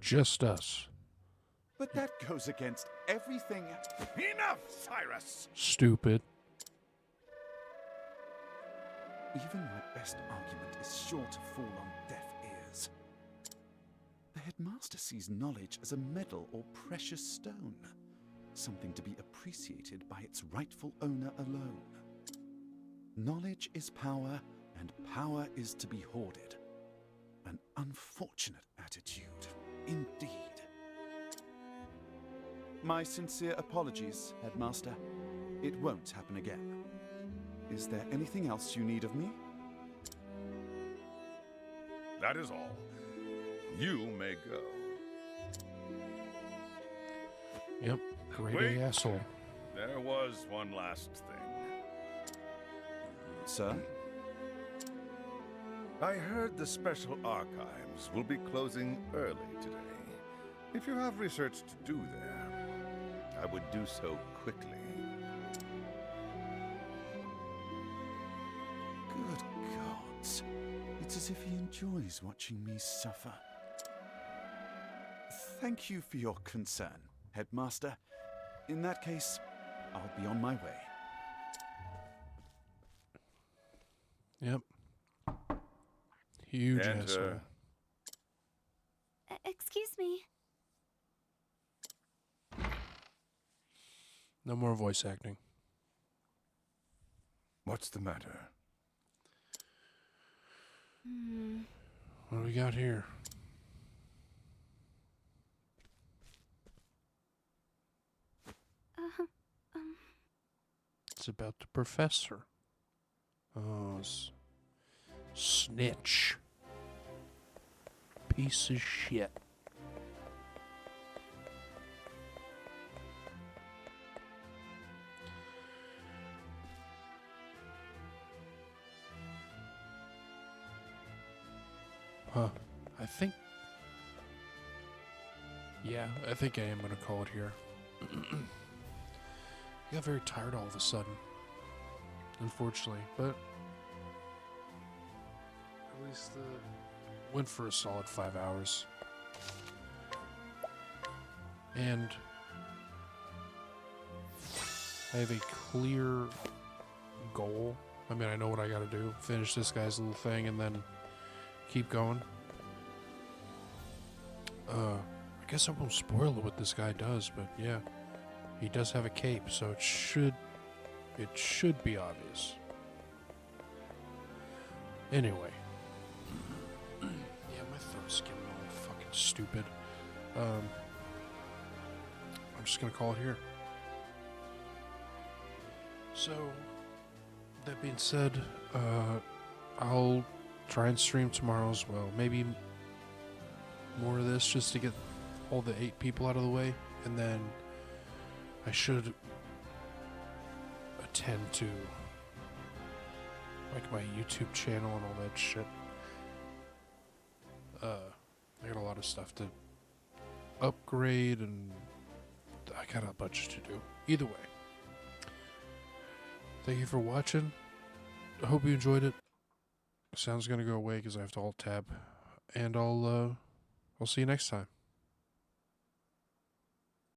Just us. But that goes against everything... Enough, Cyrus! Stupid. Even my best argument is sure to fall on deaf ears. The Headmaster sees knowledge as a medal or precious stone, something to be appreciated by its rightful owner alone. Knowledge is power, and power is to be hoarded. An unfortunate attitude, indeed. My sincere apologies, Headmaster. It won't happen again. Is there anything else you need of me? That is all. You may go. Yep, great Wait. A asshole. There was one last thing. Sir? I heard the Special Archives will be closing early today. If you have research to do there, I would do so quickly. Good gods. It's as if he enjoys watching me suffer. Thank you for your concern, Headmaster. In that case, I'll be on my way. Yep. Huge Enter. asshole. Excuse me. No more voice acting. What's the matter? What do we got here? It's about the professor. Oh, snitch. Piece of shit. Huh. I think... Yeah, I think I am going to call it here. I got very tired all of a sudden. Unfortunately, but... At least went for a solid 5 hours. And... I have a clear goal. I mean, I know what I gotta do. Finish this guy's little thing and then keep going. I guess I won't spoil it what this guy does, but yeah. He does have a cape, so it should be obvious. Anyway. Yeah, my throat's getting all fucking stupid. I'm just gonna call it here. So, that being said, I'll try and stream tomorrow as well. Maybe more of this just to get all the 8 people out of the way, and then I should attend to like my YouTube channel and all that shit. I got a lot of stuff to upgrade, and I got a bunch to do. Either way, thank you for watching. I hope you enjoyed it. Sound's gonna go away because I have to alt tab, and I'll see you next time.